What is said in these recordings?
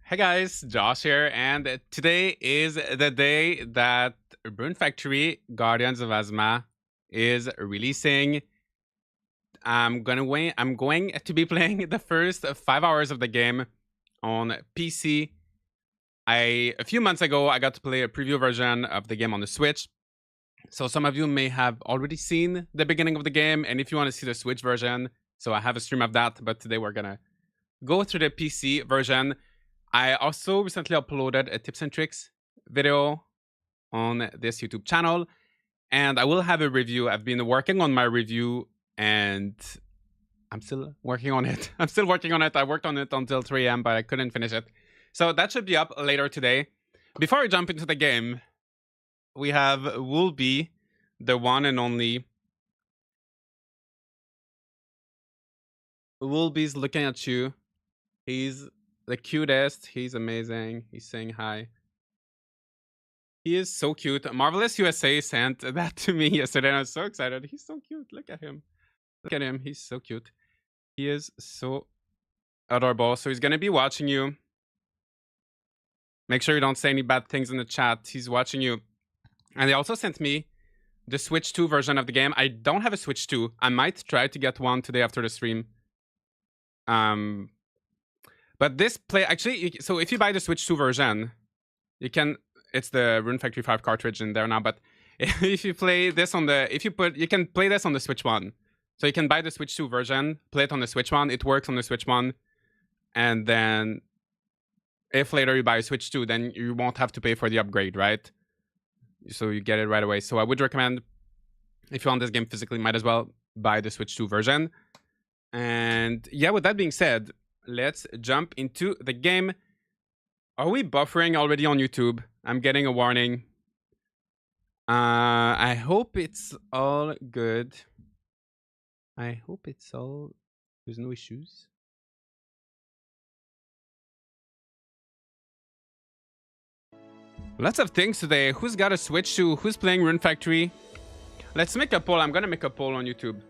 Hey guys, Josh here, and today is the day that Rune Factory Guardians of Azuma is releasing. I'm going to be playing the first 5 hours of the game on PC. A few months ago I got to play a preview version of the game on the Switch. So some of you may have already seen the beginning of the game, and if you want to see the Switch version, so I have a stream of that, but today we're gonna go through the PC version. I also recently uploaded a tips and tricks video on this YouTube channel, and I will have a review. I've been working on my review, and I'm still working on it. I'm still working on it. I worked on it until 3 a.m., but I couldn't finish it. So that should be up later today. Before we jump into the game, we have Woolby, the one and only. Woolby's looking at you. He's the cutest. He's amazing. He's saying hi. He is so cute. Marvelous USA sent that to me yesterday, and I was so excited. He's so cute. Look at him. Look at him. He's so cute. He is so adorable. So he's going to be watching you. Make sure you don't say any bad things in the chat. He's watching you. And they also sent me the Switch 2 version of the game. I don't have a Switch 2. I might try to get one today after the stream. But this play actually, so if you buy the Switch 2 version, you can. It's the Rune Factory 5 cartridge in there now. But if you play this on the, you can play this on the Switch 1. So you can buy the Switch 2 version, play it on the Switch 1. It works on the Switch 1, and then if later you buy a Switch 2, then you won't have to pay for the upgrade, right? So you get it right away. So I would recommend, if you want this game physically, might as well buy the Switch 2 version. And yeah, with that being said, let's jump into the game. Are we buffering already on YouTube? I'm getting a warning. I hope it's all good. I hope it's all... There's no issues. Lots of things today. Who's got a Switch to? Who's playing Rune Factory? Let's make a poll. I'm gonna make a poll on YouTube.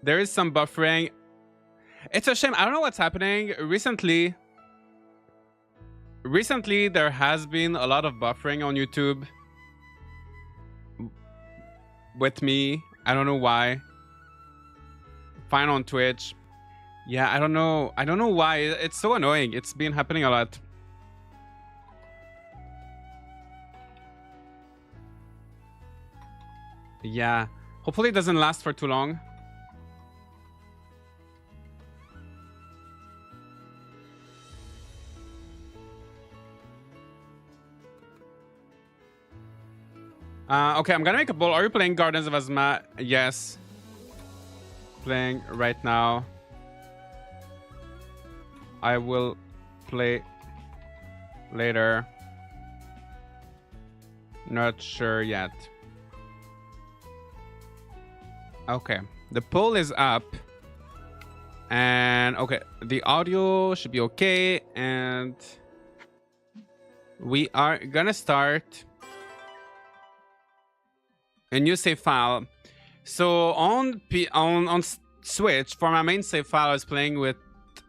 There is some buffering. It's a shame. I don't know what's happening. Recently, there has been a lot of buffering on YouTube with me. I don't know why. Fine on Twitch. Yeah, I don't know. I don't know why. It's so annoying. It's been happening a lot. Yeah. Hopefully it doesn't last for too long. Okay, I'm gonna make a poll. Are you playing Guardians of Azuma? Yes. Playing right now. I will play later. Not sure yet. Okay, the poll is up. And okay, the audio should be okay. And we are gonna start a new save file. So on Switch, for my main save file, I was playing with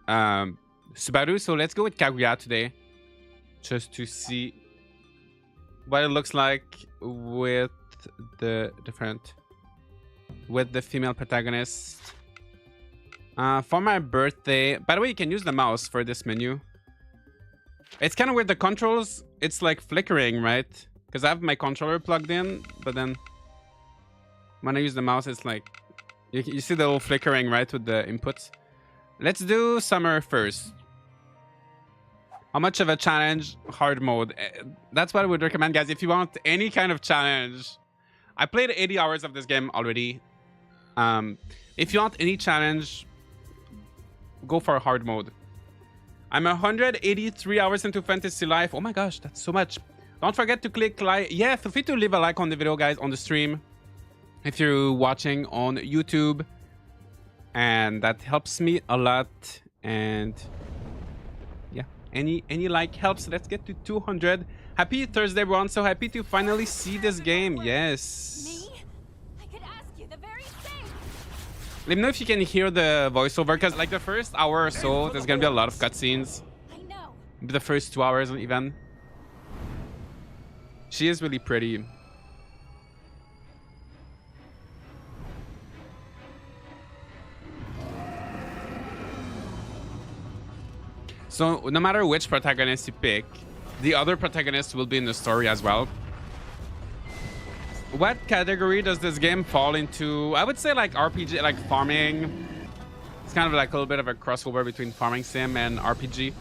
Subaru. So let's go with Kaguya today, just to see what it looks like with the female protagonist. For my birthday, by the way, you can use the mouse for this menu. It's kind of weird. The controls, it's like flickering, right? Because I have my controller plugged in, but then when I use the mouse, it's like you see the little flickering, right, with the inputs. Let's do summer first. How much of a challenge? Hard mode. That's what I would recommend, guys. If you want any kind of challenge, I played 80 hours of this game already. If you want any challenge, go for hard mode. I'm 183 hours into Fantasy Life. Oh my gosh, that's so much. Don't forget to click like. Yeah, feel free to leave a like on the video, guys, on the stream, if you're watching on YouTube, and that helps me a lot. And yeah, any like helps. Let's get to 200. Happy Thursday, everyone. So happy to finally see this game. Yes. Me? I could ask you the very same. Let me know if you can hear the voiceover, because like the first hour or so, there's gonna be a lot of cutscenes. I know. The first 2 hours even. She is really pretty. So no matter which protagonist you pick, the other protagonist will be in the story as well. What category does this game fall into? I would say like RPG, like farming. It's kind of like a little bit of a crossover between farming sim and RPG.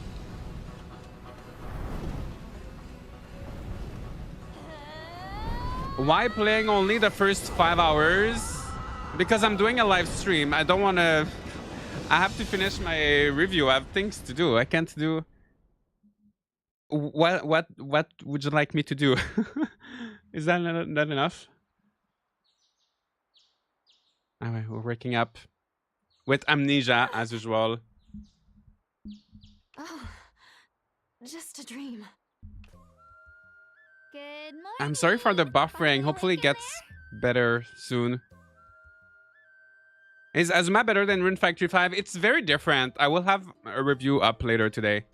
Why playing only the first 5 hours? Because I'm doing a live stream. I don't want to... I have to finish my review. I have things to do. I can't do... What would you like me to do? Is that not enough? Alright, we're waking up with amnesia as usual. Oh, just a dream. Good morning. I'm sorry for the buffering. Hopefully it gets better soon. Is Azuma better than Rune Factory 5? It's very different. I will have a review up later today.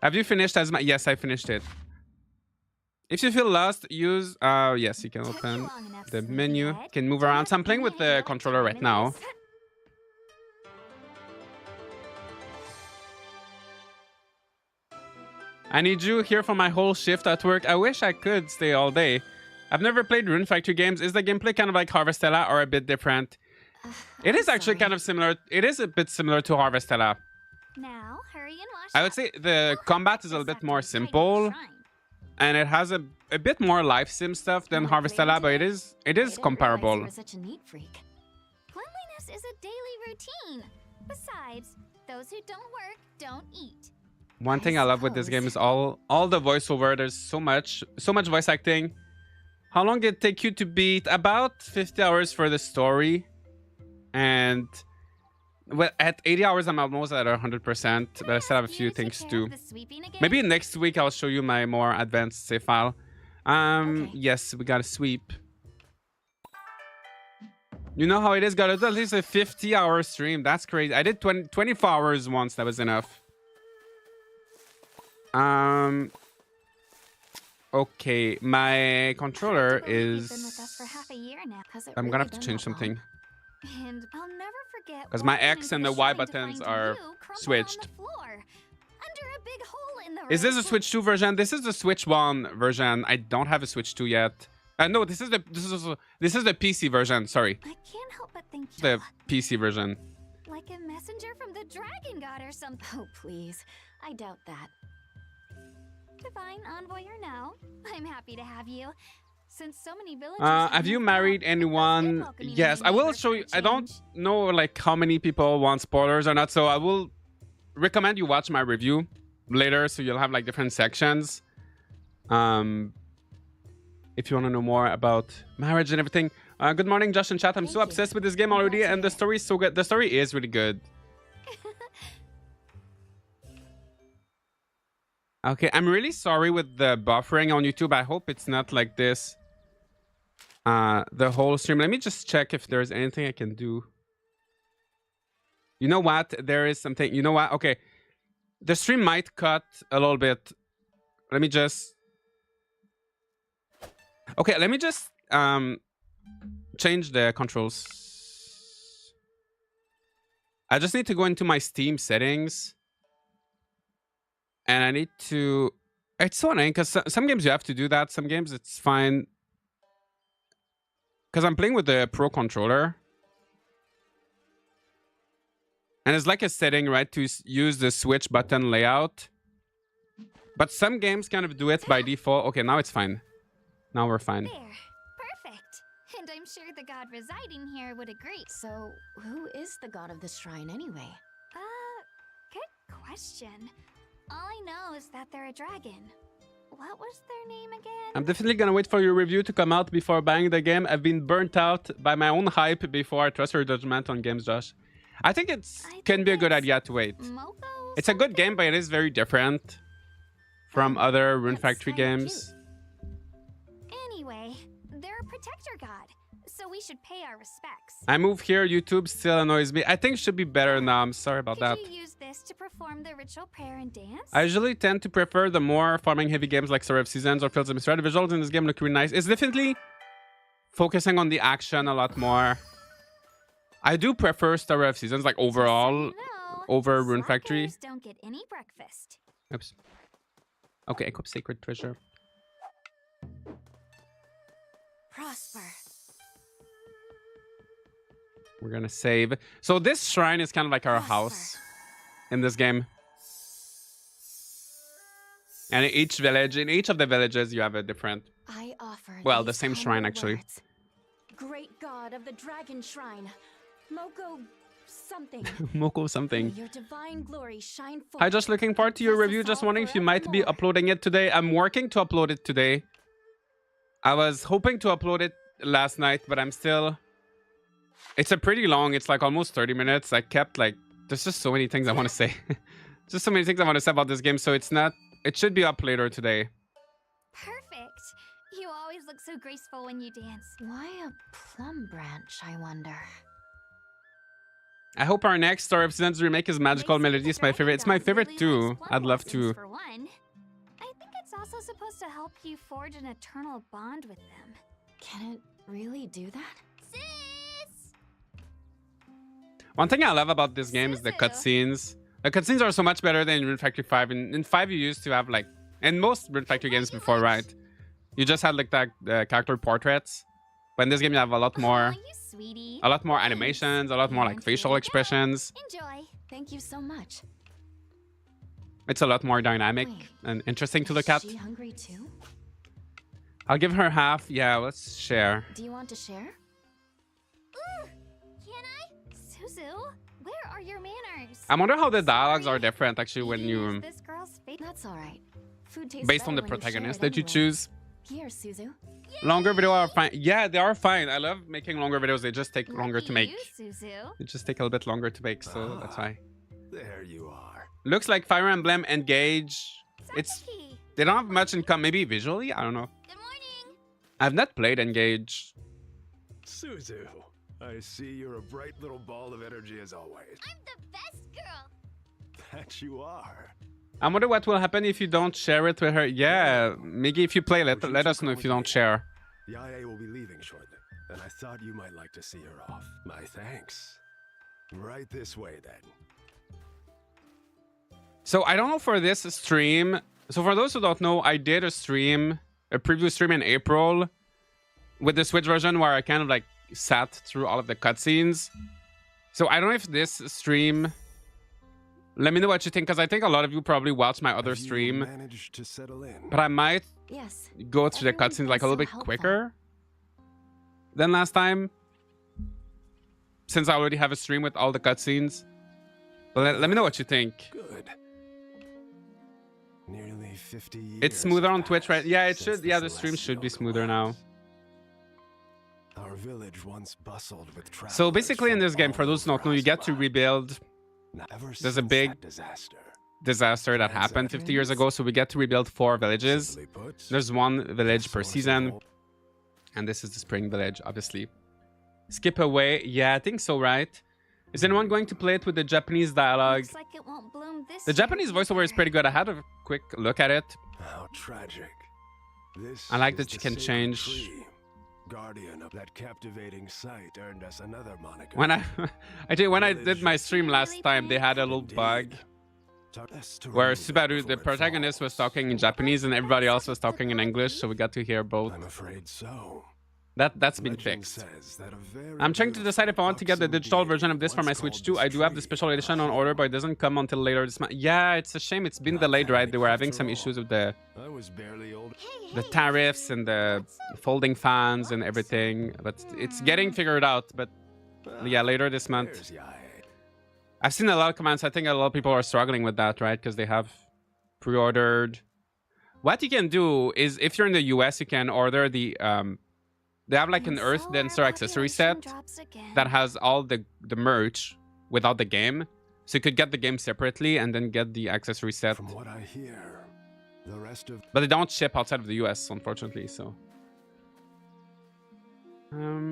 Have you finished Azuma? Yes, I finished it. If you feel lost, use... yes, you can open the menu. You can move around. So I'm playing with the controller right now. I need you here for my whole shift at work. I wish I could stay all day. I've never played Rune Factory games. Is the gameplay kind of like Harvestella or a bit different? It is actually kind of similar. It is a bit similar to Harvestella. Now, hurry and wash I would say the combat is a little bit more simple. And it has a bit more life sim stuff than Harvestella, but it is comparable. Such a neat freak. Cleanliness is a daily routine. Besides, those who don't work don't eat. One thing I love with this game is all the voiceover. There's so much voice acting. How long did it take you to beat? About 50 hours for the story. And well, at 80 hours, I'm almost at 100%, but I still have a few things to do. Maybe next week I'll show you my more advanced save file. Okay. Yes, we got a sweep. You know how it is, gotta do at least a 50-hour stream. That's crazy. I did 24 hours once. That was enough. Okay, my controller is... I'm gonna have to change something. And I'll never forget because my X and the Y buttons are switched. Is this a Switch 2 version? This is the Switch 1 version. I don't have a Switch 2 yet. No, this is the PC version. Sorry. I can't help but think the PC version. Like a messenger from the Dragon God or something. Oh, please. I doubt that. Divine Envoyer now. I'm happy to have you. Since so many villagers have you married anyone? Yes, I will show you. I don't know like how many people want spoilers or not, so I will recommend you watch my review later, so you'll have like different sections. If you want to know more about marriage and everything. Good morning, Josh and chat. I'm so obsessed with this game already, and the story is so good. The story is really good. Okay, I'm really sorry with the buffering on YouTube. I hope it's not like this the whole stream. Let me just check if there's anything I can do. You know what? There is something. You know what? Okay. The stream might cut a little bit. Let me just... Okay, let me just change the controls. I just need to go into my Steam settings. And I need to... It's so annoying because some games you have to do that. Some games it's fine. Because I'm playing with the Pro controller. And it's like a setting, right, to use the switch button layout. But some games kind of do it by default. Okay, now it's fine. Now we're fine. There. Perfect. And I'm sure the god residing here would agree. So, who is the god of this shrine anyway? Good question. All I know is that they're a dragon. What was their name again? I'm definitely gonna wait for your review to come out before buying the game. I've been burnt out by my own hype before I trust your judgment on games, Josh. I think can be a good idea to wait. It's a good game, but it is very different from other Rune Factory games. Anyway, they're a protector god. So so we should pay our respects. I move here. YouTube still annoys me. I think it should be better now. I'm sorry about that. Could you use this to perform the ritual prayer and dance? I usually tend to prefer the more farming heavy games like Story of Seasons or Fields of Mystery. The visuals in this game look really nice. It's definitely focusing on the action a lot more. I do prefer Story of Seasons, like overall, over Rune Factory. Don't get any breakfast. Oops. Okay, equip Sacred Treasure. Prosper. We're gonna save. So this shrine is kind of like our house in this game. And in each village, in each of the villages, you have a different. I offer Well, the same shrine actually. words. Great god of the dragon shrine, Moko something. Moko something. May your divine glory shine forth. Hi, just looking forward to your review. Just wondering if you might be uploading it today. I'm working to upload it today. I was hoping to upload it last night, but I'm still... It's a pretty long, it's like almost 30 minutes. I kept like... There's just so many things I want to say. Just so many things I want to say about this game, so it's not... It should be up later today. Perfect. You always look so graceful when you dance. Why a plum branch, I wonder? I hope our next Story of Seasons remake is Magical Melody. It's my favorite. It's my favorite too. I'd love to. For one, I think it's also supposed to help you forge an eternal bond with them. Can it really do that? Sis! One thing I love about this game is the cutscenes. The cutscenes are so much better than in Rune Factory 5. In 5, you used to have like... In most Rune Factory games before, right? You just had like that character portraits. But in this game, you have a lot more... You sweetie. A lot more animations, a lot more like facial expressions. Enjoy. Thank you so much. It's a lot more dynamic and interesting to look at. Is she hungry too? I'll give her half. Yeah, let's share. Do you want to share? Ooh, can I? Suzu, where are your manners? I wonder how the dialogues are different actually when you... This girl's face. That's all right. Food tastes Based on better the when you share protagonist it that you anyway. choose. Here, Suzu. Longer videos are fine. Yeah, they are fine. I love making longer videos. They just take longer to make. Suzu. They just take a little bit longer to make, so that's why. There you are. Looks like Fire Emblem Engage. It's... Satsuki, They don't have much in common. Maybe visually? I don't know. good morning. I've not played Engage. Suzu, I see you're a bright little ball of energy as always. I'm the best girl. That you are. I wonder what will happen if you don't share it with her. Yeah, Miggy, if you play, let us know if you don't share. Yae will be leaving shortly, and I thought you might like to see her off. My thanks. Right this way, then. So I don't know for this stream. So for those who don't know, I did a stream, a preview stream in April with the Switch version where I kind of like sat through all of the cutscenes. So I don't know if this stream... Let me know what you think, because I think a lot of you probably watched my other stream. Managed to settle in. But I might Yes. go through the Everyone's cutscenes been like a little so bit helpful. quicker than last time. Since I already have a stream with all the cutscenes. But let me know what you think. Good. Nearly 50 years. It's smoother on have Twitch, right? passed Yeah, it since should. Yeah, the Celestial stream should be smoother now. collapse. Our village once bustled with travelers. So basically in from this game, all for those who don't over know, you get to Azuma. rebuild Ever There's a since big that disaster that happened 50 years ago. So we get to rebuild 4 villages. Simply put, There's 1 village per source of season. all- And this is the spring village, obviously. Skip away. Yeah, I think so, right? Is anyone going to play it with the Japanese dialogue? Looks like it won't bloom this The year Japanese voiceover is either. pretty good. I had a quick look at it. How tragic. This I like is that you the can sacred change- tree. Guardian of that captivating sight earned us another moniker. When I did my stream last time, they had a little bug where Subaru, the protagonist, was talking in Japanese and everybody else was talking in English, so we got to hear both. I'm afraid so. That's been Legend fixed. says that a very I'm trying to good decide if I want to get the buxom digital being version of this for my once Switch called too. I do have the tree. special edition on order, but it doesn't come until later this month. Yeah, it's a shame. It's been Not delayed, right? that They were having after some all. issues with the I was barely old. the tariffs and the folding fans and everything, but it's getting figured out. But yeah, later this month. There's Yae. I've seen a lot of comments. I think a lot of people are struggling with that, right? Because they have pre-ordered. What you can do is, if you're in the US, you can order the they have like an And Earth so our Dancer accessory population set drops again. that has all the merch without the game. So you could get the game separately and then get the accessory set. From what I hear, the rest of But they don't ship outside of the US, unfortunately, so.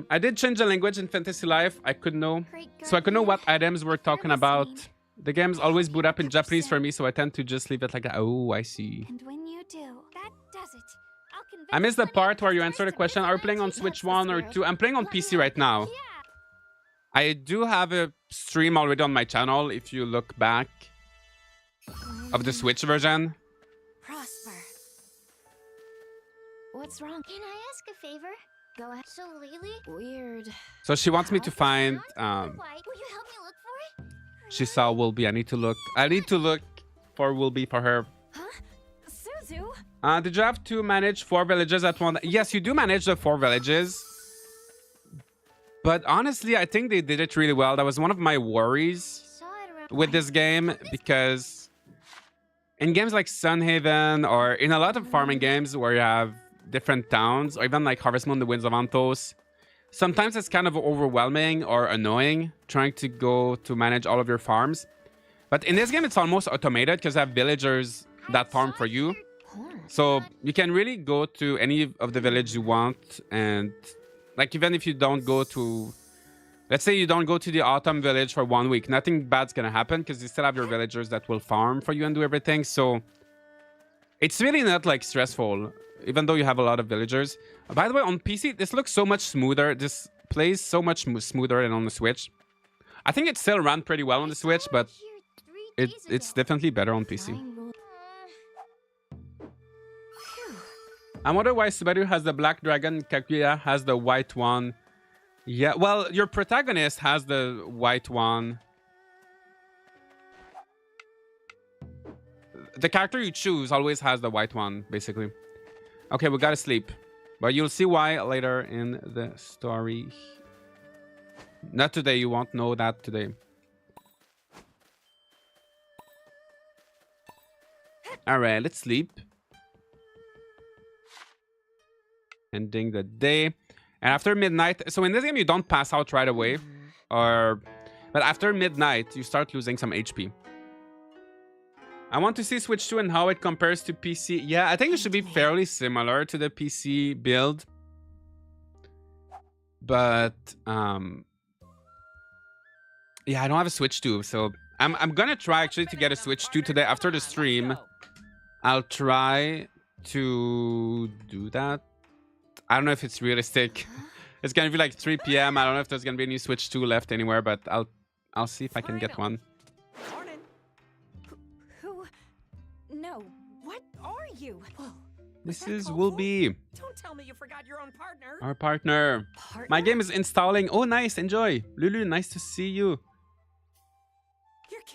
I did change the language in Fantasy Life. I could know. Great So I could know guardian, what items we're if you're talking about. listening, The games always boot up in pick up Japanese for soon. me, so I tend to just leave it like that. Oh, I see. And when you do, that does it. I'll convince I missed the plenty of part where you customers answer the to question. visit Are you my playing on tea Switch hats 1 this or year. 2? I'm playing on Let me PC know. right now. Yeah. I do have a stream already on my channel, if you look back, of the Switch version. Prosper. What's wrong? Can I ask a favor? Go ahead. So Lily? Weird. So she wants me to find, Will you help me look for it? she saw Wilby. I need to look for Wilby for her. Huh? Suzu? Did you have to manage 4 villages at one? Yes, you do manage the 4 villages. But honestly, I think they did it really well. That was one of my worries Saw it around with this game, because in games like Sunhaven or in a lot of farming games where you have different towns, or even like Harvest Moon, the Winds of Antos, sometimes it's kind of overwhelming or annoying trying to go to manage all of your farms. But in this game, it's almost automated because you have villagers that farm for you. So you can really go to any of the village you want, and like even if you don't go to, let's say you don't go to the autumn village for 1 week, nothing bad's gonna happen because you still have your villagers that will farm for you and do everything. So it's really not like stressful, even though you have a lot of villagers. By the way, on PC, this looks so much smoother. This plays so much smoother than on the Switch. I think it still ran pretty well on the Switch, but it's definitely better on PC. I wonder why Subaru has the black dragon, Kaguya has the white one. Yeah, well, your protagonist has the white one. The character you choose always has the white one, basically. Okay, we gotta sleep. But you'll see why later in the story. Not today, you won't know that today. Alright, let's sleep. Ending the day. And after midnight, so in this game you don't pass out right away, but after midnight you start losing some HP. I want to see Switch 2 and how it compares to PC. Yeah, I think it should be fairly similar to the PC build, but yeah, I don't have a Switch 2, so I'm gonna try actually to get a Switch 2 today after the stream. I'll try to do that. I don't know if it's realistic. It's gonna be like 3 p.m. I don't know if there's gonna be any Switch 2 left anywhere, but I'll see if I can get one. Who? No. What are you? Whoa. This is Wilby, Don't tell me you forgot your own partner. our partner. My game is installing. Oh, nice. Enjoy. Lulu, nice to see you.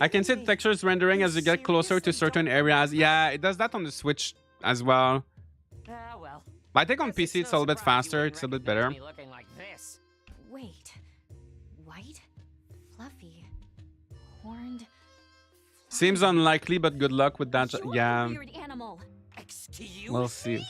I can see the textures rendering as you get closer to certain areas. Yeah, it does that on the Switch as well. Well. But I think on PC it's a little bit faster. It's a bit better. Looking like this. Wait. White? Fluffy? Horned? Seems unlikely, but good luck with that. You're Yeah, a weird animal. Excuse we'll see. me?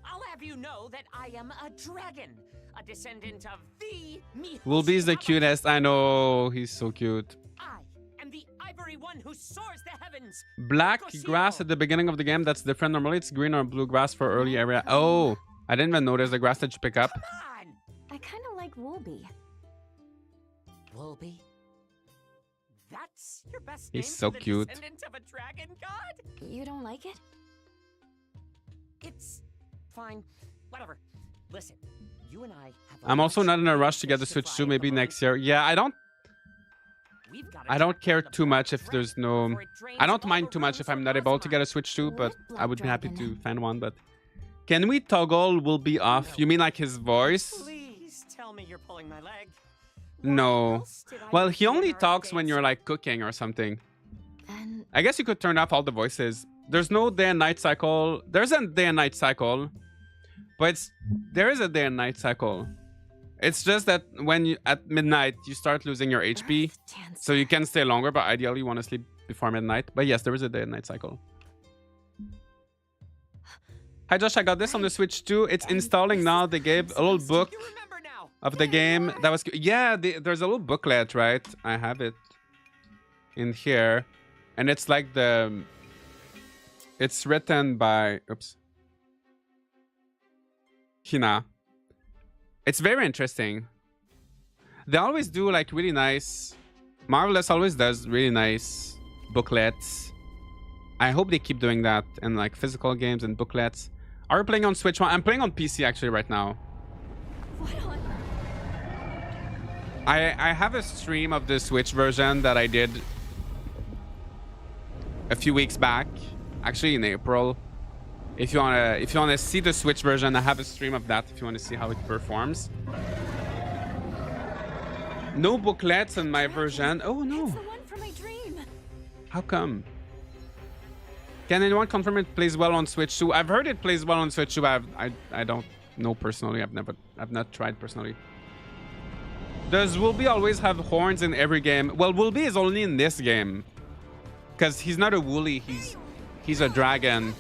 I'll have you know that I am a dragon, a descendant of the Wilby's the cutest. I know. He's so cute. I am the ivory one who soars the heavens. Black grass at the beginning of the game. That's different. Normally it's green or blue grass for early area. Oh, I didn't even notice the grass that you pick up. Come on, I kind of like Woolby. Wilby. That's your best He's name so for the cute. descendant of a dragon god? You don't like it? It's fine. Whatever. Listen, you and I have I'm also not in a rush to get the Switch 2. Maybe next year. Yeah, I don't care too much if there's no... I don't mind too much if I'm not able to get a Switch 2, but I would be happy to find one. But can we toggle Wilby off? You mean like his voice? Please tell me you're pulling my leg. No. Well, he only talks when you're like cooking or something. And I guess you could turn off all the voices. There's no day and night cycle. There's a day and night cycle, but there is a day and night cycle. It's just that when you at midnight you start losing your HP, so you can stay longer, but ideally you want to sleep before midnight. But yes, there is a day and night cycle. Hi Josh, I got this on the Switch 2. It's installing now. They gave a little book You remember now. of the game. That was yeah. There's a little booklet, right? I have it in here, and it's like the. It's written by Hina. It's very interesting. They always do like really nice. Marvelous always does really nice booklets. I hope they keep doing that in like physical games and booklets. Are you playing on Switch? I'm playing on PC actually right now. What on? I have a stream of the Switch version that I did a few weeks back, actually in April. If you wanna see the Switch version, I have a stream of that if you want to see how it performs. No booklets in my version. Oh no. It's the one from my dream. How come? Can anyone confirm it plays well on Switch too? I've heard it plays well on Switch too. I don't know personally. I've not tried personally. Does Woolby always have horns in every game? Well, Woolby is only in this game. Because he's not a woolly, he's a dragon.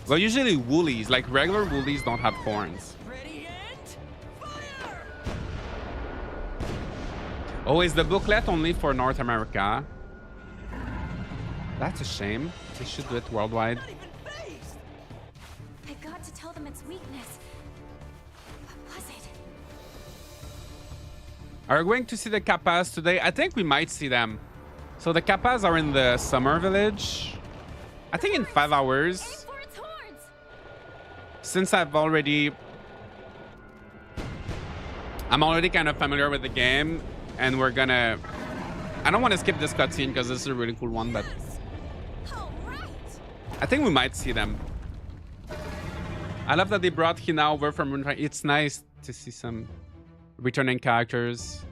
Well, usually woolies, like regular woolies, don't have horns. Oh, is the booklet only for North America? That's a shame. They should do it worldwide. I got to tell them its weakness. What was it? Are we going to see the Kappas today? I think we might see them. So the Kappas are in the summer village. I think in 5 hours. For its horns. Since I'm already kind of familiar with the game, and we're gonna... I don't want to skip this cutscene because this is a really cool one, but All right. I think we might see them. I love that they brought Hina over from Rune. It's nice to see some returning characters.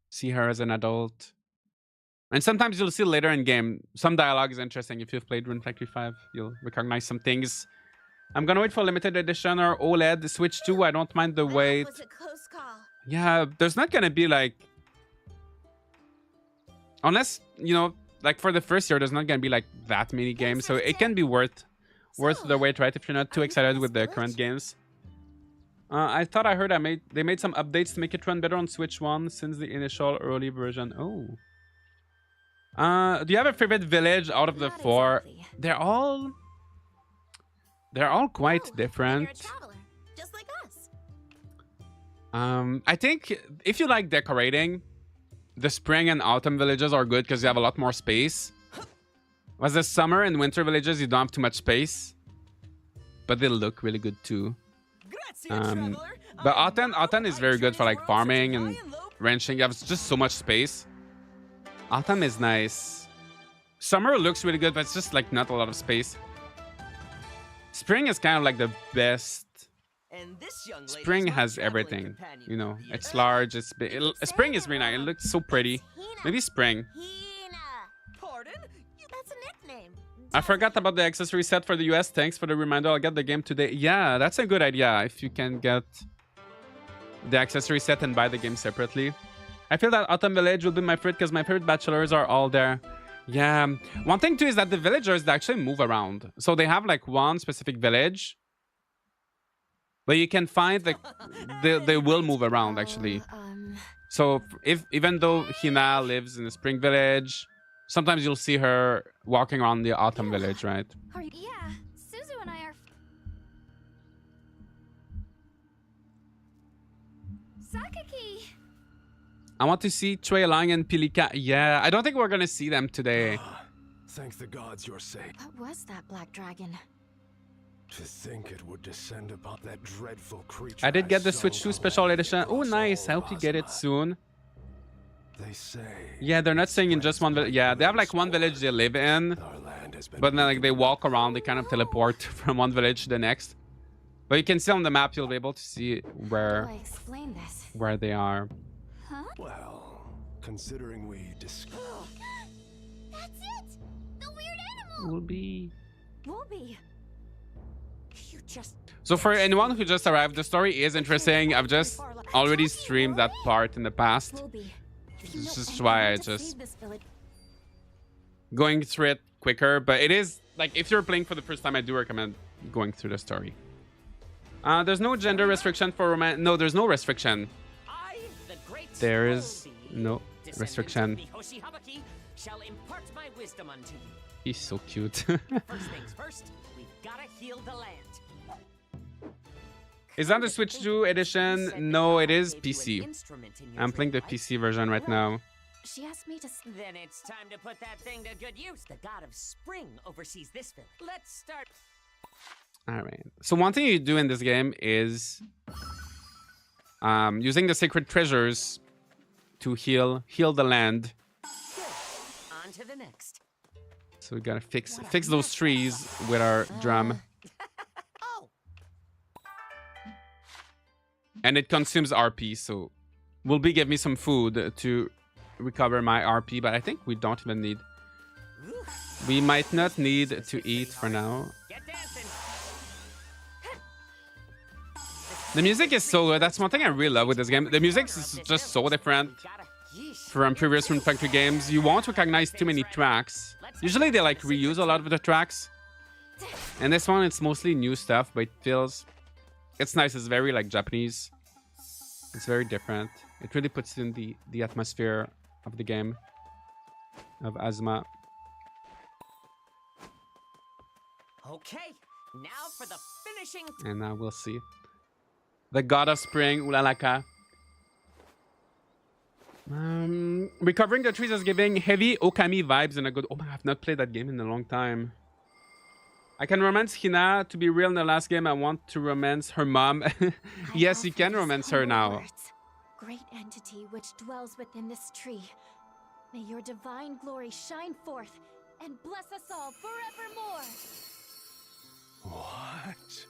See her as an adult. And sometimes you'll see later in game, some dialogue is interesting. If you've played Rune Factory 5, you'll recognize some things. I'm gonna wait for limited edition or OLED. Switch 2, I don't mind the wait. That was a close call. Yeah, there's not gonna be like... Unless, you know, like for the first year, there's not gonna be like that many games. So it can be worth the wait, right? If you're not too excited with the current games. I thought I heard they made some updates to make it run better on Switch 1 since the initial early version. Oh. Do you have a favorite village out of the Not 4? exactly. They're all quite Oh, different. You're a traveler, just like us. I think if you like decorating, the spring and autumn villages are good because you have a lot more space. Whereas the summer and winter villages, you don't have too much space, but they look really good too. But autumn is very good for like farming and ranching. You have just so much space. Autumn is nice. Summer looks really good, but it's just like not a lot of space. Spring is kind of like the best. Spring has everything, you know. It's large. It's big. Spring is really nice. It looks so pretty. Maybe spring. Pardon? That's a nickname. I forgot about the accessory set for the US. Thanks for the reminder. I'll get the game today. Yeah, that's a good idea. If you can get the accessory set and buy the game separately. I feel that Autumn Village will be my favorite because my favorite bachelors are all there. Yeah. One thing too is that the villagers, they actually move around. So they have like one specific village. But you can find like they will move around actually. So even though Hina lives in the spring village, sometimes you'll see her walking around the autumn village, right? Yeah, Suzu and I are... Sakaki! I want to see Chue Lang and Pilika. Yeah, I don't think we're gonna see them today. Thank the gods you're safe. What was that black dragon? To think it would descend upon that dreadful creature. I did get the saw Switch 2 special edition. Oh, nice. I hope you get it soon. They say. Yeah, they're not staying in just one village. Yeah, they have like one village they live in. Our land has been But then like they walk around, they kind of teleport from one village to the next. But you can see on the map, you'll be able to see How do where I explain this? they are. Huh? Well, considering we discovered. That's it! The weird animal! Will be. Wolby. You just... So for anyone who just arrived, the story is interesting. I've just already streamed that part in the past. Wolby. If you This know is why I anything to just- save this village- Going through it quicker, but it is like if you're playing for the first time, I do recommend going through the story. There's no gender restriction for romance. No, there's no restriction. I, the great There is Wolby, no descendant restriction. of the Hoshihabaki, shall impart my wisdom unto you. He's so cute. First things first, we've gotta heal the land. Is that the Switch 2 edition? No, it is PC. I'm playing the PC version right now. She asked me to. Then it's time to put that thing to good use. The god of spring oversees this village. Let's start. All right. So one thing you do in this game is using the sacred treasures to heal the land. Good. On to the next. So we gotta fix those trees with our drum. Oh, And it consumes RP, so will be give me some food to recover my RP, but I think we don't even need. We might not need to eat for now. get dancing. The music is so good. That's one thing I really love with this game. The music is just so different from previous Rune Factory games. You won't recognize too many tracks. Usually they like reuse a lot of the tracks. And this one, it's mostly new stuff, but it feels... It's nice. It's very like Japanese. It's very different. It really puts in the atmosphere of the game. Of Azuma. Okay, now for the finishing. And now we'll see. The God of Spring, Ulalaka. Recovering the trees is giving heavy Okami vibes and a good... Oh my, I've not played that game in a long time. I can romance Hina. To be real, in the last game, I want to romance her mom. Yes, you can romance her now. Great entity which dwells within this tree. May your divine glory shine forth and bless us all forevermore. What?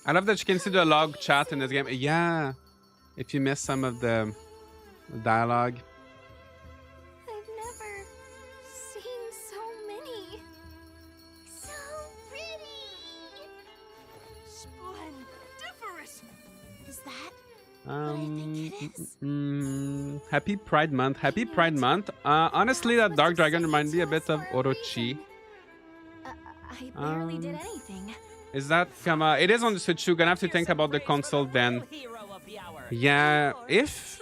I love that you can see the log chat in this game. Yeah, if you miss some of the dialogue. I've never seen so many. So pretty. Splendiferous! Is that what I think it is? Happy Pride Month. Happy Pride Month. Honestly, that Dark Dragon reminds me a bit of Orochi. I barely did anything. Is that Kama? It is on the Switch 2. You're gonna have to think about the console then. Yeah, if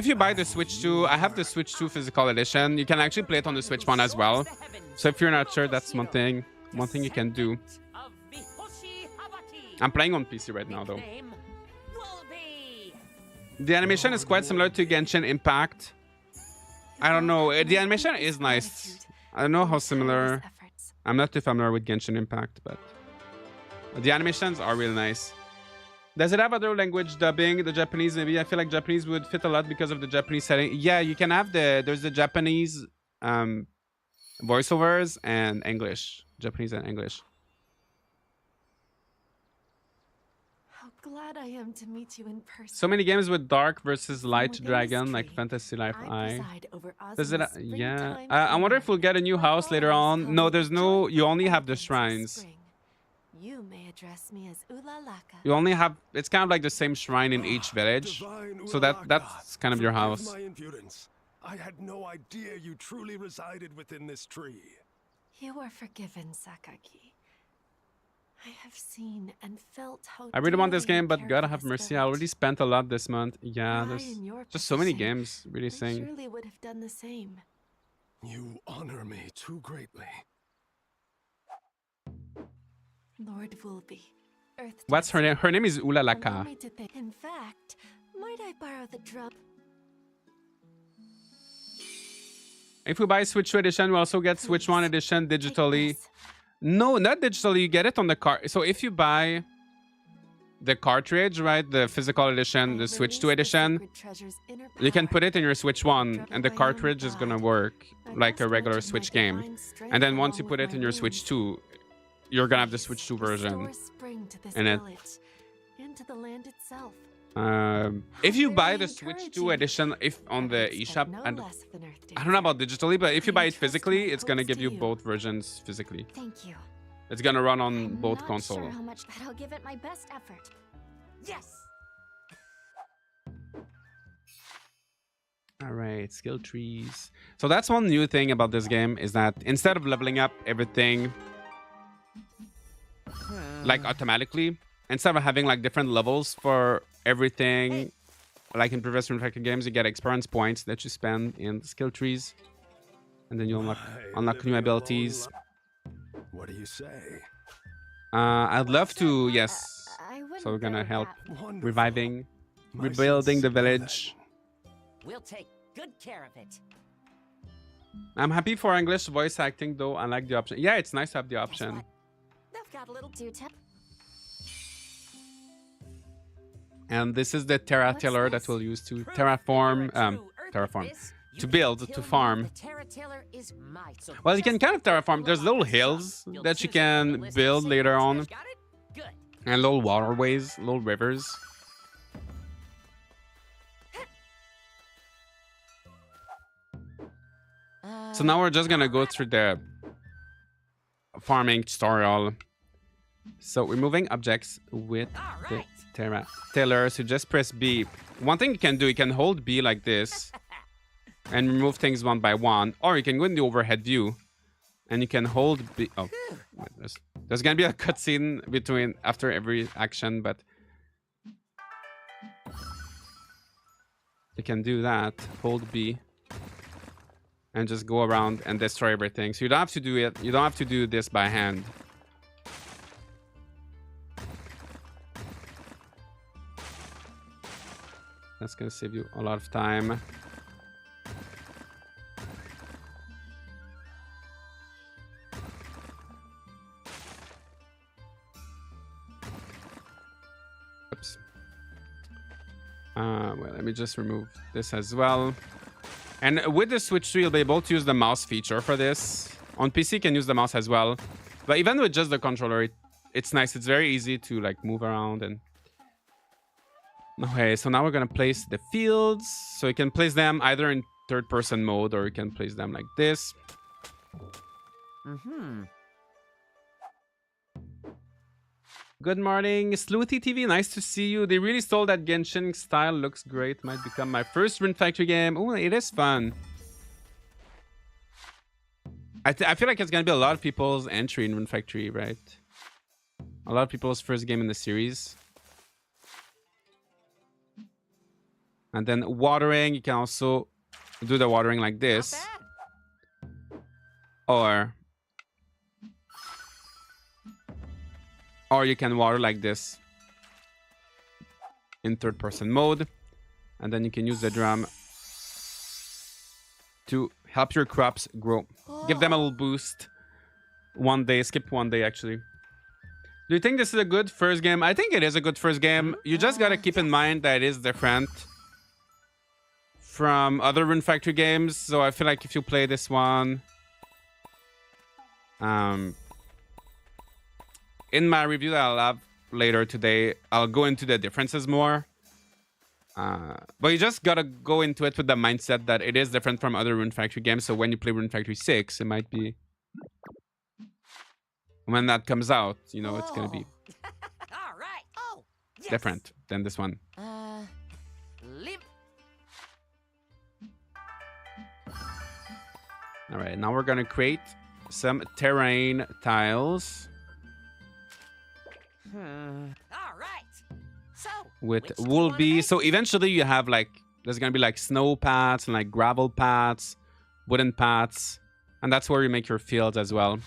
you buy the Switch 2, I have the Switch 2 physical edition. You can actually play it on the Switch 1 as well. So if you're not sure, that's one thing you can do. I'm playing on PC right now though. The animation is quite similar to Genshin Impact. I don't know. The animation is nice. I don't know how similar. I'm not too familiar with Genshin Impact, but the animations are really nice. Does it have other language dubbing? The Japanese, maybe? I feel like Japanese would fit a lot because of the Japanese setting. Yeah, you can have there's the Japanese voiceovers and English. Japanese and English. How glad I am to meet you in person. So many games with dark versus light dragon, like Fantasy Life I. Does it? Yeah. I wonder if we'll get a new house later on. No, there's no. You only have the shrines. You may address me as Ulalaka. You only have. It's kind of like the same shrine in each village. So that's kind of your house. My impudence. I had no idea you truly resided within this tree. You are forgiven, Sakaki. I have seen and felt how I really want this dearly you game, but care gotta for have this mercy. I village. already spent a lot this month. Yeah, I, there's in your just so many position, games. Really I saying. surely would have done the same. You honor me too greatly. Lord Woolby, Earth. What's her name? Her name is Allow Ulalaka. me to think. In fact, might I borrow the drum? If we buy Switch 2 edition, we also get Switch 1 edition Take digitally. this. No, not digitally. You get it on the card. So if you buy the cartridge, right, the physical edition, the Switch 2 edition, you can put it in your Switch 1, and the cartridge is gonna work like a regular Switch game. And then once you put it in your Switch 2, you're gonna have the Switch 2 version. in it. Into the land itself. If you buy the Switch 2 edition, if on the eShop, I don't know about digitally, but if you buy it physically, it's gonna give you both versions physically. Thank you. It's gonna run on I'm both not consoles. Sure how much, but I'll give it my best effort. Yes. All right, skill trees. So that's one new thing about this game is that instead of leveling up everything like automatically, instead of having like different levels for everything, like in previous Rune Factory games, you get experience points that you spend in the skill trees, and then you unlock new abilities. What do you say? I'd love to, yes. I wouldn't So we're gonna go help that- Wonderful. reviving, My rebuilding the sincere village. We'll take good care of it. I'm happy for English voice acting though. I like the option. Yeah, it's nice to have the Guess option. what? They've got a little Do tell. And this is the Terra What's Tiller that this? we'll use to proof terraform, that you're a true Earth terraform, with this. You to can build, kill to me. farm. The Terra Tiller is my sword. Well, you can Just kind of like terraform. There's little hills You'll that you choose from the can list of build safe later on, monsters. Got it? Good. and little waterways, little rivers. So now we're just gonna go through the farming tutorial. So removing objects with All the right. Terra Tiller. So just press B. One thing you can do, you can hold B like this and remove things one by one, or you can go in the overhead view and you can hold B. Oh, wait, there's gonna be a cutscene between after every action, but you can do that. Hold B. And just go around and destroy everything. So you don't have to do it. You don't have to do this by hand. That's gonna save you a lot of time. Oops. Well, let me just remove this as well. And with the Switch 2, you'll be able to use the mouse feature for this. On PC, you can use the mouse as well. But even with just the controller, it's nice. It's very easy to like move around and... Okay, so now we're gonna place the fields. So you can place them either in third-person mode or you can place them like this. Mm-hmm. Good morning, Sleuthy TV. Nice to see you. They really stole that Genshin style. Looks great. Might become my first Rune Factory game. Oh, it is fun. I feel like it's gonna be a lot of people's entry in Rune Factory, right? A lot of people's first game in the series. And then watering, you can also do the watering like this. Or you can water like this in third-person mode. And then you can use the drum to help your crops grow. Give them a little boost. One day, skip one day actually. Do you think this is a good first game? I think it is a good first game. You just gotta keep in mind that it is different from other Rune Factory games. So I feel like if you play this one... in my review that I'll have later today, I'll go into the differences more. But you just gotta go into it with the mindset that it is different from other Rune Factory games. So when you play Rune Factory 6, it might be... When that comes out, you know, it's gonna be All right. Oh, yes. different than this one. Limp. All right, now we're gonna create some terrain tiles All right. So with which do you wool wanna bee. make? So eventually you have like, there's gonna be like snow paths and like gravel paths, wooden paths, and that's where you make your fields as well.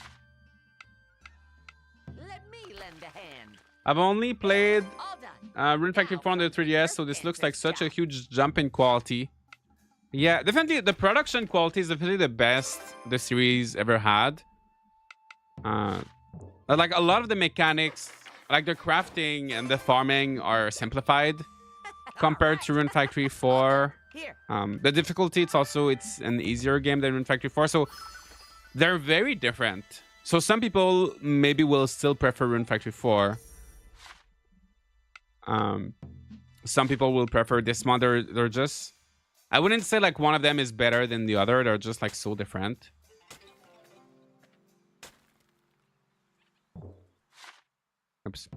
Let me lend a hand. I've only played All done. Rune Factory 4 on the 3DS, so this looks like such a huge jump in quality. Yeah, definitely the production quality is definitely the best the series ever had. Like a lot of the mechanics, like the crafting and the farming are simplified compared to Rune Factory 4. Here. The difficulty, it's an easier game than Rune Factory 4, so they're very different. So some people maybe will still prefer Rune Factory 4. Some people will prefer this one. They're just... I wouldn't say like one of them is better than the other. They're just like so different. Oops.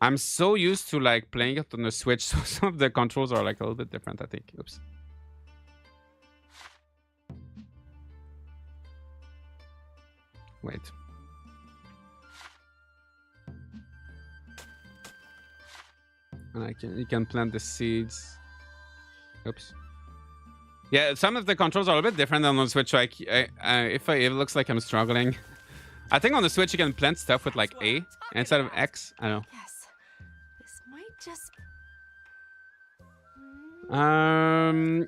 I'm so used to like playing it on the Switch, so some of the controls are like a little bit different, I think. Oops. Wait. And you can plant the seeds. Oops. Yeah, some of the controls are a little bit different than on Switch. Like, if it looks like I'm struggling I think on the Switch you can plant stuff with like That's what A I'm talking instead of about. X. I don't know. Yes. This might just...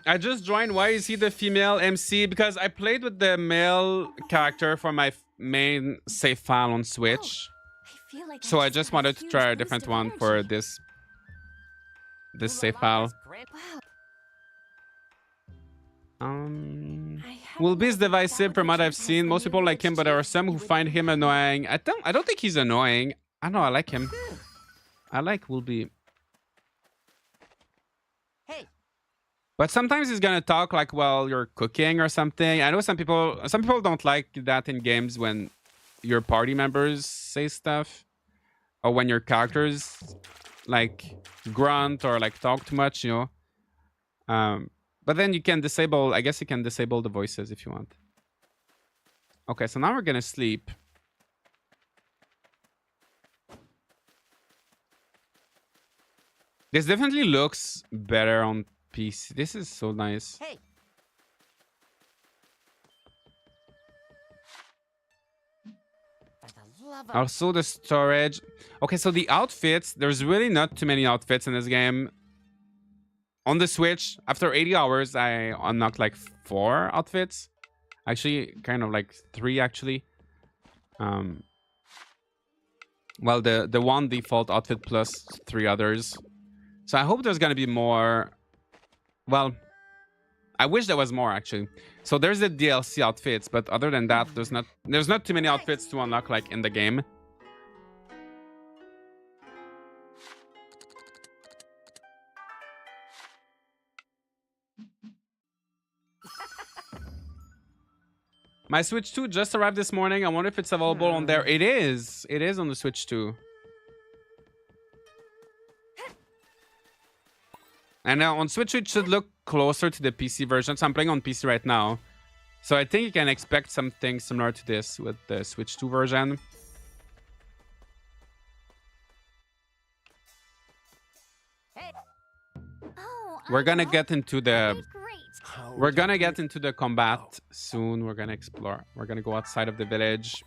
I just joined. Why is he the female MC? Because I played with the male character for my main save file on Switch. I feel like So I got just a wanted to huge try a boost different of one for energy. this save file. Wow. Will be divisive from what I've seen. Most people like him, but there are some who find him annoying. I don't think he's annoying. I know I like him. I like Will be. Hey, But sometimes he's gonna talk like while you're cooking or something. I know some people don't like that in games when your party members say stuff, or when your characters like grunt or like talk too much, you know. But then you can disable. I guess you can disable the voices if you want. Okay, so now we're gonna sleep. This definitely looks better on PC. This is so nice. hey. For the love of Also the storage. Okay, so the outfits. There's really not too many outfits in this game. On the Switch, after 80 hours, I unlocked like 4 outfits. Actually, kind of like 3 actually. Well, the one default outfit plus 3 others. So I hope there's gonna be more. Well, I wish there was more actually. So there's the DLC outfits, but other than that, there's not too many outfits to unlock like in the game. My Switch 2 just arrived this morning. I wonder if it's available on there. It is. It is on the Switch 2. And now on Switch, it should look closer to the PC version. So I'm playing on PC right now. So I think you can expect something similar to this with the Switch 2 version. Oh, We're gonna I know. get into the Great. How we're did gonna we- get into the combat soon. We're gonna explore. We're gonna go outside of the village.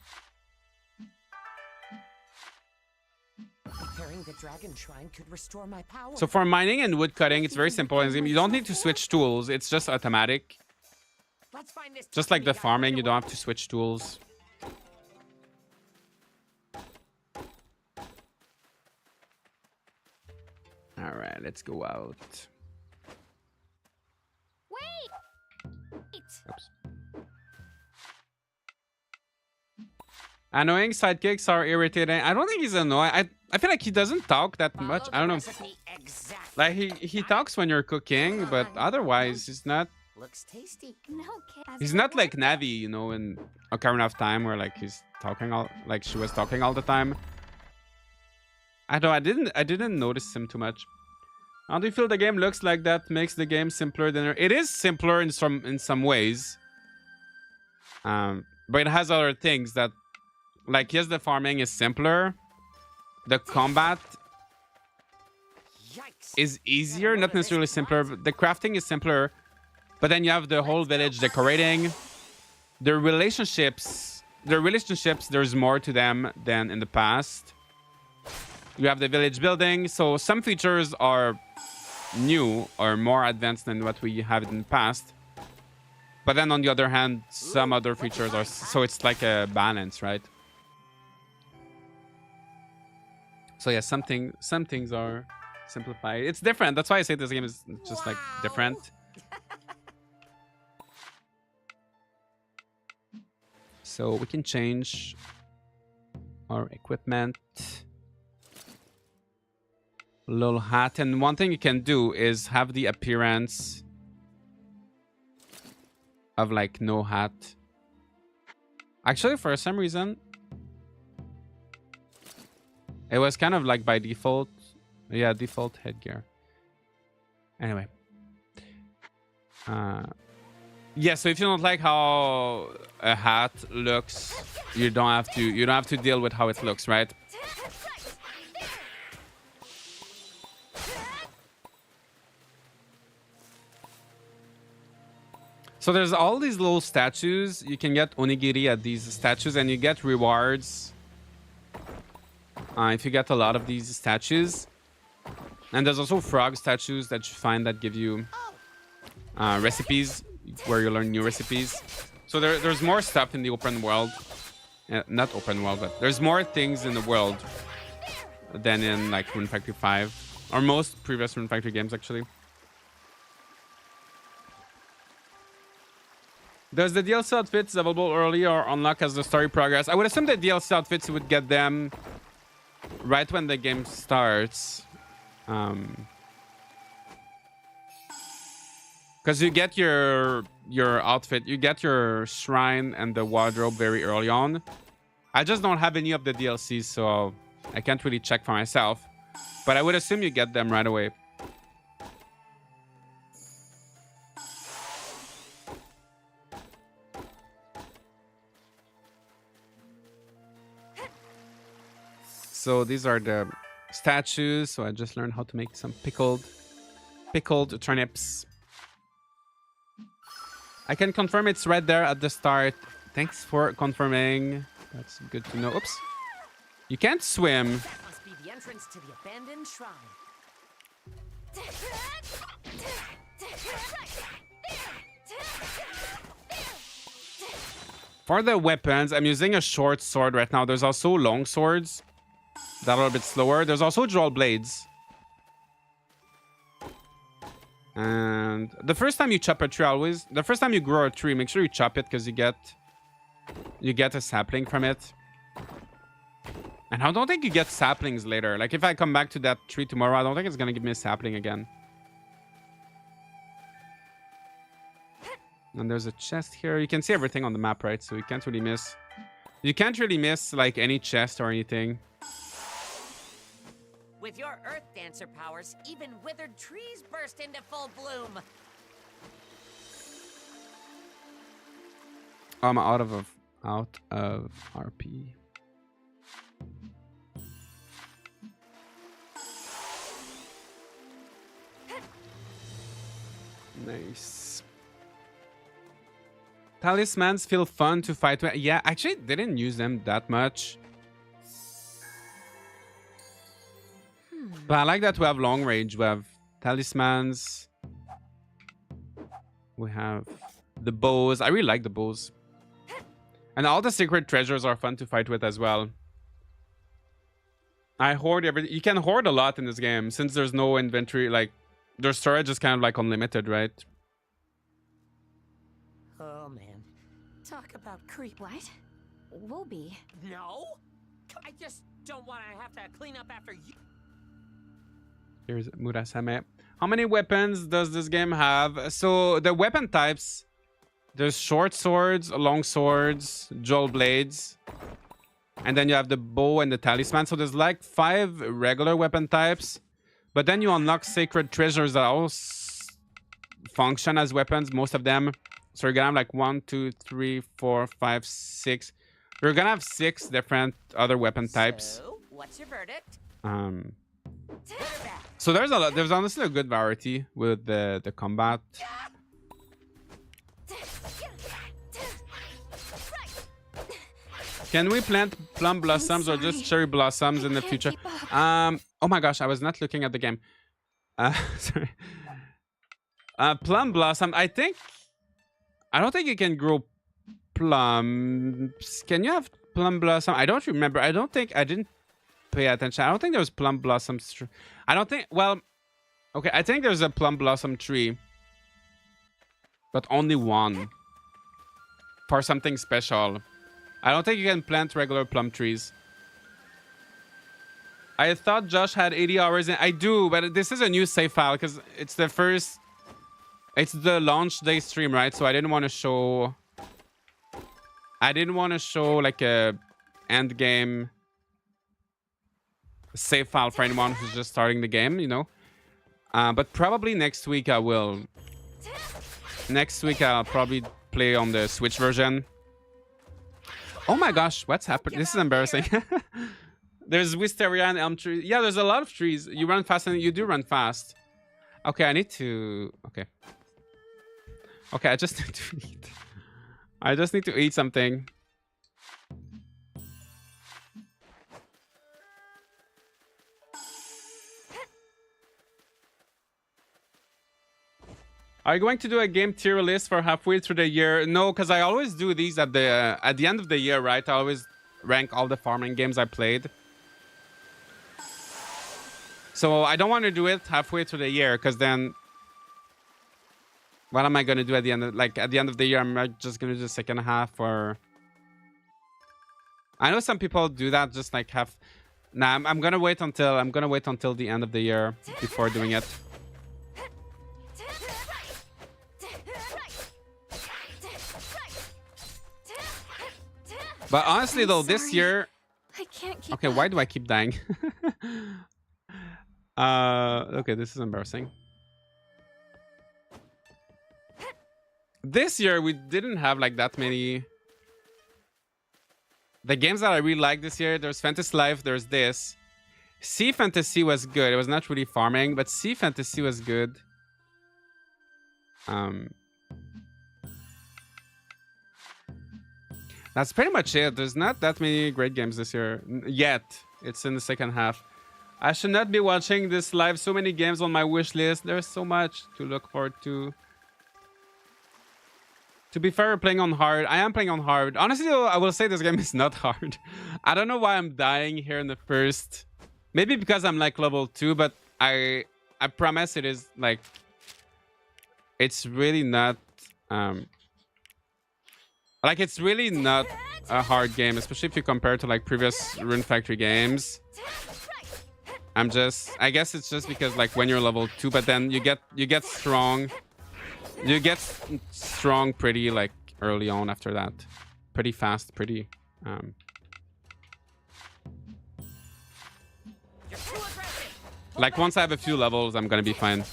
repairing the dragon shrine could restore my power. So for mining and wood cutting, it's very simple. You don't need to switch tools. It's just automatic. Let's find this Just like the tiny guy farming, you don't underwater. have to switch tools. All right, let's go out. Wait. Oops. Annoying sidekicks are irritating. I don't think he's annoying. I feel like he doesn't talk that Follow much. the I don't know. recipe exactly. Like he talks when you're cooking, but otherwise he's not. Looks tasty. No kid. He's not like Navi, you know, in Ocarina of Time, where like he's talking all like she was talking all the time. I don't. I didn't notice him too much. How do you feel the game looks like that makes the game simpler than it is simpler in some ways. But it has other things that, like, yes, the farming is simpler. The combat Yikes. is easier, not necessarily simpler. But the crafting is simpler, but then you have the whole village decorating. The relationships, there's more to them than in the past. You have the village building, so some features are new or more advanced than what we have in the past. But then on the other hand, some other features are, so it's like a balance, right? So yeah, some things are simplified. It's different. That's why I say this game is just like different. So we can change our equipment. Little hat, and one thing you can do is have the appearance of like no hat. Actually, for some reason, it was kind of like by default. Yeah, default headgear. Anyway. Yeah, so if you don't like how a hat looks, you don't have to deal with how it looks, right? So there's all these little statues. You can get onigiri at these statues, and you get rewards if you get a lot of these statues. And there's also frog statues that you find that give you recipes, where you learn new recipes. So there's more stuff in the open world. Not open world, but there's more things in the world than in like Rune Factory 5. Or most previous Rune Factory games, actually. Does the DLC outfits available early or unlock as the story progress? I would assume that DLC outfits you would get them right when the game starts. Because you get your outfit, you get your shrine and the wardrobe very early on. I just don't have any of the DLCs, so I can't really check for myself. But I would assume you get them right away. So these are the statues. So I just learned how to make some pickled turnips. I can confirm it's right there at the start. Thanks for confirming. That's good to know. Oops. You can't swim. That must be the entrance to the abandoned shrine. For the weapons, I'm using a short sword right now. There's also long swords that are a bit slower. There's also dual blades. And the first time you chop a tree, the first time you grow a tree, make sure you chop it because you get a sapling from it. And I don't think you get saplings later. Like if I come back to that tree tomorrow, I don't think it's gonna give me a sapling again. And there's a chest here. You can see everything on the map, right? So you can't really miss. You can't really miss like any chest or anything. With your Earth Dancer powers, even withered trees burst into full bloom. I'm out of RP. Nice. Talismans feel fun to fight with. Yeah, actually didn't use them that much. But I like that we have long range. We have talismans. We have the bows. I really like the bows. And all the secret treasures are fun to fight with as well. I hoard everything. You can hoard a lot in this game since there's no inventory. Like, their storage is kind of like unlimited, right? Oh man, talk about creep. What? Wolby. No, I just don't want to have to clean up after you. Here's Murasame. How many weapons does this game have? So the weapon types, there's short swords, long swords, dual blades, and then you have the bow and the talisman. So there's like 5 regular weapon types, but then you unlock sacred treasures that all function as weapons, most of them. So you're gonna have like 1, 2, 3, 4, 5, 6. You're gonna have 6 different other weapon types. So, what's your verdict? So there's honestly a good variety with the combat. Can we plant plum blossoms or just cherry blossoms in the future? Oh my gosh, I was not looking at the game. Sorry. Plum blossom. I don't think you can grow plums. Can you have plum blossom? I don't remember. I didn't pay attention. I don't think there's plum blossoms. I don't think. Well, okay. I think there's a plum blossom tree, but only one for something special. I don't think you can plant regular plum trees. I thought Josh had 80 hours in. I do, but this is a new save file because it's the first. It's the launch day stream, right? So I didn't want to show. I didn't want to show like a end game save file for anyone who's just starting the game, you know. But probably next week I will. Next week I'll probably play on the Switch version. Oh my gosh, what's happened? This is embarrassing. There's wisteria and elm tree. Yeah, there's a lot of trees. You run fast and you do run fast. Okay, I need to. Okay. Okay, I just need to eat. I just need to eat something. Are you going to do a game tier list for halfway through the year? No, because I always do these at the end of the year, right? I always rank all the farming games I played. So I don't want to do it halfway through the year, because then what am I gonna do at the end of, like, at the end of the year? I'm just gonna do the second half, or I know some people do that, just like half. Nah, I'm gonna wait until the end of the year before doing it. But honestly, though, this year, I can't keep okay, why do I keep dying? Okay, this is embarrassing. This year we didn't have like that many. The games that I really like this year, there's Fantasy Life, there's this. Sea Fantasy was good. It was not really farming, but Sea Fantasy was good. That's pretty much it. There's not that many great games this year yet. It's in the second half. I should not be watching this live. So many games on my wish list. There's so much to look forward to. To be fair, playing on hard. I am playing on hard. Honestly, though, I will say this game is not hard. I don't know why I'm dying here in the first. Maybe because I'm like level 2, but I promise it is like. It's really not. Like, it's really not a hard game, especially if you compare to like previous Rune Factory games. I guess it's just because like when you're level 2, but then you get strong. You get strong pretty like early on after that. Pretty fast, pretty like once I have a few levels, I'm gonna be fine.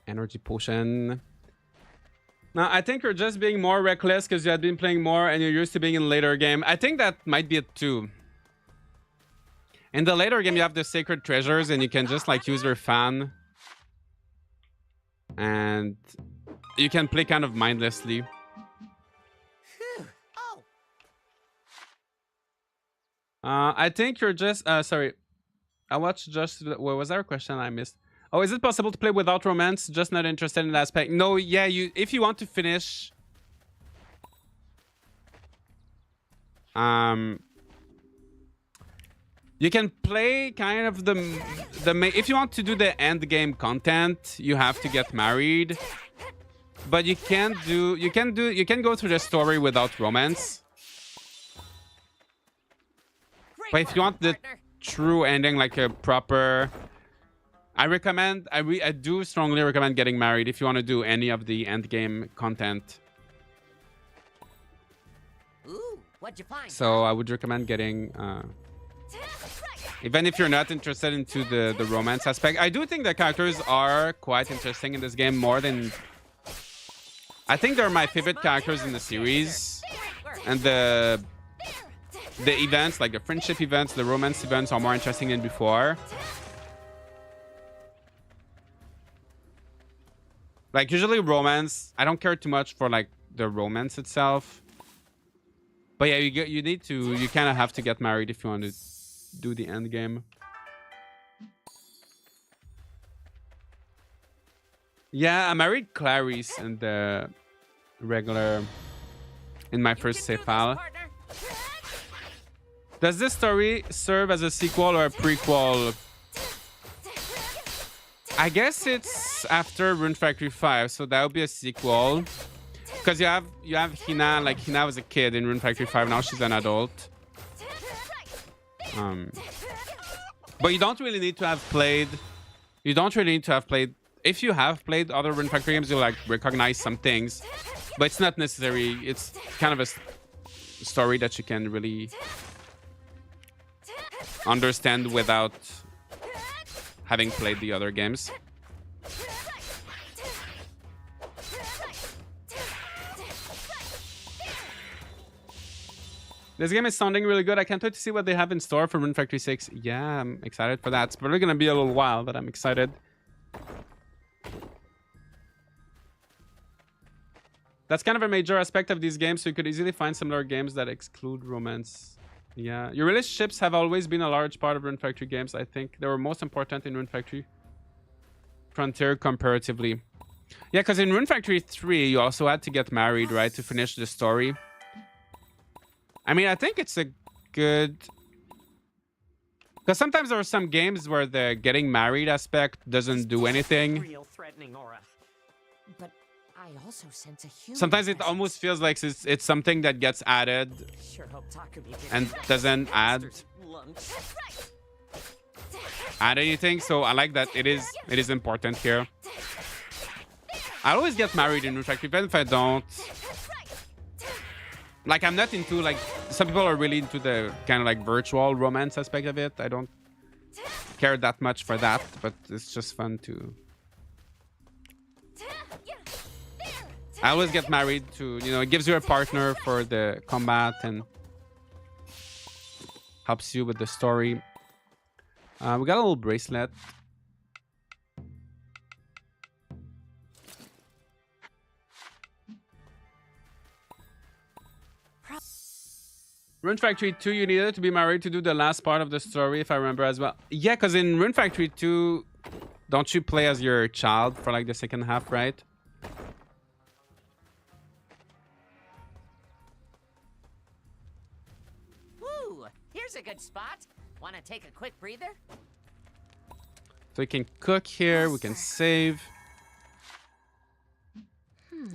Energy potion. Now, I think you're just being more reckless because you had been playing more and you're used to being in later game. I think that might be it too. In the later game, you have the sacred treasures and you can just like use your fan. And you can play kind of mindlessly. I think you're just... sorry. I watched just... What was there a question I missed? Oh, is it possible to play without romance? Just not interested in that aspect. No, yeah, if you want to finish... you can play kind of the if you want to do the end game content, you have to get married. But you can go through the story without romance. But if you want the true ending, like a proper... I do strongly recommend getting married if you want to do any of the end game content. Ooh, what'd you find? So I would recommend getting even if you're not interested into the romance aspect. I do think the characters are quite interesting in this game, more than... I think they're my favorite characters in the series. And the events, like the friendship events, the romance events, are more interesting than before. Like, usually romance, I don't care too much for like the romance itself. But yeah, you kind of have to get married if you want to do the end game. Yeah, I married Clarice in the regular, in my first save file. Does this story serve as a sequel or a prequel? I guess it's after Rune Factory 5, so that would be a sequel. Because you have Hina, like Hina was a kid in Rune Factory 5, now she's an adult. But you don't really need to have played... If you have played other Rune Factory games, you'll like recognize some things. But it's not necessary. It's kind of a story that you can really understand without having played the other games. This game is sounding really good. I can't wait to see what they have in store for Rune Factory 6. Yeah, I'm excited for that. It's probably gonna be a little while, but I'm excited. That's kind of a major aspect of these games, so you could easily find similar games that exclude romance. Yeah, your relationships have always been a large part of Rune Factory games. I think they were most important in Rune Factory Frontier comparatively. Yeah, because in Rune Factory 3, you also had to get married, right, to finish the story. I mean, I think it's a good... Because sometimes there are some games where the getting married aspect doesn't do anything. Real threatening aura. But I also sense a human Sometimes it presence. almost feels like it's something that gets added Sure hope Takumi didn't and doesn't add lunch. anything. So I like that it is important here. I always get married in Rune Factory, even if I don't. Like, I'm not into, like, some people are really into the kind of like virtual romance aspect of it. I don't care that much for that, but it's just fun to... I always get married to, you know, it gives you a partner for the combat and helps you with the story. We got a little bracelet. Rune Factory 2, you needed to be married to do the last part of the story, if I remember as well. Yeah, because in Rune Factory 2, don't you play as your child for like the second half, right? Woo! Here's a good spot. Want to take a quick breather? So we can cook here, we can save.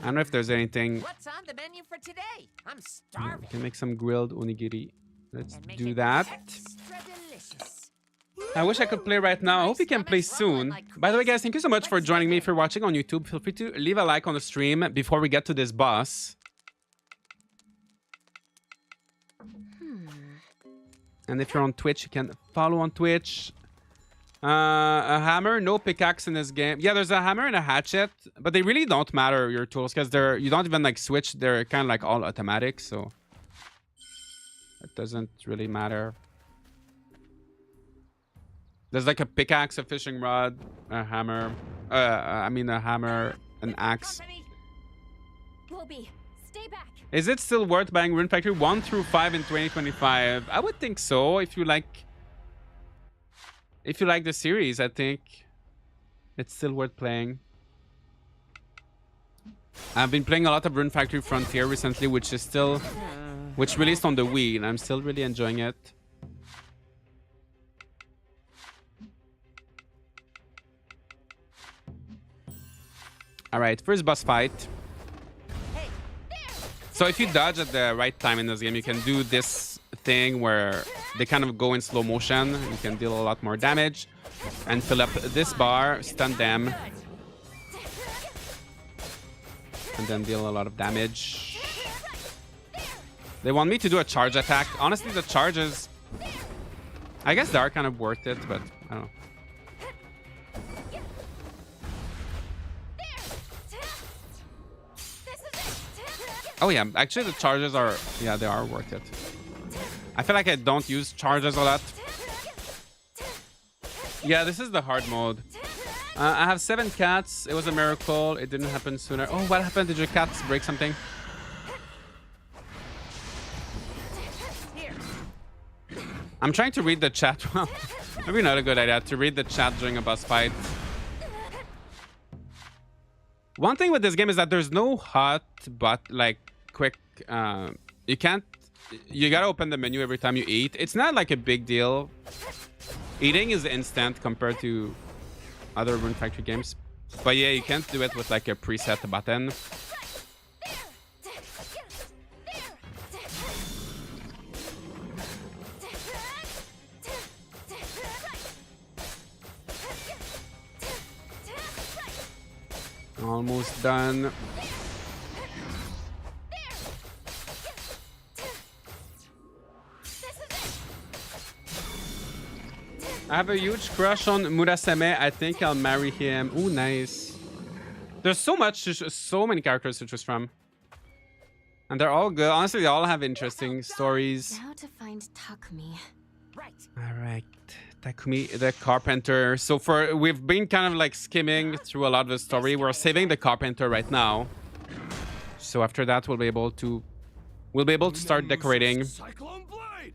I don't know if there's anything. What's on the menu for today? I'm Yeah, starving. we can make some grilled onigiri. Let's And make do it that. extra delicious. I wish I could play right now. I hope we can play soon. By the way, guys, thank you so much for joining me. If you're watching on YouTube, feel free to leave a like on the stream before we get to this boss. And if you're on Twitch, you can follow on Twitch. A hammer, no pickaxe in this game. Yeah, there's a hammer and a hatchet, but they really don't matter, your tools, because you don't even like switch. They're kind of like all automatic, so it doesn't really matter. There's like a pickaxe, a fishing rod, a hammer. I mean a hammer, an axe. Wolby, stay back. Is it still worth buying Rune Factory 1 through 5 in 2025? I would think so. If you like the series, I think it's still worth playing. I've been playing a lot of Rune Factory Frontier recently, which released on the Wii, and I'm still really enjoying it. All right, first boss fight. So if you dodge at the right time in this game, you can do this thing where they kind of go in slow motion. You can deal a lot more damage and fill up this bar, stun them, and then deal a lot of damage. They want me to do a charge attack. Honestly, the charges, I guess they are kind of worth it, but I don't know. Oh yeah, actually the charges are, yeah, they are worth it. I feel like I don't use charges a lot. Yeah, this is the hard mode. I have 7 cats. It was a miracle. It didn't happen sooner. Oh, what happened? Did your cats break something? I'm trying to read the chat. Well, maybe not a good idea to read the chat during a boss fight. One thing with this game is that there's no hot but like quick. You gotta open the menu every time you eat. It's not like a big deal. Eating is instant compared to other Rune Factory games. But yeah, you can't do it with like a preset button. Almost done. I have a huge crush on Murasame. I think I'll marry him. Ooh, nice. There's so many characters to choose from. And they're all good. Honestly, they all have interesting stories. Now to find Takumi. Right. All right, Takumi the carpenter. So we've been kind of like skimming through a lot of the story. We're saving the carpenter right now. So after that, we'll be able to start decorating. Cyclone Blade.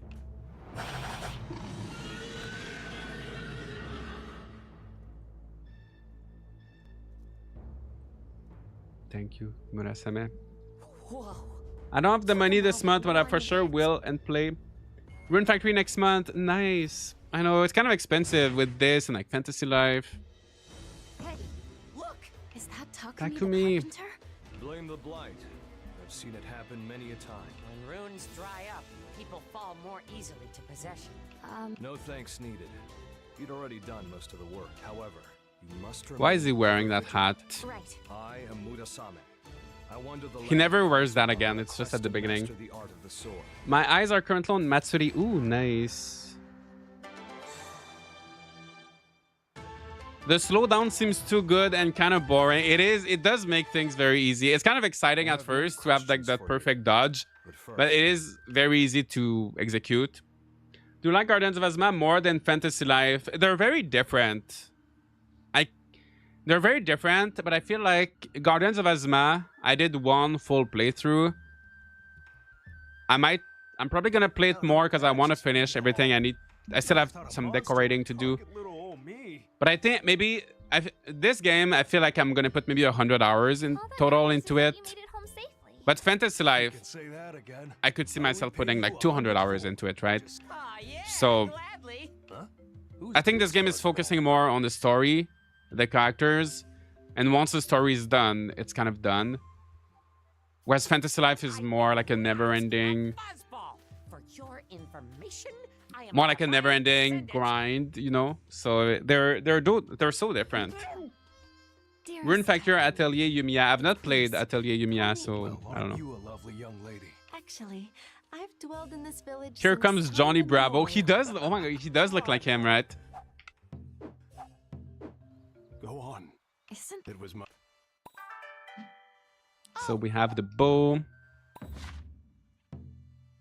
Thank you, Murasame. Whoa. I don't have the money this month, but I for sure will and play Rune Factory next month. Nice. I know it's kind of expensive with this and like Fantasy Life. Hey, look. Is that Takumi, Takumi. the carpenter? Blame the blight. I've seen it happen many a time. When runes dry up, people fall more easily to possession. No thanks needed. You'd already done most of the work. However, you must remember. Why is he wearing that hat? Right. I am Murasame. I wander the He never wears that again. It's just at the beginning. The art of the sword. My eyes are currently on Matsuri. Ooh, nice. The slowdown seems too good and kind of boring. It does make things very easy. It's kind of exciting at first to have like that perfect dodge, but it is very easy to execute. Do you like Guardians of Azuma more than Fantasy Life? They're very different. They're very different, but I feel like Guardians of Azuma, I did one full playthrough. I'm probably gonna play it more because I want to finish everything. I still have some decorating to do. But I think maybe this game, I feel like I'm gonna put maybe 100 hours in total into it. But Fantasy Life, I could see myself putting like 200 hours into it, right? Yeah, So gladly. I think this game is focusing more on the story, the characters, and once the story is done, it's kind of done. Whereas Fantasy Life is more like a never-ending, For your information, I am more like a never-ending grind, you know. So they're so different. Dear Rune Factory, Atelier Yumiya. I've not played Atelier Yumiya, so I don't know. You a lovely young lady. Actually, I've dwelled in this village. Here since comes time Johnny Bravo. He immemorial. does. Oh my god, he does look like him, right? Go on. Isn't It was my. So we have the bow,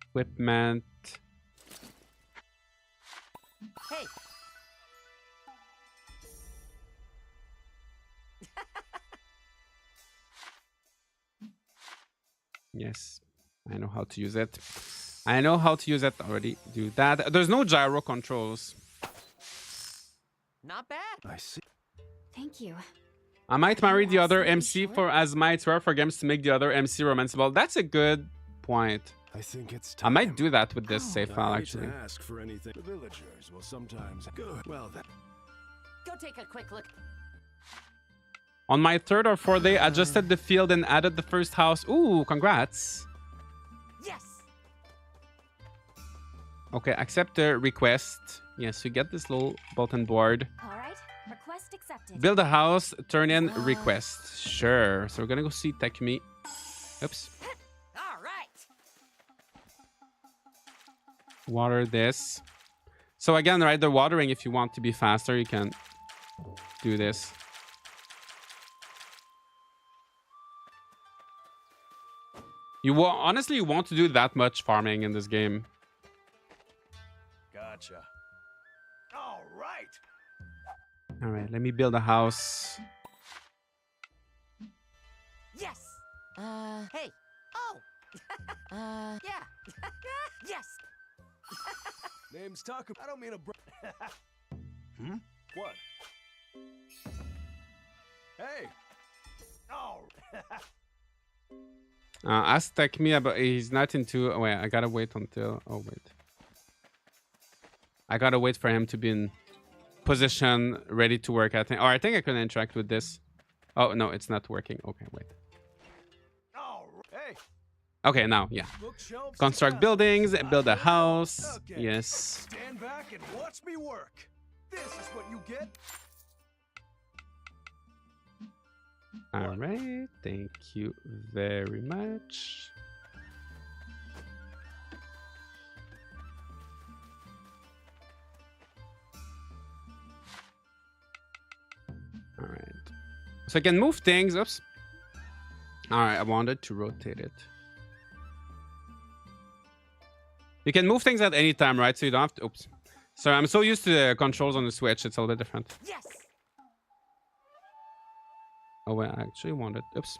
equipment. Hey. Yes, I know how to use it. I know how to use it already. Do that. There's no gyro controls. Not bad. I see. Thank you. I might marry the other Absolutely MC sure. for Azuma. It's rare for games to make the other MC romanceable. That's a good point. I think it's I time. might do that with this Oh. save file, I hate actually. to ask for anything. The villagers will sometimes. Good. Well then. Go take a quick look. On my third or fourth day, adjusted the field and added the first house. Ooh, congrats. Yes. Okay, accept the request. Yes, you get this little bulletin board. All right. Request accepted. Build a house, turn in request. Sure. So we're gonna go see Takumi. Oops. All right. Water this. So again, right, the watering, if you want to be faster, you can do this. Honestly, you want to do that much farming in this game. Gotcha. All right. All right, let me build a house. Yes. Hey. Oh. Yeah. Yes. Name's Taku. I don't mean a bro. What? Hey. Oh. Ask Takumi about. He's not into. Oh wait, I gotta wait until. Oh wait. I gotta wait for him to be in position, ready to work. I think. Or I think I can interact with this. Oh no, it's not working. Okay, wait. Oh. Hey. Okay, now yeah. Bookshelves. Construct buildings, build a house. Okay. Yes. Stand back and watch me work. This is what you get. All right. Thank you very much. All right. So I can move things. Oops. All right. I wanted to rotate it. You can move things at any time, right? So you don't have to... Oops. Sorry, I'm so used to the controls on the Switch. It's a little bit different. Yes. Oh, wait. I actually wanted... Oops.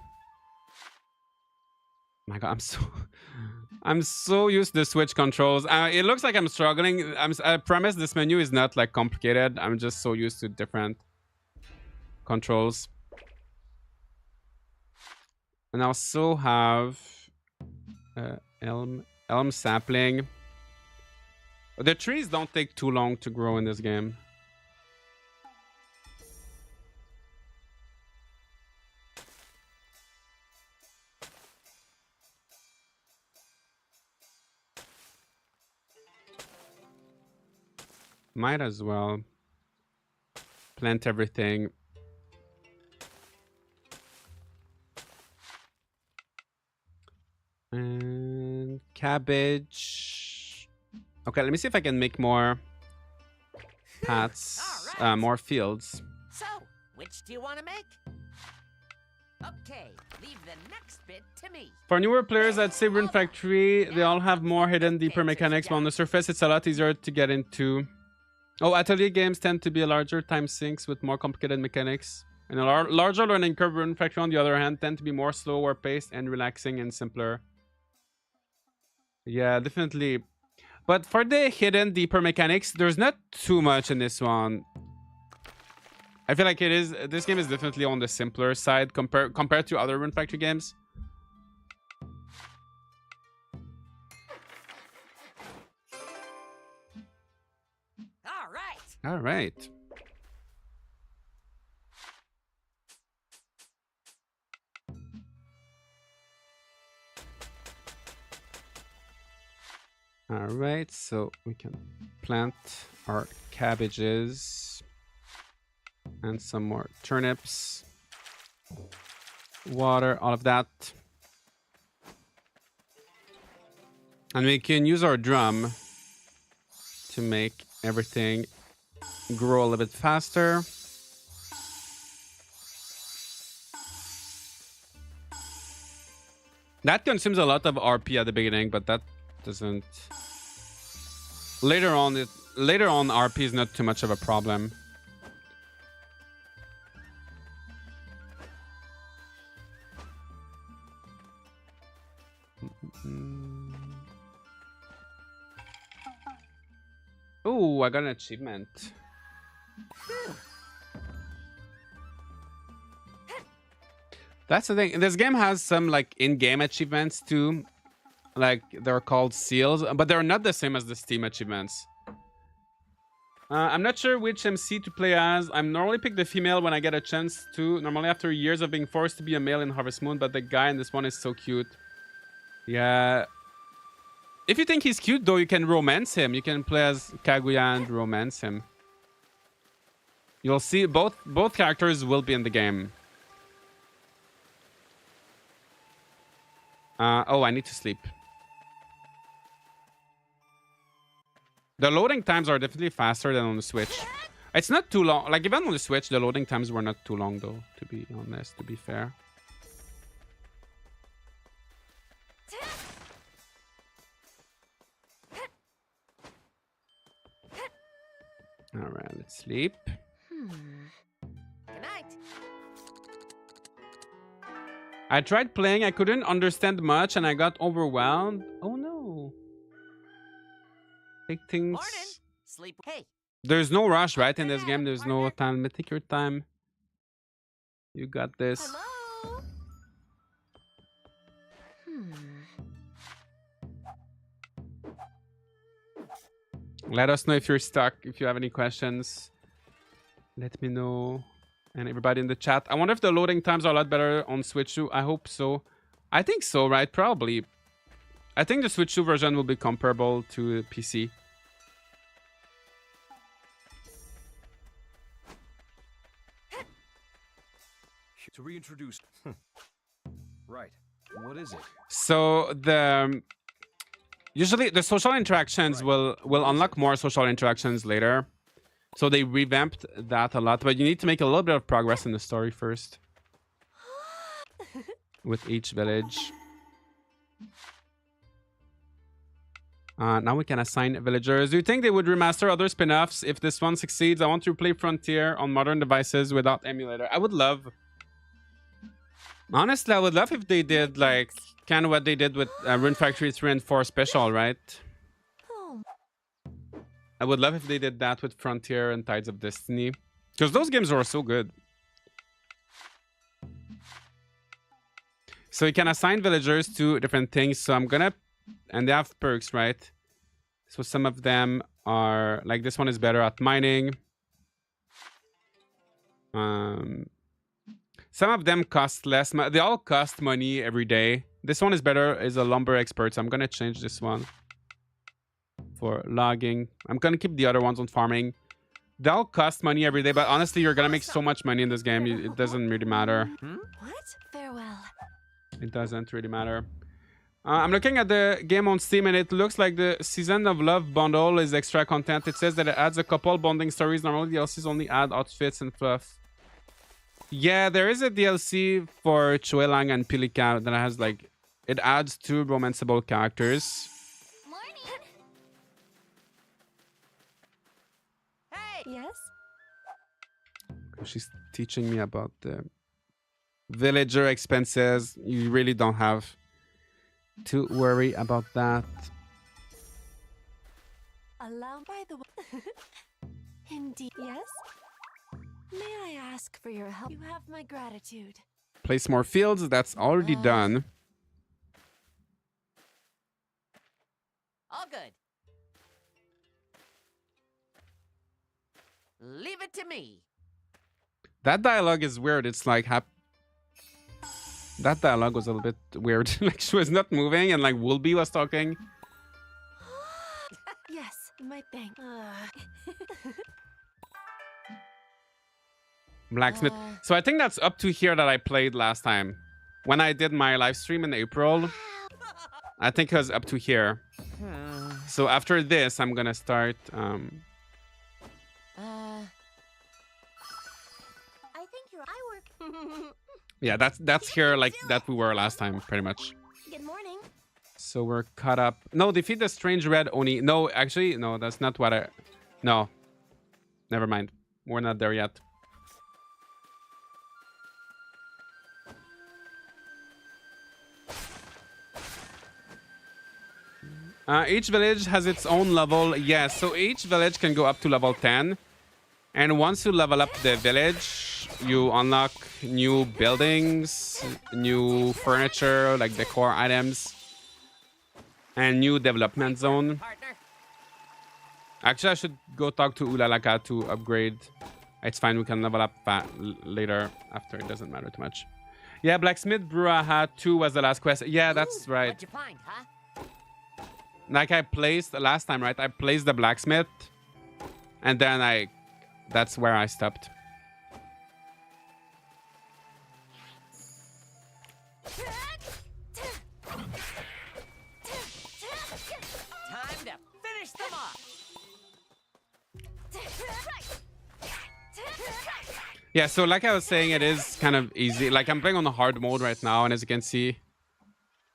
My God, I'm so used to the Switch controls. It looks like I'm struggling. I promise this menu is not like complicated. I'm just so used to different controls. And I also have elm sapling. The trees don't take too long to grow in this game. Might as well plant everything. And cabbage. Okay, let me see if I can make more paths, All right. more fields. So, which do you want to make? Okay, leave the next bit to me. For newer players at say Rune Factory, they all have more hidden, deeper mechanics, but on the surface it's a lot easier to get into. Oh, Atelier games tend to be a larger time sinks with more complicated mechanics. And a larger learning curve. Rune Factory, on the other hand, tend to be more slower paced and relaxing and simpler. Yeah, definitely. But for the hidden, deeper mechanics, there's not too much in this one. I feel like this game is definitely on the simpler side compared to other Rune Factory games. All right. All right, so we can plant our cabbages and some more turnips, water, all of that. And we can use our drum to make everything grow a little bit faster. That consumes a lot of RP at the beginning, but that doesn't... Later on, RP is not too much of a problem. Oh, I got an achievement. That's the thing. This game has some like in-game achievements too. Like they're called seals, but they're not the same as the Steam achievements. I'm not sure which MC to play as. I'm normally pick the female when I get a chance to. Normally after years of being forced to be a male in Harvest Moon, but the guy in this one is so cute. Yeah. If you think he's cute though, you can romance him. You can play as Kaguya and romance him. You'll see both characters will be in the game. Oh, I need to sleep. The loading times are definitely faster than on the Switch. It's not too long. Like, even on the Switch, the loading times were not too long, though, to be honest, to be fair. All right, let's sleep. Good night. I tried playing, I couldn't understand much, and I got overwhelmed. Oh, no. Take things... Morning. Sleep. Hey. There's no rush, right? In this game, there's no time. Take your time. You got this. Hello? Let us know if you're stuck. If you have any questions, let me know. And everybody in the chat. I wonder if the loading times are a lot better on Switch 2. I hope so. I think so, right? Probably. I think the Switch 2 version will be comparable to PC. To reintroduce. Right. What is it? So usually the social interactions will unlock more social interactions later. So they revamped that a lot, but you need to make a little bit of progress in the story first. With each village. Now we can assign villagers. Do you think they would remaster other spin-offs if this one succeeds? I want to play Frontier on modern devices without emulator. I would love... Honestly, I would love if they did like kind of what they did with Rune Factory 3 and 4 Special, right? Oh, I would love if they did that with Frontier and Tides of Destiny. Because those games were so good. So you can assign villagers to different things. So I'm gonna... And they have perks, right? So some of them are... Like this one is better at mining. Some of them cost less. They all cost money every day. This one is better, is a lumber expert. So I'm gonna change this one for logging. I'm gonna keep the other ones on farming. They all cost money every day, but honestly, you're gonna make so much money in this game. It doesn't really matter. what? Farewell. It doesn't really matter. I'm looking at the game on Steam, and it looks like the Season of Love bundle is extra content. It says that it adds a couple bonding stories. Normally, DLCs only add outfits and fluff. Yeah, there is a DLC for Chuelang and Pilika that has like... It adds 2 romanceable characters. Morning. Hey! Yes? She's teaching me about the villager expenses. You really don't have to worry about that. Allow by the way. Indeed. Yes? May I ask for your help? You have my gratitude. Place more fields. That's already done. All good. Leave it to me. That dialogue is weird. It's like... That dialogue was a little bit weird. Like she was not moving and like Woolby was talking. Yes, my thing. Blacksmith. So I think that's up to here that I played last time. When I did my live stream in April, I think it was up to here. So after this, I'm gonna start... I think I work. Yeah, that's here like that we were last time, pretty much. Good morning. So we're caught up. No, defeat the strange red Oni. No, actually, no, that's not what I... No. Never mind. We're not there yet. Each village has its own level. Yes, so each village can go up to level 10. And once you level up the village, you unlock new buildings, new furniture, like decor items, and new development zone. Partner. Actually, I should go talk to Ulalaka to upgrade. It's fine, we can level up later after. It doesn't matter too much. Yeah, Blacksmith Bruaha 2 was the last quest. Yeah, that's right. What'd you find, huh? Like I placed last time, right? I placed the blacksmith, and then that's where I stopped. Time to finish them off. Yeah, so like I was saying, it is kind of easy. Like I'm playing on the hard mode right now, and as you can see,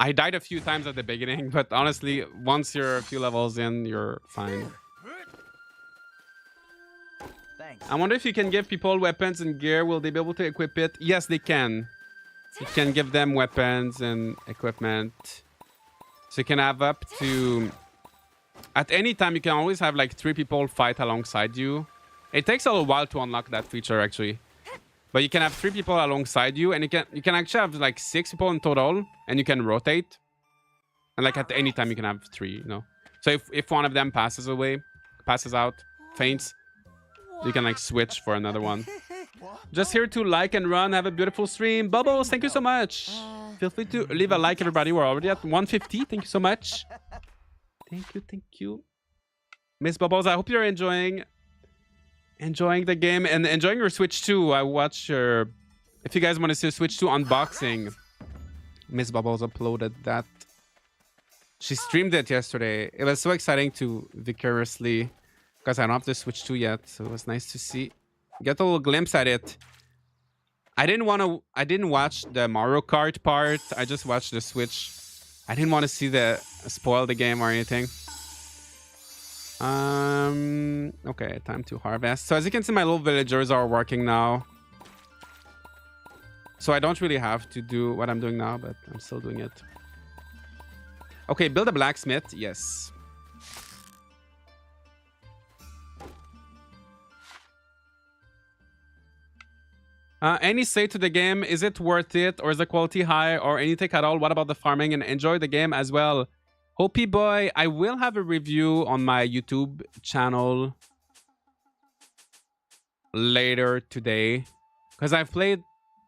I died a few times at the beginning, but honestly, once you're a few levels in, you're fine. Thanks. I wonder if you can give people weapons and gear. Will they be able to equip it? Yes, they can. You can give them weapons and equipment. So you can have up to... At any time, you can always have like 3 people fight alongside you. It takes a little while to unlock that feature, actually. But you can have 3 people alongside you, and you can actually have like 6 people in total, and you can rotate. And like at any time, you can have 3, you know. So if one of them passes out, faints, you can like switch for another one. Just here to like and run. Have a beautiful stream. Bubbles, thank you so much. Feel free to leave a like, everybody. We're already at 150. Thank you so much. Thank you. Miss Bubbles, I hope you're enjoying the game and enjoying your Switch 2. I watch your... If you guys want to see a Switch 2 unboxing, Miss Bubbles uploaded that. She streamed it yesterday. It was so exciting to vicariously... Because I don't have the Switch 2 yet, so it was nice to see. Get a little glimpse at it. I didn't watch the Mario Kart part. I just watched the Switch. I didn't want to see spoil the game or anything. Okay, time to harvest. So as you can see, my little villagers are working now. So I don't really have to do what I'm doing now, but I'm still doing it. Okay, build a blacksmith. Yes. Any say to the game? Is it worth it, or is the quality high, or any take at all? What about the farming? And enjoy the game as well. Hopi boy, I will have a review on my YouTube channel later today, because I've played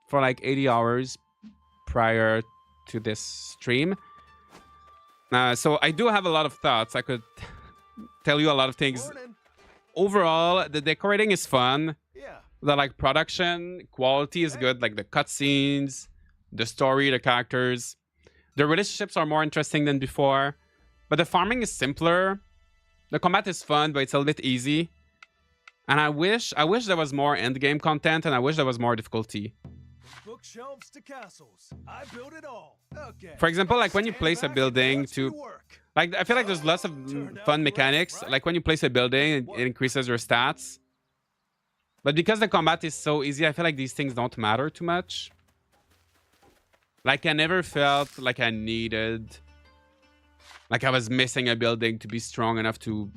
for like 80 hours prior to this stream. So I do have a lot of thoughts. I could tell you a lot of things. Morning. Overall, the decorating is fun. Yeah. The like production quality is good, like the cutscenes, the story, the characters. The relationships are more interesting than before, but the farming is simpler. The combat is fun, but it's a little bit easy. And I wish there was more end game content, and I wish there was more difficulty. Bookshelves to castles. I built it all. Okay. For example, like when you place a building to, like I feel like there's lots of fun mechanics. Like when you place a building, it increases your stats. But because the combat is so easy, I feel like these things don't matter too much. Like I never felt like I needed, like I was missing a building to be strong enough to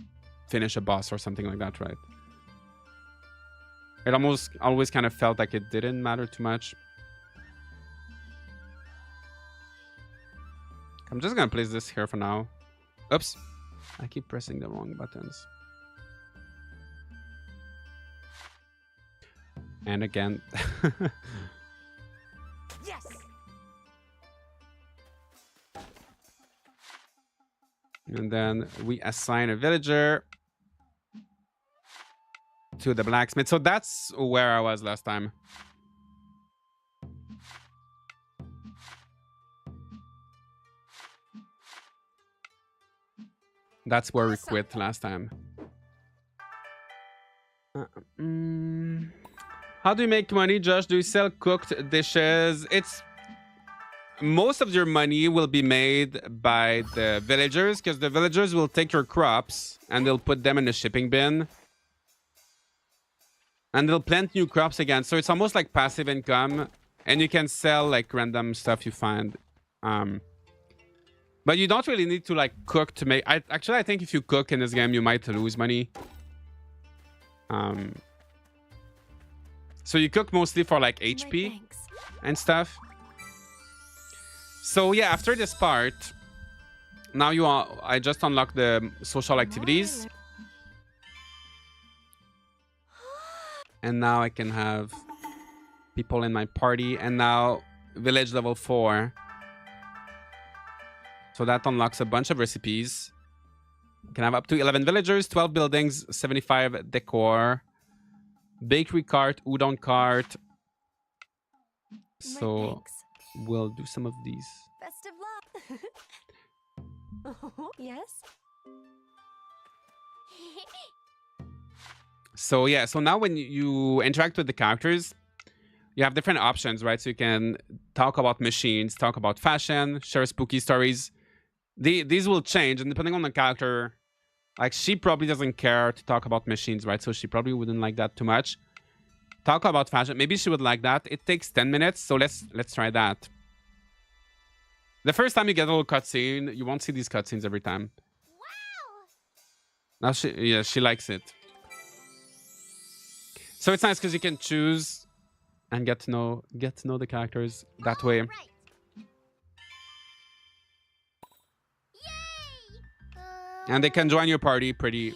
finish a boss or something like that, right? It almost always kind of felt like it didn't matter too much. I'm just gonna place this here for now. Oops. I keep pressing the wrong buttons. And again. Yes. And then we assign a villager to the blacksmith. So that's where I was last time. That's where we quit last time. How do you make money, Josh? Do you sell cooked dishes? It's most of your money will be made by the villagers, because the villagers will take your crops and they'll put them in a shipping bin. And they'll plant new crops again. So it's almost like passive income. And you can sell like random stuff you find. But you don't really need to like cook to make... I think if you cook in this game, you might lose money. So you cook mostly for like HP and stuff. So yeah, after this part, now I just unlocked the social activities. And now I can have people in my party. And now village level 4. So that unlocks a bunch of recipes. You can have up to 11 villagers, 12 buildings, 75 decor, bakery cart, udon cart. So we'll do some of these. Best of luck. Yes. So yeah, so now when you interact with the characters, you have different options, right? So you can talk about machines, talk about fashion, share spooky stories. These will change, and depending on the character, like she probably doesn't care to talk about machines, right? So she probably wouldn't like that too much. Talk about fashion, maybe she would like that. It takes 10 minutes, so let's try that. The first time you get a little cutscene, you won't see these cutscenes every time. Wow! Now she likes it. So it's nice because you can choose and get to know the characters that way. And they can join your party pretty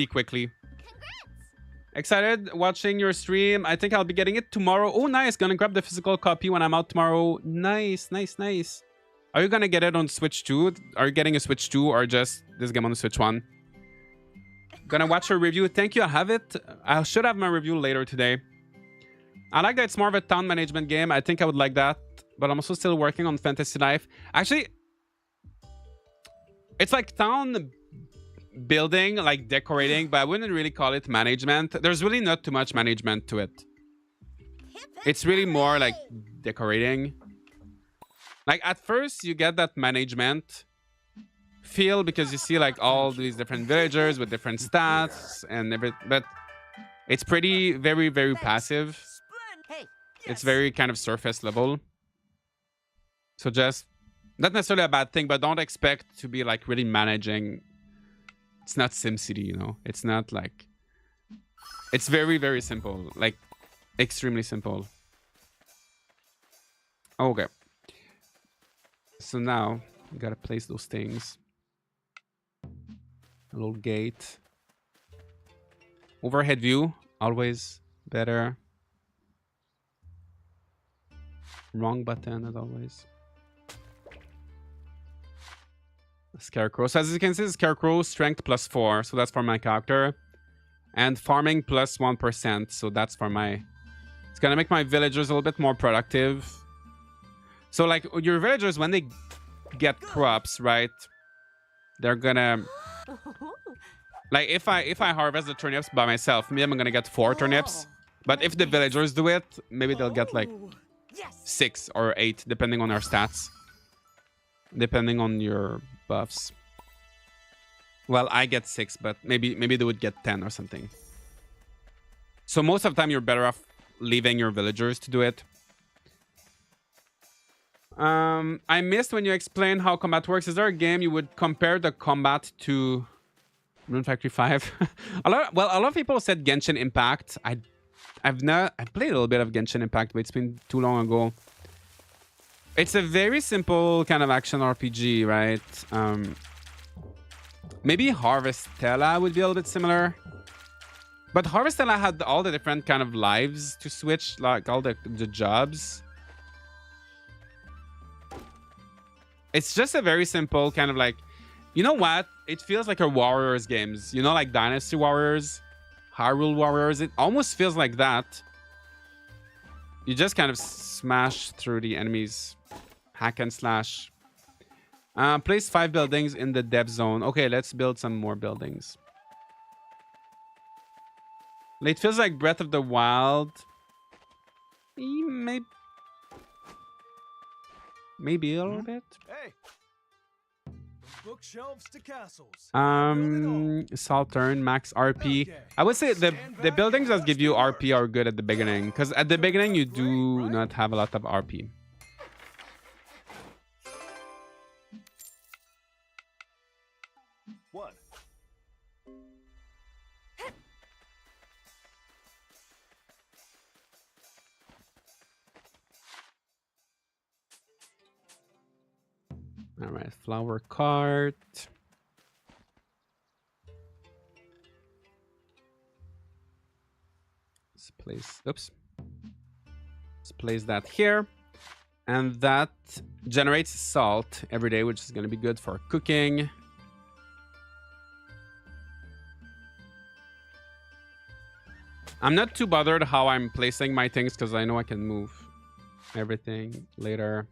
quickly. Excited watching your stream. I think I'll be getting it tomorrow. Oh, nice. Gonna grab the physical copy when I'm out tomorrow. Nice, nice, nice. Are you gonna get it on Switch 2? Are you getting a Switch 2 or just this game on the Switch 1? Gonna watch your review. Thank you. I have it. I should have my review later today. I like that it's more of a town management game. I think I would like that. But I'm also still working on Fantasy Life. Actually, it's like town building, like decorating, but I wouldn't really call it management. There's really not too much management to it. It's really more like decorating. Like at first you get that management feel because you see like all these different villagers with different stats and but it's pretty very passive. Hey, It's very kind of surface level. So just not necessarily a bad thing, but don't expect to be like really managing. It's not SimCity, you know. It's not like, it's very simple, like extremely simple. Okay. So now you gotta place those things. A little gate. Overhead view, always better. Wrong button as always. Scarecrow. So as you can see, Scarecrow strength +4, so that's for my character, and farming +1%, so that's for my. It's gonna make my villagers a little bit more productive. So like your villagers, when they get crops, right? They're gonna like if I harvest the turnips by myself, me I'm gonna get 4 turnips. But if the villagers do it, maybe they'll get like 6 or 8, depending on our stats, depending on your buffs. Well, I get 6, but maybe they would get 10 or something. So most of the time, you're better off leaving your villagers to do it. I missed when you explained how combat works. Is there a game you would compare the combat to Rune Factory 5? a lot of people said Genshin Impact. I played a little bit of Genshin Impact, but it's been too long ago. It's a very simple kind of action RPG, right? Maybe Harvestella would be a little bit similar. But Harvestella had all the different kind of lives to switch, like all the jobs. It's just a very simple kind of like, you know what? It feels like a Warriors games. You know, like Dynasty Warriors, Hyrule Warriors. It almost feels like that. You just kind of smash through the enemies. Hack and slash. Place 5 buildings in the depth zone. Okay, let's build some more buildings. It feels like Breath of the Wild. Maybe a little bit. Hey. Bookshelves to castles. Saltern, max RP. I would say the buildings that give you RP are good at the beginning, because at the beginning you do not have a lot of RP. What? All right, flower cart. Let's place, oops. Let's place that here. And that generates salt every day, which is going to be good for cooking. I'm not too bothered how I'm placing my things because I know I can move everything later.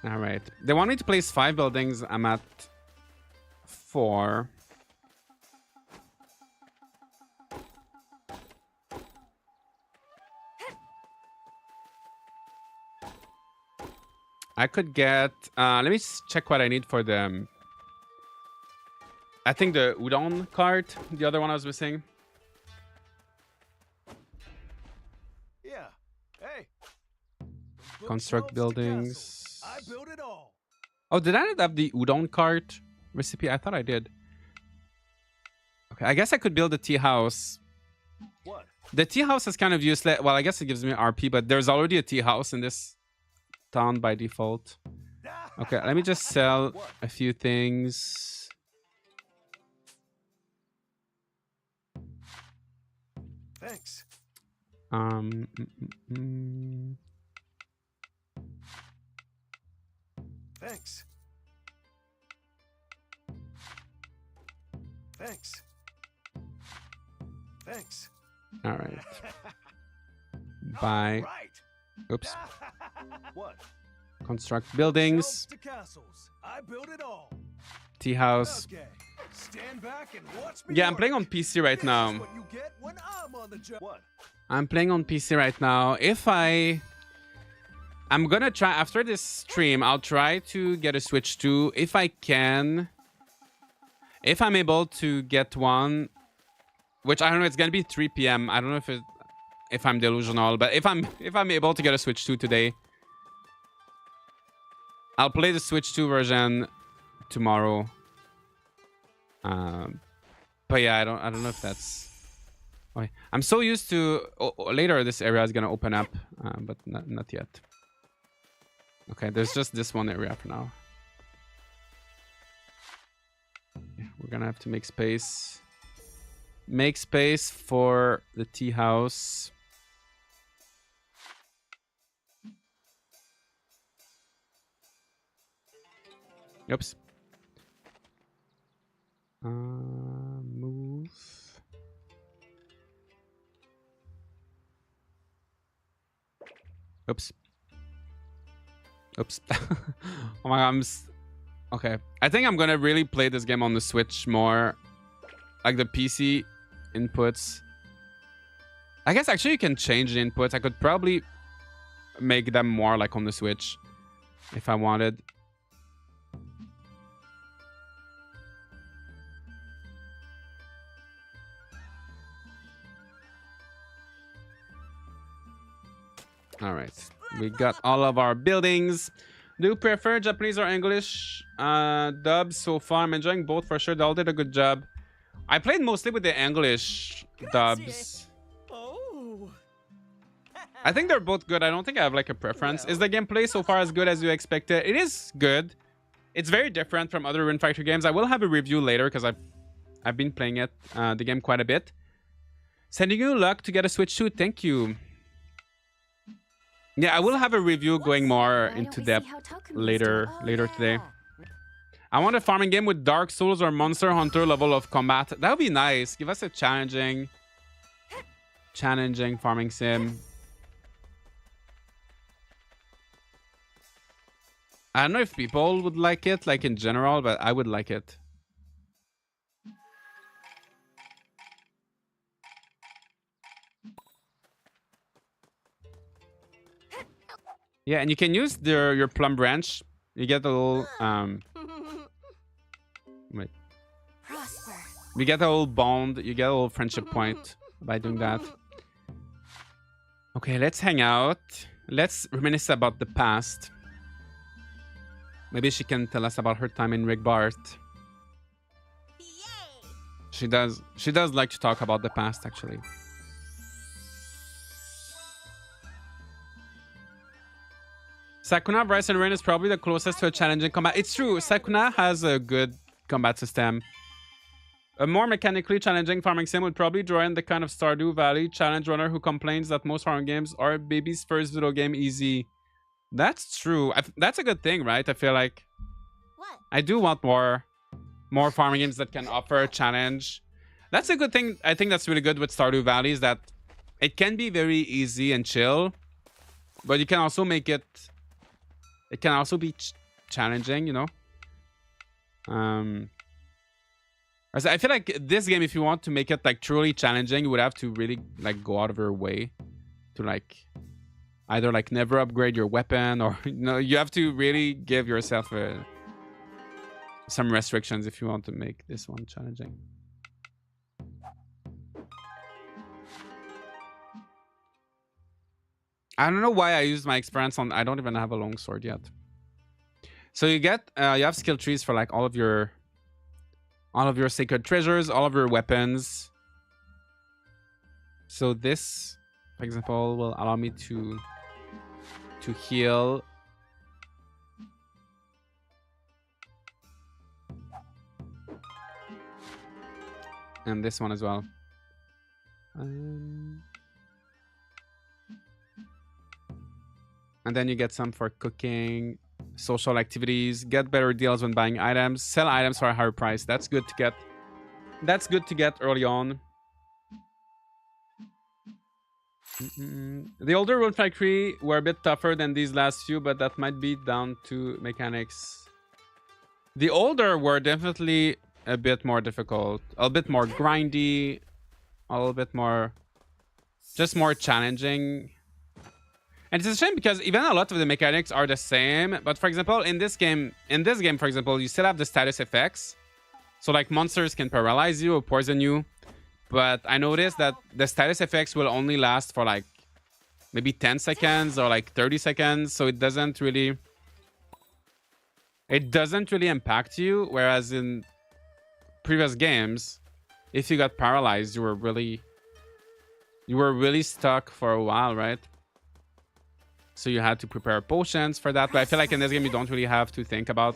All right. They want me to place 5 buildings. I'm at 4. I could get... let me check what I need for them. I think the udon cart, the other one I was missing. Yeah. Hey. Construct buildings. I built it all. Oh, did I not have the udon cart recipe? I thought I did. Okay, I guess I could build a tea house. What? The tea house is kind of useless. Well, I guess it gives me RP, but there's already a tea house in this town by default. Okay, let me just sell a few things. Thanks. Thanks. Thanks. Thanks. All right. Buy. Oops. What? Construct buildings. To castles. I built it all. Tea house. Okay. Stand back and watch me. Yeah, I'm playing on PC right now. What you get when I'm on the job. What? I'm playing on PC right now. I'm gonna try after this stream. I'll try to get a Switch 2 if I can. If I'm able to get one, which I don't know, it's gonna be 3 p.m. I don't know if I'm delusional, but if I'm able to get a Switch 2 today, I'll play the Switch 2 version tomorrow. But yeah, I don't know if that's. Okay. I'm so used to later this area is gonna open up, but not yet. Okay, there's just this one area for now. Yeah, we're gonna have to make space. Make space for the tea house. Oops. Move. Oops. Oops. Oh my god, okay. I think I'm gonna really play this game on the Switch more. Like the PC inputs. I guess actually you can change the inputs. I could probably make them more like on the Switch if I wanted. All right, we got all of our buildings. Do you prefer Japanese or English dubs so far? I'm enjoying both for sure. They all did a good job. I played mostly with the English dubs. Oh. I think they're both good. I don't think I have like a preference. Is the gameplay so far as good as you expected? It is good. It's very different from other Rune Factory games. I will have a review later because I've been playing it, the game quite a bit. Sending you luck to get a Switch 2. Thank you. Yeah, I will have a review going more into depth later today. I want a farming game with Dark Souls or Monster Hunter level of combat. That would be nice. Give us a challenging farming sim. I don't know if people would like it, like in general, but I would like it. Yeah, and you can use your plum branch. You get a little wait. Prosper. We get a little bond. You get a little friendship point by doing that. Okay, let's hang out. Let's reminisce about the past. Maybe she can tell us about her time in Rigbart. She does like to talk about the past, actually. Sakuna, Bryce, and Rune is probably the closest to a challenging combat. It's true. Sakuna has a good combat system. A more mechanically challenging farming sim would probably draw in the kind of Stardew Valley challenge runner who complains that most farming games are baby's first video game easy. That's true. That's a good thing, right? I feel like I do want more farming games that can offer a challenge. That's a good thing. I think that's really good with Stardew Valley is that it can be very easy and chill, but you can also make it. It can also be challenging, you know. I feel like this game, if you want to make it like truly challenging, you would have to really like go out of your way to like either like never upgrade your weapon or you know you have to really give yourself some restrictions if you want to make this one challenging. I don't know why I used my experience on. I don't even have a long sword yet. So you get you have skill trees for like all of your sacred treasures, all of your weapons. So this, for example, will allow me to heal. And this one as well. And then you get some for cooking, social activities, get better deals when buying items, sell items for a higher price. That's good to get. That's good to get early on. The older Rune Factory were a bit tougher than these last few, but that might be down to mechanics. The older were definitely a bit more difficult, a bit more grindy, a little bit more just more challenging. And it's a shame because even a lot of the mechanics are the same. But for example, in this game, for example, you still have the status effects. So like monsters can paralyze you or poison you. But I noticed that the status effects will only last for like maybe 10 seconds or like 30 seconds. So it doesn't really impact you. Whereas in previous games, if you got paralyzed, you were really stuck for a while, right? So you had to prepare potions for that. But I feel like in this game, you don't really have to think about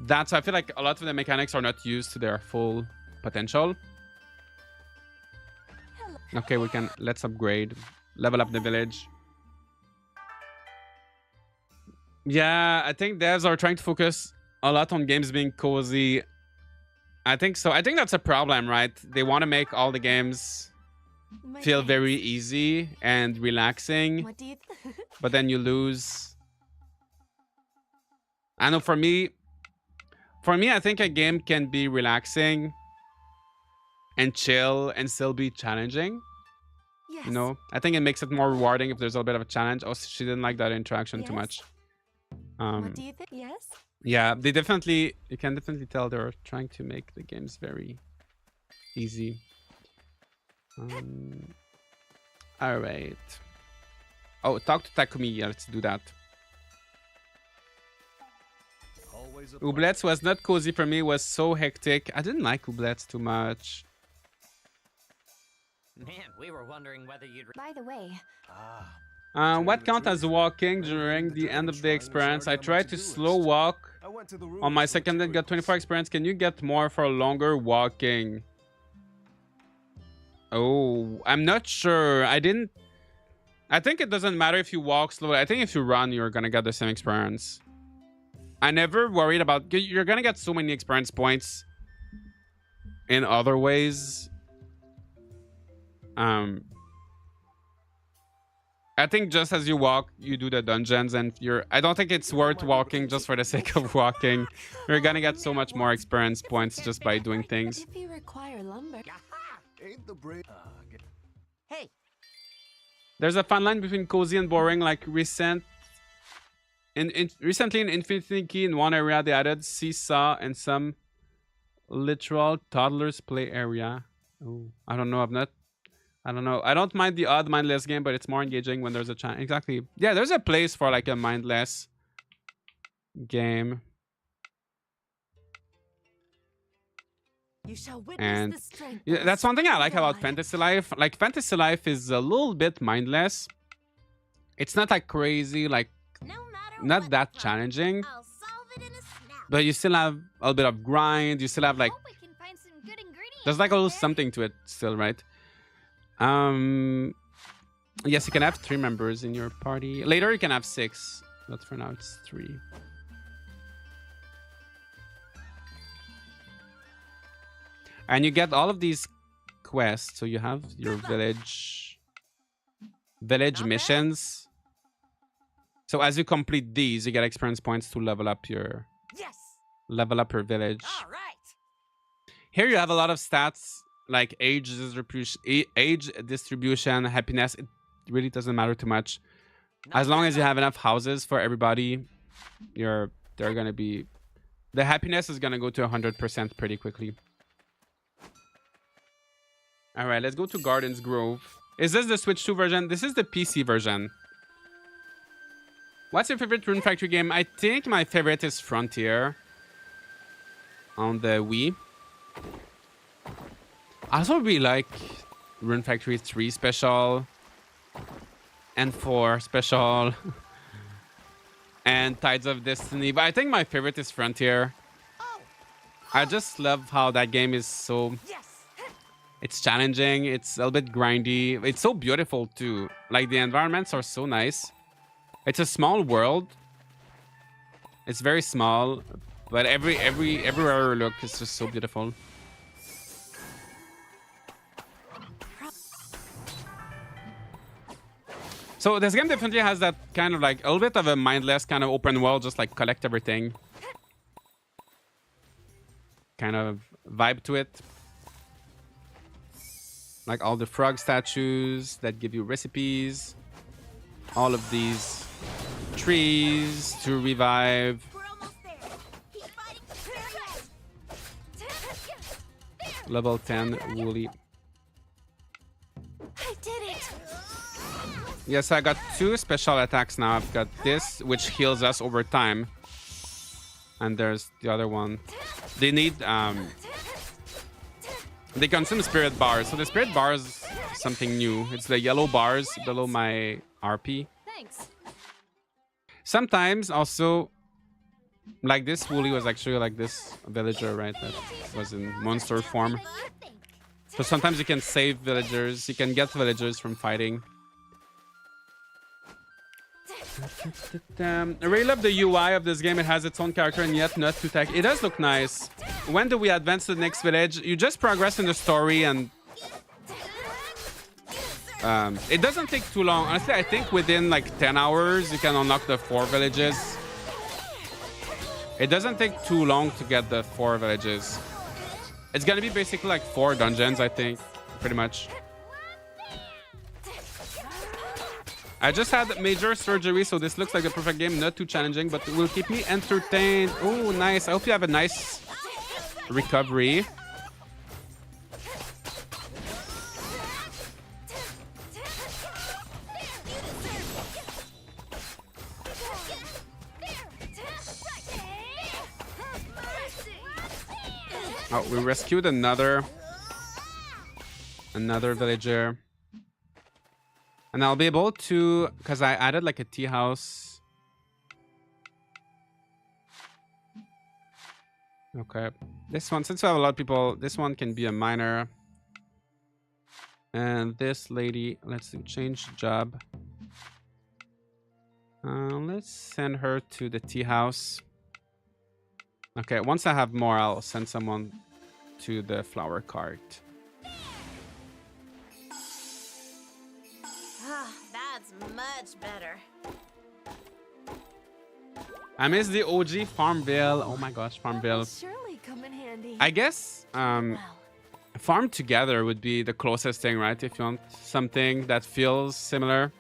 that. So I feel like a lot of the mechanics are not used to their full potential. Okay, let's upgrade. Level up the village. Yeah, I think devs are trying to focus a lot on games being cozy. I think so. I think that's a problem, right? They want to make all the games feel very easy and relaxing, What do you but then you lose. I know for me, I think a game can be relaxing and chill and still be challenging. Yes. You know, I think it makes it more rewarding if there's a bit of a challenge. Oh, she didn't like that interaction too Yes. much. What do you think? Yes. Yeah, you can definitely tell they're trying to make the games very easy. All right. Oh, talk to Takumi. Yeah, let's do that. Always a Oubliettes was not cozy for me. Was so hectic. I didn't like Oubliettes too much. Man, we were wondering whether you'd. By the way, What count as walking during the end of the experience? I tried to slow walk I went to the on my ruins for second and got 24 experience. Can you get more for longer walking? Oh, I'm not sure. I think it doesn't matter if you walk slowly. I think if you run, you're gonna get the same experience. I never worried about... You're gonna get so many experience points in other ways. I think just as you walk, you do the dungeons, and I don't think it's worth walking just for the sake of walking. You're gonna get so much more experience points just by doing things. if you require lumber, Ain't the brave. Hey, There's a fine line between cozy and boring. Like recently in Infinity Key, in one area they added seesaw and some literal toddlers play area. Oh, I don't know. I don't know. I don't mind the odd mindless game, but it's more engaging when there's a chance. Exactly. Yeah, there's a place for like a mindless game. you shall witness And the strength. yeah, of that's one thing I like about God. Fantasy Life. Like Fantasy Life is a little bit mindless. It's not like crazy, like No matter not what that comes, challenging, I'll solve it in a snap. but you still have a little bit of grind. You still have like Hope we can find some good ingredients. there's like a little out there. something to it still, right? Yes, you can have 3 members in your party. Later you can have 6, but for now it's 3. And you get all of these quests. So you have your village bad. missions. So as you complete these, you get experience points to level up your yes. village. All right. Here you have a lot of stats like age distribution, happiness. It really doesn't matter too much. As long as you have enough houses for everybody, they're gonna be... The happiness is gonna go to 100% pretty quickly. All right, let's go to Gardens Grove. Is this the Switch 2 version? This is the PC version. What's your favorite Rune Factory game? I think my favorite is Frontier on the Wii. I also really like Rune Factory 3 Special and 4 Special and Tides of Destiny. But I think my favorite is Frontier. I just love how that game is so... Yes. It's challenging. It's a little bit grindy. It's so beautiful too. Like the environments are so nice. It's a small world. It's very small, but everywhere you look, it's just so beautiful. So this game definitely has that kind of like a little bit of a mindless kind of open world, just like collect everything kind of vibe to it. Like all the frog statues that give you recipes. All of these trees to revive. We're almost there. Keep fighting. Level 10 Woolly. I did it. Yes, I got 2 special attacks now. I've got this, which heals us over time. And there's the other one. They need... they consume spirit bars. So the spirit bar is something new. It's the yellow bars below my RP. Thanks. Sometimes also... Like this Woolly was actually like this villager, right? That was in monster form. So sometimes you can save villagers. You can get villagers from fighting. I really love the UI of this game. It has its own character and yet not too tech. It does look nice. When do we advance to the next village? You just progress in the story and... it doesn't take too long. Honestly, I think within like 10 hours, you can unlock the 4 villages. It doesn't take too long to get the 4 villages. It's gonna be basically like 4 dungeons, I think. Pretty much. I just had major surgery, so this looks like the perfect game. Not too challenging, but it will keep me entertained. Oh, nice. I hope you have a nice recovery. Oh, we rescued another villager. And I'll be able to, because I added like a tea house. Okay. This one, since we have a lot of people, this one can be a miner. And this lady, let's do change job. Let's send her to the tea house. Okay, once I have more, I'll send someone to the flower cart. Ah, that's much better. I miss the OG Farmville. Oh my gosh, Farmville. Surely come in handy. I guess farm together would be the closest thing, right? If you want something that feels similar.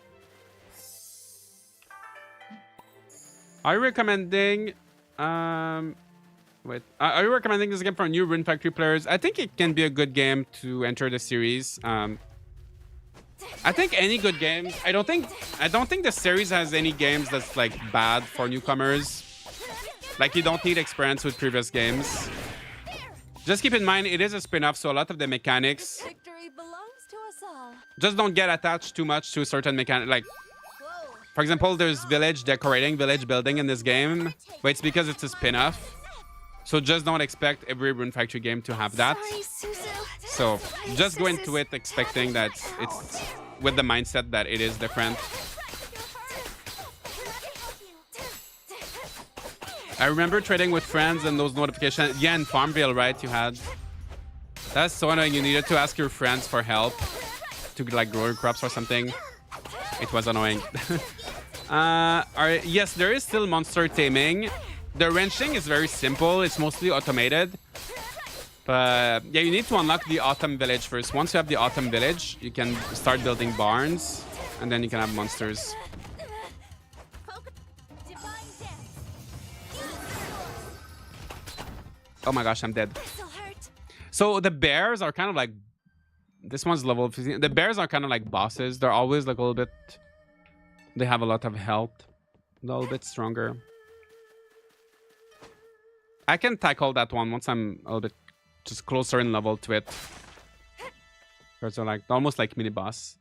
Are you recommending are you recommending this game for new Rune Factory players? I think it can be a good game to enter the series. I think any good game. I don't think the series has any games that's like bad for newcomers. Like you don't need experience with previous games. Just keep in mind it is a spin-off, so a lot of the mechanics Victory belongs to us all. just don't get attached too much to a certain mechanic. Like, for example, there's village decorating, village building in this game, but it's because it's a spin-off. So just don't expect every Rune Factory game to have that. Sorry, Suzu. So just go into it expecting that it's with the mindset that it is different. I remember trading with friends and those notifications. Yeah, in Farmville, right? You had. That's so annoying. You needed to ask your friends for help to like grow your crops or something. It was annoying. Alright, yes, there is still monster taming. The wrenching is very simple. It's mostly automated. But yeah, you need to unlock the autumn village first. Once you have the autumn village, you can start building barns, and then you can have monsters. Oh my gosh, I'm dead. So the bears are kind of like... This one's level 15. The bears are kind of like bosses. They're always like a little bit... They have a lot of health. A little bit stronger. I can tackle that one once I'm a little bit just closer in level to it. They're like almost like mini boss.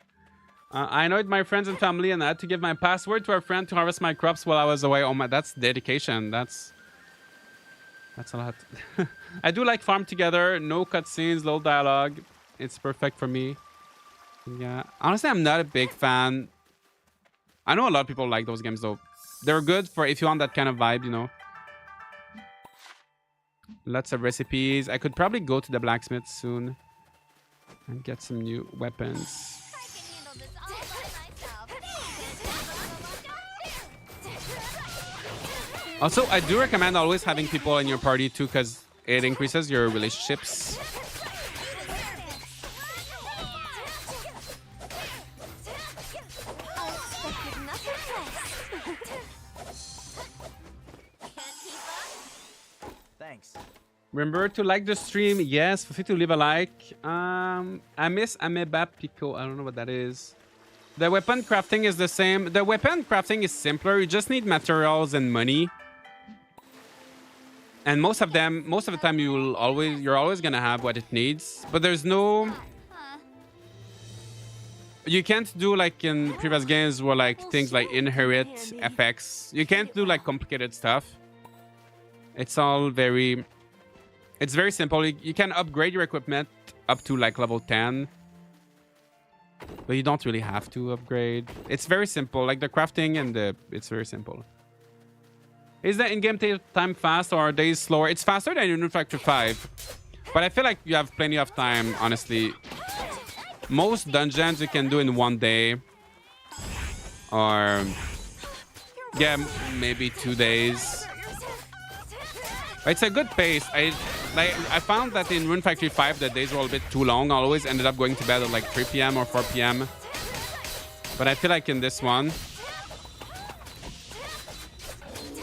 I annoyed my friends and family and I had to give my password to a friend to harvest my crops while I was away. Oh my, that's dedication. That's a lot. I do like farm together. No cutscenes, little dialogue. It's perfect for me. Yeah. Honestly, I'm not a big fan. I know a lot of people like those games though. They're good for if you want that kind of vibe, you know. Lots of recipes. I could probably go to the blacksmith soon and get some new weapons. Also, I do recommend always having people in your party too, because it increases your relationships. Remember to like the stream. Yes, feel free to leave a like. I miss Ameba Pico. I don't know what that is. The weapon crafting is the same. The weapon crafting is simpler. You just need materials and money. And most of the time you're always gonna have what it needs. But there's no... You can't do like in previous games where like things like inherit effects. You can't do like complicated stuff. It's all very... It's very simple. You can upgrade your equipment up to like level 10. But you don't really have to upgrade. It's very simple. Like the crafting and it's very simple. Is the in-game time fast or are days slower? It's faster than in Rune Factory 5. But I feel like you have plenty of time, honestly. Most dungeons you can do in 1 day. Or... yeah, maybe 2 days. It's a good pace. I found that in Rune Factory 5 the days were a bit too long. I always ended up going to bed at like 3 p.m. or 4 p.m. But I feel like in this one,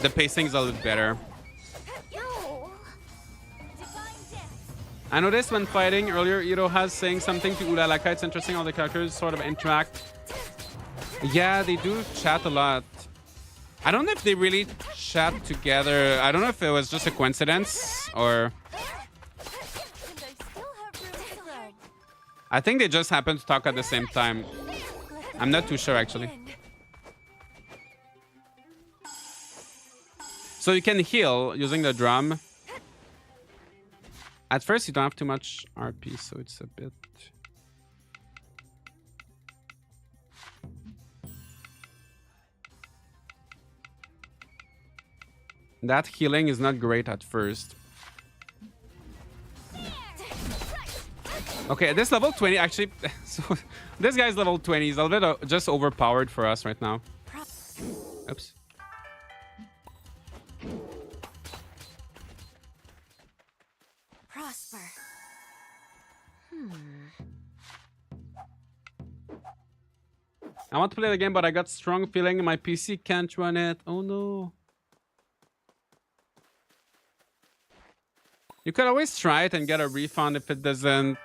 the pacing is a little better. I noticed when fighting earlier, Iro has saying something to Ulalaka. It's interesting how the characters sort of interact. Yeah, they do chat a lot. I don't know if they really chat together. I don't know if it was just a coincidence or... I think they just happened to talk at the same time. I'm not too sure, actually. So you can heal using the drum. At first, you don't have too much RP, so it's a bit... That healing is not great at first. Okay, this level 20 actually... so this guy's level 20. He's a little bit just overpowered for us right now. Oops. Prosper. I want to play the game, but I got strong feeling my PC can't run it. Oh no. You could always try it and get a refund if it doesn't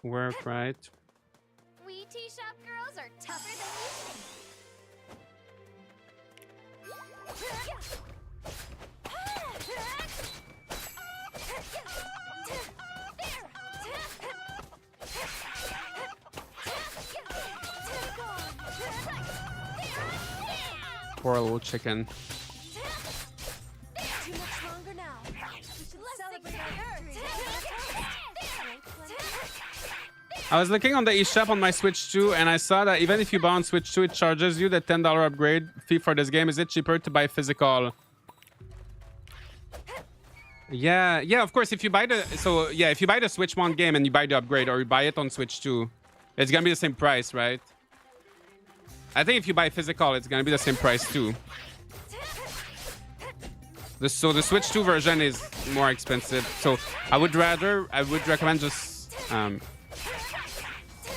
work, right? We tea-shop girls are tougher than Poor little chicken. I was looking on the eShop on my Switch 2 and I saw that even if you buy on Switch 2, it charges you the $10 upgrade fee for this game. Is it cheaper to buy physical? Yeah, of course, if you buy the... So, yeah, if you buy the Switch 1 game and you buy the upgrade or you buy it on Switch 2, it's gonna be the same price, right? I think if you buy physical, it's gonna be the same price too. So the Switch 2 version is more expensive. So I would recommend just...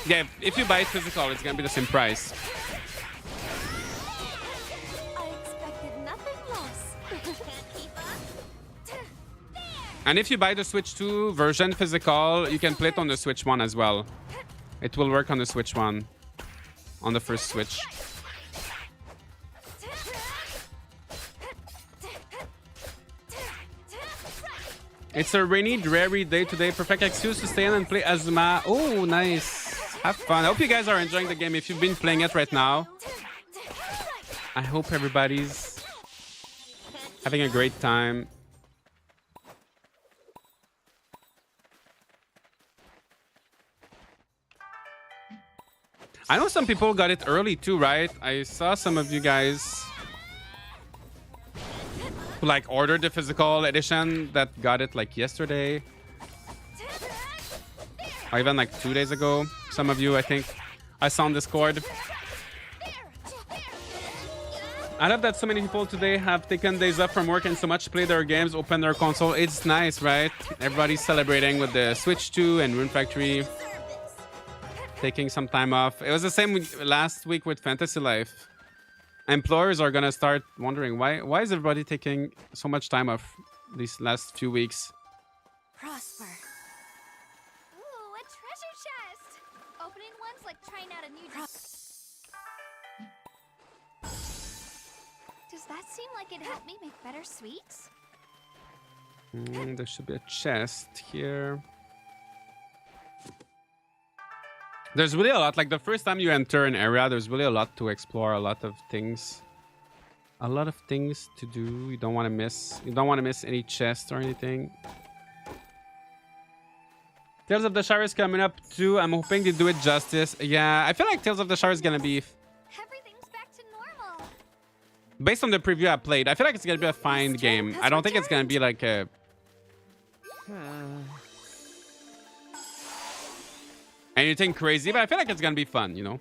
yeah, if you buy it physical, it's gonna be the same price. I expected nothing less. Can't keep up. And if you buy the Switch 2 version physical, you can play it on the Switch 1 as well. It will work on the Switch 1. On the first Switch. It's a rainy, dreary day today. Perfect excuse to stay in and play Azuma. Oh, nice. Have fun. I hope you guys are enjoying the game if you've been playing it right now. I hope everybody's having a great time. I know some people got it early too, right? I saw some of you guys who like ordered the physical edition that got it like yesterday. Or even like 2 days ago. Some of you, I think, I saw on Discord. I love that so many people today have taken days off from work and so much play their games, open their console. It's nice, right? Everybody's celebrating with the Switch 2 and Rune Factory. Taking some time off. It was the same last week with Fantasy Life. employers are gonna start wondering why is everybody taking so much time off these last few weeks. Prosper. Ooh, a treasure chest! Opening one's like trying out a new... Does that seem like it'd help me make better sweets? There should be a chest here. There's really a lot. Like the first time you enter an area, there's really a lot to explore, a lot of things. A lot of things to do. You don't want to miss. You don't want to miss any chests or anything. Tales of the Shire is coming up too. I'm hoping they do it justice. Yeah, I feel like Tales of the Shire is gonna be... Everything's back to normal. Based on the preview I played, I feel like it's gonna be a fine game. I don't think it's gonna be like a... anything crazy, but I feel like it's gonna be fun, you know?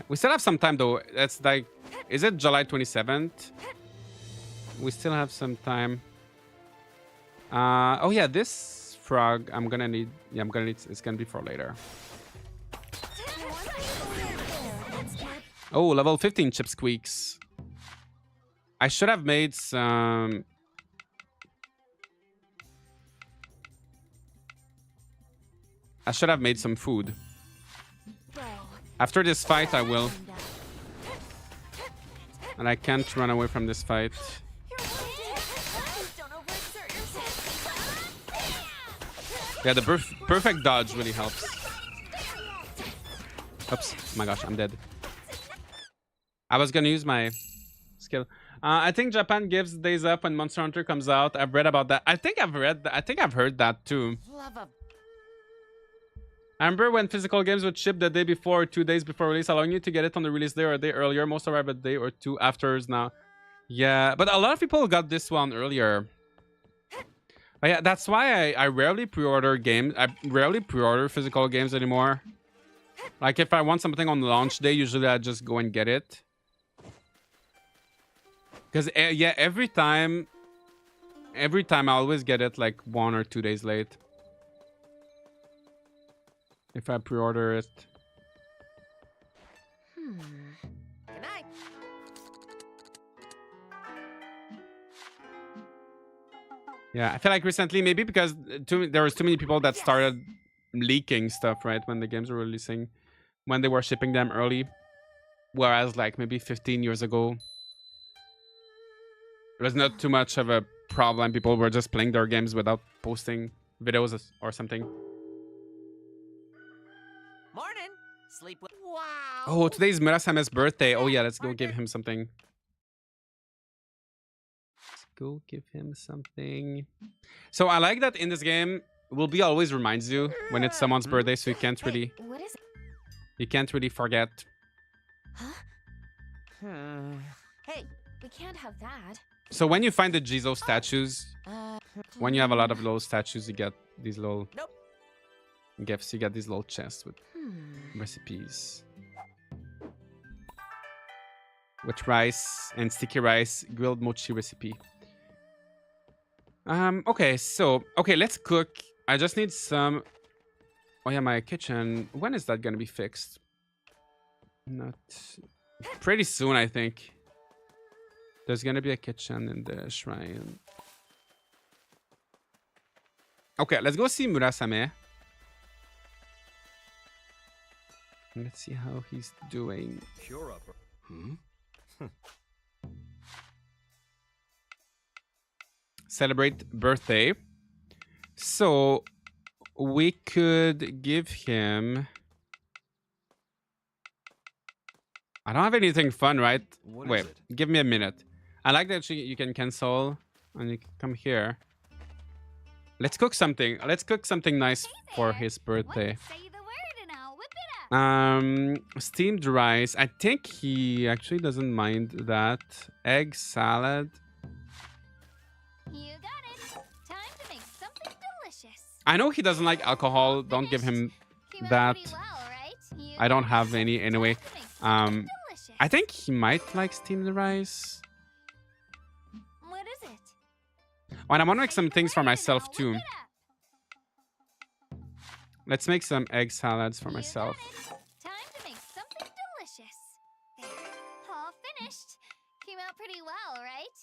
We still have some time though. That's like... Is it July 27th? We still have some time. Oh yeah, this frog I'm gonna need... Yeah, I'm gonna need... It's gonna be for later. Oh, level 15 chip squeaks. I should have made some... I should have made some food. After this fight, I will. And I can't run away from this fight. Yeah, the perfect dodge really helps. Oops. Oh my gosh, I'm dead. I was gonna use my skill. I think Japan gives days up when Monster Hunter comes out. I've read about that. I think I've heard that too. I remember when physical games would ship the day before or 2 days before release, allowing you to get it on the release day or a day earlier. Most arrive a day or two after now. Yeah, but a lot of people got this one earlier. But yeah, that's why I rarely pre-order games. I rarely pre-order physical games anymore. Like if I want something on launch day, usually I just go and get it. Because yeah, every time I always get it like 1 or 2 days late. If I pre-order it. Good night. Yeah, I feel like recently, maybe because there was too many people that started leaking stuff, right? When the games were releasing, when they were shipping them early. Whereas like maybe 15 years ago, it was not too much of a problem. People were just playing their games without posting videos or something. Morning. Sleep well. Wow. Oh, today's Murasame's birthday. Oh yeah, let's go give him something. Let's go give him something. So I like that in this game, Will Be always reminds you when it's someone's birthday, so you can't really... What is it? You can't really forget. Hey. We can't have that. So when you find the Jizo statues, when you have a lot of little statues, you get these little gifts. You get these little chests with recipes. With rice and sticky rice, grilled mochi recipe. Okay, so... Okay, let's cook. I just need some... Oh yeah, my kitchen. When is that gonna be fixed? Not... Pretty soon, I think. There's gonna be a kitchen in the shrine. Okay, let's go see Murasame. Let's see how he's doing. Cure up. Celebrate birthday. So we could give him... I don't have anything fun, right? Wait, give me a minute. I like that you can cancel and you can come here. Let's cook something. Let's cook something nice for his birthday. Say the word and I'll whip it up. Steamed rice. I think he actually doesn't mind that. Egg salad. You got it. Time to make something delicious. I know he doesn't like alcohol. Don't give him Came out that. pretty well, right? You I don't got have it. any anyway. Time to make something delicious. I think he might like steamed rice. What is it? Oh, and I want to make Say some the things for word and myself I'll too. whip it up. Let's make some egg salads for You got myself. it. Time to make something finished. Came out pretty well, right?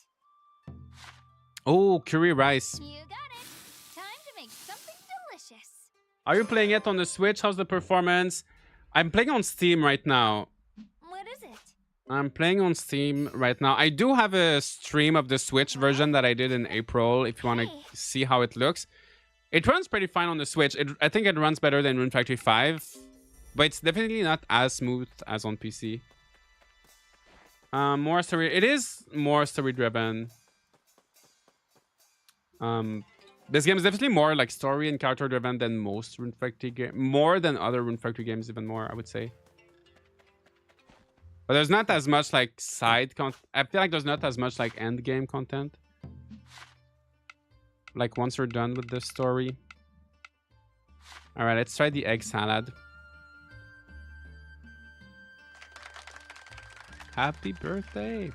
Oh, curry rice. You got it. Time to make something delicious. Are you playing it on the Switch? How's the performance? I'm playing on Steam right now. What is it? I'm playing on Steam right now. I do have a stream of the Switch version that I did in April, if you want to see how it looks. It runs pretty fine on the Switch. I think it runs better than Rune Factory 5, but it's definitely not as smooth as on PC. More story. It is more story-driven. This game is definitely more like story and character-driven than most Rune Factory games. More than other Rune Factory games, even more, I would say. But there's not as much like side content. I feel like there's not as much like end game content. Like once you're done with the story. All right, let's try the egg salad. Happy birthday.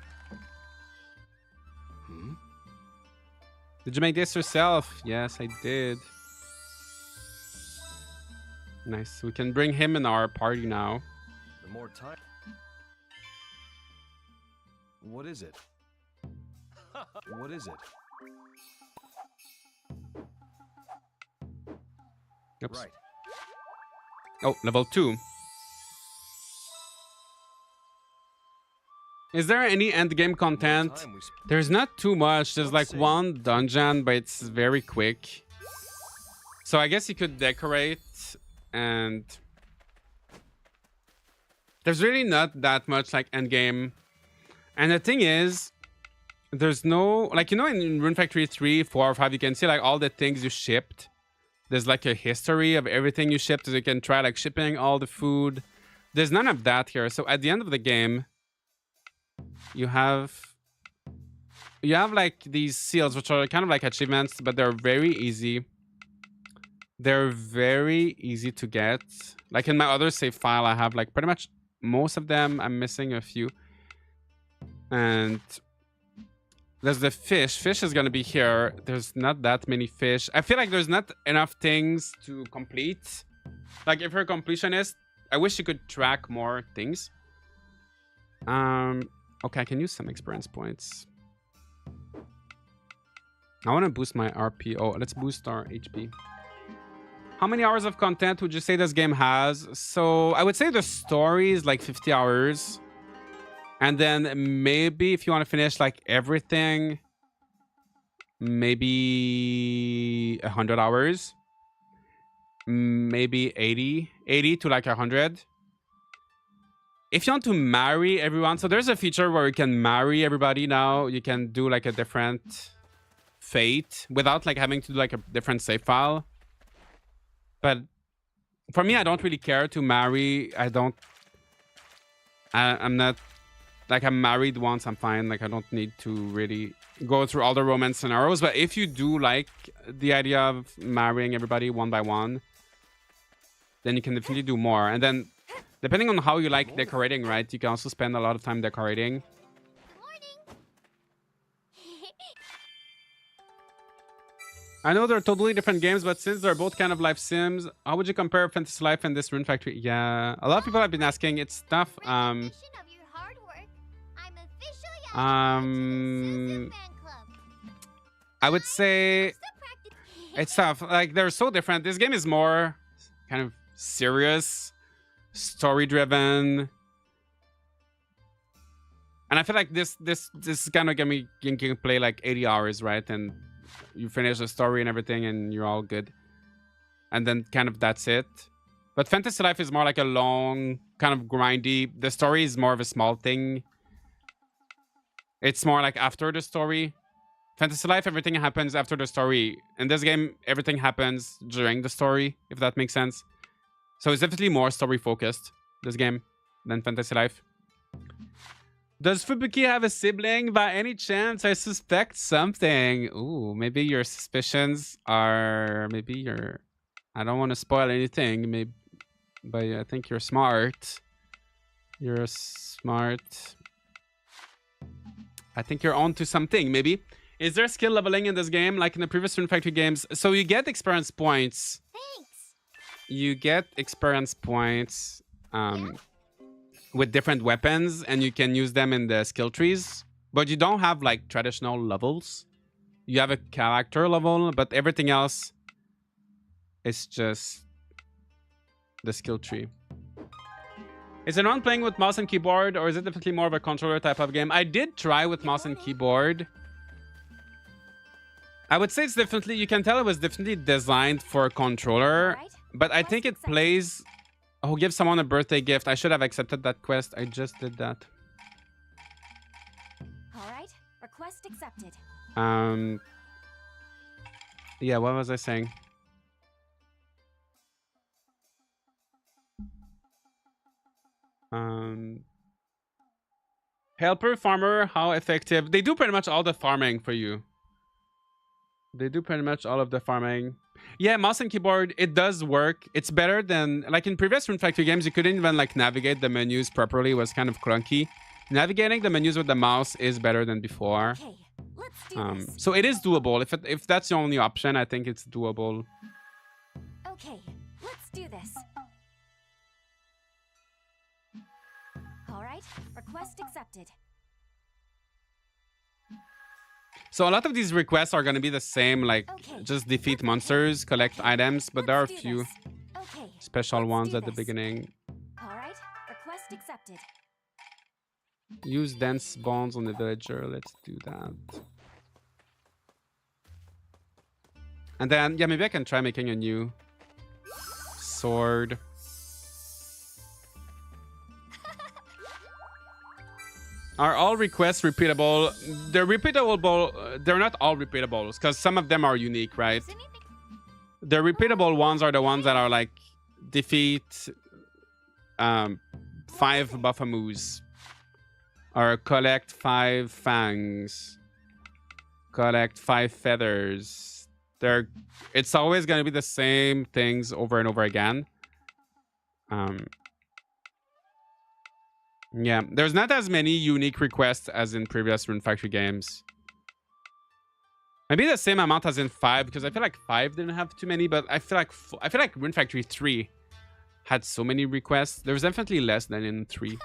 Did you make this yourself? Yes, I did. Nice. We can bring him in our party now. The more time. What is it? What is it? Oops. Right. Oh, level 2. Is there any end game content? There's not too much. There's like one dungeon, but it's very quick. So I guess you could decorate, and there's really not that much like end game. And the thing is, there's no, like, you know, in Rune Factory 3, 4, or 5, you can see like all the things you shipped. There's like a history of everything you shipped, so you can try like shipping all the food. There's none of that here. So at the end of the game, you have like these seals, which are kind of like achievements, but they're very easy. They're very easy to get. Like in my other save file, I have like pretty much most of them. I'm missing a few. And there's the fish. Fish is going to be here. There's not that many fish. I feel like there's not enough things to complete. Like if you're a completionist, I wish you could track more things. Okay, I can use some experience points. I want to boost my RP. Oh, let's boost our HP. How many hours of content would you say this game has? So I would say the story is like 50 hours. And then maybe if you want to finish like everything, maybe 100 hours. Maybe 80 to like 100. If you want to marry everyone, so there's a feature where you can marry everybody now. You can do like a different fate without like having to do like a different save file. But for me, I don't really care to marry. I'm not, like, I'm married once, I'm fine. Like, I don't need to really go through all the romance scenarios. But if you do like the idea of marrying everybody one by one, then you can definitely do more. And then depending on how you like decorating, right, you can also spend a lot of time decorating. I know they're totally different games, but since they're both kind of life sims, how would you compare Fantasy Life and this Rune Factory? Yeah, a lot of people have been asking. It's tough. I would say it's tough. Like, they're so different. This game is more kind of serious, story-driven. And I feel like this is kind of gonna be, you can play like 80 hours, right? And you finish the story and everything and you're all good. And then kind of that's it. But Fantasy Life is more like a long, kind of grindy. The story is more of a small thing. It's more like after the story. Fantasy Life, everything happens after the story. In this game, everything happens during the story, if that makes sense. So it's definitely more story focused, this game, than Fantasy Life. Does Fubuki have a sibling by any chance? I suspect something. Ooh, maybe your suspicions are... Maybe you're... I don't want to spoil anything, maybe, but I think you're smart. You're smart. I think you're onto something, maybe. Is there skill leveling in this game, like in the previous Rune Factory games? So you get experience points. Thanks. You get experience points. with different weapons, and you can use them in the skill trees. But you don't have like traditional levels. You have a character level, but everything else is just the skill tree. Is it on playing with mouse and keyboard, or is it definitely more of a controller type of game? I did try with mouse and keyboard. I would say it's definitely, you can tell it was definitely designed for a controller, but I think it plays... Oh, give someone a birthday gift. I should have accepted that quest. I just did that. All right, request accepted. Yeah, what was I saying? Helper, farmer, how effective? They do pretty much all the farming for you. They do pretty much all of the farming. Yeah, mouse and keyboard, it does work. It's better than... Like in previous Rune Factory games, you couldn't even like navigate the menus properly. It was kind of clunky. Navigating the menus with the mouse is better than before. Okay, let's do this. So it is doable. If that's the only option, I think it's doable. Okay, let's do this. All right, request accepted. So a lot of these requests are going to be the same, like just defeat monsters, collect items, but there are a few special ones at the beginning. All right, request accepted. Use dense bonds on the villager. Let's do that. And then, yeah, maybe I can try making a new sword. Are all requests repeatable? They're repeatable. They're not all repeatable because some of them are unique, right? The repeatable ones are the ones that are like defeat 5 Buffamoos, or collect 5 fangs, collect 5 feathers. It's always going to be the same things over and over again. Yeah, there's not as many unique requests as in previous Rune Factory games. Maybe the same amount as in 5, because I feel like 5 didn't have too many, but I feel like Rune Factory 3 had so many requests. There's definitely less than in 3.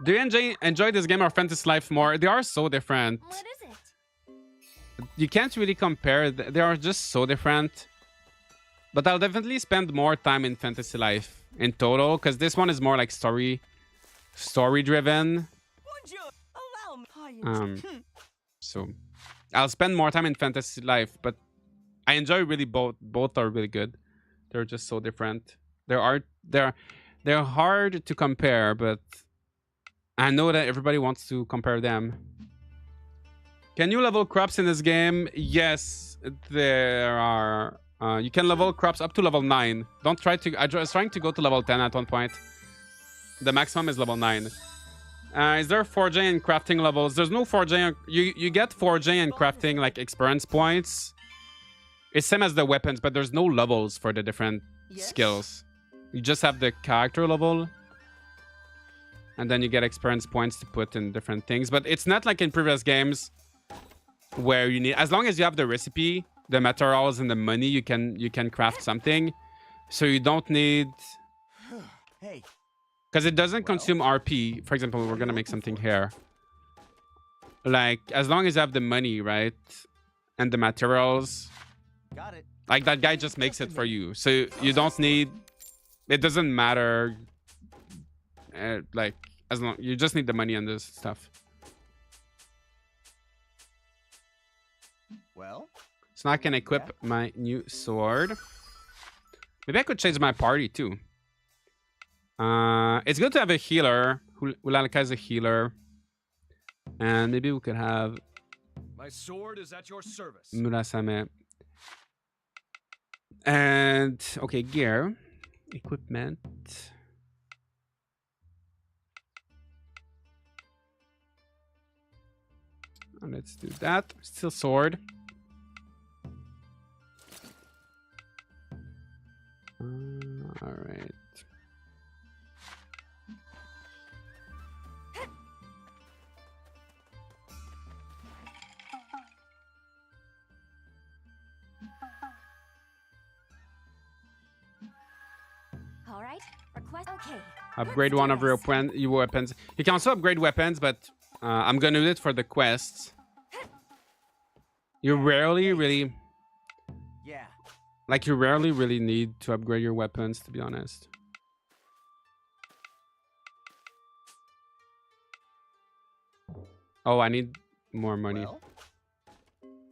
Do you enjoy this game or Fantasy Life more? They are so different. What is it? You can't really compare. They are just so different. But I'll definitely spend more time in Fantasy Life in total, because this one is more like story driven. So I'll spend more time in Fantasy Life, but I enjoy really both. Both are really good. They're just so different. They're hard to compare, but I know that everybody wants to compare them. Can you level crops in this game? Yes, there are. You can level crops up to level 9. Don't try to... I was trying to go to level 10 at one point. The maximum is level 9. Is there foraging and crafting levels? There's no foraging. You get foraging and crafting like experience points. It's same as the weapons, but there's no levels for the different skills. You just have the character level. And then you get experience points to put in different things. But it's not like in previous games where you need... As long as you have the recipe, the materials and the money, you can craft something. So you don't need... Because it doesn't consume RP. For example, we're going to make something here. Like, as long as you have the money, right? And the materials. Got it. Like, that guy just makes it for you. So you don't need... It doesn't matter. Like, as long... You just need the money and this stuff. Well... So now I can equip my new sword. Maybe I could change my party too. It's good to have a healer. Hulalka is a healer. And maybe we could have... My sword is at your service. Murasame. And... Okay, gear. Equipment. And let's do that. Still sword. All right. All right, request. Okay, Upgrade one of your weapons. You can also upgrade weapons, but I'm gonna do it for the quests. You rarely really... Yeah. Like, you rarely really need to upgrade your weapons, to be honest. Oh, I need more money. Well?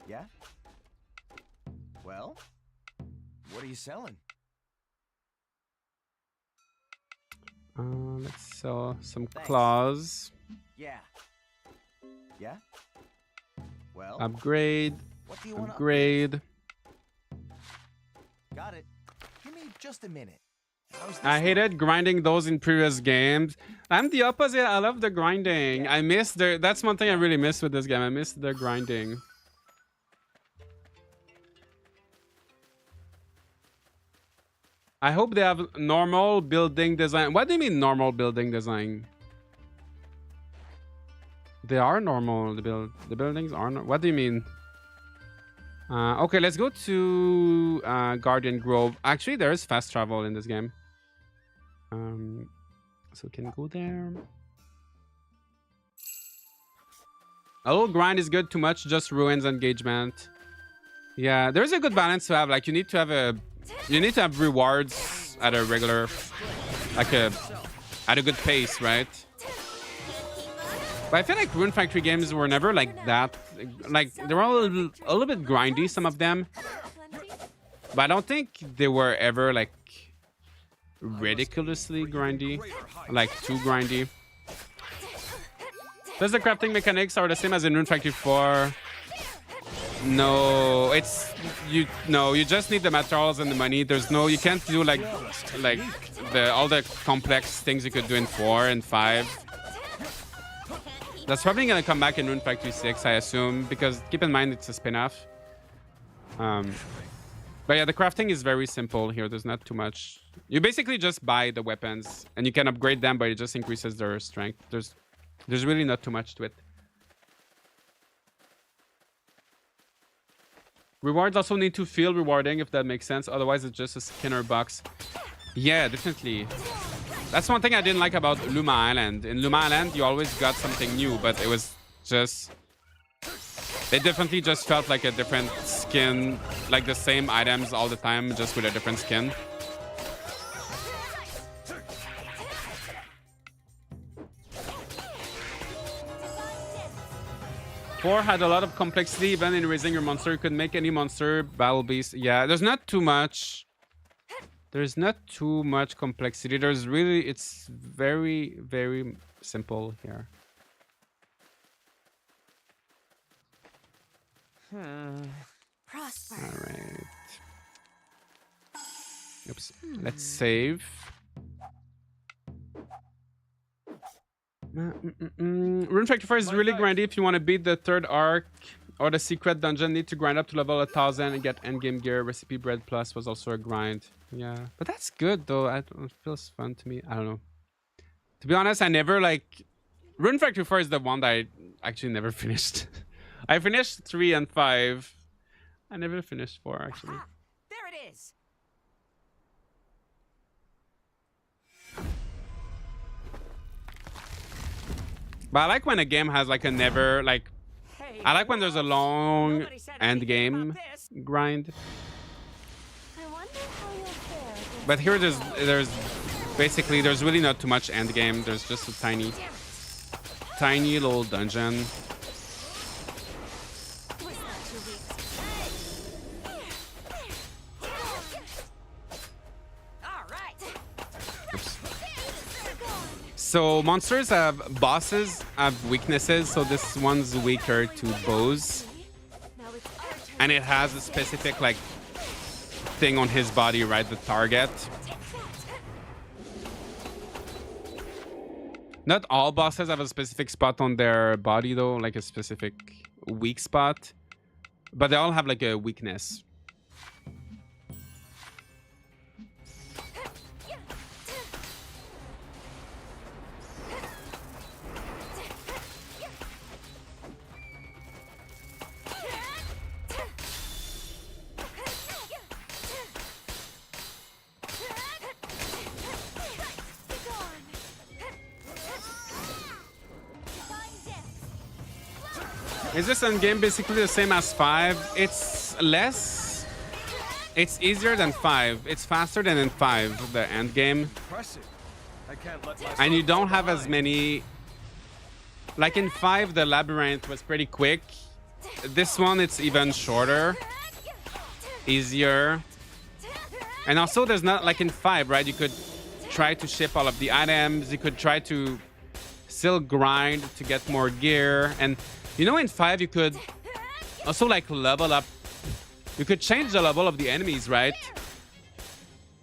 Yeah? Well? What are you selling? Let's sell some claws. Yeah. Yeah? Well? Upgrade. What do you want to Upgrade. Got it. Give me just a minute. I hated grinding those in previous games. I'm the opposite. I love the grinding. I miss the... That's one thing I really miss with this game. I miss the grinding. I hope they have normal building design. What do you mean normal building design? They are normal. The buildings are not... What do you mean? Okay, let's go to Guardian Grove. Actually, there is fast travel in this game. So we can go there. A little grind is good. Too much just ruins engagement. Yeah, there's a good balance to have. Like, you need to have rewards at a regular, like at a good pace, right? But I feel like Rune Factory games were never like that. Like, they were a little bit grindy, some of them. But I don't think they were ever like ridiculously grindy, like too grindy. Does the crafting mechanics are the same as in Rune Factory 4? No, you just need the materials and the money. You can't do like all the complex things you could do in 4 and 5. That's probably gonna come back in Rune Factory 6, I assume, because keep in mind it's a spin-off. But yeah, the crafting is very simple here. There's not too much. You basically just buy the weapons and you can upgrade them, but it just increases their strength. There's really not too much to it. Rewards also need to feel rewarding, if that makes sense. Otherwise, it's just a Skinner box. Yeah, definitely. That's one thing I didn't like about Luma Island. In Luma Island, you always got something new, but it was just... It definitely just felt like a different skin, like the same items all the time, just with a different skin. Four had a lot of complexity. Even in raising your monster, you could make any monster battle beast. Yeah, there's not too much. There's not too much complexity. It's very, very simple here. Prosper. All right. Oops. Let's save. Rune Factory 4 is really grindy. If you want to beat the third arc or the secret dungeon, need to grind up to level 1000 and get endgame gear. Recipe Bread Plus was also a grind. Yeah, but that's good though. It feels fun to me. I don't know. To be honest, I never like... Rune Factory 4 is the one that I actually never finished. I finished 3 and 5. I never finished 4 actually. Aha! There it is. But I like when a game has like a never like... Hey, I like when there's a long nobody said end anything game about this. grind. I wonder how you'll fare against But here there's basically there's really not too much end game. There's just a tiny little dungeon. Was not too weak. All right. So monsters bosses have weaknesses. So this one's weaker to bows, Now it's our turn. and it has a specific like thing on his body, right? The target. Not all bosses have a specific spot on their body though, like a specific weak spot, but they all have like a weakness. Is this endgame basically the same as 5? It's less. It's easier than 5. It's faster than in 5, the endgame. Impressive. I can't let myself And you don't fall have as behind. many. Like in 5, the labyrinth was pretty quick. This one, it's even shorter. Easier. And also, there's not like in 5, right? You could try to ship all of the items. You could try to still grind to get more gear. And you know, in 5, you could also like level up. You could change the level of the enemies, right?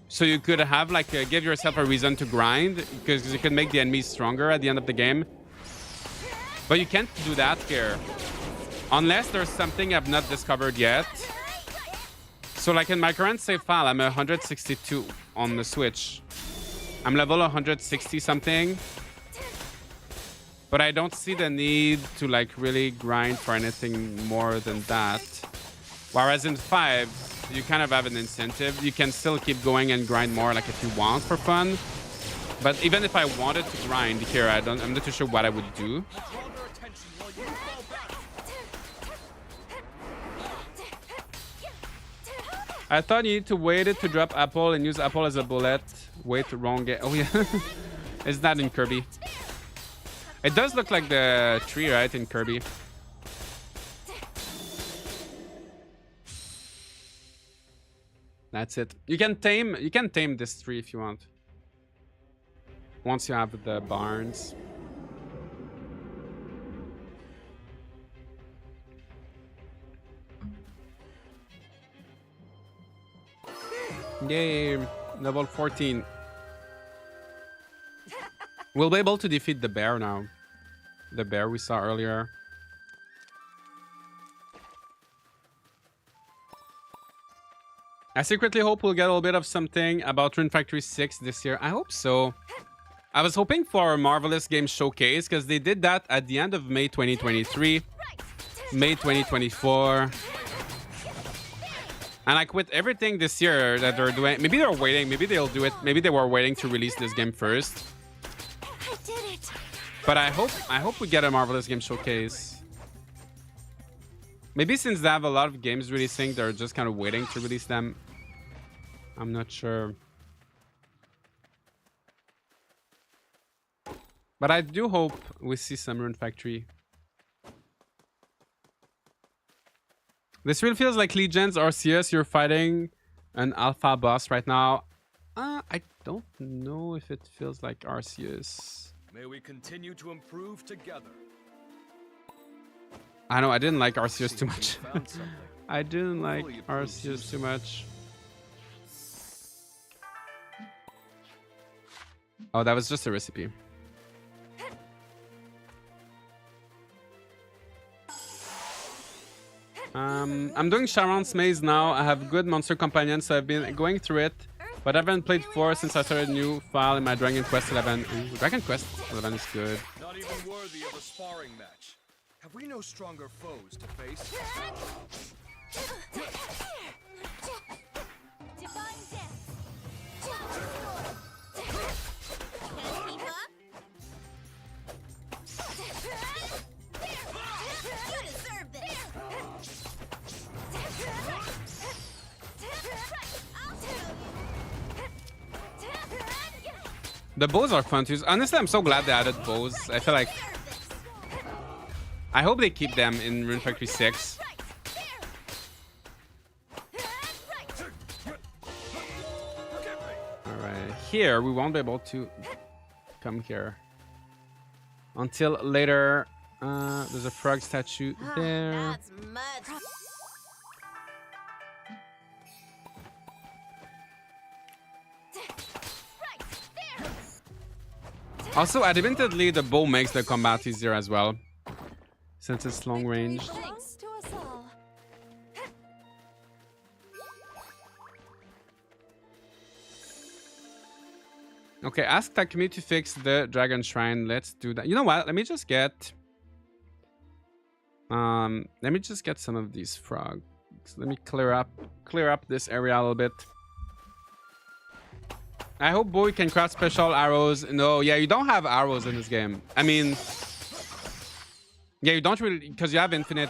So you could have like give yourself a reason to grind because you can make the enemies stronger at the end of the game. But you can't do that here unless there's something I've not discovered yet. So like in my current save file, I'm 162 on the Switch. I'm level 160 something. But I don't see the need to like really grind for anything more than that. Whereas in 5, you kind of have an incentive. You can still keep going and grind more like if you want for fun. But even if I wanted to grind here, I'm not too sure what I would do. I thought you need to wait it to drop apple and use apple as a bullet. Wait, wrong. Oh yeah. Is that in Kirby? It does look like the tree, right, in Kirby. That's it. You can tame this tree if you want. Once you have the barns. Yay, level 14. We'll be able to defeat the bear now. The bear we saw earlier. I secretly hope we'll get a little bit of something about Rune Factory 6 this year. I hope so. I was hoping for a Marvelous Game Showcase because they did that at the end of May 2023, May 2024. And like with everything this year that they're doing, maybe they're waiting, maybe they'll do it. Maybe they were waiting to release this game first. I did it. But I hope we get a Marvelous Game Showcase. Maybe since they have a lot of games releasing, they're just kind of waiting to release them. I'm not sure. But I do hope we see some Rune Factory. This really feels like Legends Arceus. You're fighting an alpha boss right now. I don't know if it feels like Arceus. May we continue to improve together. I know I didn't like Arceus too Seems much. we found something. I didn't like Fully approves Arceus too much. Oh, that was just a recipe. I'm doing Sharon's Maze now. I have good monster companions, so I've been going through it. But I haven't played 4 since I started a new file in my Dragon Quest 11. Ooh, Dragon Quest 11 is good. Not even worthy of a sparring match. Have we no stronger foes to face? Divine Death. Can't keep up? You deserve this. The bows are fun to use. Honestly, I'm so glad they added bows. I feel like... I hope they keep them in Rune Factory 6. Alright, here we won't be able to come here. Until later. There's a frog statue there. That's much. Also, admittedly, the bow makes the combat easier as well. Since it's long range. Thanks to us all. Okay, ask Takumi to fix the dragon shrine. Let's do that. You know what? Let me just get some of these frogs. Let me clear up this area a little bit. I hope boy can craft special arrows. No, yeah, you don't have arrows in this game. I mean, Yeah, you don't really, because you have infinite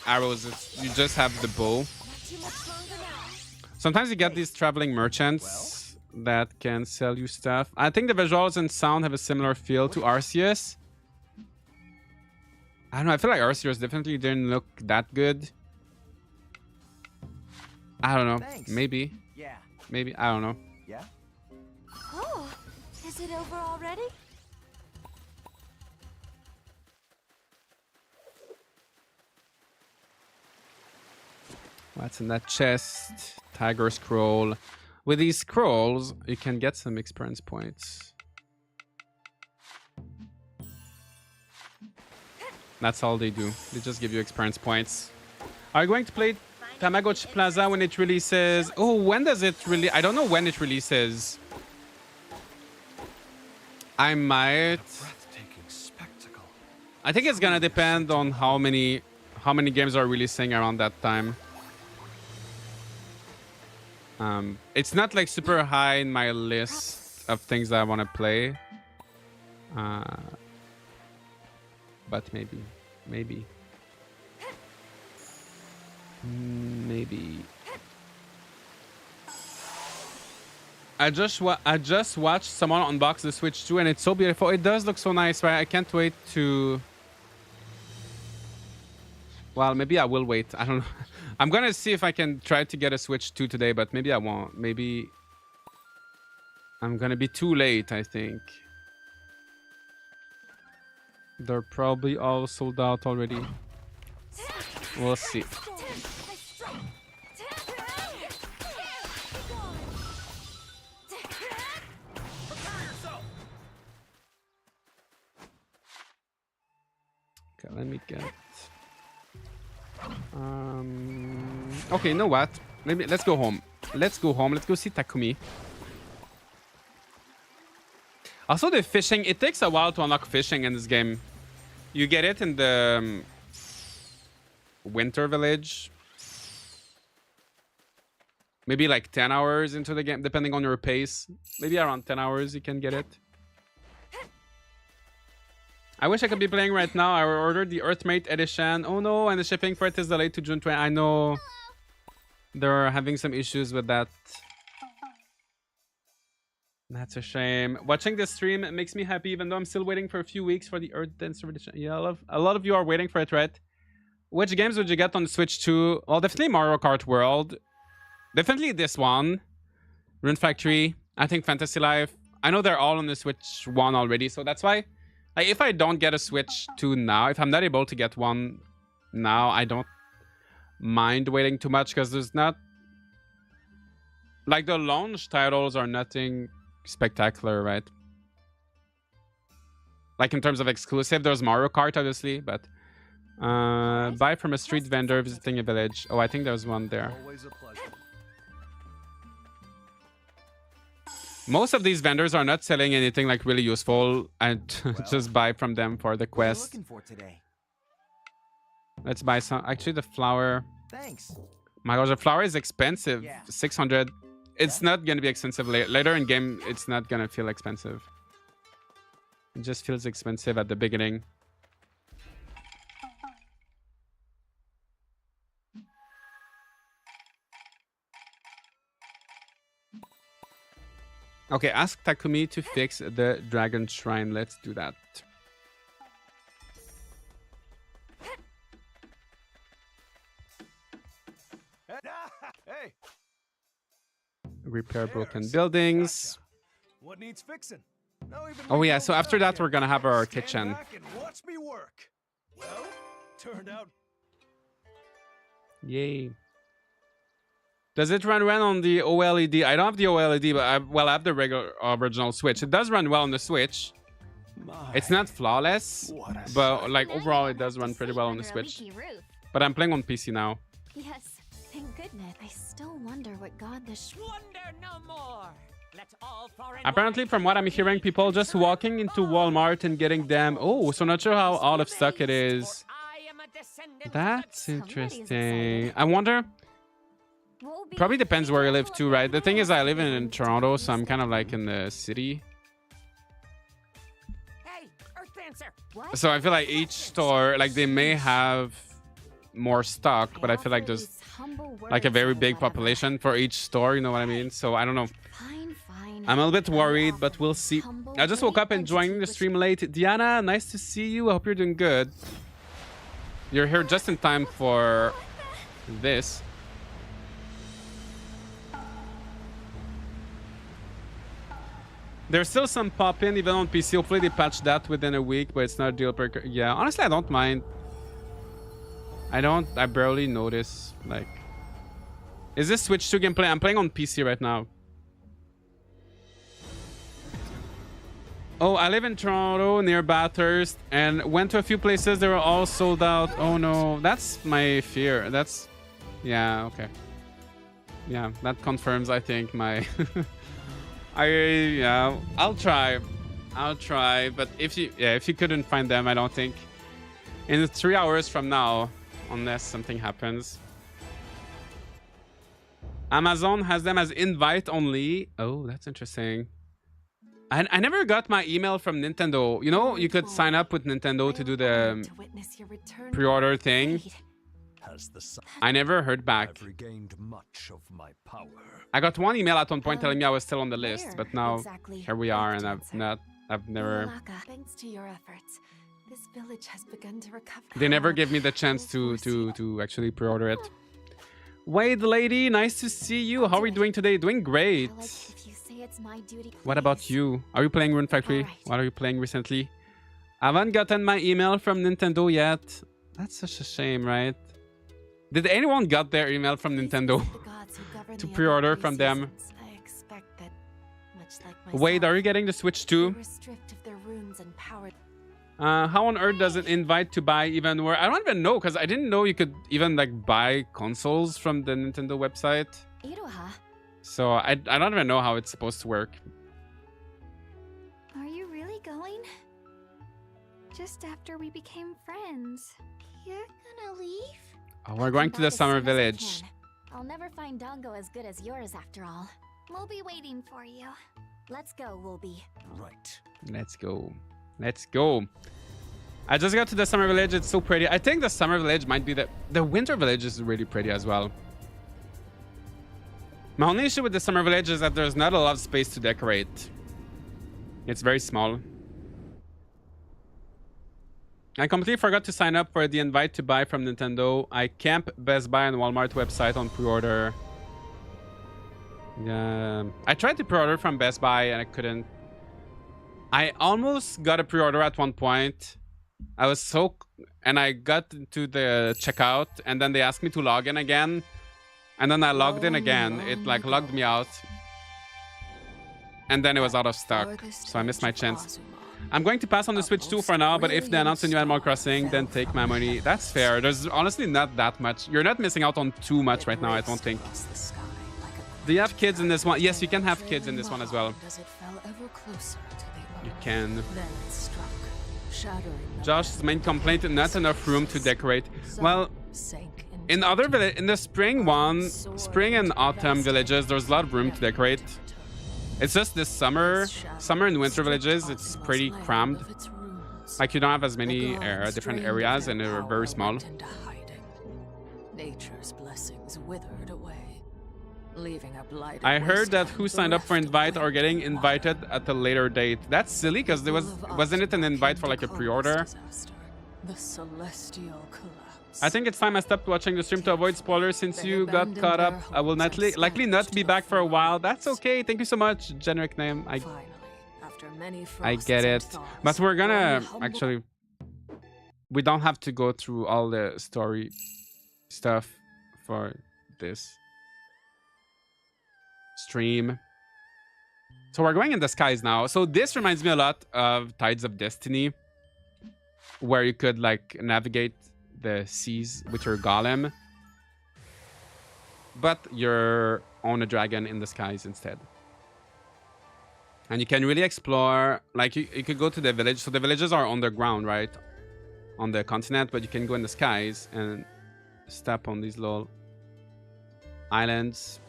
arrows. You just have the bow. Not too much longer now. Sometimes you get these traveling merchants that can sell you stuff. I think the visuals and sound have a similar feel to Arceus. I don't know. I feel like Arceus definitely didn't look that good. I don't know. Thanks. Maybe. Yeah. Maybe. I don't know. Yeah? Oh, is it over already? What's in that chest? Tiger scroll. With these scrolls, you can get some experience points. That's all they do. They just give you experience points. Are you going to play Tamagotchi Plaza when it releases? Oh, when does it really? I don't know when it releases. I might. Breathtaking spectacle. I think it's gonna depend on how many games are releasing around that time. It's not like super high in my list of things that I want to play. But maybe. Maybe. I just watched someone unbox the Switch 2 and it's so beautiful. It does look so nice, right? I can't wait to... Well, maybe I will wait. I don't know. I'm gonna see if I can try to get a Switch 2 today, but maybe I won't. Maybe I'm gonna be too late, I think. They're probably all sold out already. We'll see. Okay, let me get... Okay, you know what? Maybe let's go home. Let's go home. Let's go see Takumi. Also, the fishing. It takes a while to unlock fishing in this game. You get it in the winter village. Maybe like 10 hours into the game, depending on your pace. Maybe around 10 hours you can get it. I wish I could be playing right now. I ordered the Earthmate edition. Oh no, and the shipping for it is delayed to June 20. I know they're having some issues with that. That's a shame. Watching this stream makes me happy, even though I'm still waiting for a few weeks for the Earth Dancer edition. Yeah, a lot of you are waiting for it, right? Which games would you get on the Switch 2? Well, definitely Mario Kart World. Definitely this one. Rune Factory. I think Fantasy Life. I know they're all on the Switch 1 already, so that's why. Like, if I don't get a Switch 2 now, if I'm not able to get one now, I don't mind waiting too much because there's not... Like, the launch titles are nothing spectacular, right? Like, in terms of exclusive, there's Mario Kart, obviously, but... buy from a street vendor visiting a village. Oh, I think there's one there. Always a pleasure. Most of these vendors are not selling anything like really useful, and just buy from them for the What are you quest. looking for today? Let's buy some. Actually, the flower. Thanks. My gosh, the flower is expensive. Yeah. 600. It's not gonna be expensive later in game. It's not gonna feel expensive. It just feels expensive at the beginning. Okay, ask Takumi to fix the dragon shrine. Let's do that. Hey, Repair broken there's buildings. gotcha. What needs fixing? Now even Oh we yeah, know so after that yet. we're gonna have our Stand kitchen. back and watch me work. Well, turned out Yay. Does it run well on the OLED? I don't have the OLED, but I have the regular original Switch. It does run well on the Switch. It's not flawless, What a but like Now you overall won't it does have run to pretty sleep well on the under a Switch. leaky roof. But I'm playing on PC now. Yes, thank goodness. I still wonder what god this Wonder no more. Let all foreign Apparently, from what I'm hearing, people just walking into Walmart and getting them. Oh, so not sure how out of stock it is. That's Somebody's interesting. excited. I wonder. We'll be Probably depends where you live too, right? The thing is, I live in everyone Toronto, so I'm kind of like in the city. Hey, Earth Dancer, What? So I feel like each store, like they may have more stock, but I feel like there's like a very big population for each store, you know what I mean? So I don't know. Fine, fine. I'm a little bit worried, but we'll see. I just woke up and joining the stream late. Diana, nice to see you. I hope you're doing good. You're here just in time for this. There's still some pop-in even on PC. Hopefully they patch that within a week, but it's not a deal breaker. Yeah, honestly, I don't mind. I barely notice. Like, is this Switch 2 gameplay? I'm playing on PC right now. Oh, I live in Toronto near Bathurst and went to a few places. They were all sold out. Oh no, that's my fear. That's, yeah, okay. Yeah, that confirms, I think, my... yeah, I'll try, but if you couldn't find them, I don't think in 3 hours from now, unless something happens. Amazon has them as invite only. Oh, that's interesting. I never got my email from Nintendo. You know, you could sign up with Nintendo to do the pre-order thing. I never heard back. I've regained much of my power. I got one email at one point telling me I was still on the list, but now here we are, and I've never. Thanks to your efforts, this village has begun to recover. They never gave me the chance to actually pre-order it. Wade lady, nice to see you. How are you doing today? Doing great. What about you? Are you playing Rune Factory? What are you playing recently? I haven't gotten my email from Nintendo yet. That's such a shame, right? Did anyone got their email from Nintendo to pre-order from them? Wait, are you getting the Switch too? How on earth does an invite to buy even work? I don't even know, because I didn't know you could even like buy consoles from the Nintendo website. So I don't even know how it's supposed to work. Are you really going? Just after we became friends. You're gonna leave? Oh, we're going to the summer village. I'll never find Dongo as good as yours after all. We'll be waiting for you. Let's go, Wolby. Right. Let's go. Let's go. I just got to the summer village. It's so pretty. I think the summer village might be the winter village is really pretty as well. My only issue with the summer village is that there's not a lot of space to decorate. It's very small. I completely forgot to sign up for the invite to buy from Nintendo. I camp Best Buy and Walmart website on pre-order. Yeah, I tried to pre-order from Best Buy and I couldn't. I almost got a pre-order at one point. I was so... And I got to the checkout and then they asked me to log in again. And then I logged in again. It like logged me out. And then it was out of stock. So I missed my chance. I'm going to pass on the Switch 2 for now, but if they announce a new Animal Crossing, then take my money. That's fair. There's honestly not that much. You're not missing out on too much right now, I don't think. Do you have kids in this one? Yes, you can have kids in this one as well. You can. Josh's main complaint, not enough room to decorate. Well, in the spring and autumn villages, there's a lot of room to decorate. It's just this summer and winter villages, it's pretty crammed. Like you don't have as many different areas and they're very small. Nature's blessings withered away, leaving a blighted I heard that who signed up for invite are getting invited at a later date. That's silly because there wasn't it an invite for like a pre-order? The celestial collapse. I think it's time I stopped watching the stream to avoid spoilers since you got caught up. I will likely not be back for a while. That's okay. Thank you so much. Generic name. I get it. But we're gonna actually... We don't have to go through all the story stuff for this stream. So we're going in the skies now. So this reminds me a lot of Tides of Destiny, where you could like navigate the seas with your golem, but you're on a dragon in the skies instead. And you can really explore, like you could go to the village. So the villages are on the ground, right? On the continent, but you can go in the skies and step on these little islands.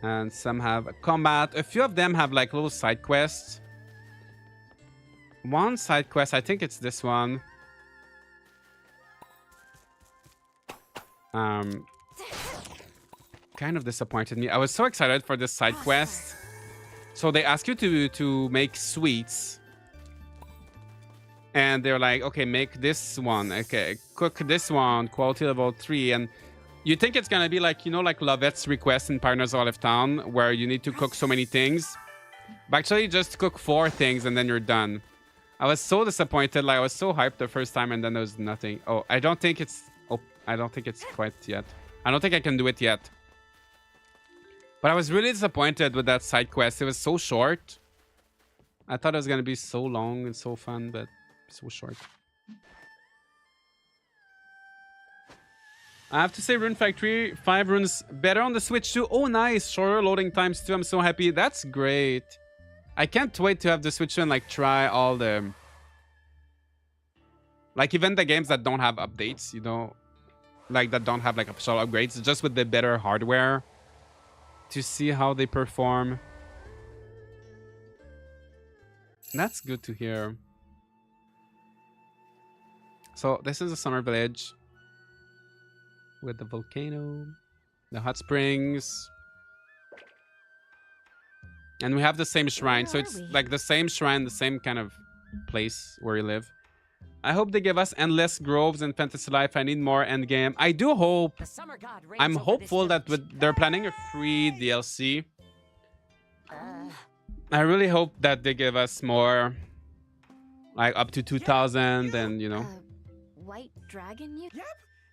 And some have a combat. A few of them have like little side quests. one side quest. I think it's this one. Kind of disappointed me. I was so excited for this side quest. So they ask you to make sweets. And they're like, okay, make this one. Okay, cook this one, quality level 3. And you think it's gonna be like, you know, like Lovette's request in Pioneers Olive Town, where you need to cook so many things. But actually, just cook 4 things and then you're done. I was so disappointed. Like, I was so hyped the first time and then there was nothing. Oh, I don't think it's... Oh, I don't think it's quite yet. I don't think I can do it yet. But I was really disappointed with that side quest. It was so short. I thought it was gonna be so long and so fun, but so short. I have to say, Rune Factory 5 runes better on the Switch too. Oh, nice. Shorter loading times too. I'm so happy. That's great. I can't wait to have the Switch and like try all the... Like even the games that don't have updates, you know? Like that don't have like official upgrades. Just with the better hardware. To see how they perform. That's good to hear. So this is a summer village. With the volcano. The hot springs. And we have the same shrine. So it's like the same shrine, the same kind of place where you live. I hope they give us endless groves in Fantasy Life. I need more endgame. I do hope. I'm hopeful that they're planning a free DLC. I really hope that they give us more. Like up to 2,000 and, you know. White dragon, you? Yep,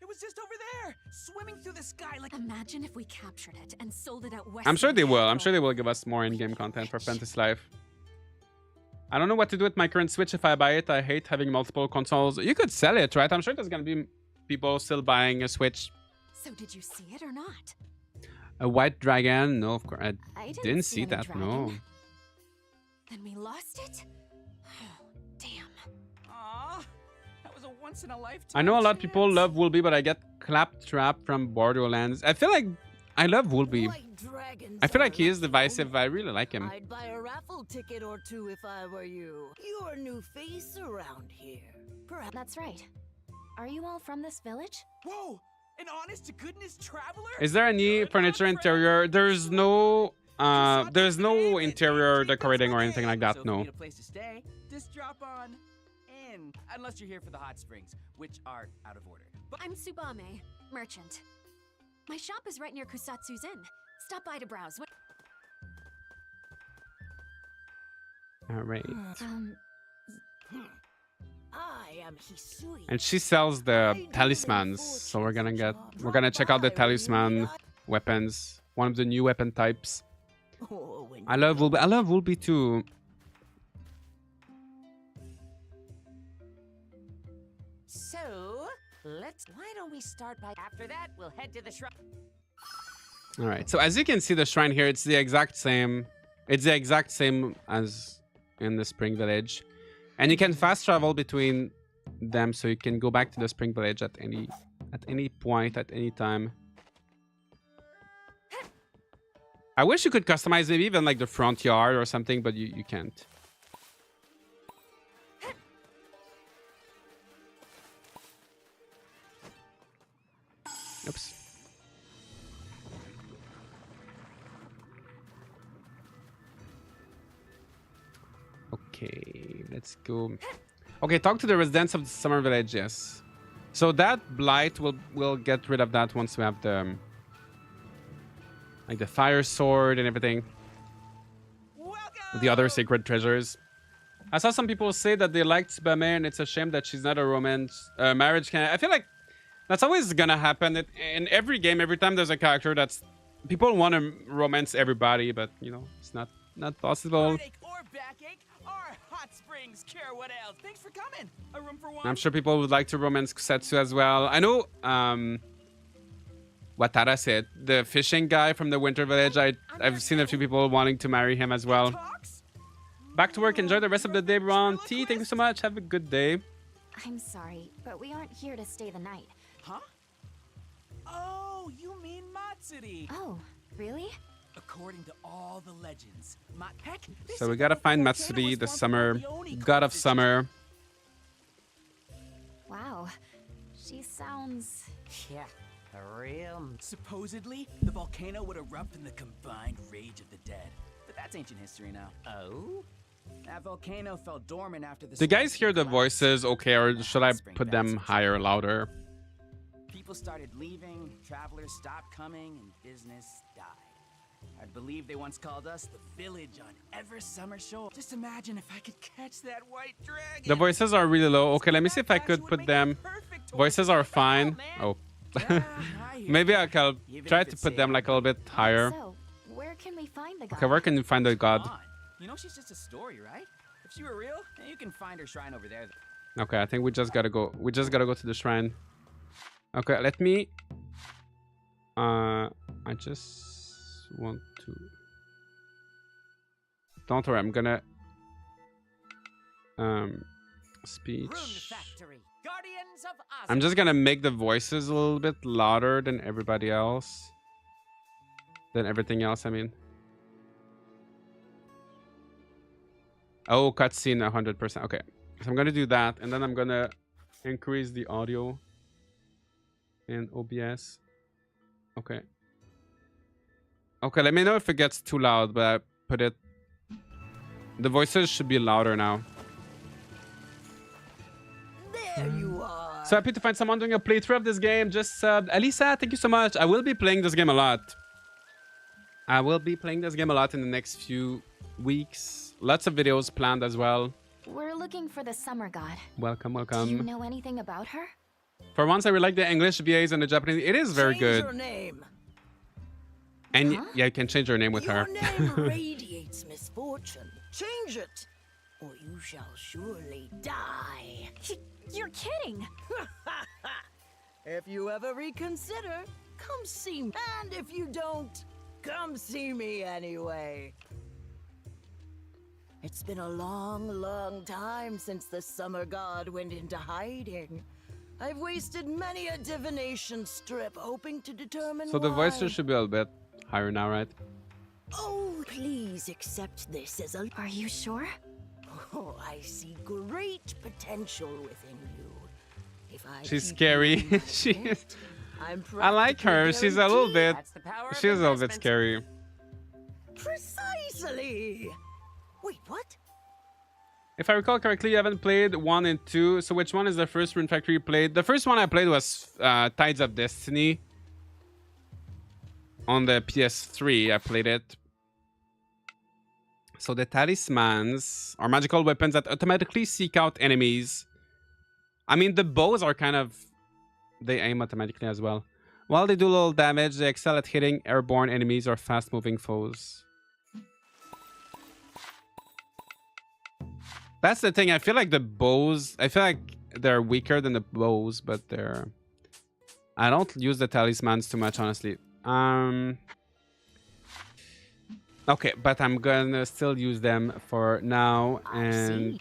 it was just over there, swimming through the sky like... Imagine if we captured it and sold it out west. I'm sure they will. I'm sure they will give us more in-game content for Fantasy Life. I don't know what to do with my current Switch if I buy it. I hate having multiple consoles. You could sell it, right? I'm sure there's going to be people still buying a Switch. So did you see it or not? A white dragon? No, of course. I didn't see any that, dragon. no. Then we lost it? Oh, damn. Aw, that was a once-in-a-lifetime I know a lot of people chance. love Woolby, but I get claptrap from Borderlands. I feel like I love Woolby. I feel like he is divisive. I really like him. I'd buy a raffle ticket or 2 if I were you. You're a new face around here. Perhaps. That's right. Are you all from this village? Whoa, an honest-to-goodness traveler? Is there any furniture interior? There's no interior decorating or anything like that, So if no. you need a place to stay, just drop on in. Unless you're here for the hot springs, which are out of order. But I'm Tsubame, merchant. My shop is right near Kusatsu's Inn. Stop by to browse. All right. I am Hisui. And she sells the talismans, so we're gonna check out the talisman weapons, one of the new weapon types. I love Woolby. I love Woolby too. So, why don't we start by... After that, we'll head to the shrine. All right. So as you can see, the shrine here, it's the exact same. It's the exact same as in the Spring Village, and you can fast travel between them, so you can go back to the Spring Village at any point, at any time. I wish you could customize maybe even like the front yard or something, but you can't. Oops. Okay, let's go. Okay, talk to the residents of the Summer Village, yes. So that blight, we'll get rid of that once we have the like the fire sword and everything. The other sacred treasures. I saw some people say that they liked Tsubame and it's a shame that she's not a marriage candidate. I feel like that's always gonna happen. In every game, every time there's a character that's... People want to romance everybody, but, you know, it's not possible. Heartache or backache, our hot springs care what else. Thanks for coming. A room for one. I'm sure people would like to romance Kusatsu as well. I know, Watara said, the fishing guy from the Winter Village, I've seen a few people wanting to marry him as well. Back to work. Enjoy the rest of the day, Ron. T, thank you so much. Have a good day. I'm sorry, but we aren't here to stay the night. Huh? Oh, you mean Matsuri. Oh, really? According to all the legends, heck, they So said we that gotta the find volcano Matsuri, was the formed summer before Leone god of carved its summer. Wow. She sounds... Yeah, a real. Supposedly, the volcano would erupt in the combined rage of the dead. But that's ancient history now. Oh? That volcano fell dormant after the Do you guys storm hear the collapsed. voices okay, or The should I hot spring put bats them were higher, trapped. louder? People started leaving, travelers stopped coming, and business died. I believe they once called us the village on ever summer shore. Just imagine if I could catch that white dragon. The voices are really low. Okay, let me see if I could put them. Voices are fine. Oh. Maybe I can try to put them like a little bit higher. So, where can we find the god? Okay, where can you find the god? You know she's just a story, right? If she were real, then you can find her shrine over there. Okay, I think we just gotta go. We just gotta go to the shrine. Okay, let me. I just want to. Don't worry, I'm gonna. Speech. Rune Factory, Guardians of Azuma. I'm just gonna make the voices a little bit louder than everybody else. Than everything else, I mean. Oh, cutscene 100%. Okay, so I'm gonna do that, and then I'm gonna increase the audio in OBS. Okay. Okay, let me know if it gets too loud, but I put it. The voices should be louder now. There you are. So happy to find someone doing a playthrough of this game. Just Alisa, thank you so much. I will be playing this game a lot. I will be playing this game a lot in the next few weeks. Lots of videos planned as well. We're looking for the summer god. Welcome, Do you welcome. know anything about her? For once, I really like the English VAs and the Japanese. It is very Change good. your name. And yeah, you can change your name with her. Your name radiates misfortune. Change it, or you shall surely die. You're kidding! If you ever reconsider, come see me. And if you don't, come see me anyway. It's been a long, long time since the summer god went into hiding. I've wasted many a divination strip hoping to determine So the why. voices should be a little bit higher now, right? Oh, please accept this as a... Are you sure? Oh, I see great potential within you. If I She's keep scary. you in She my is. debt, I'm I like her. practically She's a little bit. That's the power of She's a little bit investment. scary. Precisely. Wait, what? If I recall correctly, you haven't played 1 and 2. So which one is the first Rune Factory you played? The first one I played was Tides of Destiny. On the PS3, I played it. So the talismans are magical weapons that automatically seek out enemies. I mean, the bows are kind of... They aim automatically as well. While they do little damage, they excel at hitting airborne enemies or fast-moving foes. That's the thing. I feel like the bows... I feel like they're weaker than the bows, but they're... I don't use the talismans too much, honestly. Okay, but I'm gonna still use them for now. And...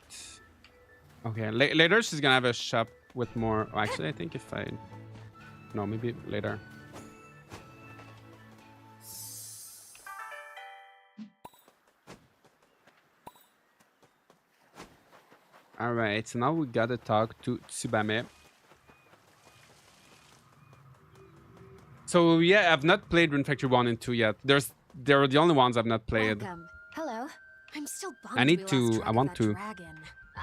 Okay, later she's gonna have a shop with more... Oh, actually, I think if I... No, maybe later. Alright, so now we gotta talk to Tsubame. So yeah, I've not played Rune Factory 1 and 2 yet. They're the only ones I've not played. Welcome. Hello. I'm still bummed I need we to- lost track I of want that to. Dragon.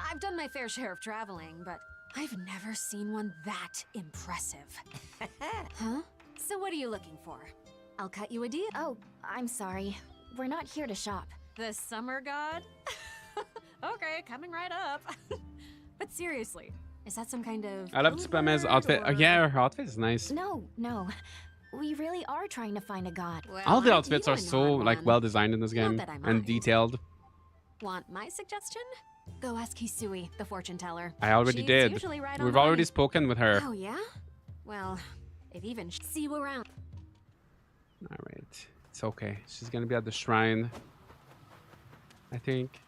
I've done my fair share of traveling, but I've never seen one that impressive. Huh? So what are you looking for? I'll cut you a deal. Oh, I'm sorry. We're not here to shop. The summer god? Okay, coming right up. But seriously, is that some kind of I love Tsubame's bluebird outfit. or- Yeah, her outfit is nice. No. We really are trying to find a god. Well, All the aren't outfits you are an so odd like one? well designed in this Not game that I and mind. detailed. Want my suggestion? Go ask Hisui, the fortune teller. I already She's did. usually right on We've the already money. spoken with her. Oh yeah? Well, if even see you around. All right, it's okay. She's gonna be at the shrine, I think.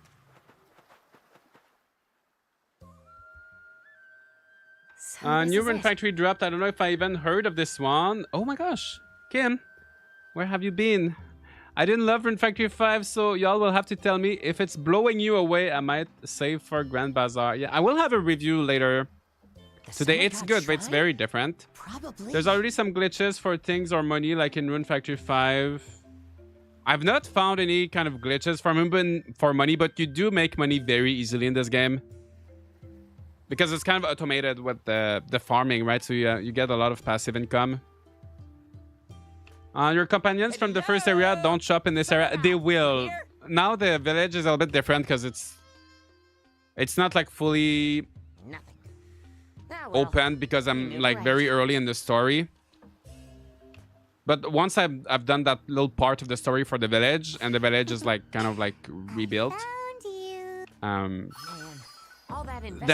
So this New is Rune it. Factory dropped. I don't know if I even heard of this one. Oh my gosh, Kim, where have you been? I didn't love Rune Factory 5, so y'all will have to tell me if it's blowing you away. I might save for Grand Bazaar. Yeah, I will have a review later. Today it's good, but it's very different. Probably. There's already some glitches for things or money, like in Rune Factory 5. I've not found any kind of glitches for money, but you do make money very easily in this game. Because it's kind of automated with the farming, right? So you get a lot of passive income. Your companions from the first area don't shop in this area. They will. Now the village is a little bit different because it's not like fully open because I'm like very early in the story. But once I've done that little part of the story for the village, and the village is like kind of like rebuilt. Then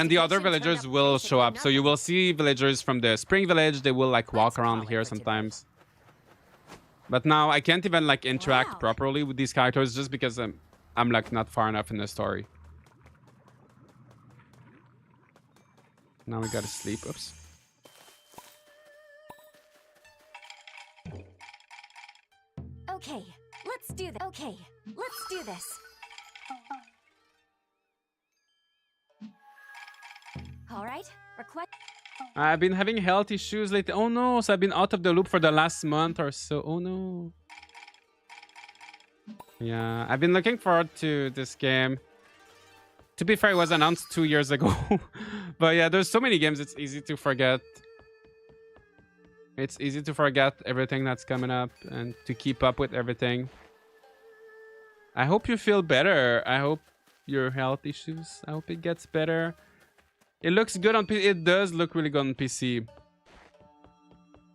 the other villagers will show up. So you will see villagers from the spring village. They will like walk around here sometimes. But now I can't even like interact properly with these characters just because I'm like not far enough in the story. Now we gotta sleep. Oops. Okay, let's do this. Okay, let's do this. All right, request. I've been having health issues lately. Oh no, so I've been out of the loop for the last month or so. Oh no. Yeah, I've been looking forward to this game. To be fair, it was announced 2 years ago. But yeah, there's so many games, it's easy to forget. It's easy to forget everything that's coming up and to keep up with everything. I hope you feel better. I hope your health issues, I hope it gets better. It looks good on PC. It does look really good on PC.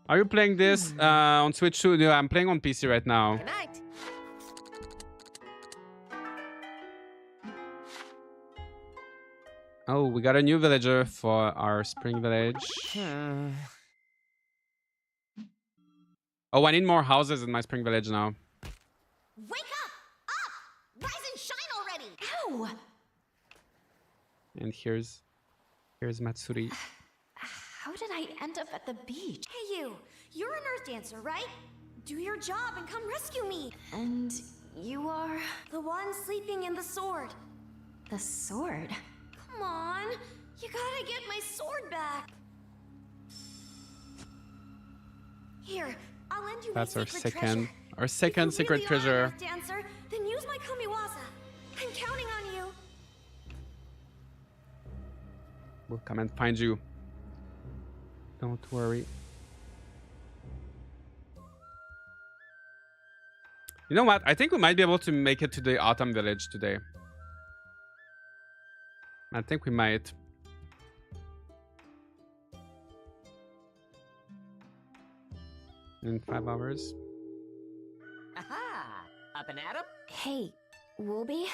Are you playing this on Switch too? Yeah, I'm playing on PC right now. Good night. Oh, we got a new villager for our spring village. Oh, I need more houses in my spring village now. Wake up! Up! Rise and shine already! Ow! And here's Matsuri. How did I end up at the beach? Hey you! You're an earth dancer, right? Do your job and come rescue me! And you are? The one sleeping in the sword. The sword? Come on! You gotta get my sword back! Here, I'll lend you That's my our secret second treasure. secret If you really are an treasure. earth dancer, then use my kamiwaza. I'm counting on you. We'll come and find you. Don't worry. You know what? I think we might be able to make it to the autumn village today. I think we might. In 5 hours. Aha! Up and at 'em? Hey, Wooby?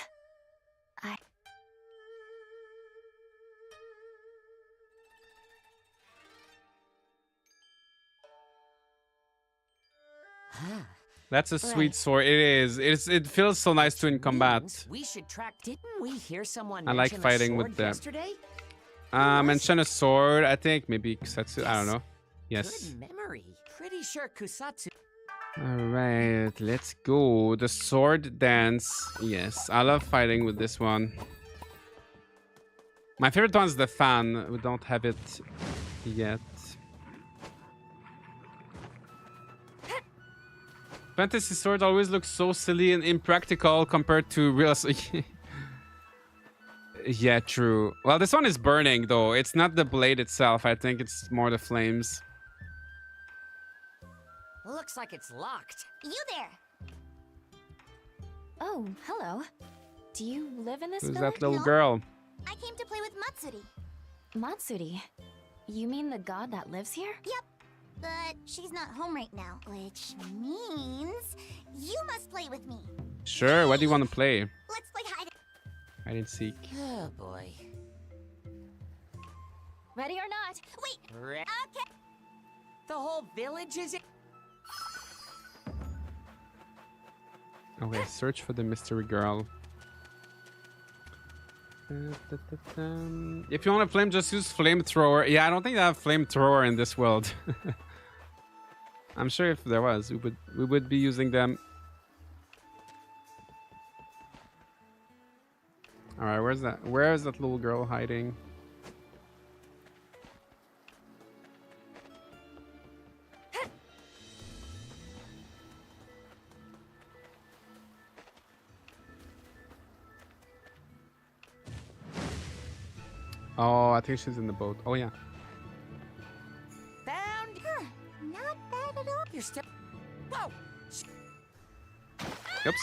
That's a sweet sword. It is. It feels so nice to in combat. We should track. Didn't we hear someone I like mention a fighting sword with them. yesterday? Mention a sword. I think maybe Kusatsu. I don't know. Yes. Good memory. Pretty sure Kusatsu. All right, let's go. The sword dance. Yes, I love fighting with this one. My favorite one is the fan. We don't have it yet. Fantasy sword always looks so silly and impractical compared to real. Yeah, true. Well, this one is burning though. It's not the blade itself. I think it's more the flames. Looks like it's locked. You there! Oh, hello. Do you live in this Who's village? that little girl? I came to play with Matsuri. Matsuri? You mean the god that lives here? Yep. But she's not home right now, which means you must play with me. Sure. What do you want to play? Let's play hide and seek. Oh boy. Ready or not? Wait. Okay. The whole village is. Okay, search for the mystery girl. If you want to flame, just use flamethrower. Yeah, I don't think I have flamethrower in this world. I'm sure if there was, we would be using them. All right, where's that? Where is that little girl hiding? Oh, I think she's in the boat. Oh yeah. Found her. Not bad at all. You're still. Whoa. Oops.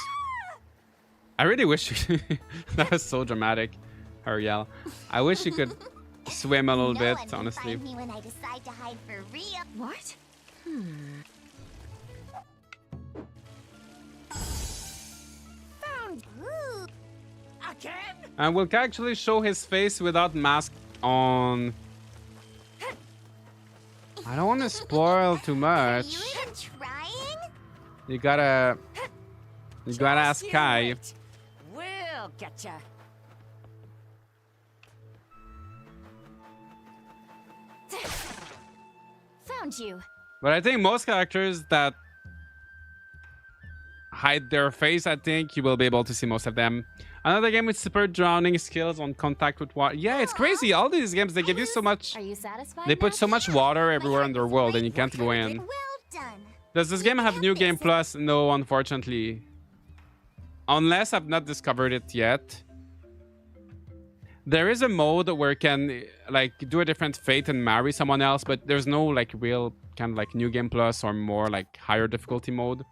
I really wish you that was so dramatic. Her yell. I wish you could swim a little bit, honestly. Find me when I decide to hide for real. What? Found. Again? And we'll actually show his face without mask on. I don't want to spoil too Are much. you even trying? You gotta ask Just Kai. you wait. We'll get ya. Found you. But I think most characters that hide their face, I think you will be able to see most of them. Another game with super drowning skills on contact with water. Yeah, it's crazy. All these games, they give you so much. Are you satisfied? They put now? so much water everywhere in their world and you can't go in. Well done. Does this game have New Game Plus? No, unfortunately. Unless I've not discovered it yet. There is a mode where you can like do a different fate and marry someone else, but there's no like real kind of like New Game Plus or more like higher difficulty mode.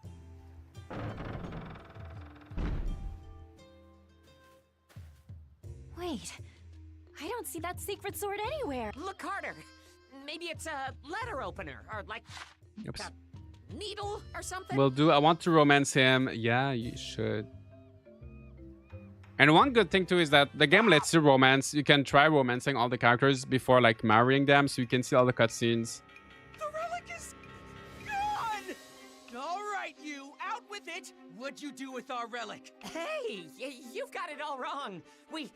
Wait, I don't see that secret sword anywhere. Look harder. Maybe it's a letter opener or like Oops. a needle or something. Will do. I want to romance him. Yeah, you should. And one good thing too is that the game lets you romance. You can try romancing all the characters before like marrying them, so you can see all the cutscenes. The relic is gone! All right, you, out with it! What'd you do with our relic? Hey, you've got it all wrong. We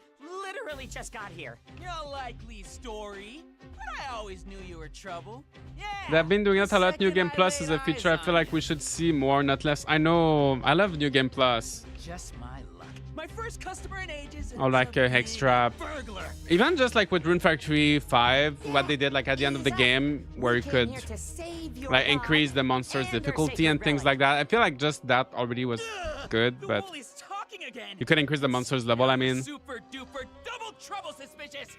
literally just got here. A likely story. But I always knew you were trouble. Yeah. They've been doing it a lot. New Second Game I Plus is laid a feature I eyes feel on like we should see more, not less. I know. I love New Game Plus. Just my luck. My first customer in ages. and Or like it's a extra. burglar. Even just like with Rune Factory 5, what they did like at the end of the game, where you could Here to save your like life increase the monster's and our difficulty sacred and things relic. like that. I feel like just that already was good, The but Woolie's talking again. you could increase the monster's level, I mean. Super duper double trouble suspicious.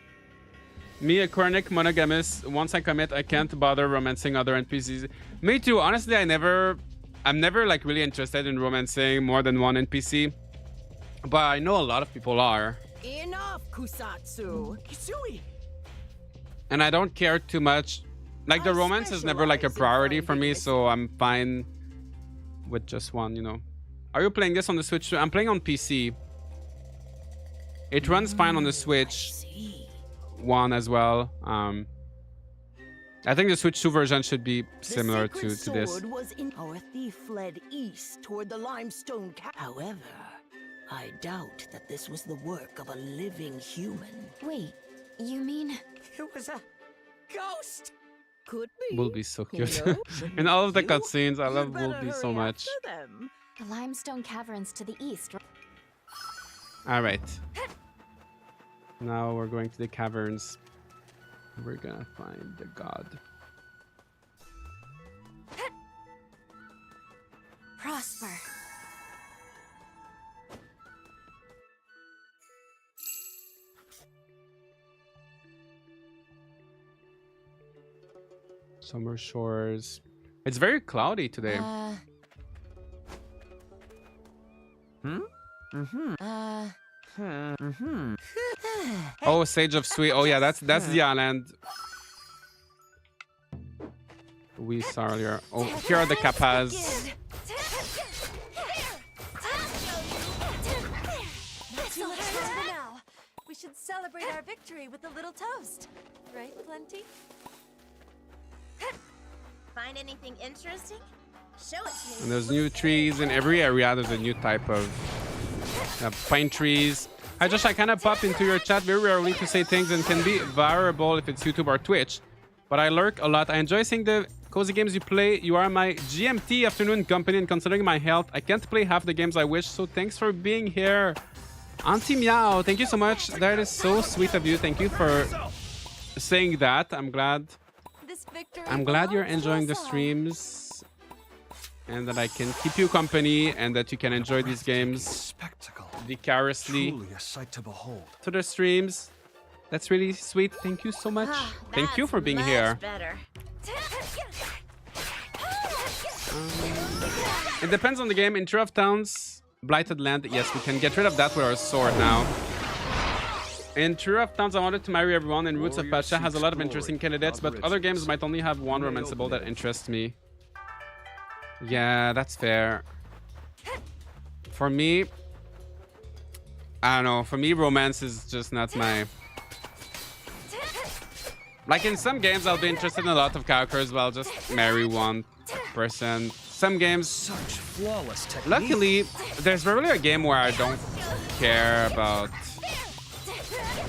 Me, a chronic monogamous. Once I commit, I can't bother romancing other NPCs. Me too. Honestly, I'm never like really interested in romancing more than one NPC. But I know a lot of people are. Enough, Kusatsu. Kisui. And I don't care too much. Like the I romance is never like a specialize in priority for finding me, the so I'm fine with just one, you know. Are you playing this on the Switch too? I'm playing on PC. It runs fine on the Switch one as well. I think the Switch 2 version should be similar to this. Sword was in our thief fled east toward the limestone cap. However, I doubt that this was the work of a living human. Wait, you mean? It was a ghost. Could be. Will be so You cute. know, In all of the you- cutscenes, I you'd love Will better be so hurry much. after them. The limestone caverns to the east. All right. Now we're going to the caverns. We're gonna find the god. Prosper. Summer shores. It's very cloudy today. Oh, Sage of Sweet. Oh yeah, that's the island we saw earlier. Oh, here are the kappas. Not too much longer now. We should celebrate our victory with a little toast. Right, Plenty? Find anything interesting? Show it to me. And there's new trees in every area. There's a new type of pine trees. Hi Josh, I kind of pop into your chat very rarely to say things and can be variable if it's YouTube or Twitch. But I lurk a lot. I enjoy seeing the cozy games you play. You are my GMT afternoon company, and considering my health, I can't play half the games I wish. So thanks for being here. Auntie Meow, thank you so much. That is so sweet of you. Thank you for saying that. I'm glad. I'm glad you're enjoying the streams and that I can keep you company and that you can enjoy these games Spectacle. vicariously Truly a sight to behold. to the streams. That's really sweet. Thank you so much. Thank you for being here. Better. It depends on the game. In Tree of Towns, Blighted Land, yes, we can get rid of that with our sword now. In True of Towns, I wanted to marry everyone, and Roots of Pacha has a lot of interesting candidates, but other games might only have one romanceable that interests me. Yeah, that's fair. For me, I don't know. For me, romance is just not my... Like in some games, I'll be interested in a lot of characters, but I'll just marry one person. Some games... Such flawless technique. Luckily, there's rarely a game where I don't care about...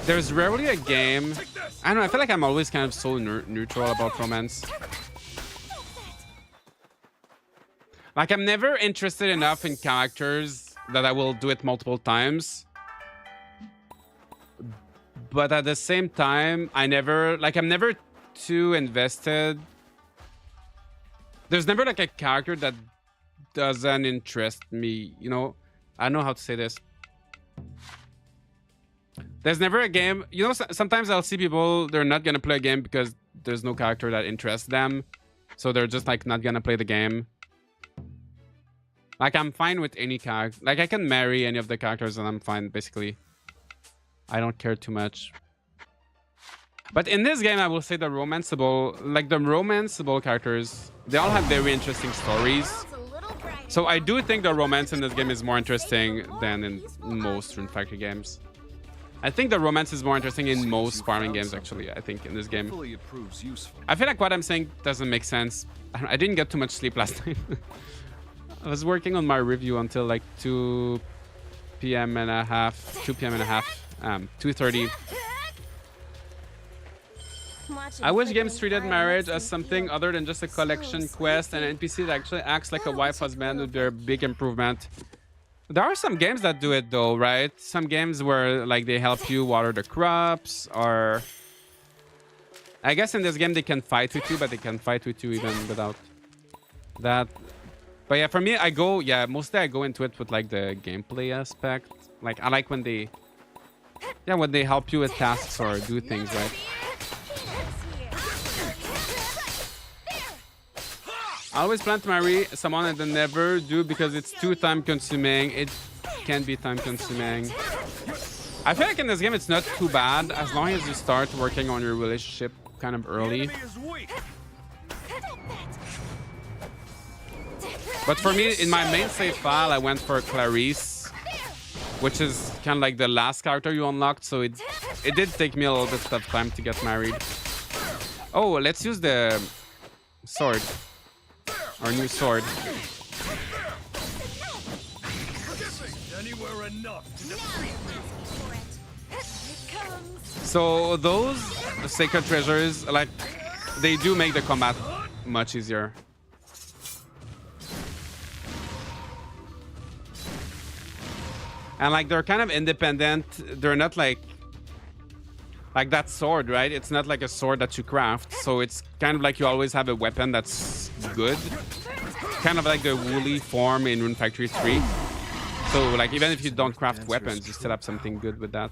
There's rarely a game... I don't know, I feel like I'm always kind of so neutral about romance. Like, I'm never interested enough in characters that I will do it multiple times. But at the same time, I'm never too invested. There's never like a character that doesn't interest me, you know? I don't know how to say this. There's never a game, you know, sometimes I'll see people, they're not gonna play a game because there's no character that interests them. So they're just like not gonna play the game. Like I'm fine with any character. Like I can marry any of the characters and I'm fine, basically. I don't care too much. But in this game, I will say the romanceable characters, they all have very interesting stories. So I do think the romance in this game is more interesting than in most Rune Factory games. I think the romance is more interesting in most farming games, actually. I think in this game. I feel like what I'm saying doesn't make sense. I didn't get too much sleep last night. I was working on my review until like 2 p.m. and a half, 2:30. I wish games treated marriage as something other than just a collection quest and an NPC that actually acts like a wife husband would be a big improvement. There are some games that do it though, right? Some games where like they help you water the crops, or I guess in this game they can fight with you, but they can fight with you even without that. But yeah, for me, mostly I go into it with like the gameplay aspect. Like I like when they help you with tasks or do things, right? I always plan to marry someone and then never do because it's too time consuming. It can be time consuming. I feel like in this game it's not too bad as long as you start working on your relationship kind of early. But for me, in my main save file, I went for Clarice, which is kind of like the last character you unlocked. So it did take me a little bit of time to get married. Oh, let's use the sword. Our new sword. So those sacred treasures, like, they do make the combat much easier. And like they're kind of independent. They're not like that sword, right? It's not like a sword that you craft. So it's kind of like you always have a weapon that's good. Kind of like the woolly form in Rune Factory 3. So like even if you don't craft weapons, you still have something good with that.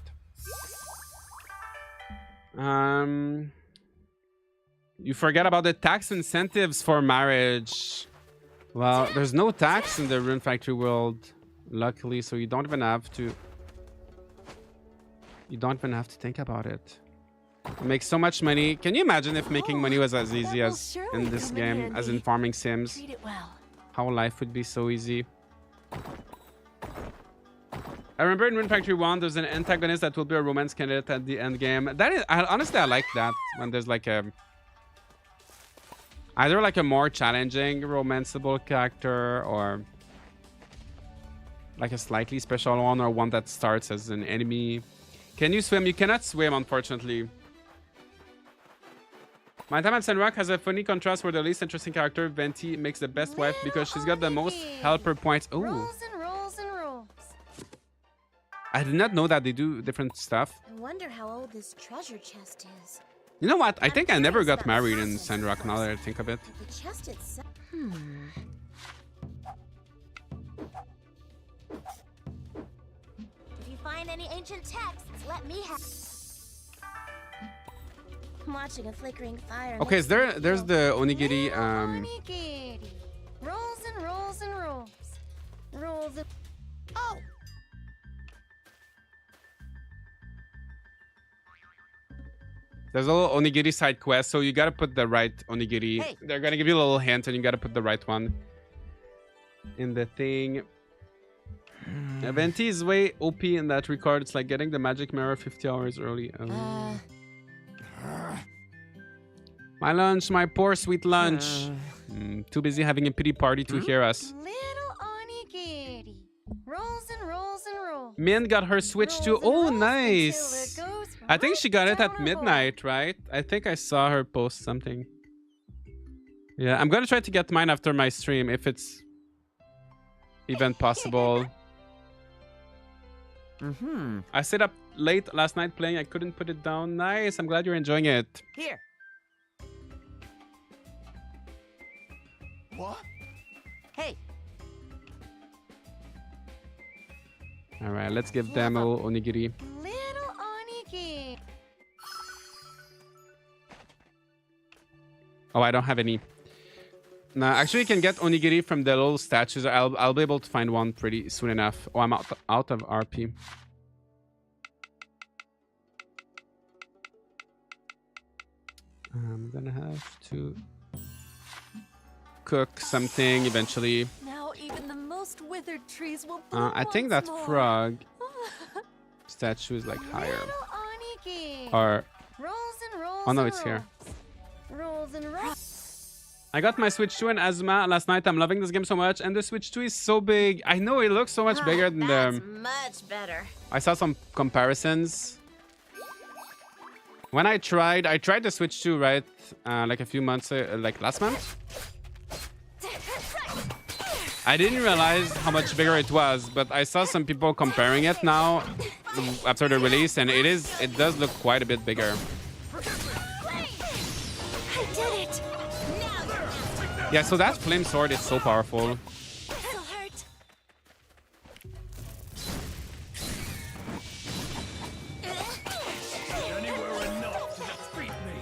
You forget about the tax incentives for marriage. Well, there's no tax in the Rune Factory world, luckily, so you don't even have to think about it. You make so much money. Can you imagine if making money was as easy as in this game, as in farming sims? How life would be so easy. I remember in Rune Factory 1, there's an antagonist that will be a romance candidate at the end game. That is, honestly, I like that when there's like a either like a more challenging romanceable character or like a slightly special one, or one that starts as an enemy. Can you swim? You cannot swim, unfortunately. My time at Sunrock has a funny contrast where the least interesting character, Venti, makes the best wife because she's got the most helper points. Ooh. Rules and rules and rules. I did not know that they do different stuff. I wonder how old this treasure chest is. You know what? I I'm think I never curious got about married in fossils Sandrock now first. that I think of it. The chest itself. If you find any ancient texts, let me have. I'm watching a flickering fire. Okay, is there's the onigiri Onigiri. Rolls and rolls and rolls. Rolls and. Oh! there's a little onigiri side quest, so you gotta put the right onigiri. Hey. They're gonna give you a little hint and you gotta put the right one in the thing. Venti is way OP in that regard. It's like getting the magic mirror 50 hours early. My lunch, my poor sweet lunch. Too busy having a pity party to hear us. Little onigiri. Rolls and rolls and rolls. Min got her Switch too. Rolls and Oh, rolls nice. until it goes I think she got it right at down a hole. midnight, right? I think I saw her post something. Yeah, I'm gonna try to get mine after my stream if it's even possible. I stayed up late last night playing. I couldn't put it down. Nice. I'm glad you're enjoying it. Here. What? Hey. All right, let's give them a little onigiri. Little onigiri. Oh, I don't have any. No, actually, you can get onigiri from the little statues. I'll be able to find one pretty soon enough. Oh, I'm out of RP. I'm gonna have to cook something eventually. Now even the most withered trees will bloom I think that once more. frog statue is like higher. Little onigiri. Or Rolls and rolls. oh no, and it's here. Rolls and rolls. I got my Switch 2 and Azuma last night. I'm loving this game so much, and the Switch 2 is so big. I know it looks so much bigger than That's the. much better. I saw some comparisons. When I tried the Switch 2, right? Like a few months, like last month. I didn't realize how much bigger it was, but I saw some people comparing it now after the release, and it does look quite a bit bigger. I did it. Now you're Yeah, so that flame sword is so powerful. It'll hurt. Anywhere enough to defeat me.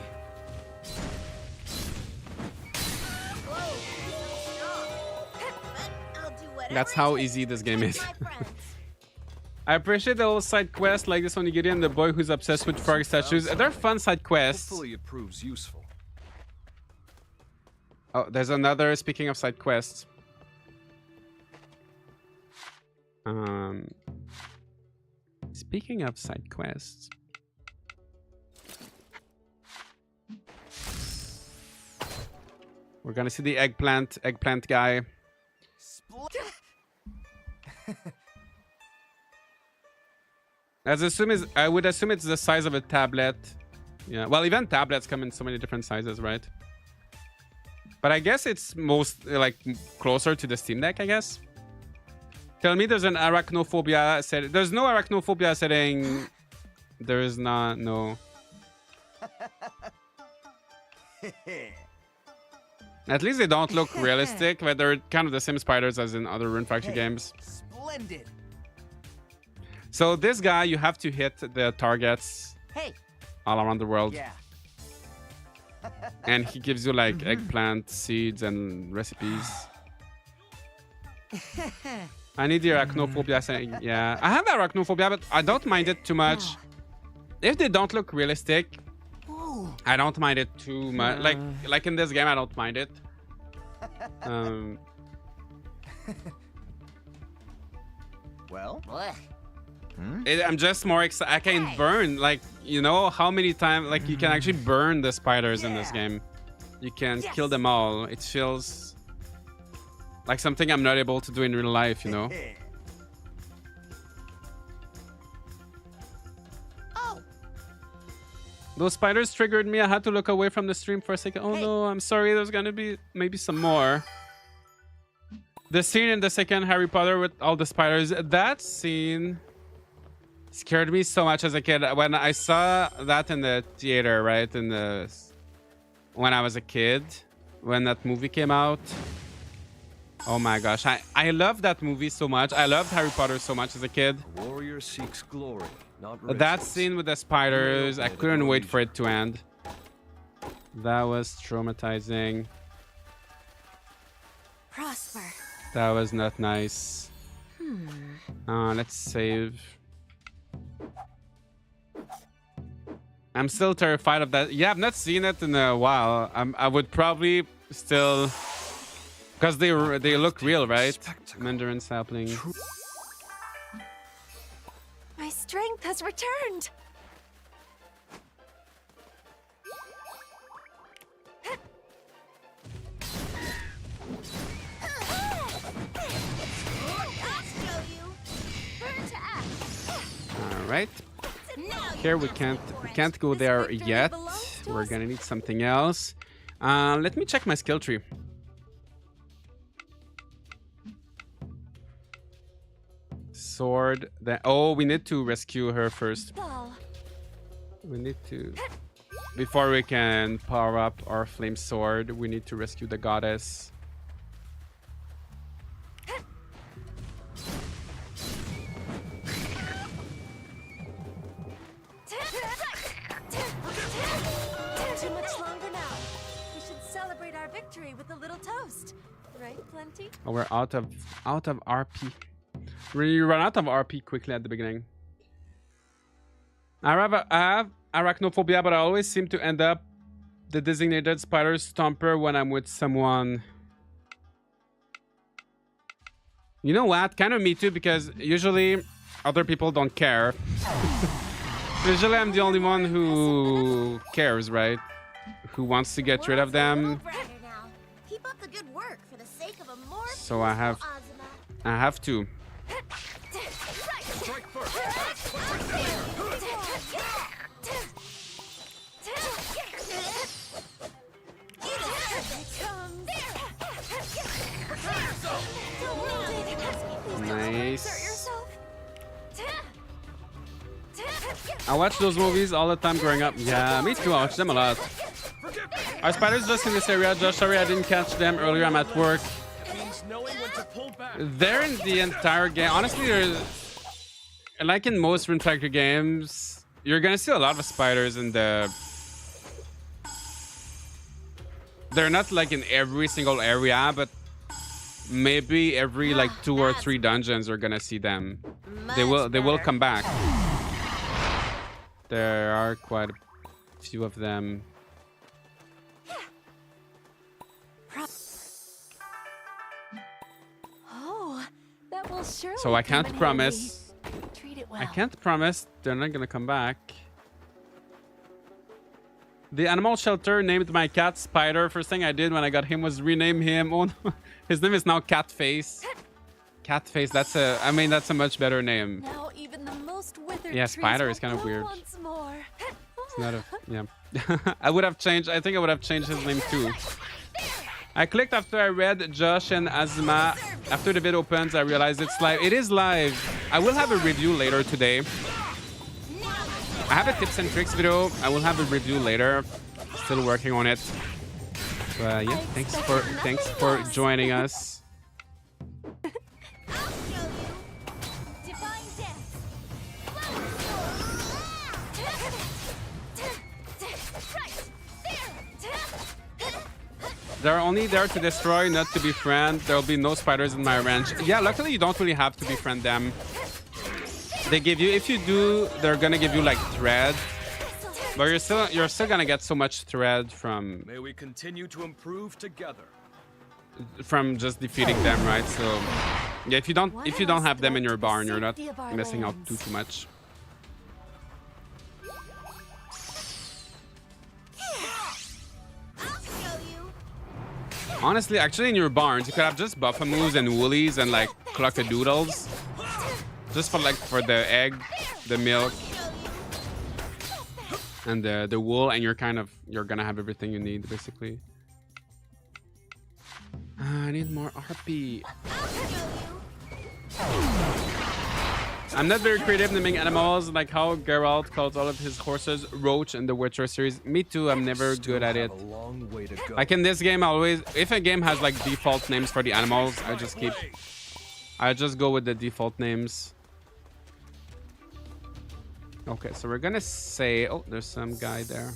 But I'll do whatever That's it how takes easy this to game protect is. my friends. I appreciate the little side quests like this onigiri and the boy who's obsessed with frog statues. They're fun side quests. Hopefully it proves useful. Oh, there's another. Speaking of side quests. Speaking of side quests. We're gonna see the eggplant guy. I would assume it's the size of a tablet. Yeah. Well, even tablets come in so many different sizes, right? But I guess it's most like closer to the Steam Deck, I guess. Tell me there's an arachnophobia setting. There's no arachnophobia setting. There is not, no. At least they don't look realistic, but they're kind of the same spiders as in other Rune Factory games. Splendid. So this guy, you have to hit the targets Hey. all around the world. Yeah. And he gives you like eggplant seeds and recipes. I need the arachnophobia setting. Yeah, I have arachnophobia, but I don't mind it too much. If they don't look realistic, I don't mind it too much. Like in this game, I don't mind it. Well, I'm just more excited. I can burn, like, you know how many times, like, you can actually burn the spiders in this game. You can kill them all. It feels like something I'm not able to do in real life, you know? Those spiders triggered me. I had to look away from the stream for a second. Oh no, I'm sorry. There's gonna be maybe some more. The scene in the second Harry Potter with all the spiders. That scene Scared me so much as a kid. When I saw that in the theater, right? When I was a kid, when that movie came out. Oh my gosh, I loved that movie so much. I loved Harry Potter so much as a kid. A warrior seeks glory, not That riches. scene with the spiders, I couldn't wait for it to end. That was traumatizing. Prosper. That was not nice. Let's save. I'm still terrified of that. Yeah, I've not seen it in a while. I would probably still, because they look real, right? Mandarin sapling. My strength has returned. All right. Here we can't go there yet. We're gonna need something else. Let me check my skill tree. Sword. Oh, we need to rescue her first. We need to, before we can power up our flame sword, we need to rescue the goddess. Too much longer now. We should celebrate our victory with a little toast, right, Plenty? Oh, we're out of RP. We run out of RP quickly at the beginning. I have arachnophobia, but I always seem to end up the designated spider stomper when I'm with someone. You know what? Kind of me too, because usually other people don't care. Usually I'm the only one who cares, right? Who wants to get rid of them. Keep up the good work for the sake of a more So I have to. Nice. I watched those movies all the time growing up. Yeah, me too. I watched them a lot. Are spiders just in this area? Josh, sorry I didn't catch them earlier. I'm at work. They're in the entire game. Honestly, like in most Rune Factory games, you're gonna see a lot of spiders in the... They're not like in every single area, but maybe every like 2 or 3 dungeons you're gonna see them. They will come back. There are quite a few of them. Oh, that will surely So I come can't in promise. handy. Treat it well. I can't promise they're not gonna come back. The animal shelter named my cat Spider. First thing I did when I got him was rename him. Oh no, his name is now Catface. Catface. That's a much better name. Now even the most withered Yeah, trees Spider will is kind of bloom weird. once more. It's not a, yeah. I think I would have changed his name too. I clicked after I read Josh and Azuma. After the video opens, I realized it's live. It is live. I will have a review later today. I have a tips and tricks video. I will have a review later. Still working on it. But yeah, thanks for joining us. They're only there to destroy, not to befriend. There'll be no spiders in my ranch. Yeah, luckily you don't really have to befriend them. They give you, if you do, they're gonna give you like thread. But you're still gonna get so much thread from... May we continue to improve together. From just defeating them, right? So yeah, if you don't have them in your barn, you're not missing out too much. Honestly, actually in your barns, you could have just buffamoos and woolies and like cluckadoodles. Just for the egg, the milk, and the wool, and you're gonna have everything you need basically. I need more RP. I'm not very creative naming animals, like how Geralt calls all of his horses Roach in the Witcher series. Me too, I'm never good at it. Like in this game, I always, if a game has like default names for the animals, I just go with the default names. Okay, so we're gonna say, oh, there's some guy there.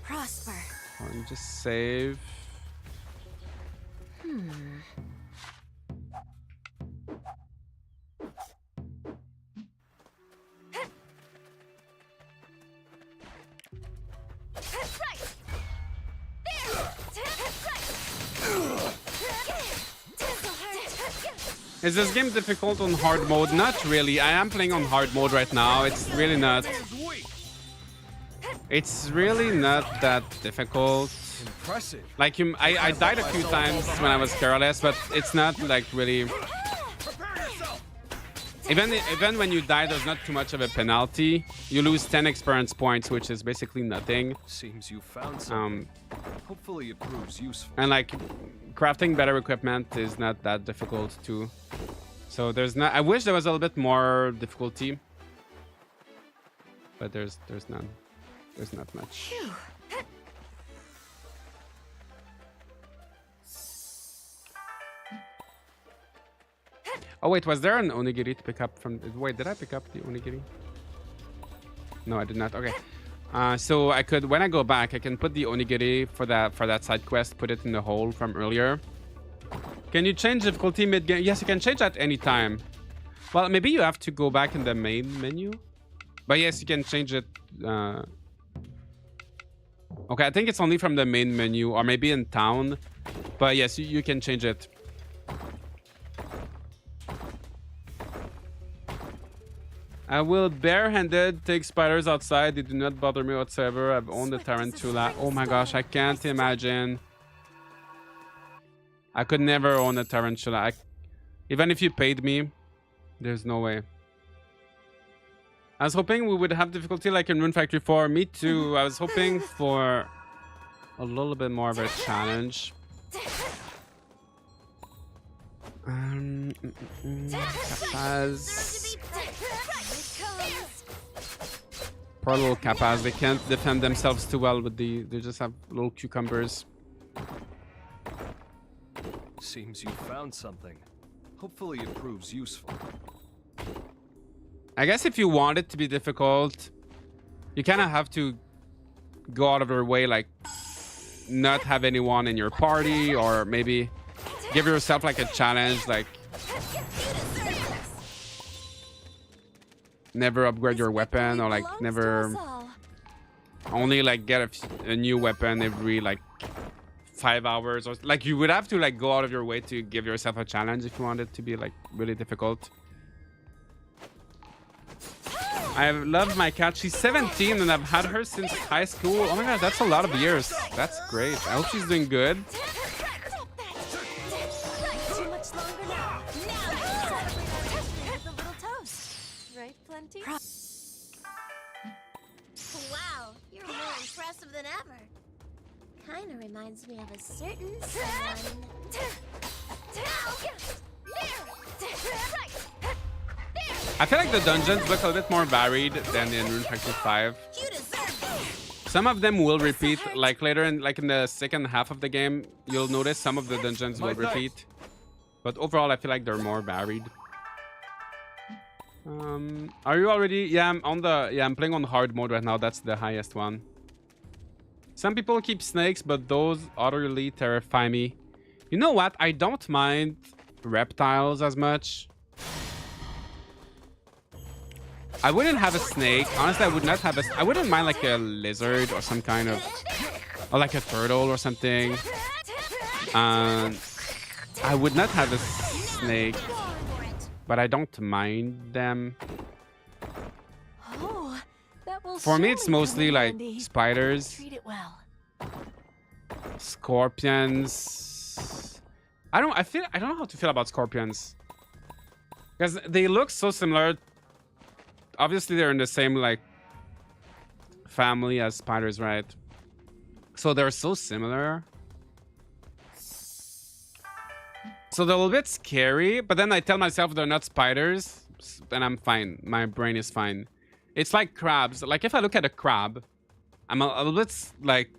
Prosper. And just save. Is this game difficult on hard mode? Not really. I am playing on hard mode right now. It's really not. It's really not that difficult. Impressive. Like I died a few times when I was careless, but it's not like really. Even when you die, there's not too much of a penalty. You lose 10 experience points, which is basically nothing. Seems you found something. Hopefully it proves useful. And like crafting better equipment is not that difficult too. So there's not. I wish there was a little bit more difficulty, but there's none. There's not much. Oh wait, was there an onigiri to pick up from? Wait, did I pick up the onigiri? No, I did not. Okay. So I could, when I go back, I can put the onigiri for that side quest, put it in the hole from earlier. Can you change difficulty mid-game? Yes, you can change at any time. Well, maybe you have to go back in the main menu. But yes, you can change it. Okay, I think it's only from the main menu or maybe in town. But yes, you can change it. I will barehanded take spiders outside. They do not bother me whatsoever. I've owned a tarantula. Oh my gosh, I can't imagine. I could never own a tarantula. Even if you paid me, there's no way. I was hoping we would have difficulty like in Rune Factory 4. Me too. I was hoping for a little bit more of a challenge. Capaz. Poor little Capaz. They can't defend themselves too well with the. They just have little cucumbers. Seems you found something. Hopefully it proves useful. I guess if you want it to be difficult, you kind of have to go out of your way, like not have anyone in your party, or maybe give yourself like a challenge, like never upgrade your weapon, or like never only like get a new weapon every like 5 hours, or like you would have to like go out of your way to give yourself a challenge if you want it to be like really difficult. I love my cat. She's 17 and I've had her since high school. Oh my god, that's a lot of years. That's great. I hope she's doing good. Wow, you're more impressive than ever. Kinda reminds me of a certain someone. I feel like the dungeons look a little bit more varied than in Rune Factory 5. Some of them will repeat, like later in the second half of the game, you'll notice some of the dungeons will repeat. But overall, I feel like they're more varied. Are you already? Yeah, I'm playing on hard mode right now. That's the highest one. Some people keep snakes, but those utterly terrify me. You know what? I don't mind reptiles as much. I wouldn't have a snake. Honestly, I would not have a... I wouldn't mind like a lizard or some kind of... Or like a turtle or something. I would not have a snake. But I don't mind them. For me, it's mostly like spiders. Scorpions. I don't know how to feel about scorpions. Because they look so similar. Obviously, they're in the same like family as spiders, right? So they're so similar. So they're a little bit scary, but then I tell myself they're not spiders, and I'm fine. My brain is fine. It's like crabs. Like if I look at a crab, I'm a little bit like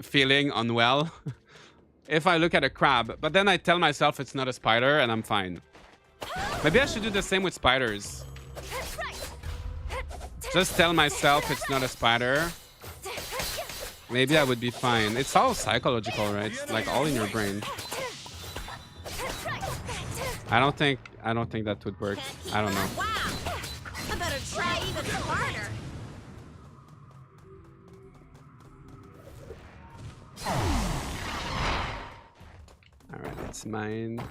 feeling unwell if I look at a crab, but then I tell myself it's not a spider and I'm fine. Maybe I should do the same with spiders. Just tell myself it's not a spider. Maybe I would be fine. It's all psychological, right? It's like all in your brain. I don't think that would work. I don't know. Wow! I better try even harder. Alright, it's mine.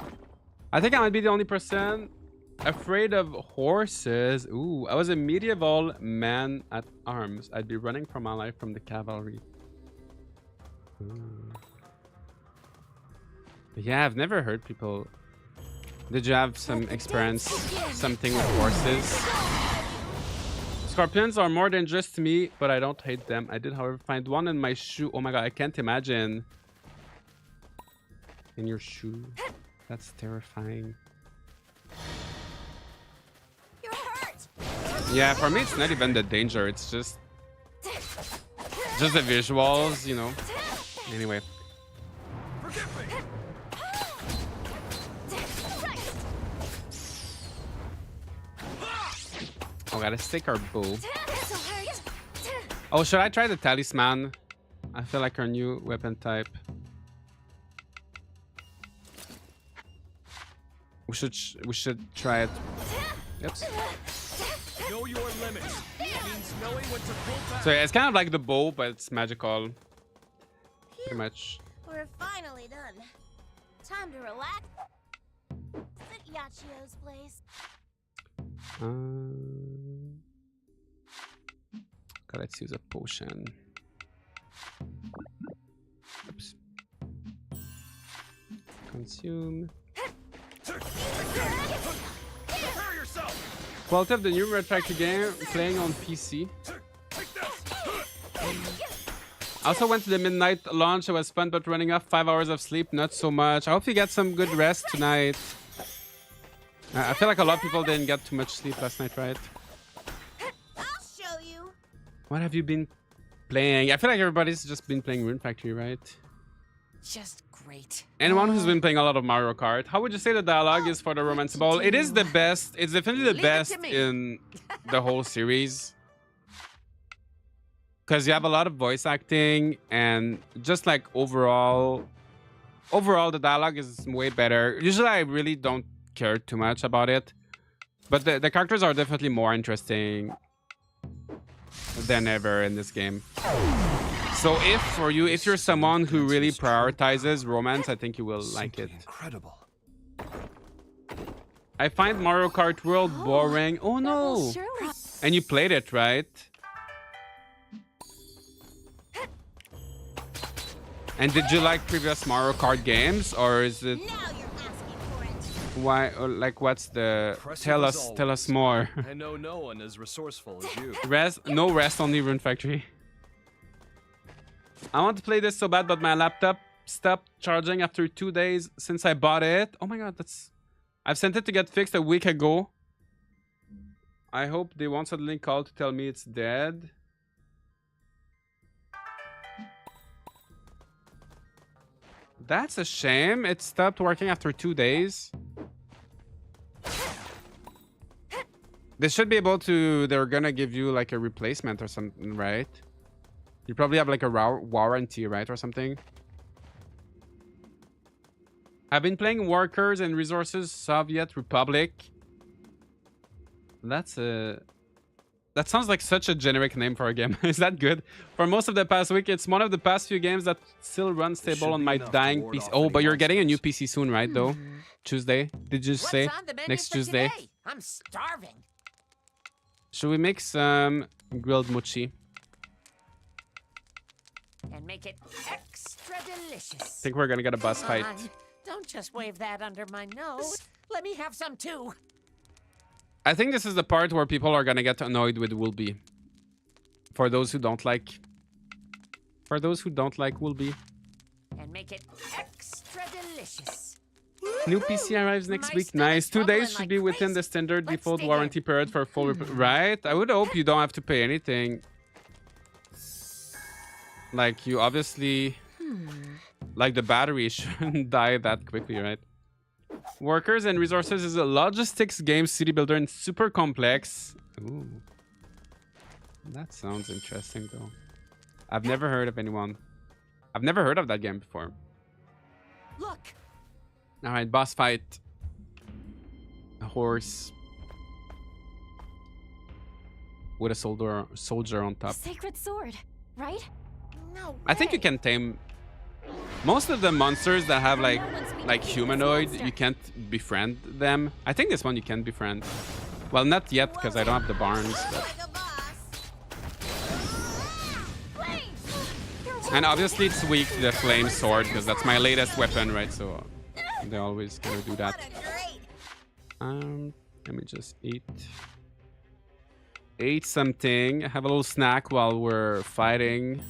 I think I might be the only person afraid of horses. Ooh, I was a medieval man at arms. I'd be running for my life from the cavalry. Ooh. Yeah, I've never heard people. Did you have some experience, something with horses? Scorpions are more dangerous to me, but I don't hate them. I did, however, find one in my shoe. Oh my god, I can't imagine. In your shoe. That's terrifying. You're hurt. Yeah, for me, it's not even the danger. It's just the visuals, you know. Anyway. Oh, gotta stick our bow. Oh, should I try the talisman? I feel like our new weapon type. We should try it. Yep. Know your limits. Means knowing when to pull back. So yeah, it's kind of like the bow, but it's magical. Pretty much. We're finally done. Time to relax. At Yachio's place. Okay, let's use a potion. Oops. Consume. Quality of the new Red Factory game playing on PC. I also went to the midnight launch. It was fun, but running off 5 hours of sleep, not so much. I hope you get some good rest tonight. I feel like a lot of people didn't get too much sleep last night, right? I'll show you. What have you been playing? I feel like everybody's just been playing Rune Factory, right? Just great. Anyone who's been playing a lot of Mario Kart, how would you say the dialogue is for the Romance Ball? It is the best. It's definitely the best in the whole series. Because you have a lot of voice acting and just like overall the dialogue is way better. Usually I really don't care too much about it. But the characters are definitely more interesting than ever in this game. So if you're someone who really prioritizes romance, I think you will like it. Incredible. I find Mario Kart World boring. Oh no! And you played it, right? And did you like previous Mario Kart games, or is it? Now you're asking for it. Why? Or like, what's the? Tell us more. I know no one as resourceful as you. No rest, only Rune Factory. I want to play this so bad, but my laptop stopped charging after 2 days since I bought it. Oh my god, I've sent it to get fixed a week ago. I hope they won't suddenly call to tell me it's dead. That's a shame. It stopped working after 2 days. They should be able to... They're gonna give you like a replacement or something, right? You probably have like a warranty, right? Or something. I've been playing Workers and Resources Soviet Republic. That sounds like such a generic name for a game. Is that good? For most of the past week, it's one of the past few games that still runs stable on my dying PC. Oh, but you're getting a new PC soon, right, though? Tuesday? Did you say? Next Tuesday? Today? I'm starving. Should we make some grilled mochi? And make it extra delicious. I think we're gonna get a boss fight. Don't just wave that under my nose. Let me have some too. I think this is the part where people are gonna get annoyed with Woolby. For those who don't like Woolby. And make it extra delicious. New PC arrives next My week. stomach's Nice. 2 days rumbling should like be within crazy. the standard Let's default stay warranty period for full right? I would hope you don't have to pay anything. Like, you obviously... Like, the battery shouldn't die that quickly, right? Workers and Resources is a logistics game city builder and super complex. Ooh. That sounds interesting, though. I've never heard of anyone. I've never heard of that game before. Look! Alright, boss fight. A horse. With a soldier on top. Sacred sword, right? No. I think you can tame most of the monsters that have like humanoid. You can't befriend them. I think this one you can befriend. Well, not yet because I don't have the barns. And obviously it's weak to the flame sword because that's my latest weapon, right? So they always kind of do that. Let me just eat something. Have a little snack while we're fighting.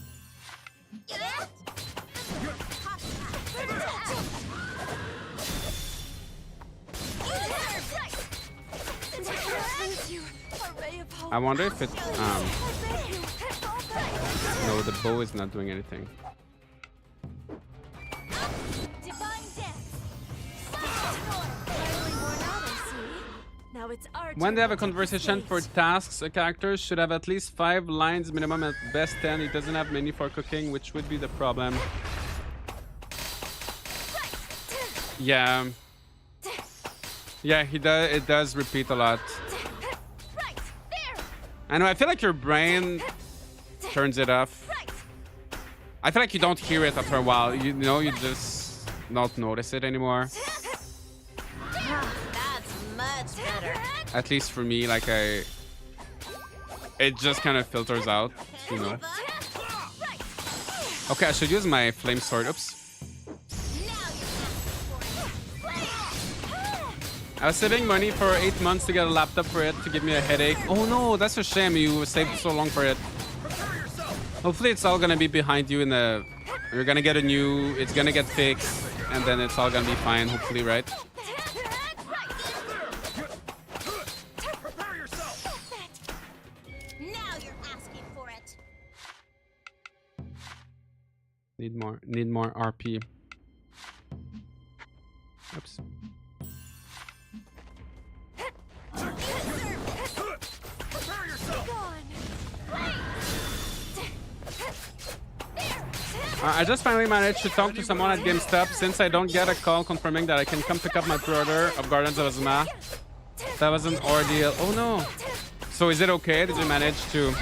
I wonder if it no, the bow is not doing anything. Now it's our When they have a turn to take the conversation for stage. tasks, a character should have at least 5 lines minimum, at best 10. He doesn't have many for cooking, which would be the problem. Yeah. Yeah, he does. It does repeat a lot. I know. I feel like your brain turns it off. I feel like you don't hear it after a while. You know, you just not notice it anymore. That's much better. At least for me, like it just kind of filters out, you know. Okay, I should use my flame sword. Oops. I was saving money for 8 months to get a laptop for it to give me a headache. Oh no, that's a shame. You saved so long for it. Hopefully it's all gonna be behind you in the... You're gonna get a new... It's gonna get fixed. And then it's all gonna be fine, hopefully, right? Now you're asking for it. Need more RP. Oops. I just finally managed to talk to someone at GameStop since I don't get a call confirming that I can come pick up my pre-order of Guardians of Azuma. That was an ordeal. Oh no. So is it okay? Did you manage to...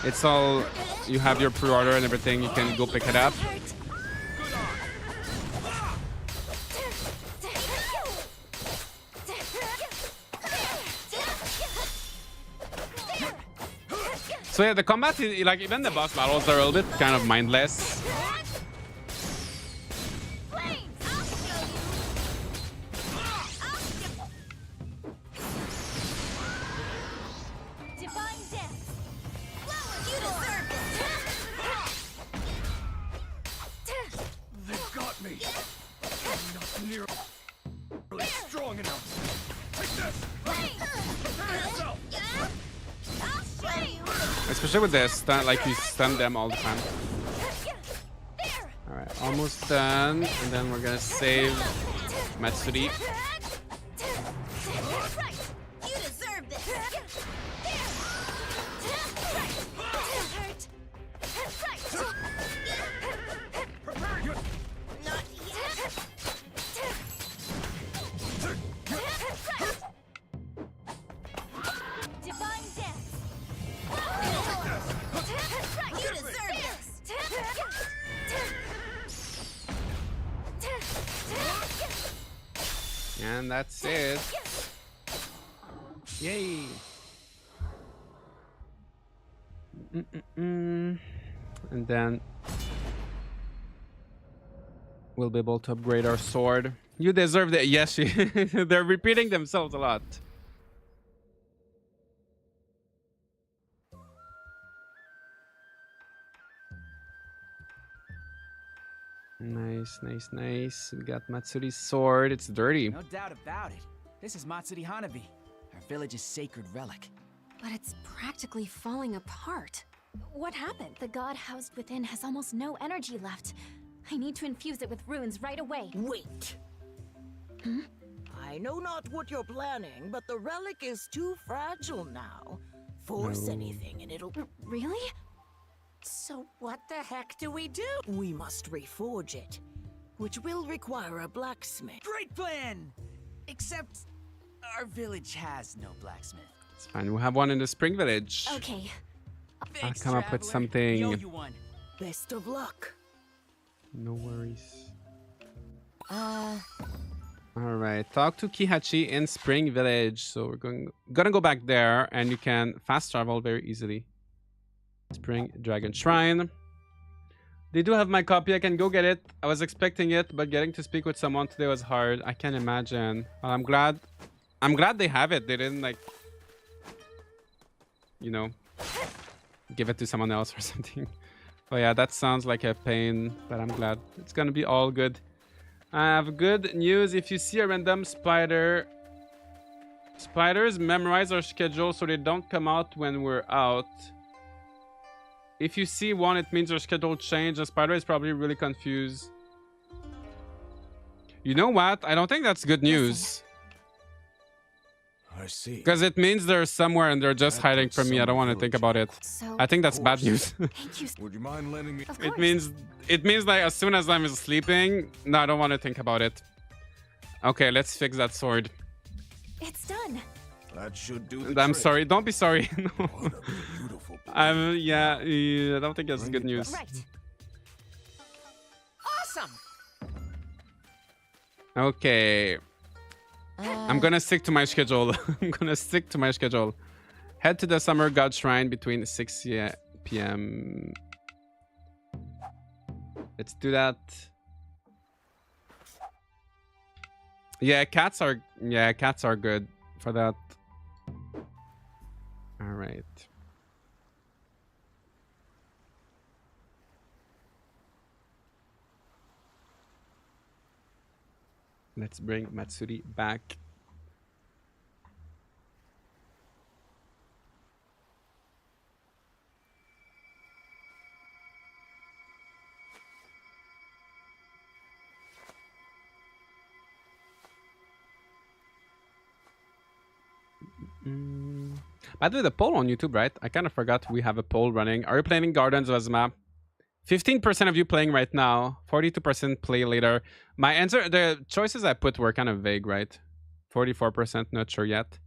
It's all... You have your pre-order and everything. You can go pick it up. So yeah, the combat, like even the boss battles are a little bit kind of mindless. They've got me. I'm not nearly strong enough. Take this. Prepare yourself. Especially with the stun, like you stun them all the time. Alright, almost done. And then we're gonna save Matsuri. You deserve this. Not yet. Divine death. You deserve this. And that's it. Yay. And then we'll be able to upgrade our sword. You deserve that. Yes, they're repeating themselves a lot. Nice, nice, nice. We got Matsuri's sword. It's dirty. No doubt about it. This is Matsuri Hanabi, our village's sacred relic. But it's practically falling apart. What happened? The god housed within has almost no energy left. I need to infuse it with runes right away. Wait. I know not what you're planning, but the relic is too fragile now. Force anything and it'll... Really? So what the heck do we do? We must reforge it, which will require a blacksmith. Great plan! Except our village has no blacksmith. It's fine. We'll have one in the Spring Village. Okay. Thanks, come up with traveler. something. We owe you one. Best of luck. No worries. All right. Talk to Kihachi in Spring Village. So we're gonna go back there, and you can fast travel very easily. Spring Dragon Shrine. They do have my copy. I can go get it. I was expecting it, but getting to speak with someone today was hard. I can imagine. Well, I'm glad they have it. They didn't like, you know, give it to someone else or something. But yeah, that sounds like a pain, but I'm glad it's gonna be all good. I have good news. If you see a random spider, spiders memorize our schedule so they don't come out when we're out. If you see one, it means your schedule changed. The spider is probably really confused. You know what? I don't think that's good news. I see. Because it means they're somewhere and they're just hiding from me. I don't want to think about it. So, I think that's bad news. thank you. Would you mind lending me? Of course. It means like as soon as I'm sleeping, no, I don't want to think about it. Okay, let's fix that sword. It's done. That should do. I'm sorry. Don't be sorry. No. What a beautiful. Yeah, I don't think that's good news. Right. Awesome. Okay. I'm gonna stick to my schedule. I'm gonna stick to my schedule. Head to the Summer God Shrine between 6 p.m. Let's do that. Yeah, cats are good for that. All right. Let's bring Matsuri back. By the way, the poll on YouTube, right? I kind of forgot we have a poll running. Are you playing Gardens of Azuma? 15% of you playing right now. 42% play later. My answer, the choices I put were kind of vague, right? 44% not sure yet.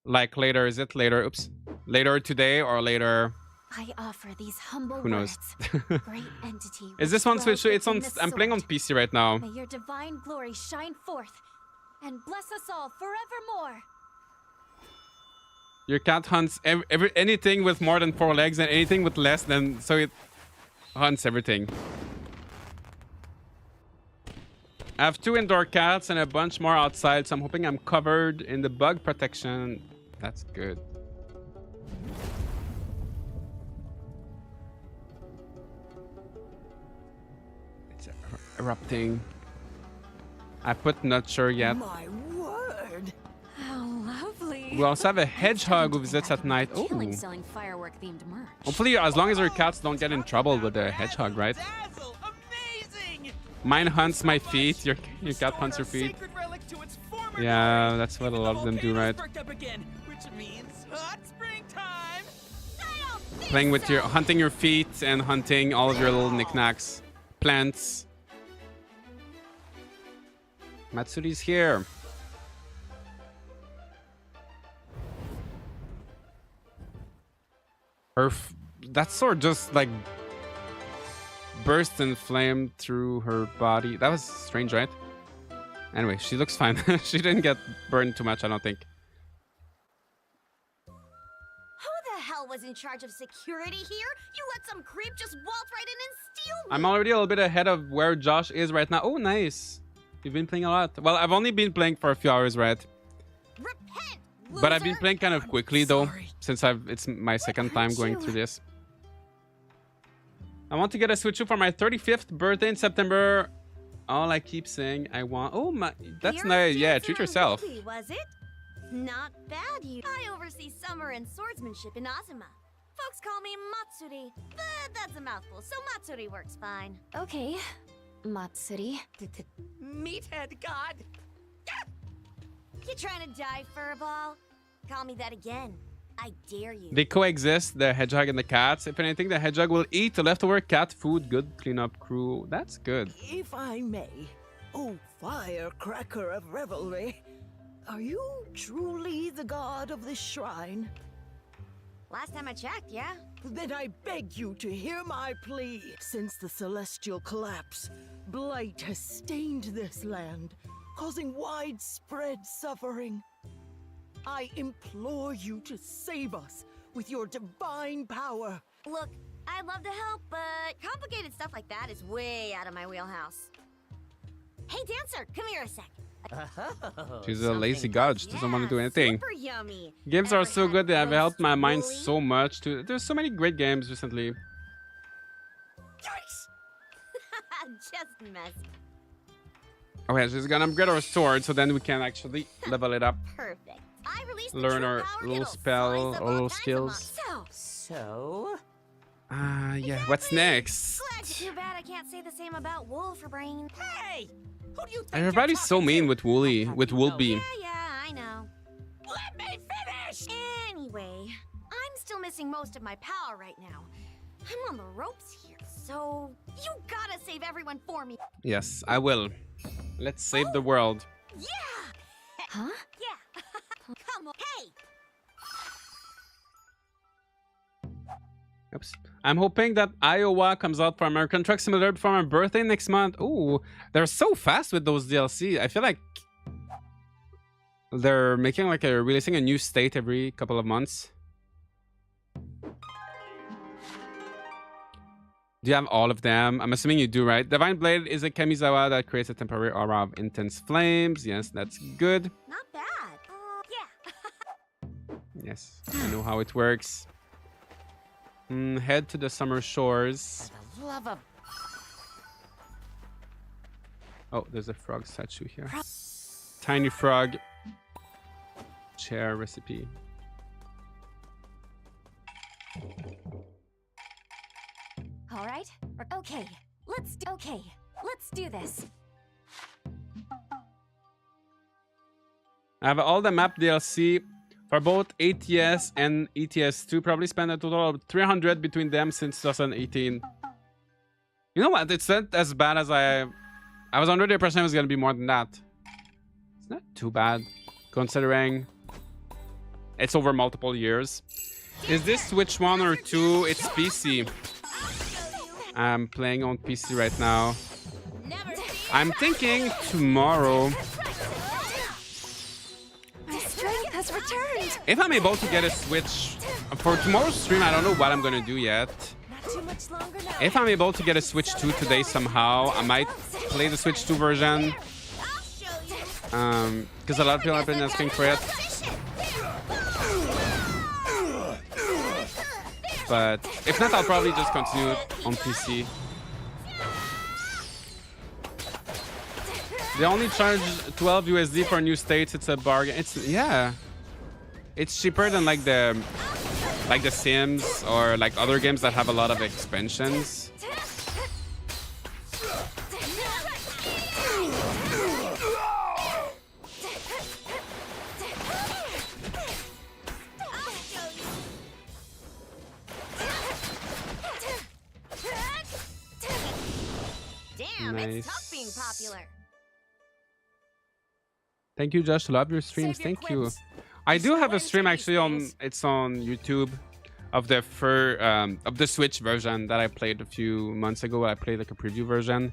Like later, is it later? Oops. Later today or later? I offer these humble Who knows? words. Great entity. Is this one Switch? It's on. I'm playing on PC right now. May your divine glory shine forth and bless us all forevermore. Your cat hunts anything with more than 4 legs and anything with less than, so it hunts everything. I have 2 indoor cats and a bunch more outside, so I'm hoping I'm covered in the bug protection. That's good. It's erupting. I put not sure yet. My word. How lovely. We also have a hedgehog who visits at night. Oh. Selling firework-themed merch. Hopefully, as long as our cats don't get in trouble with the hedgehog, right? Dazzle, amazing! Mine hunts my feet. Your cat hunts your feet. Sacred relic to its former Yeah, glory. that's what a And lot the of them do, volcano's right? perked up again, which means hot springtime. Playing with your, hunting your feet and hunting all of your little knickknacks. Plants. Matsuri's here. That sword just like burst and flame through her body. That was strange, right? Anyway, she looks fine. She didn't get burned too much, I don't think. Who the hell was in charge of security here? You let some creep just waltz right in and steal me. I'm already a little bit ahead of where Josh is right now. Oh, nice. You've been playing a lot. Well, I've only been playing for a few hours, right? Repent, But I've been loser. playing kind of quickly though, sorry. since it's my second time going through this. I want to get a Switch 2 for my 35th birthday in September. All I keep saying I want. Oh my, that's You're nice. a Yeah, dancer treat in yourself. Gobi, was it? Not bad, you. I oversee summer and swordsmanship in Azuma. Folks call me Matsuri, but that's a mouthful, so Matsuri works fine. Okay, Matsuri. Meathead God. You trying to die, furball? Call me that again. I dare you. They coexist, the hedgehog and the cats. If anything, the hedgehog will eat the leftover cat food. Good cleanup crew. That's good. If I may, oh firecracker of revelry, are you truly the god of this shrine? Last time I checked, yeah. Then I beg you to hear my plea. Since the celestial collapse, blight has stained this land, causing widespread suffering. I implore you to save us with your divine power. Look, I'd love to help, but complicated stuff like that is way out of my wheelhouse. Hey, dancer, come here a sec. She's a lazy god. She doesn't want to do anything. Super yummy. Games are Ever so had good. They have roast helped my mind bully? so much. There's so many great games recently. Yikes! Just mess. Oh yeah, she's gonna upgrade our sword, so then we can actually level it up. Perfect. I released the Learn true our power little Giddle, spell, slice our up all little kinds of skills. So, Yeah, what's next? Glad too bad I can't say the same about Wolverine. hey! Who do you think Everybody's so mean with Wooly, with Woolby. Yeah, I know. Let me finish! Anyway, I'm still missing most of my power right now. I'm on the ropes here, so you gotta save everyone for me. Yes, I will. Let's save the world. Yeah! Huh? Yeah! Come on! Hey! Oops. I'm hoping that Iowa comes out for American Truck Simulator for my birthday next month. Ooh, they're so fast with those DLC. I feel like they're making like releasing a new state every couple of months. Do you have all of them? I'm assuming you do, right? Divine Blade is a Kamizawa that creates a temporary aura of intense flames. Yes, that's good. Not bad. Yeah. Yes, I know how it works. Head to the summer shores. For the love of... Oh, there's a frog statue here. Tiny frog. Chair recipe. All right. Okay. Let's do this. I have all the map DLC for both ATS and ETS2. Probably spend a total of 300 between them since 2018. You know what? It's not as bad as I was under the impression it was gonna be more than that. It's not too bad, considering it's over multiple years. Is this Switch 1 or 2? It's PC. I'm playing on PC right now. I'm thinking tomorrow. My strength has returned. If I'm able to get a Switch for tomorrow's stream, I don't know what I'm gonna do yet. Not too much longer now. If I'm able to get a Switch 2 today somehow, I might play the Switch 2 version. Because a lot of people have been asking for it. But if not, I'll probably just continue it on PC. They only charge 12 USD for new states. It's a bargain. Yeah. It's cheaper than like the Sims or like other games that have a lot of expansions. Damn, it's tough Nice. being popular. Thank you, Josh. Love your streams. Save your Thank you. quips. I do have a learn stream to actually these on. days. It's on YouTube of the Switch version that I played a few months ago. I played like a preview version.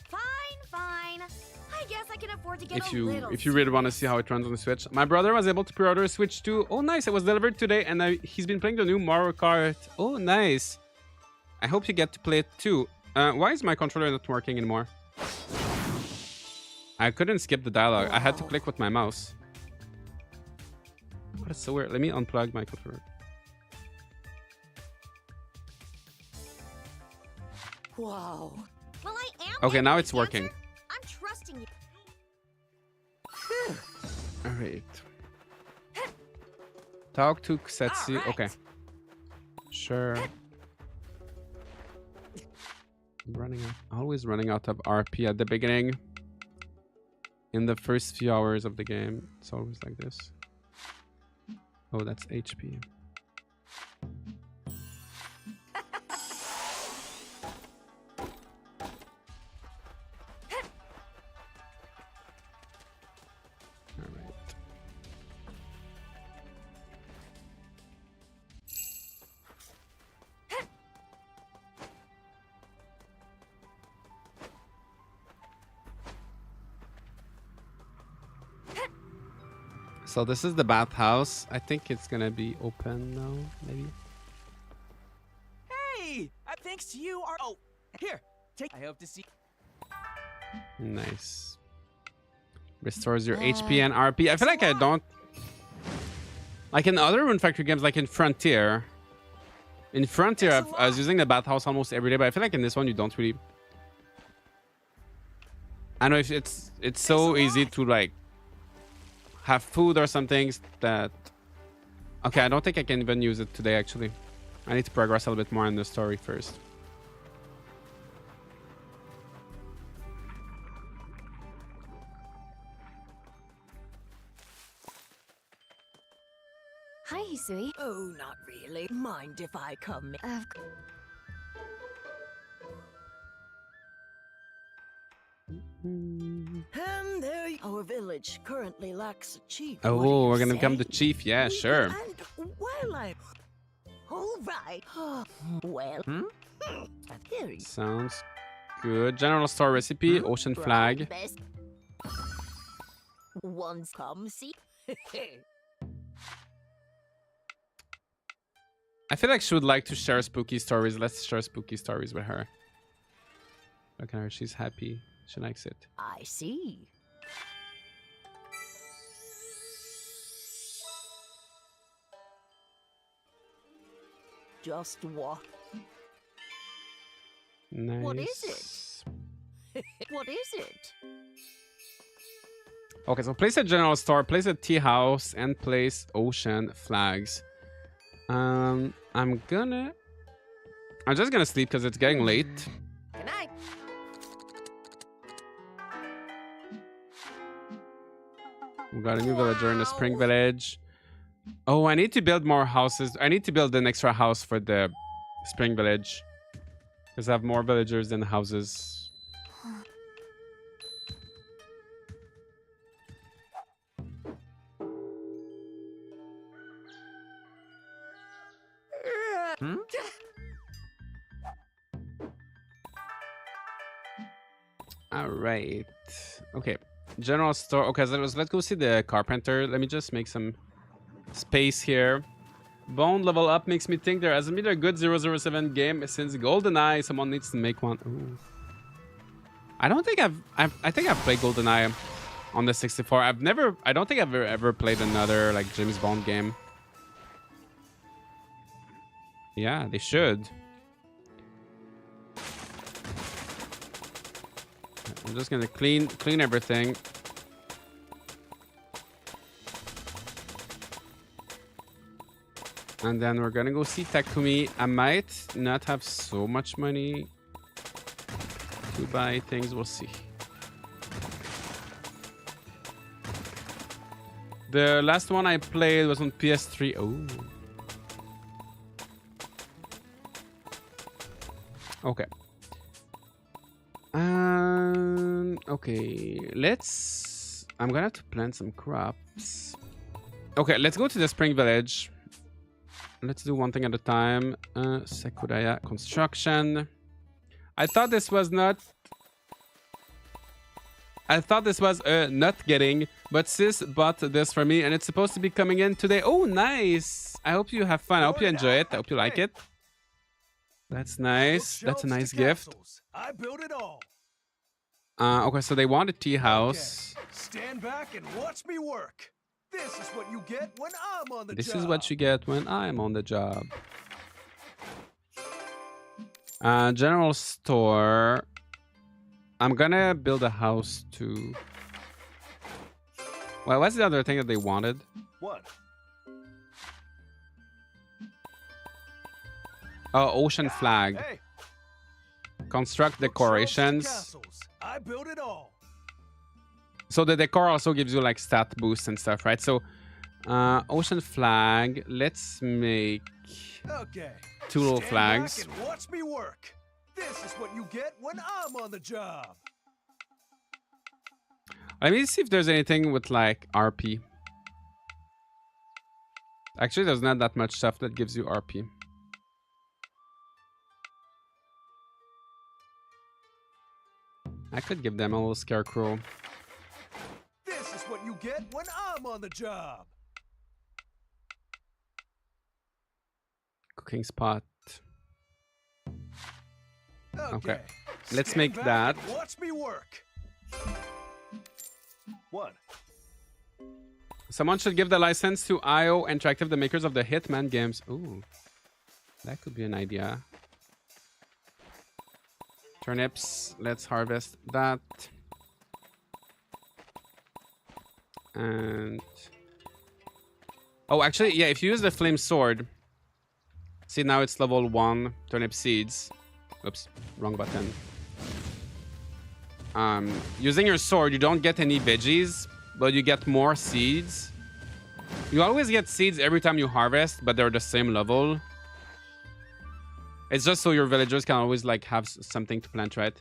Fine. I guess I can afford to get If a little you really want to see how it runs on the Switch. My brother was able to pre-order a Switch 2. Oh, nice! It was delivered today, and he's been playing the new Mario Kart. Oh, nice! I hope you get to play it too. Why is my controller not working anymore? I couldn't skip the dialogue. I had to click with my mouse. That's so weird. Let me unplug my controller. Wow. Well, I am. Okay, an now earth it's working. dancer. I'm trusting you. All right. Talk to Kusetsu. All right. Okay. Sure. Running out. Always running out of RP at the beginning. In the first few hours of the game. It's always like this. Oh, that's HP. Alright. So this is the bathhouse. I think it's gonna be open now, maybe. Hey, thanks to you. Oh, here, take. I hope to see. Nice. Restores your HP and RP. I feel like I don't... Like in other Rune Factory games, like in Frontier. In Frontier, I was using the bathhouse almost every day, but I feel like in this one, you don't really... I know if it's so easy to like have food or something that... Okay, I don't think I can even use it today, actually. I need to progress a little bit more in the story first. Hi, Hisui. Oh, not really. Mind if I come in? Of And there, our village currently lacks a chief. Oh, What do you we're gonna say? become the chief. Yeah, sure. And well, I. All right. Well. Here you Sounds good. General store recipe, ocean flag. best. Once come see. I feel like she would like to share spooky stories. Let's share spooky stories with her. Look at her. She's happy. She likes it. I see. Just what? Nice. What is it? What is it? Okay, so place a general store, place a tea house, and place ocean flags. I'm just gonna sleep because it's getting late. Good night. We got a new villager in the spring village. Oh, I need to build more houses. I need to build an extra house for the spring village. Because I have more villagers than houses. All right. Okay. General store. Okay, so let's go see the carpenter. Let me just make some space here. Bone level up makes me think there hasn't been a good 007 game since GoldenEye. Someone needs to make one. Ooh. I don't think I think I've played GoldenEye on the 64. I don't think I've ever played another like James Bond game. Yeah, they should. I'm just gonna clean everything. And then we're gonna go see Takumi. I might not have so much money to buy things. We'll see. The last one I played was on PS3. Oh. Okay. Okay, I'm gonna have to plant some crops. Okay, let's go to the spring village. Let's do one thing at a time. Sakuraya construction. I thought this was not getting, but sis bought this for me and it's supposed to be coming in today. Oh, nice. I hope you have fun. I hope you enjoy it. I hope you like it. That's nice. That's a nice gift. I built it all. Okay, so they want a tea house. Okay. Stand back and watch me work. This is what you get when I'm on the job. This is what you get when I'm on the job. General store. I'm gonna build a house too. Well, what's the other thing that they wanted? What? Oh, ocean flag. Hey, Construct from shelves to decorations. castles, I built it all. So the decor also gives you like stat boosts and stuff, right? So ocean flag. Let's make Okay. 2 little Stand flags. back and watch me work. This is what you get when I'm on the job. Let me see if there's anything with like RP. Actually, there's not that much stuff that gives you RP. I could give them a little scarecrow. This is what you get when I'm on the job. Cooking spot. Okay. Let's Stand make back that. and watch me work. What? Someone should give the license to IO Interactive, the makers of the Hitman games. Ooh, that could be an idea. Turnips. Let's harvest that. And oh, actually, yeah. If you use the flame sword, see now it's level 1. Turnip seeds. Oops, wrong button. Using your sword, you don't get any veggies, but you get more seeds. You always get seeds every time you harvest, but they're the same level. It's just so your villagers can always like have something to plant, right?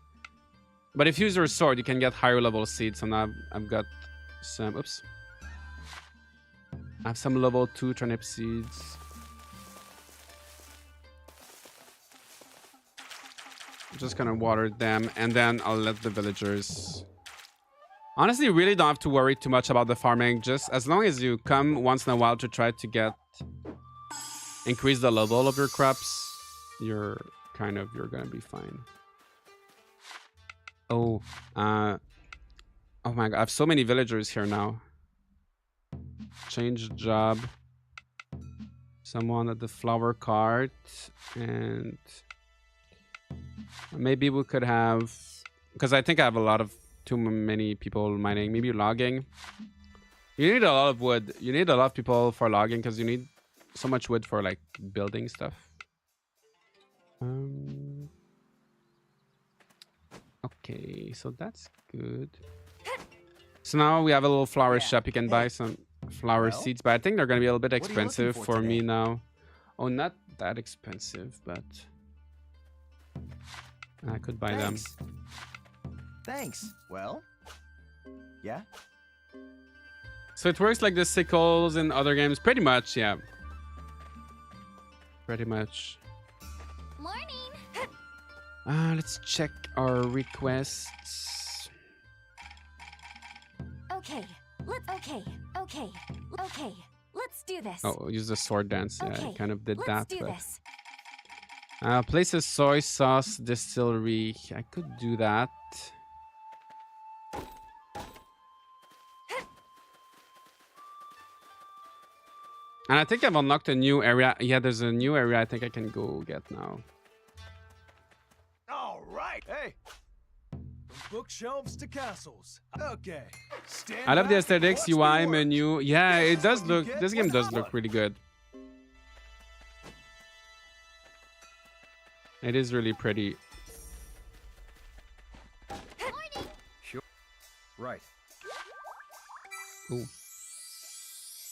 But if you use your sword, you can get higher level seeds. So now I've got some. Oops. I have some level 2 turnip seeds. I'm just gonna water them, and then I'll let the villagers. Honestly, you really don't have to worry too much about the farming. Just as long as you come once in a while to try to increase the level of your crops, you're gonna be fine. Oh my god, I have so many villagers here now. Change job. Someone at the flower cart, and maybe we could have, because I think I have a lot of too many people mining. Maybe logging. You need a lot of wood. You need a lot of people for logging because you need so much wood for like building stuff. Okay, so that's good. So now we have a little flower shop. You can buy some flower seeds, but I think they're gonna be a little bit expensive for me now. Oh, not that expensive, but I could buy them. Thanks. Well, yeah. So it works like the sickles in other games, pretty much, yeah. Pretty much. Morning. Let's check our requests. Okay. Let's do this. Oh, use the sword dance. Yeah, I kind of did that. Let's do But this. place a soy sauce distillery. I could do that. And I think I've unlocked a new area. Yeah, there's a new area I think I can go get now. All right. Hey. From bookshelves to castles. Okay. Stand I love the back and aesthetics, watch me UI, work. menu. Yeah, This it is does what you look. get This game when does I'm look on. really good. It is really pretty. Sure. Right. Ooh.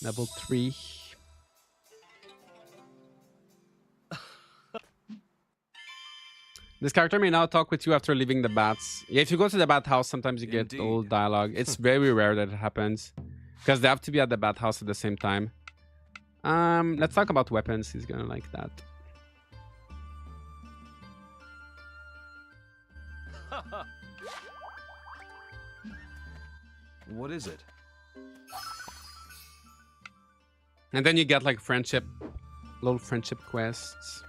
Level 3. This character may now talk with you after leaving the bats. Yeah, if you go to the bathhouse, sometimes you get old dialogue. It's very rare that it happens because they have to be at the bathhouse at the same time. Let's talk about weapons. He's gonna like that. What is it? And then you get like little friendship quests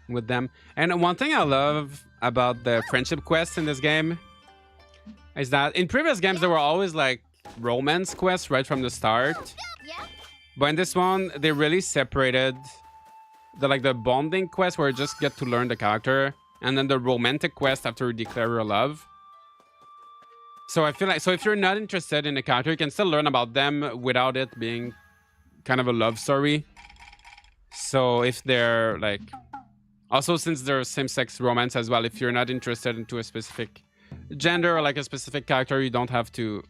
with them. And one thing I love about the friendship quests in this game is that in previous games there were always like romance quests right from the start. Yeah. But in this one, they really separated the bonding quest where you just get to learn the character, and then the romantic quest after you declare your love. So I feel like, so if you're not interested in a character, you can still learn about them without it being kind of a love story. So if they're like, also since there's same-sex romance as well, if you're not interested into a specific gender or like a specific character, you don't have to,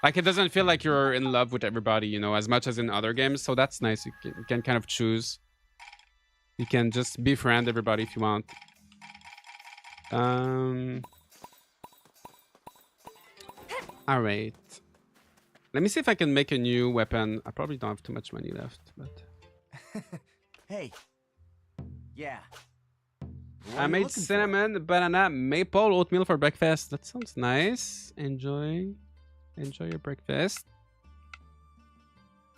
like, it doesn't feel like you're in love with everybody, you know, as much as in other games. So that's nice. You can kind of choose. You can just befriend everybody if you want. All right. Let me see if I can make a new weapon. I probably don't have too much money left, but Hey. Yeah. I made cinnamon, banana, maple, oatmeal for breakfast. That sounds nice. Enjoy your breakfast.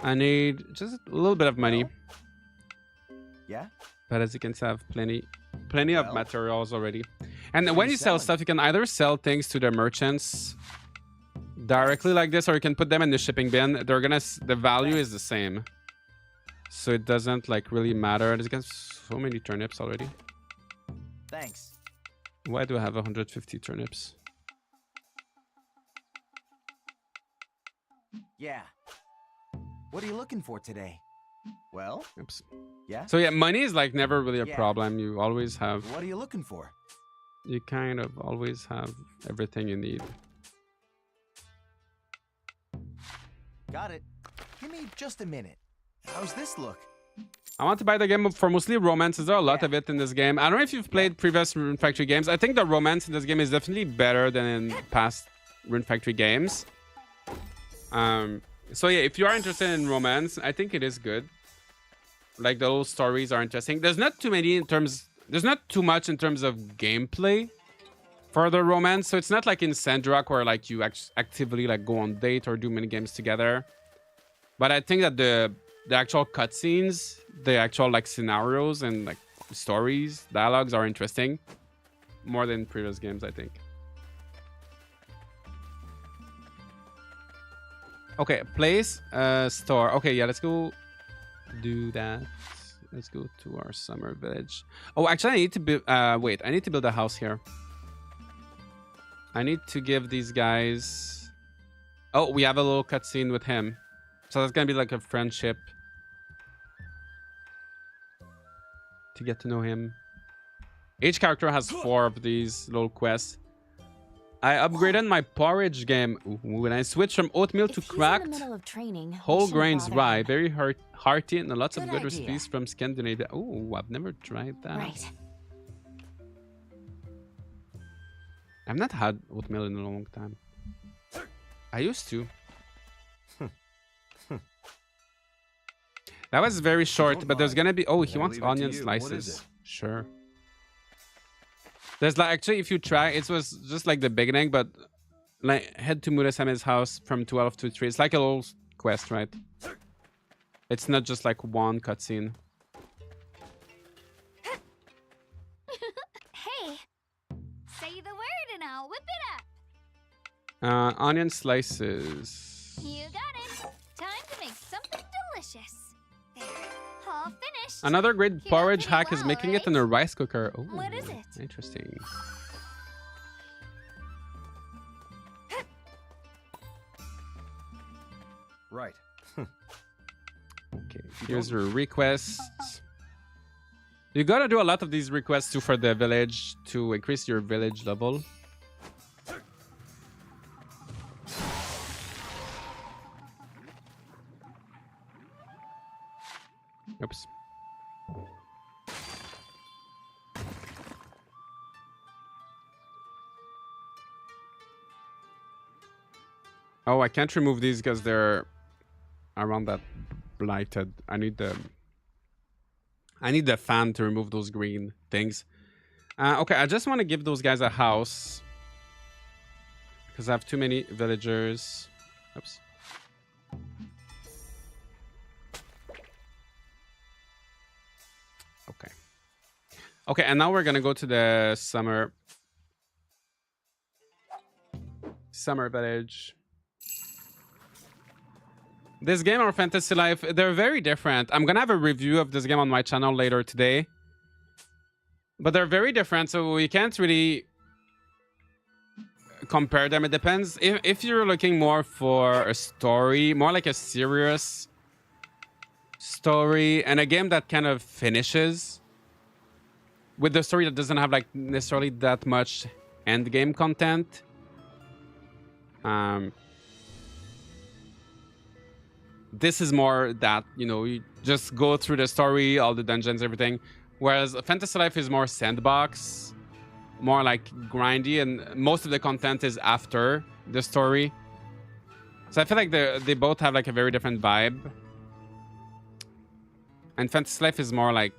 I need just a little bit of money. Yeah. But as you can see, I have plenty of materials already. And when you sell stuff, you can either sell things to the merchants directly like this, or you can put them in the shipping bin. They're gonna, the value is the same, so it doesn't like really matter. There's got so many turnips already. Thanks. Why do I have 150 turnips? Yeah. What are you looking for today? Well, Oops. yeah. So yeah, money is like never really a problem. You always have. What are you looking for? You kind of always have everything you need. Got it. Give me just a minute. How's this look? I want to buy the game for mostly romance. Is there a lot of it in this game? I don't know if you've played previous Rune Factory games. I think the romance in this game is definitely better than in past Rune Factory games. So yeah, if you are interested in romance, I think it is good. Like, the little stories are interesting. There's not too many in terms... There's not too much in terms of gameplay for the romance. So it's not like in Sandrock where like you actively like go on date or do mini games together. But I think that the actual cutscenes, the actual like scenarios and like stories, dialogues are interesting. More than previous games, I think. Okay, place, store. Okay, yeah, let's go do that. Let's go to our summer village. Oh, actually, I need to build... wait, I need to build a house here. I need to give these guys... Oh, we have a little cutscene with him. So that's gonna be like a friendship. To get to know him. Each character has 4 of these little quests. I upgraded my porridge game when I switched from oatmeal to cracked whole grains rye. Very hearty and lots of good recipes from Scandinavia. Oh, I've never tried that. Right. I've not had oatmeal in a long time. I used to. That was very short, but there's gonna be... Oh, he wants onion slices. Sure. There's like, actually, if you try, it was just like the beginning, but like head to Murasame's house from 12 to 3. It's like a little quest, right? It's not just like one cutscene. Hey, say the word and I'll whip it up. Onion slices. You got it. Time to make something delicious. There, all finished. Another great Came out porridge pretty hack is well, making right? it in a rice cooker. Oh, What is it? Interesting. Right. Okay, here's your requests. You gotta do a lot of these requests too for the village to increase your village level. Oops. Oh, I can't remove these because they're around that blighted. I need the fan to remove those green things. Okay, I just want to give those guys a house because I have too many villagers. Oops. Okay. Okay, and now we're gonna go to the summer village. This game or Fantasy Life, they're very different. I'm gonna have a review of this game on my channel later today. But they're very different, so we can't really compare them. It depends. If you're looking more for a story, more like a serious story, and a game that kind of finishes with the story that doesn't have like necessarily that much end game content. This is more that, you know, you just go through the story, all the dungeons, everything. Whereas Fantasy Life is more sandbox, more like grindy, and most of the content is after the story. So I feel like they both have like a very different vibe. And Fantasy Life is more like,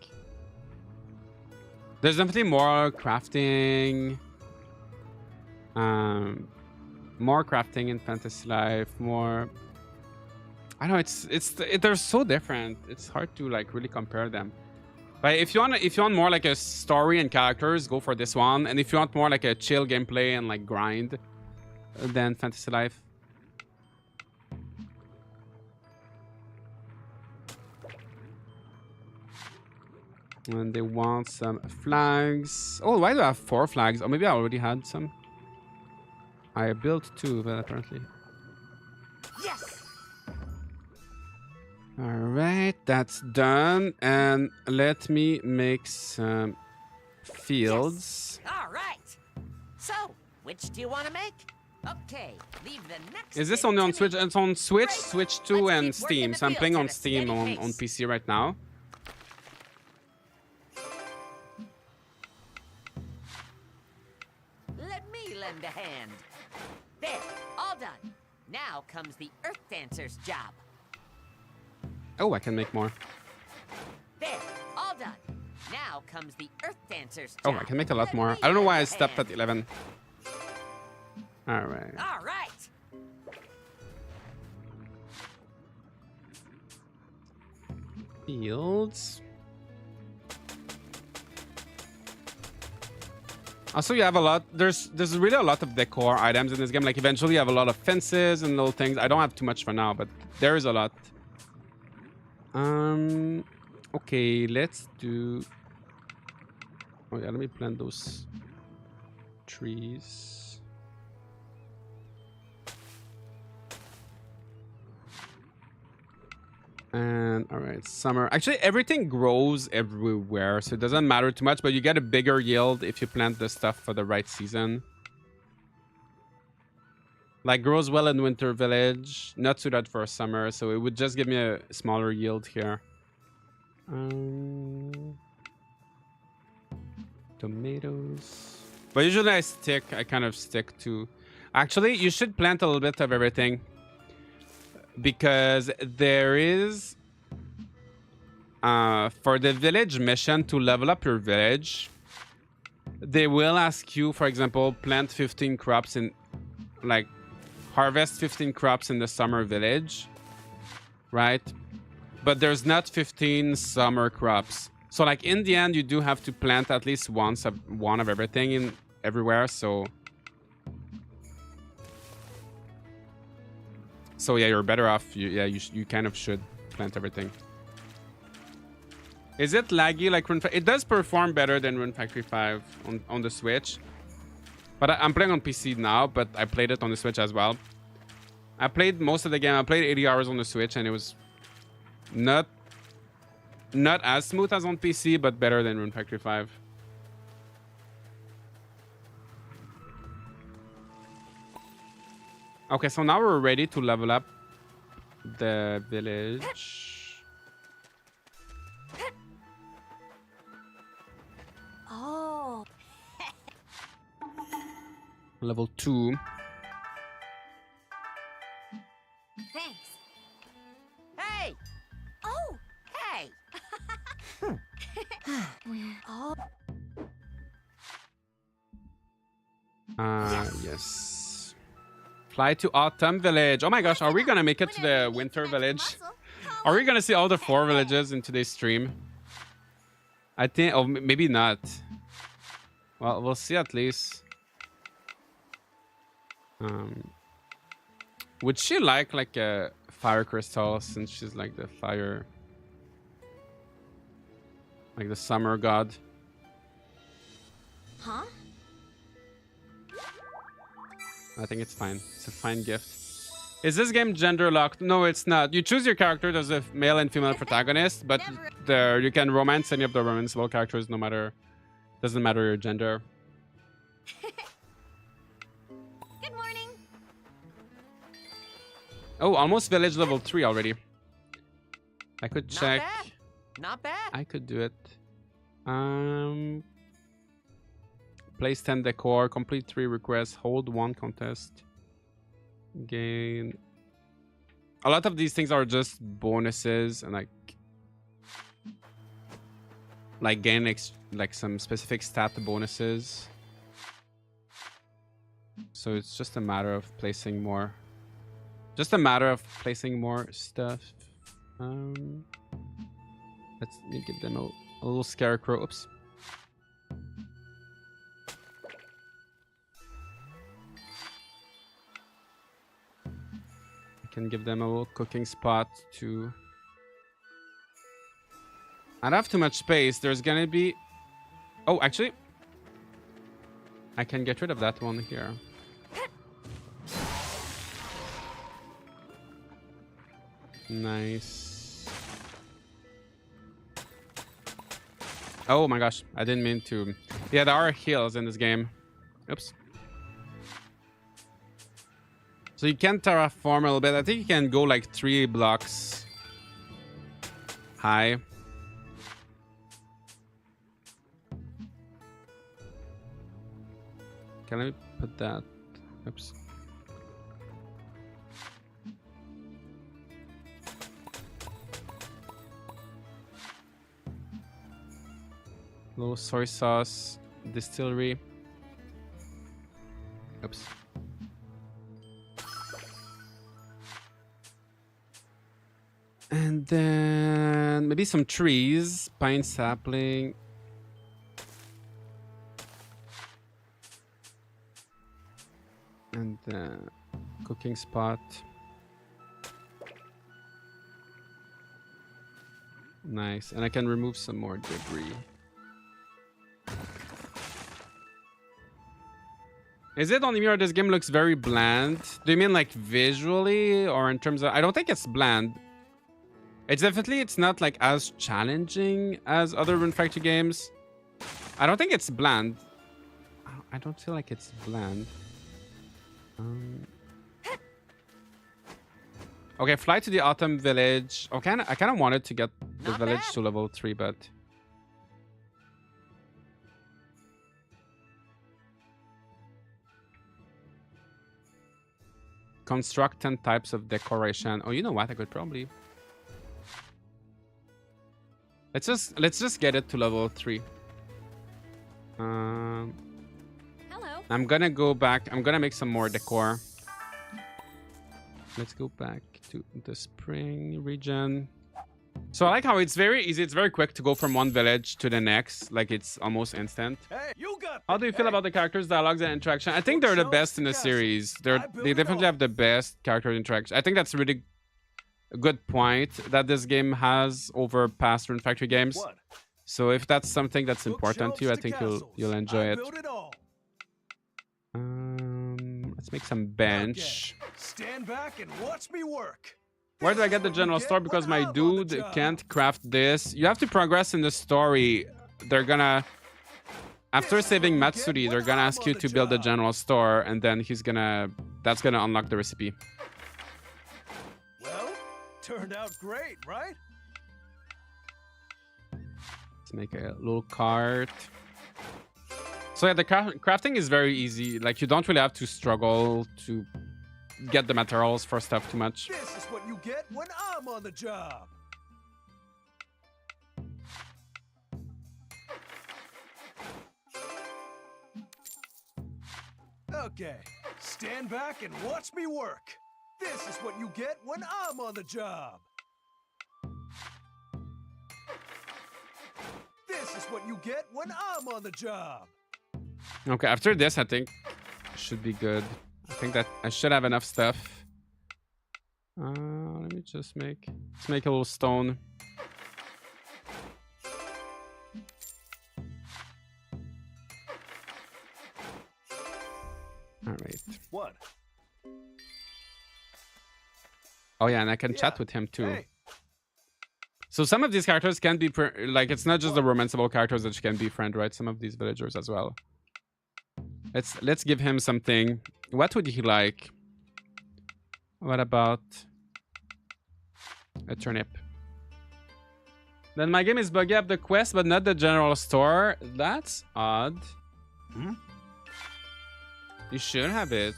there's definitely more crafting. More crafting in Fantasy Life, more, I don't know, they're so different. It's hard to like really compare them. But if you want more like a story and characters, go for this one. And if you want more like a chill gameplay and like grind, then Fantasy Life. And they want some flags. Oh, why do I have 4 flags? Or maybe I already had some. I built 2, but apparently. Yes. All right, that's done. And let me make some fields. Yes. All right. So, which do you want to make? Okay, leave the next. Is this bit only to on me. Switch? It's on Switch, Great. Switch 2, Let's and keep Steam. working the So I'm playing fields on at a Steam steady on pace. PC right now. Let me lend a hand. There, all done. Now comes the Earth Dancer's job. Oh, I can make more. There, all done. Now comes the Earth Dancer's Oh, job. I can make a lot Let more. me I don't know why I lend a stopped hand. at 11. All right. All right. Fields. Also, you have a lot. There's really a lot of decor items in this game. Like eventually, you have a lot of fences and little things. I don't have too much for now, but there is a lot. Okay, let's do. Oh yeah, let me plant those trees. And all right, summer. Actually, everything grows everywhere, so it doesn't matter too much, but you get a bigger yield if you plant the stuff for the right season. Like grows well in Winter Village, not suited for summer, so it would just give me a smaller yield here. Tomatoes. But usually I kind of stick to. Actually, you should plant a little bit of everything. Because there is for the village mission to level up your village, they will ask you, for example, plant 15 crops in, like, harvest 15 crops in the summer village, right? But there's not 15 summer crops. So like in the end, you do have to plant at least one of everything in everywhere. So yeah, you're better off. You kind of should plant everything. Is it laggy like Rune Factory? It does perform better than Rune Factory 5 on the Switch. But I'm playing on PC now, but I played it on the Switch as well. I played most of the game. I played 80 hours on the Switch, and it was not as smooth as on PC, but better than Rune Factory 5. Okay, so now we're ready to level up the village. Oh. Level 2. Thanks. Hey! Oh. Hey! Oh. Yes. Fly to Autumn Village. Oh my gosh, are we gonna make it to the Winter Village? Are we gonna see all the 4 villages in today's stream? I think, oh, maybe not. Well, we'll see at least. Would she like a fire crystal since she's like the fire, like the summer god. Huh? I think it's fine. It's a fine gift. Is this game gender locked? No, it's not. You choose your character as a male and female protagonist, but there you can romance any of the romanceable characters, no matter, doesn't matter your gender. Good morning. Oh, almost village level 3 already. I could check. Not bad. Not bad. I could do it. Place 10 decor, complete 3 requests, hold 1 contest. Gain. A lot of these things are just bonuses and like gain like some specific stat bonuses. So it's just a matter of placing more. Just a matter of placing more stuff. Let me give them a little scarecrow. Oops. Can give them a little cooking spot to. I don't have too much space. There's gonna be. Oh, actually, I can get rid of that one here. Nice. Oh my gosh, I didn't mean to. Yeah, there are heals in this game. Oops. So you can terraform a little bit. I think you can go like 3 blocks high. Can I put that? Oops. Little soy sauce distillery. Oops. And then maybe some trees, pine sapling. And cooking spot. Nice. And I can remove some more debris. Is it only me or this game looks very bland? Do you mean like visually or in terms of... I don't think it's bland. It's definitely, it's not like as challenging as other Rune Factory games. I don't think it's bland. I don't feel like it's bland. Okay, fly to the Autumn Village. Okay, I kind of wanted to get the village to level 3, but... Construct 10 types of decoration. Oh, you know what? I could probably... Let's just get it to level 3. Hello. I'm gonna go back. I'm gonna make some more decor. Let's go back to the spring region. So I like how it's very easy. It's very quick to go from one village to the next. Like it's almost instant. Hey, you got How do you feel about the characters, dialogues, and interaction? I think they're the best in the series. They definitely have the best character interaction. I think that's really a good point that this game has over past Rune Factory games. What? So if that's something that's important to you, I think you'll enjoy it. Let's make some bench. Okay. Stand back and watch me work. Where do I get the general store? Because my dude can't craft this. You have to progress in the story. They're gonna... After saving Matsuri, they're gonna ask you to build a general store, and then he's gonna... That's gonna unlock the recipe. Well, turned out great, right? Let's make a little cart. So yeah, the crafting is very easy. Like, you don't really have to struggle to get the materials for stuff too much. This is what you get when I'm on the job. Okay, stand back and watch me work. This is what you get when I'm on the job. This is what you get when I'm on the job. Okay, after this, I think should be good. I think that I should have enough stuff. Let me just let's make a little stone. All right. What? Oh yeah, and I can chat with him too. Hey. So some of these characters can be like, it's not just the romanceable characters that you can befriend, right? Some of these villagers as well. Let's give him something. What would he like? What about a turnip? Then my game is buggy up the quest, but not the general store. That's odd. Hmm? You should have it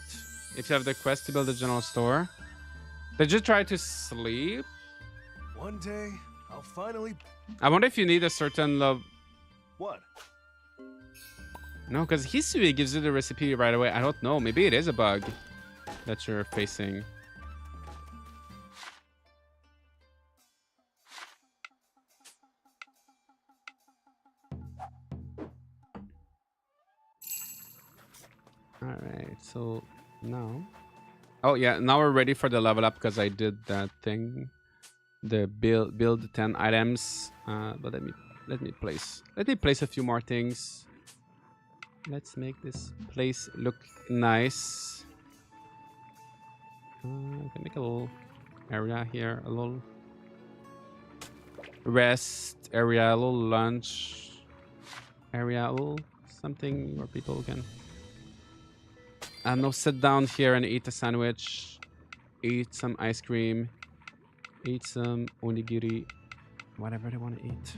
if you have the quest to build a general store. Did you try to sleep? One day, I'll finally... I wonder if you need a certain love. What? No, because Hisui gives you the recipe right away. I don't know. Maybe it is a bug that you're facing. Alright, so now... Oh yeah, now we're ready for the level up because I did that thing. The build 10 items. But let me place a few more things. Let's make this place look nice. I can make a little area here, a little rest area, a little lunch area, a little something where people can no, sit down here and eat a sandwich, eat some ice cream, eat some onigiri, whatever they want to eat.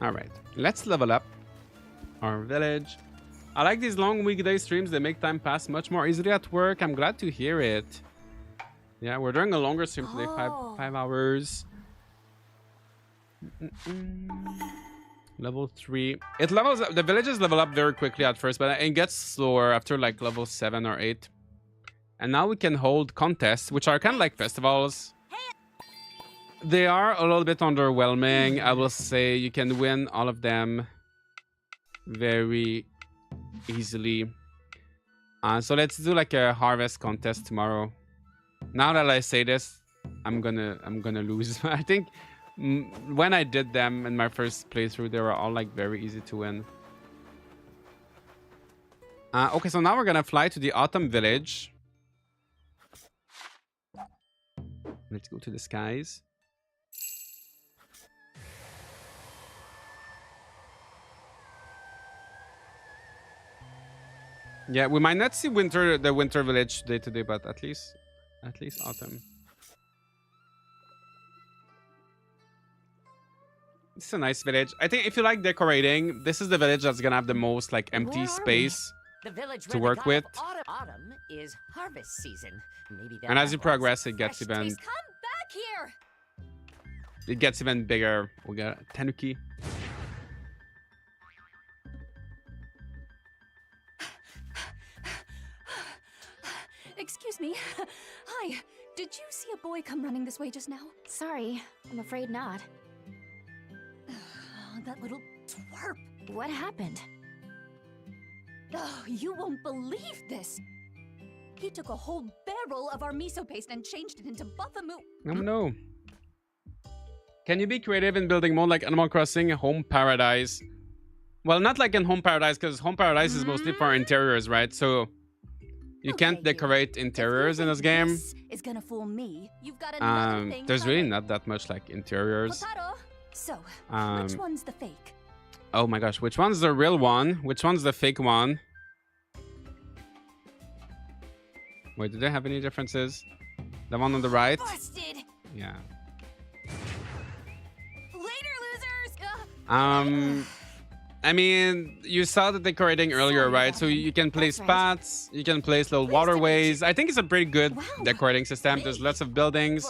All right, let's level up our village. I like these long weekday streams. They make time pass much more easily at work. I'm glad to hear it. Yeah, we're doing a longer stream today, five hours. Level 3. It levels up. The villages level up very quickly at first, but it gets slower after like level 7 or 8. And now we can hold contests, which are kind of like festivals. They are a little bit underwhelming. I will say you can win all of them very easily. So let's do like a harvest contest tomorrow. Now that I say this, I'm gonna lose. I think when I did them in my first playthrough, they were all like very easy to win. Okay, so now we're gonna fly to the autumn village. Let's go to the skies. Yeah, we might not see the winter village day to day, but at least autumn. It's a nice village. I think if you like decorating, this is the village that's gonna have the most like empty space The village to work with. Autumn is harvest season. Maybe And as you progress, it gets even Come back here! it gets even bigger. We got Tanuki. Excuse me. Hi. Did you see a boy come running this way just now? Sorry, I'm afraid not. That little twerp. What happened? Oh, you won't believe this. He took a whole barrel of our miso paste and changed it into buffamoo. Oh no. Can you be creative in building more like Animal Crossing Home Paradise? Well, not like in Home Paradise, because Home Paradise is mostly for interiors, right? So you can't decorate interiors in this game. This is gonna fool me. You've got another thing there's really coming. not that much like interiors. Potato. So, which one's the fake? Oh my gosh, which one's the real one? Which one's the fake one? Wait, do they have any differences? The one on the right? Busted. Yeah. Later, losers. I mean, you saw the decorating earlier, right? So you can place paths, you can place little waterways. I think it's a pretty good decorating system. There's lots of buildings.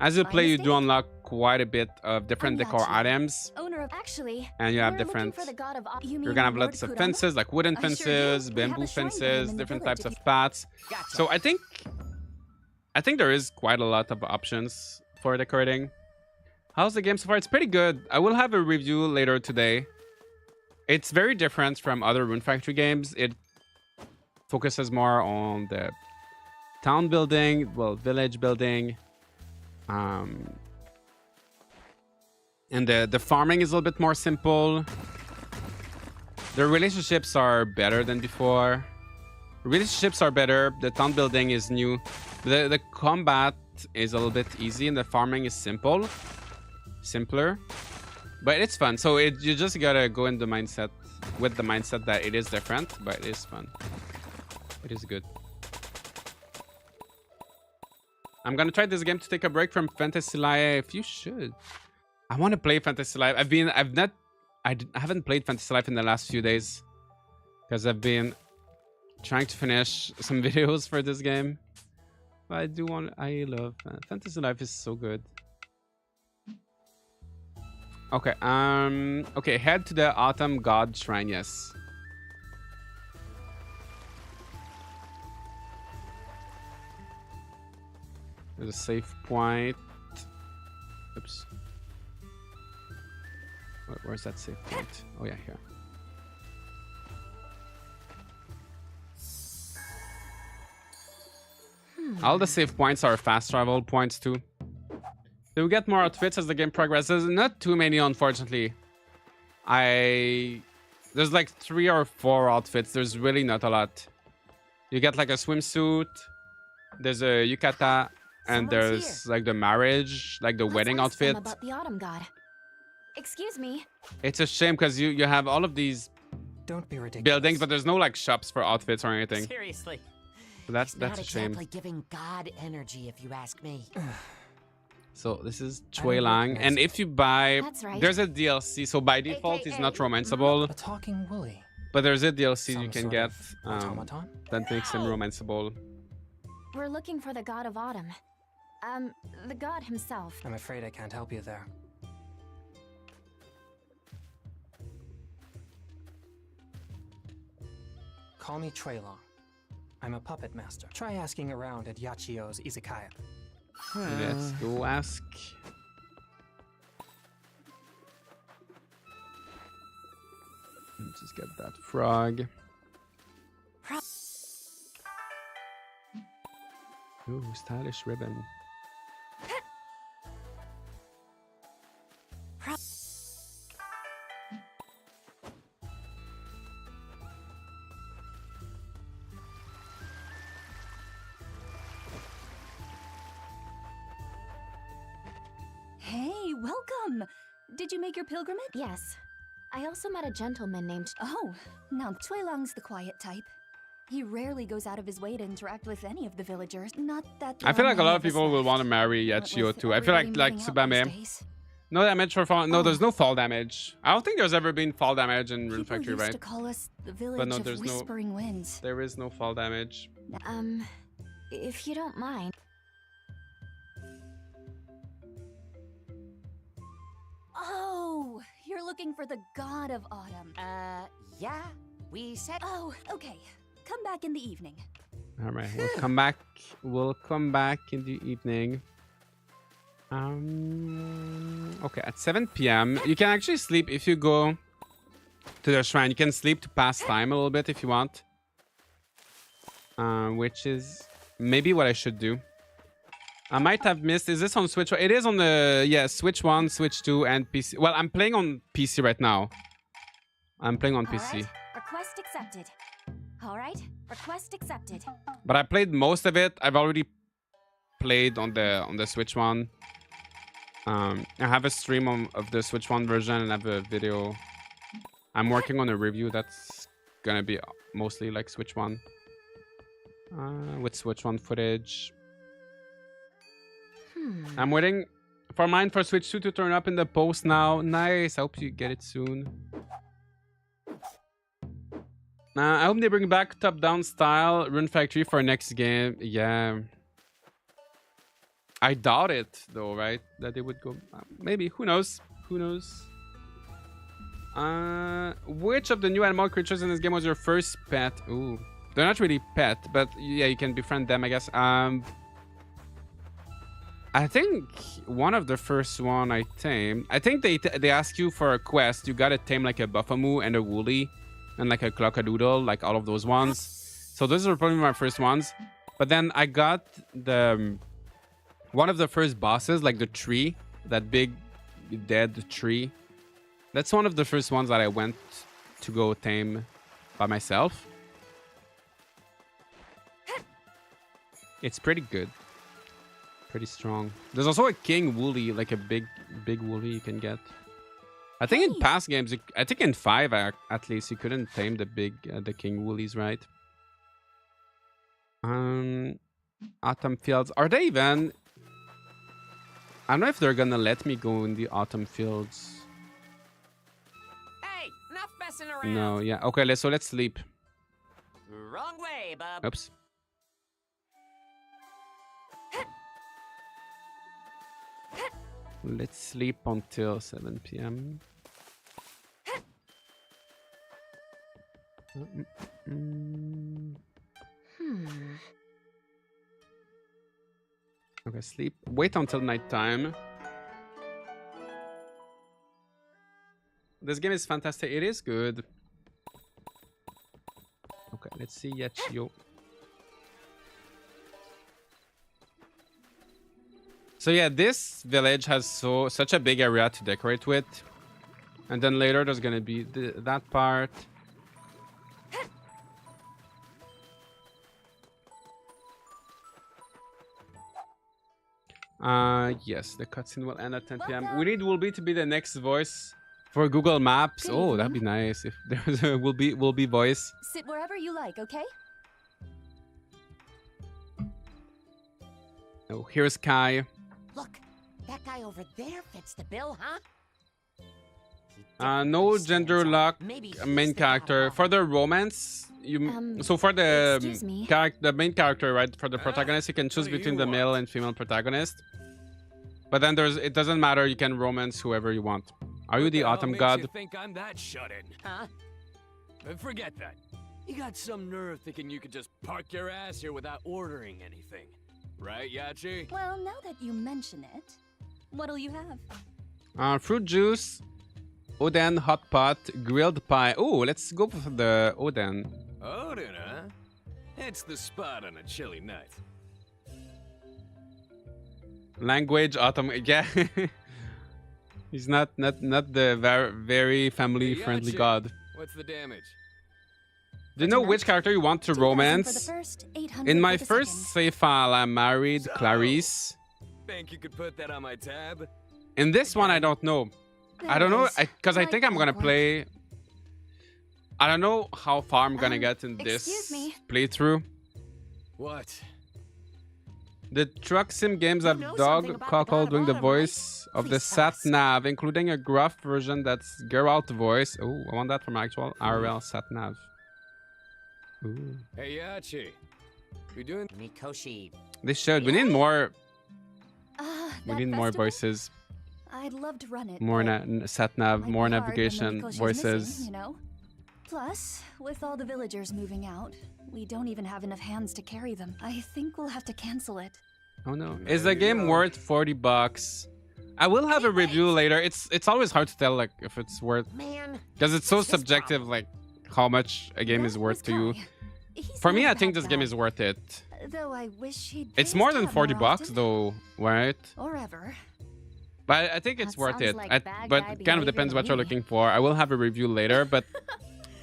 As you My play, you do mistake? unlock quite a bit of different decor Yachi, items. Owner of actually, And you have we're different... looking for the god of you You're mean gonna have Lord lots of Kurama? fences, like wooden I sure do. fences, We have bamboo a shrine to him fences, in the different village types if of you- paths. Gotcha. So I think there is quite a lot of options for decorating. How's the game so far? It's pretty good. I will have a review later today. It's very different from other Rune Factory games. It focuses more on the town building, well, village building. And the farming is a little bit more simple. The relationships are better than before. Relationships are better. The town building is new. The combat is a little bit easy, and the farming is simpler. But it's fun. So you just gotta go in the mindset with the mindset that it is different, but it is fun. It is good. I'm gonna try this game to take a break from Fantasy Life. You should. I want to play Fantasy Life. I haven't played Fantasy Life in the last few days because I've been trying to finish some videos for this game. But I love Fantasy Life is so good. Okay, okay, head to the Autumn God Shrine, yes. There's a save point. Oops. Where's that save point? Oh yeah, here. All the save points are fast travel points too. Do we get more outfits as the game progresses? Not too many, unfortunately. There's like 3 or 4 outfits. There's really not a lot. You get like a swimsuit. There's a yukata. And Someone's there's like the marriage, like the Let's wedding ask them outfit. about the autumn god. Excuse me. It's a shame because you have all of these Don't be ridiculous. buildings, but there's no like shops for outfits or anything. Seriously. So that's Not a shame. exactly giving God energy, if you ask me. So this is I don't Lang, recognize and it. if you buy, That's right. there's a DLC. So by default, it's not A romanceable, talking woolly. but there's a DLC you Some can sort get of automaton? that makes him romanceable. We're looking for the god of autumn. The god himself. I'm afraid I can't help you there. Call me Traylong. I'm a puppet master. Try asking around at Yachio's izakaya. Let's go ask. Let's just get that frog. Ooh, stylish ribbon. Hey, welcome! Did you make your pilgrimage? Yes. I also met a gentleman named... Oh, now Chuelong's the quiet type. He rarely goes out of his way to interact with any of the villagers. Not that I feel like a lot of many us people will left. want to marry What Yachio with too. I feel everybody like moving out these Tsubame. days. No damage for fall. No, Oh. there's no fall damage. I don't think there's ever been fall damage in Rune People Factory, used right? to call us the village no, of there's no- whispering winds. There is no fall damage. If you don't mind. Oh, you're looking for the god of autumn. Yeah, we said... Oh, okay. Come back in the evening. All right, we'll come back. We'll come back in the evening. Okay, at 7 p.m. You can actually sleep if you go to the shrine. You can sleep to pass time a little bit if you want. Which is maybe what I should do. I might have missed. Is this on Switch? It is on the Switch 1, Switch 2, and PC. Well, I'm playing on PC right now. I'm playing on All PC. right. Request accepted. All right. Request accepted. But I played most of it. I've already played on the Switch one. I have a stream of the Switch one version and I have a video. I'm working on a review that's gonna be mostly like Switch one. With Switch one footage. I'm waiting for mine for Switch 2 to turn up in the post now. Nice. I hope you get it soon. I hope they bring back top-down style Rune Factory for next game. Yeah. I doubt it, though, right? That they would go. Maybe. Who knows? Who knows? Which of the new animal creatures in this game was your first pet? Ooh, they're not really pet, but yeah, you can befriend them, I guess. I think one of the first one I tamed. I think they ask you for a quest. You gotta tame like a Buffamoo and a Woolly, and like a Clockadoodle, like all of those ones. So those are probably my first ones. But then I got the one of the first bosses, like the tree, that big dead tree. That's one of the first ones that I went to go tame by myself. It's pretty good. Pretty strong. There's also a king woolly, like a big woolly you can get. I think in past games, I think in 5 at least, you couldn't tame the king woolies, right? Autumn fields. Are they even... I don't know if they're gonna let me go in the autumn fields. Hey, enough messing around. No, yeah. Okay, so let's sleep. Wrong way, bub. Oops. Let's sleep until 7 p.m. Okay, sleep. Wait until nighttime. This game is fantastic. It is good. Okay, let's see Yachio. So yeah, this village has such a big area to decorate with. And then later there's gonna be that part. Yes, the cutscene will end at 10 p.m. We need Will-Be to be the next voice for Google Maps. Oh, that'd be nice if there's a Will-Be voice. Sit wherever you like, okay? Oh, here's Kai. Look, that guy over there fits the bill, huh? No gender lock main character. For the romance, so for the the main character, right? For the protagonist, you can choose between the male and female protagonist. But then it doesn't matter. You can romance whoever you want. Are you the autumn god? You think I'm that shut-in? Huh? Forget that. You got some nerve thinking you could just park your ass here without ordering anything. Right, Yachi? Well, now that you mention it, what'll you have? Fruit juice, Oden hot pot, grilled pie. Oh, let's go for the Oden. Oden, huh? It's the spot on a chilly night. Language autumn. Yeah. He's not the very family friendly god. What's the damage? Do you know which character you want to romance? In my first save file, I married Clarice. Think you could put that on my tab? In this one, I don't know. I don't know, because I think I'm gonna play... I don't know how far I'm gonna get in this playthrough. What? The truck sim games have Dog Cockle doing the voice of the sat nav, including a gruff version that's Geralt voice. Oh, I want that from actual IRL sat nav. Ooh. Hey Yachi, we doing Mikoshi? They should. We need more. We need more festival? voices. I'd love to run it. More sat nav, more navigation Mikoshi's voices. missing, you know? Plus, with all the villagers moving out, we don't even have enough hands to carry them. I think we'll have to cancel it. Oh no. Is the game worth $40? I will have a review later. It's always hard to tell like if it's worth, because it's so subjective, like how much a game is worth to you. For me, I think this game is worth it. Though I wish he'd It's more than $40 though, right? Or ever. But I think it's worth it. like But it kind of depends what you're looking for. I will have a review later, but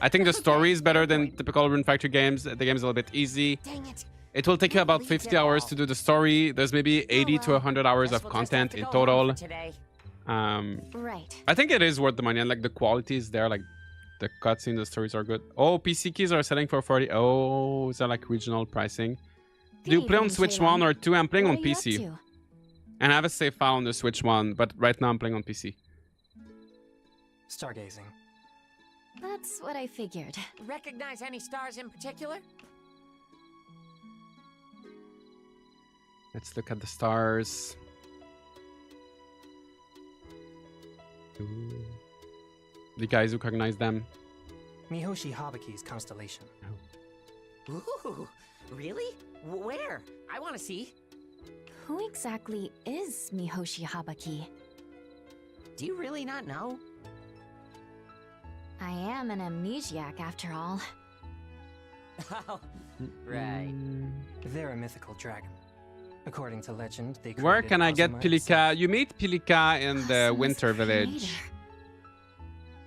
I think the story is better than typical Rune Factory games. The game is a little bit easy. Dang it. It will take you about 50 hours to do the story. There's maybe 80 to 100 hours of content in total. Right. I think it is worth the money, and like the quality is there. Like the cutscenes, the stories are good. Oh, PC keys are selling for 40. Oh, is that like regional pricing? Do you play on Switch 1 or 2? I'm playing on PC. And I have a save file on the Switch 1, but right now I'm playing on PC. Stargazing. That's what I figured. Recognize any stars in particular? Let's look at the stars. Ooh. The guys recognize them. Mihoshi Habaki's constellation. Ooh, really? Where? I want to see. Who exactly is Mihoshi Habaki? Do you really not know? I am an amnesiac after all. Oh, right. They're a mythical dragon. According to legend, they Where created can I get Azuma Pilika? itself. You meet Pilika in the Azuma's Winter creator. Village.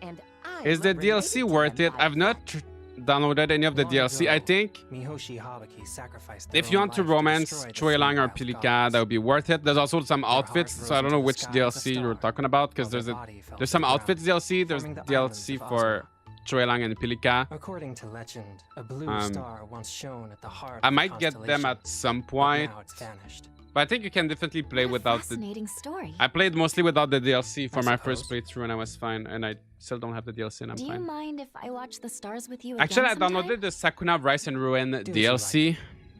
And I'm Is the related DLC to worth them it? by I've not blood. downloaded any of the Long DLC. I ago, think Mihoshi Habaki sacrificed their if you own want to life romance destroy the Chuelang or Sea of Pilika, Gods. that would be worth it. There's also some Their outfits, heart so I rose don't know into the which sky as a DLC you're star, talking about, because while there's their a body fell there's to some the outfits ground, DLC. There's forming the DLC islands of for Chuelang and Pilika. According to legend, a blue star once shone at the heart I of the might get them constellation, at some but point, now it's vanished. but I think you can definitely play What a without the. fascinating story. I played mostly without the DLC for I my first suppose. playthrough, and I was fine. And I still don't have the DLC, and I'm Do you fine. mind if I watch the stars with you Actually, I again sometime? downloaded the Sakuna Rise and Ruin Do as you DLC,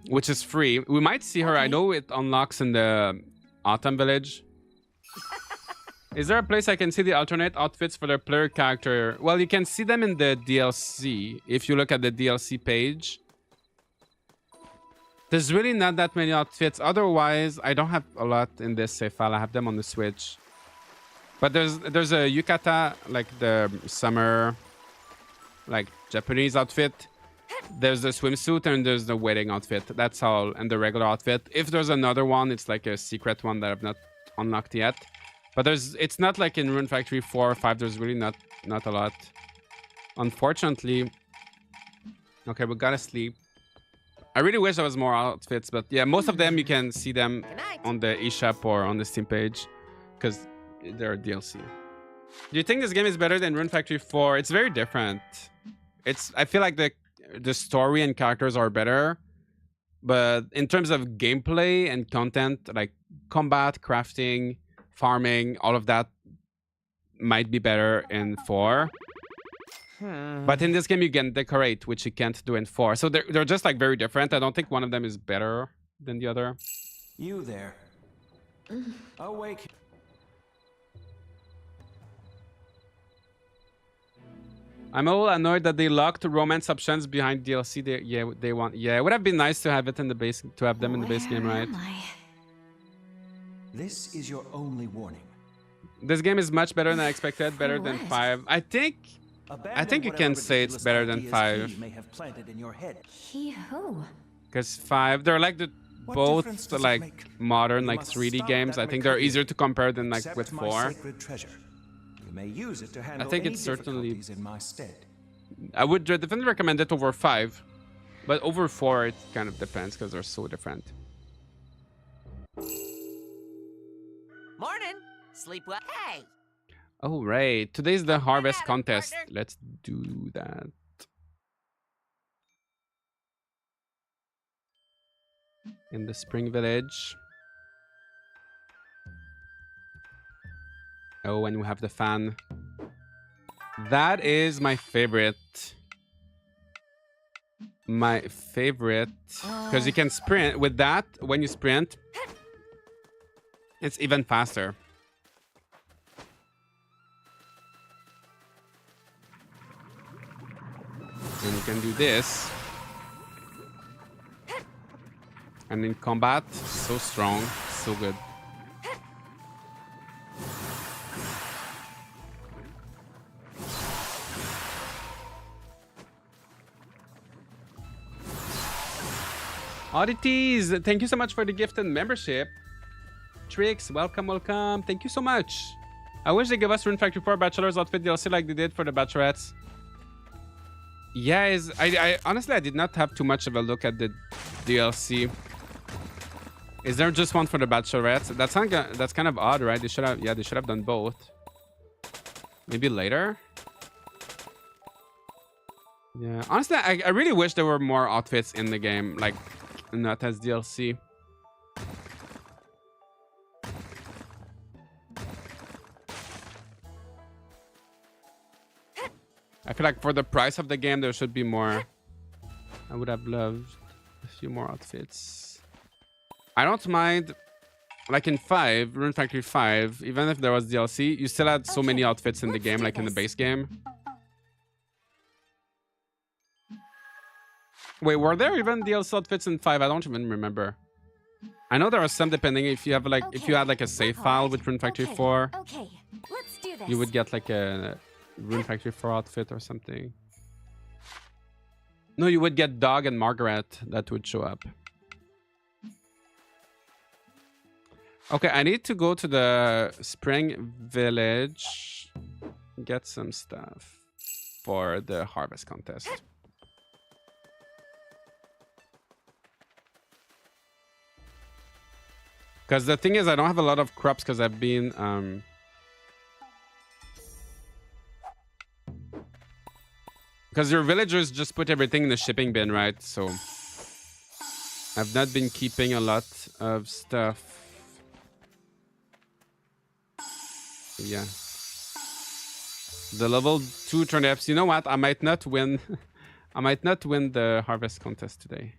which is free. We might see her. I Okay. know it unlocks in the Autumn Village. Is there a place I can see the alternate outfits for the player character? Well, you can see them in the DLC if you look at the DLC page. There's really not that many outfits. Otherwise, I don't have a lot in this save file. I have them on the Switch. But there's a yukata, like the summer, like Japanese outfit. There's the swimsuit and there's the wedding outfit. That's all. And the regular outfit. If there's another one, it's like a secret one that I've not unlocked yet. But it's not like in Rune Factory 4 or 5. There's really not a lot. Unfortunately. Okay, we gotta sleep. I really wish there was more outfits, but yeah, most of them you can see them on the eShop or on the Steam page because they're DLC. Do you think this game is better than Rune Factory 4? It's very different. I feel like the story and characters are better, but in terms of gameplay and content, like combat, crafting, farming, all of that might be better in 4. But in this game, you can decorate, which you can't do in 4. So they're just like very different. I don't think one of them is better than the other. You there. Awake. I'm a little annoyed that they locked romance options behind DLC. They want. Yeah, it would have been nice to have it in the base, to have them in the base game, right? Where am I? This is your only warning. This game is much better than I expected. Better than what? 5. I think you can say it's better than 5. May have planted in your head. He who? Because 5, they're like What both difference does it like make? modern, You like must 3D stop games. that I think they're recovery. easier to compare than like Accept with my 4. sacred treasure. You may use it to handle think any it's certainly- difficulties in my stead. I would definitely recommend it over 5. But over 4, it kind of depends because they're so different. Morning. Sleep well. Hey. All right. Today's the harvest at 'em, contest. partner. Let's do that. In the Spring Village. Oh, and we have the fan. That is my favorite. My favorite. Because you can sprint. With that, when you sprint, it's even faster. And you can do this. And in combat, so strong, so good. Oddities, thank you so much for the gift and membership. Trix, welcome, welcome. Thank you so much. I wish they gave us Rune Factory 4 Bachelor's outfit DLC like they did for the Bachelorettes. Yeah, I honestly I did not have too much of a look at the DLC. Is there just one for the Bachelorettes? That's kind of odd, right? They should have done both. Maybe later. Yeah, honestly, I really wish there were more outfits in the game, like not as DLC. I feel like for the price of the game, there should be more. I would have loved a few more outfits. I don't mind. Like in 5, Rune Factory 5, even if there was DLC, you still had so many outfits in the game, like in the base game. Wait, were there even DLC outfits in 5? I don't even remember. I know there are some depending if you have like if you had like a save file with Rune Factory 4. Okay, let's do this. You would get like a Rune Factory 4 outfit or something. No, you would get Dog and Margaret that would show up. Okay, I need to go to the Spring Village, get some stuff for the harvest contest. Because the thing is, I don't have a lot of crops because I've been... Because your villagers just put everything in the shipping bin, right? So I've not been keeping a lot of stuff. Yeah. The level 2 turnips. You know what? I might not win. I might not win the harvest contest today.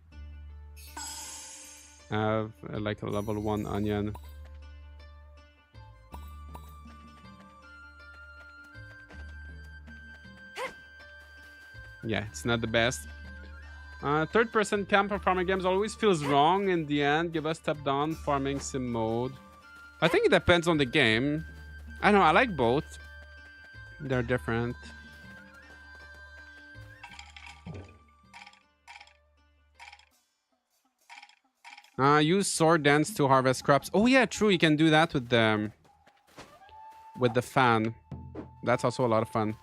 I have like a level 1 onion. Yeah, it's not the best. Third-person camp for farming games always feels wrong in the end. Give us top-down farming sim mode. I think it depends on the game. I don't know, I like both. They're different. Use sword dance to harvest crops. Oh yeah, true. You can do that with the fan. That's also a lot of fun.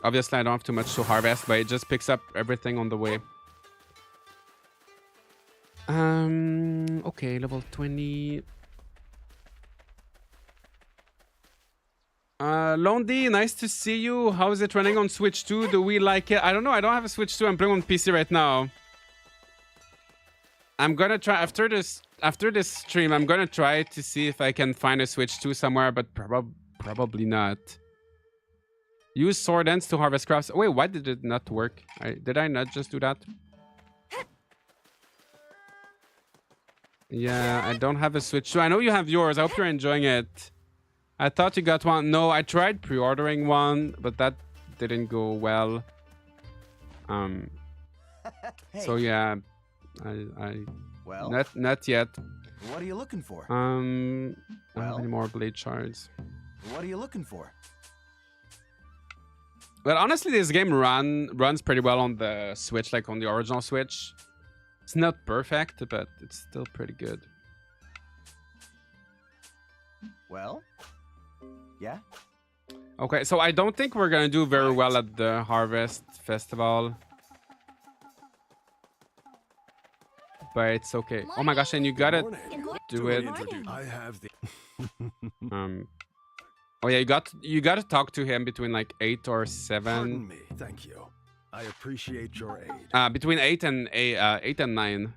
Obviously, I don't have too much to harvest, but it just picks up everything on the way. Okay, level 20. Londi, nice to see you. How is it running on Switch 2? Do we like it? I don't know. I don't have a Switch 2. I'm playing on PC right now. I'm gonna try after this stream. I'm gonna try to see if I can find a Switch 2 somewhere, but probably not. Use sword ends to harvest crops. Wait, why did it not work? Did I not just do that? Yeah, I don't have a Switch 2. I know you have yours. I hope you're enjoying it. I thought you got one. No, I tried pre-ordering one, but that didn't go well. So yeah, Well, not yet. what are you looking for? I don't have any more blade shards. What are you looking for? But honestly, this game runs pretty well on the Switch, like on the original Switch. It's not perfect, but it's still pretty good. Well, yeah. Okay, so I don't think we're gonna do very well at the Harvest Festival. But it's okay. Oh my gosh, and you gotta do it. I have the Oh yeah, you got to talk to him between like 8 or 7. Pardon me, thank you. I appreciate your aid. Between 8 and 9.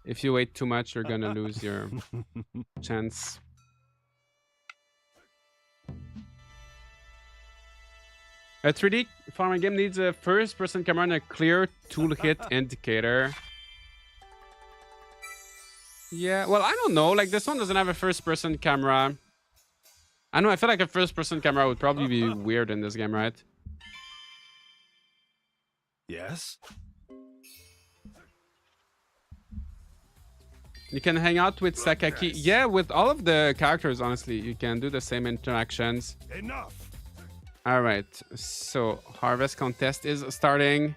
If you wait too much, you're gonna lose your chance. A 3D farming game needs a first-person camera and a clear toolkit indicator. Yeah, well, I don't know. Like, this one doesn't have a first-person camera. I know, I feel like a first-person camera would probably be weird in this game, right? Yes? You can hang out with Sakaki. Yeah, with all of the characters, honestly. You can do the same interactions. Enough. All right, so Harvest Contest is starting.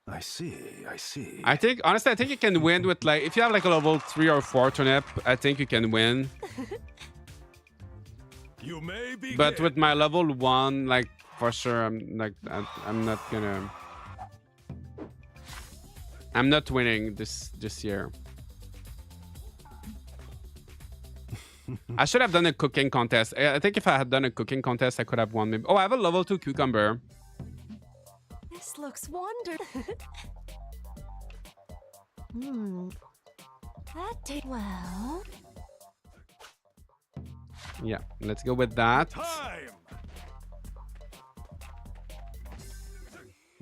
I see. I think, honestly, I think you can win with like, if you have like a level 3 or 4 turnip, I think you can win. You may be. But with my level 1, like for sure, I'm not winning this year. I should have done a cooking contest. I think if I had done a cooking contest, I could have won. Maybe. Oh, I have a level 2 cucumber. This looks wonderful. Well. Yeah, let's go with that. Time.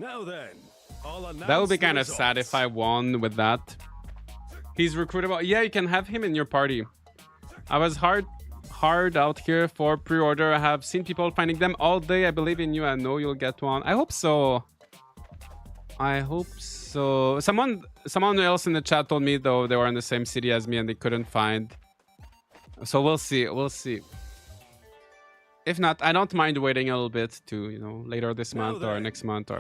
Now then, That would be kind of sad if I won with that. He's recruitable. Yeah, you can have him in your party. I was hard out here for pre-order. I have seen people finding them all day. I believe in you. I know you'll get one. I hope so. I hope so. Someone else in the chat told me though they were in the same city as me and they couldn't find. So we'll see. We'll see. If not, I don't mind waiting a little bit to, you know, later this month or next month or.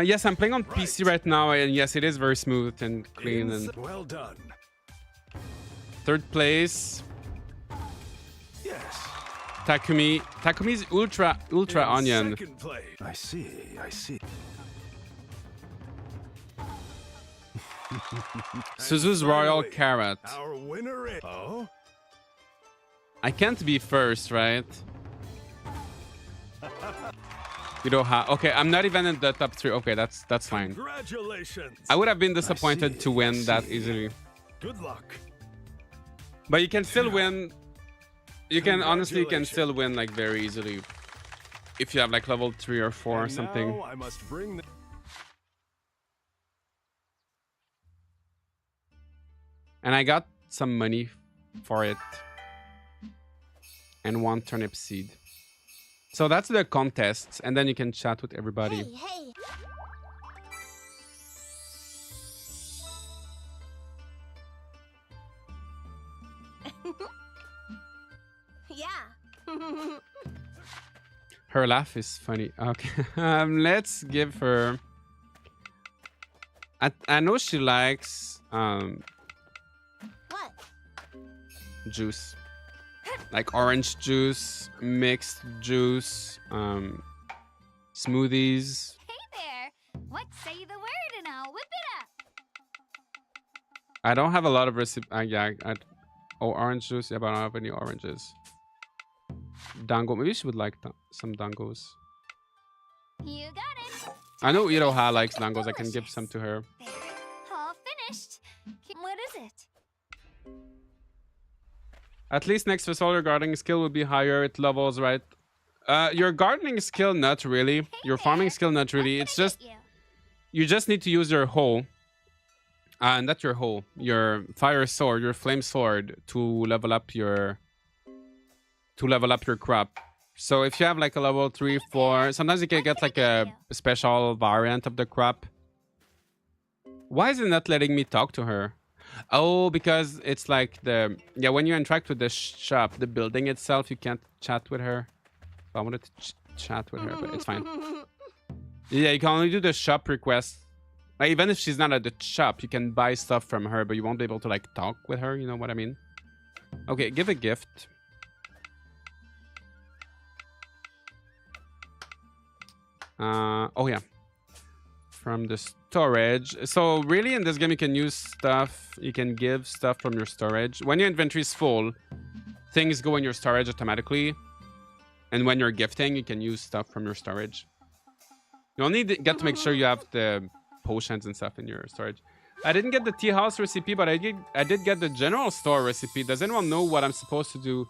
Yes, I'm playing on PC right now, and yes, it is very smooth and clean and well done. Third place. Yes. Takumi's ultra onion. Second place. I see. Suzu's royal carrot. Our winner is... Oh? I can't be first, right? You know how? Okay, I'm not even in the top 3. Okay, that's fine. Congratulations. I would have been disappointed to win that easily. Good luck. But you can still win. You can honestly still win like very easily if you have like level 3 or 4 or something. Now I must bring And I got some money for it. And 1 turnip seed. So that's the contests, and then you can chat with everybody. Hey. Yeah. Her laugh is funny. Okay, let's give her. I know she likes What? juice, like orange juice, mixed juice, smoothies. Hey there. What say the word and I'll whip it up. I don't have a lot of recipes. Oh, orange juice. Yeah, but I don't have any oranges. Dango. Maybe she would like some dangos. You got it. I know Iroha likes dangos. I can give some to her. There. All finished. What is it? At least next vessel, your gardening skill will be higher. It levels, right? Your gardening skill, not really. Your farming skill, not really. It's just you just need to use your hoe. Not your hoe. Your fire sword, your flame sword to level up your crop. So if you have like a level 3, 4, sometimes you can get like a special variant of the crop. Why is it not letting me talk to her? Oh, because it's like when you interact with the shop, the building itself, you can't chat with her. I wanted to chat with her, but it's fine. Yeah, you can only do the shop request. Like, even if she's not at the shop, you can buy stuff from her, but you won't be able to like talk with her. You know what I mean? Okay, give a gift. Oh yeah. From the storage. So really in this game you can use stuff, you can give stuff from your storage. When your inventory is full, things go in your storage automatically. And when you're gifting, you can use stuff from your storage. You only get to make sure you have the potions and stuff in your storage. I didn't get the tea house recipe, but I did get the general store recipe. Does anyone know what I'm supposed to do?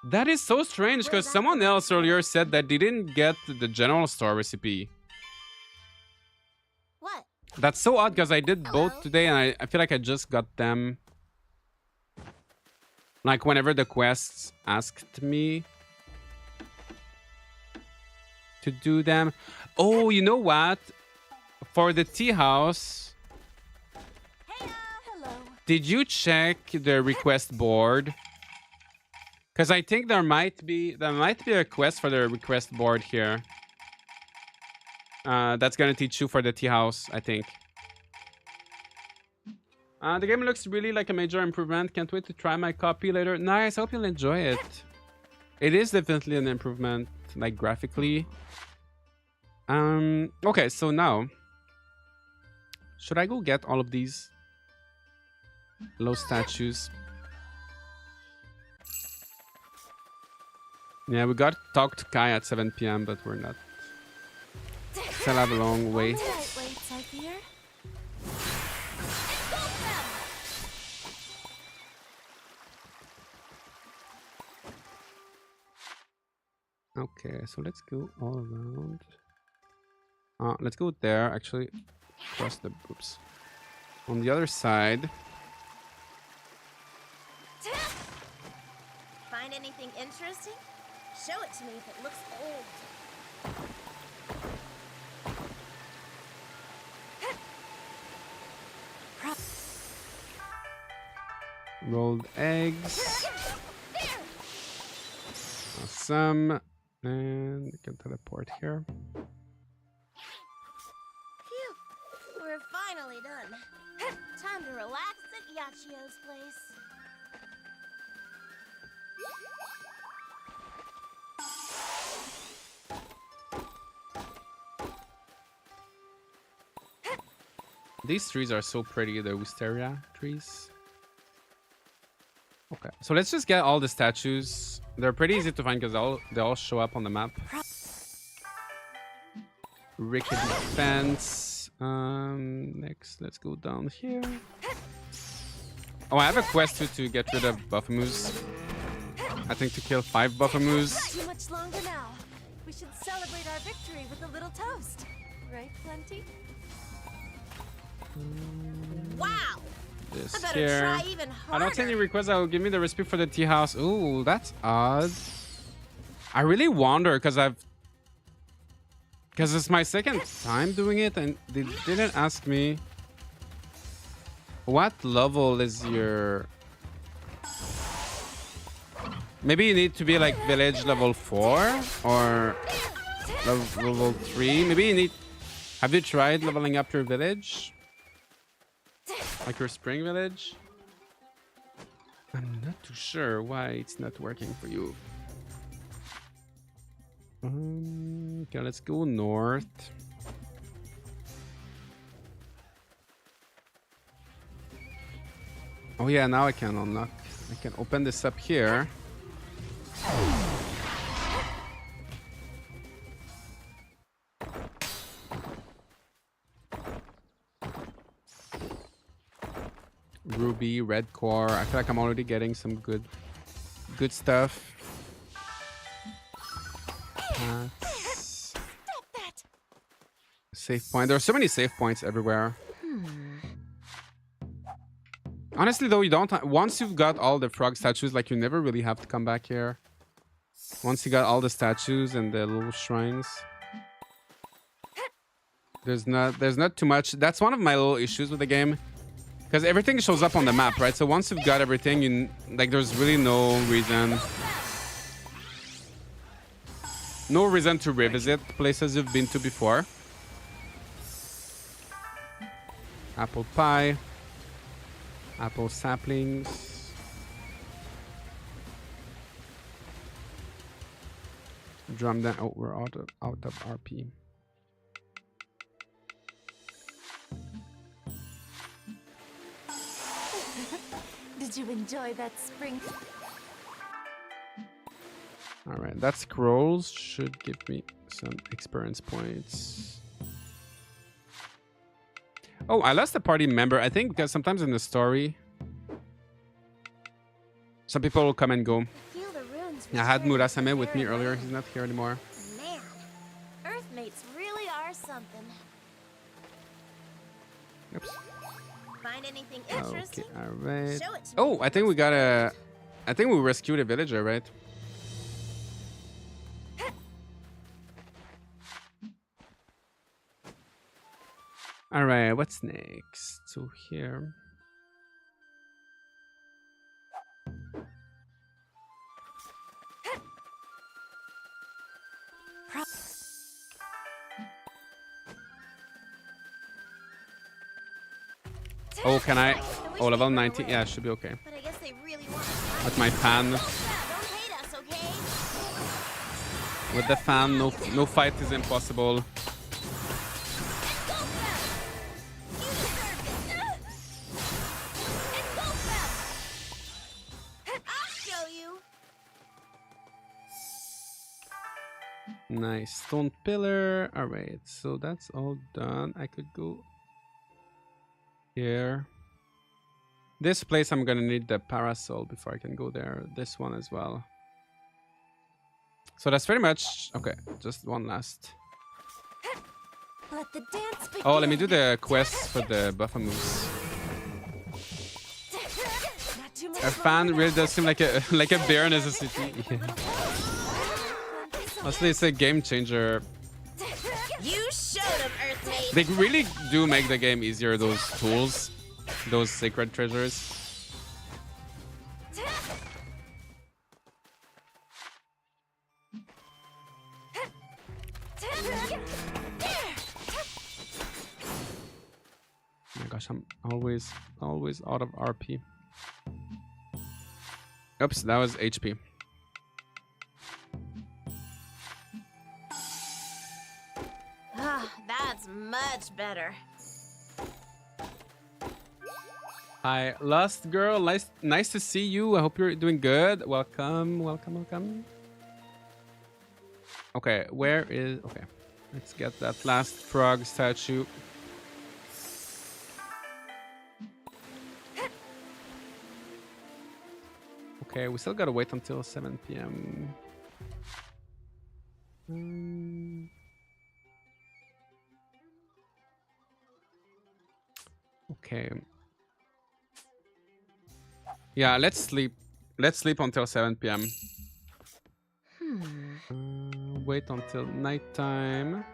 That is so strange because someone else earlier said that they didn't get the general store recipe. What? That's so odd because I did both today and I feel like I just got them. Like whenever the quests asked me to do them. Oh, you know what? For the tea house. Hello. Did you check the request board? Because I think there might be a quest for the request board here. That's gonna teach you for the tea house, I think. The game looks really like a major improvement. Can't wait to try my copy later. Nice, hope you'll enjoy it. It is definitely an improvement, like graphically. Okay, so now should I go get all of these low statues? Yeah, we got to talk to Kai at 7 p.m, but we're not. Still have a long wait. Okay, so let's go all around. Let's go there, actually. Across the... Oops. On the other side. Find anything interesting? Show it to me if it looks old. Rolled eggs. Awesome. And we can teleport here. Phew, we're finally done. Time to relax at Yachio's place. These trees are so pretty, the wisteria trees. Okay, so let's just get all the statues. They're pretty easy to find because they all show up on the map. Rickety fence. Next, let's go down here. Oh, I have a quest to get rid of Buffamoos. I think to kill 5 Buffamoos. Too much longer now. We should celebrate our victory with a little toast. Right, Plenty? Wow! This I better here. try even I don't see any harder. requests that will give me the recipe for the tea house. Ooh, that's odd. I really wonder because it's my second time doing it and they didn't ask me what level is your... Maybe you need to be like village level 4 or level 3. Maybe you need... Have you tried leveling up your village? Like your spring village? I'm not too sure why it's not working for you. Okay, let's go north. Oh yeah, now I can unlock. I can open this up here. Ruby, red core. I feel like I'm already getting some good stuff. Save point. There are so many save points everywhere. Honestly, though, you don't. Once you've got all the frog statues, like you never really have to come back here. Once you got all the statues and the little shrines, there's not too much. That's one of my little issues with the game. Because everything shows up on the map, right? So once you've got everything, there's really no reason to revisit places you've been to before. Apple pie, apple saplings, drum down. Oh, we're out of RP. Did you enjoy that spring? All right, that scrolls should give me some experience points. Oh, I lost a party member. I think because sometimes in the story, some people will come and go. Feel the runes I had returning Murasame to with me the earlier. area. He's not here anymore. Man, Earthmates really are something. Oops. Find anything Okay, interesting? all right. Show it to me. Oh, I think we got a... I think we rescued a villager, right? All right, what's next? So here... Oh, can I? Oh, level 90. Yeah, should be okay. But I guess they really want With my fan. Don't hate us, okay? With the fan, no fight is impossible. I'll show you. Nice. Stone pillar. All right, so that's all done. I could go here. This place, I'm gonna need the parasol before I can go there. This one as well. So that's pretty much okay. Just one last. Let the dance begin. Oh, let me do the quest for the buffer moves. Not too much A fan really does seem like a bare necessity. Honestly, it's a game changer. You showed him, Earthmate. They really do make the game easier. Those tools, those sacred treasures. Oh my gosh, I'm always out of RP. Oops, that was HP. Ah, that's much better. Hi, Lust Girl. Nice to see you. I hope you're doing good. Welcome, welcome, welcome. Okay, where is... Okay, let's get that last frog statue. Okay, we still gotta wait until 7 p.m. Okay. Yeah, let's sleep. Let's sleep until 7 p.m. Wait until nighttime.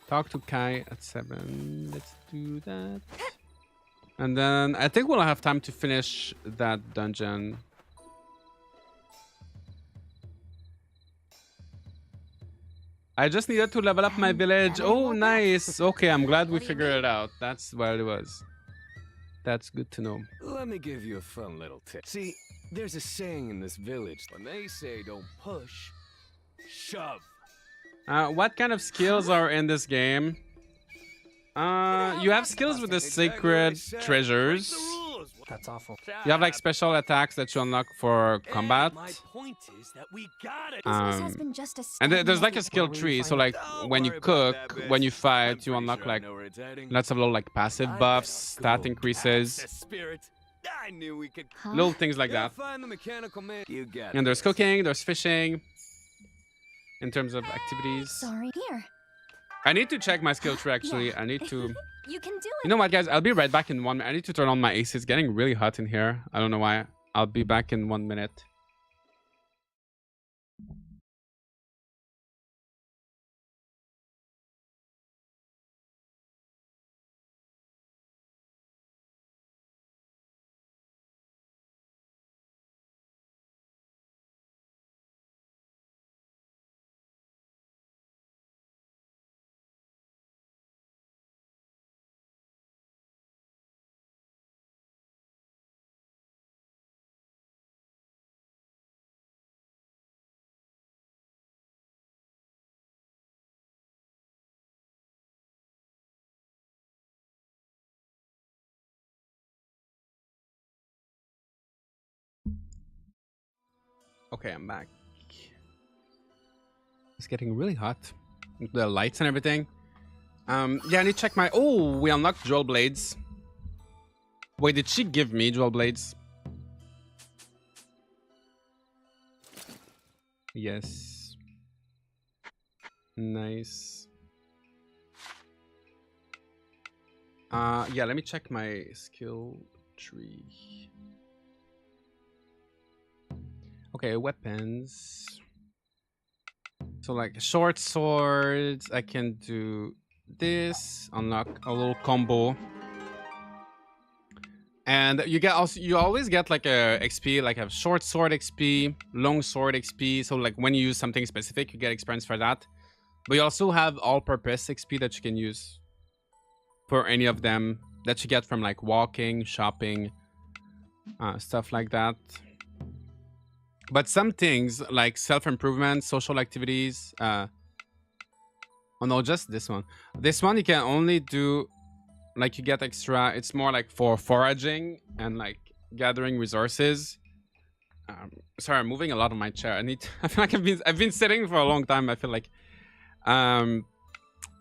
Talk to Kai at 7. Let's do that. And then I think we'll have time to finish that dungeon. I just needed to level up my village. Oh, nice. Okay, I'm glad we figured it out. That's what it was. That's good to know. Let me give you a fun little tip. See, there's a saying in this village. When they say don't push, shove. What kind of skills are in this game? You have skills with the sacred treasures. That's awful. You have like special attacks that you unlock for combat. My point is that we got it. And there's like a skill tree. So like when you cook, when you fight, you unlock like lots of little like passive buffs, stat increases, I knew we could. little things like that. Find the mechanical man. You got And there's cooking, there's fishing. In terms of activities. Sorry. Here. I need to check my skill tree actually. I need to... You can do it. You know what, guys? I'll be right back in 1 minute. I need to turn on my AC. It's getting really hot in here. I don't know why. I'll be back in 1 minute. Okay, I'm back. It's getting really hot. The lights and everything. Yeah, I need to check my... Oh, we unlocked jewel blades. Wait, did she give me jewel blades? Yes. Nice. Yeah, let me check my skill tree. Okay, weapons. So like short swords, I can do this, unlock a little combo. And you get also, you always get like a XP, like a short sword XP, long sword XP. So like when you use something specific, you get experience for that. But you also have all-purpose XP that you can use for any of them that you get from like walking, shopping, stuff like that. But some things like self-improvement, social activities. Oh no, just this one. This one you can only do, like you get extra. It's more like for foraging and like gathering resources. Sorry, I'm moving a lot on my chair. I feel like I've been sitting for a long time. I feel like,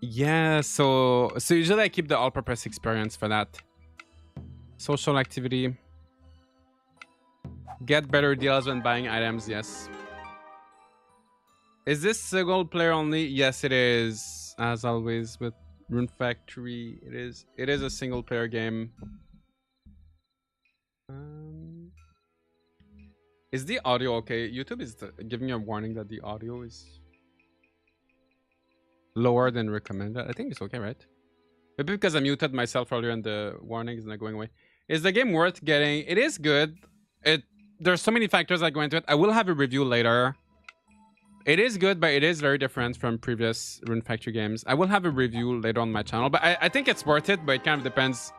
yeah. So usually I keep the all-purpose experience for that. Social activity. Get better deals when buying items. Yes. Is this single player only? Yes, it is. As always with Rune Factory, it is. It is a single player game. Is the audio okay? YouTube is giving me a warning that the audio is lower than recommended. I think it's okay, right? Maybe because I muted myself earlier and the warning is not going away. Is the game worth getting? It is good. There's so many factors that go into it. I will have a review later. It is good, but it is very different from previous Rune Factory games. I will have a review later on my channel, but I think it's worth it, but it kind of depends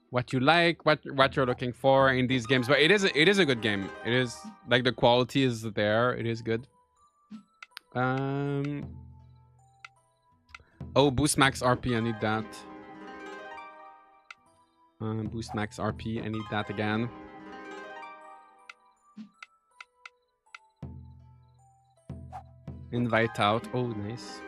what you like, what you're looking for in these games. But it is a good game. It is, like, the quality is there. It is good. Oh, boost max RP, I need that. Boost max RP, I need that again. Invite out. Oh, nice.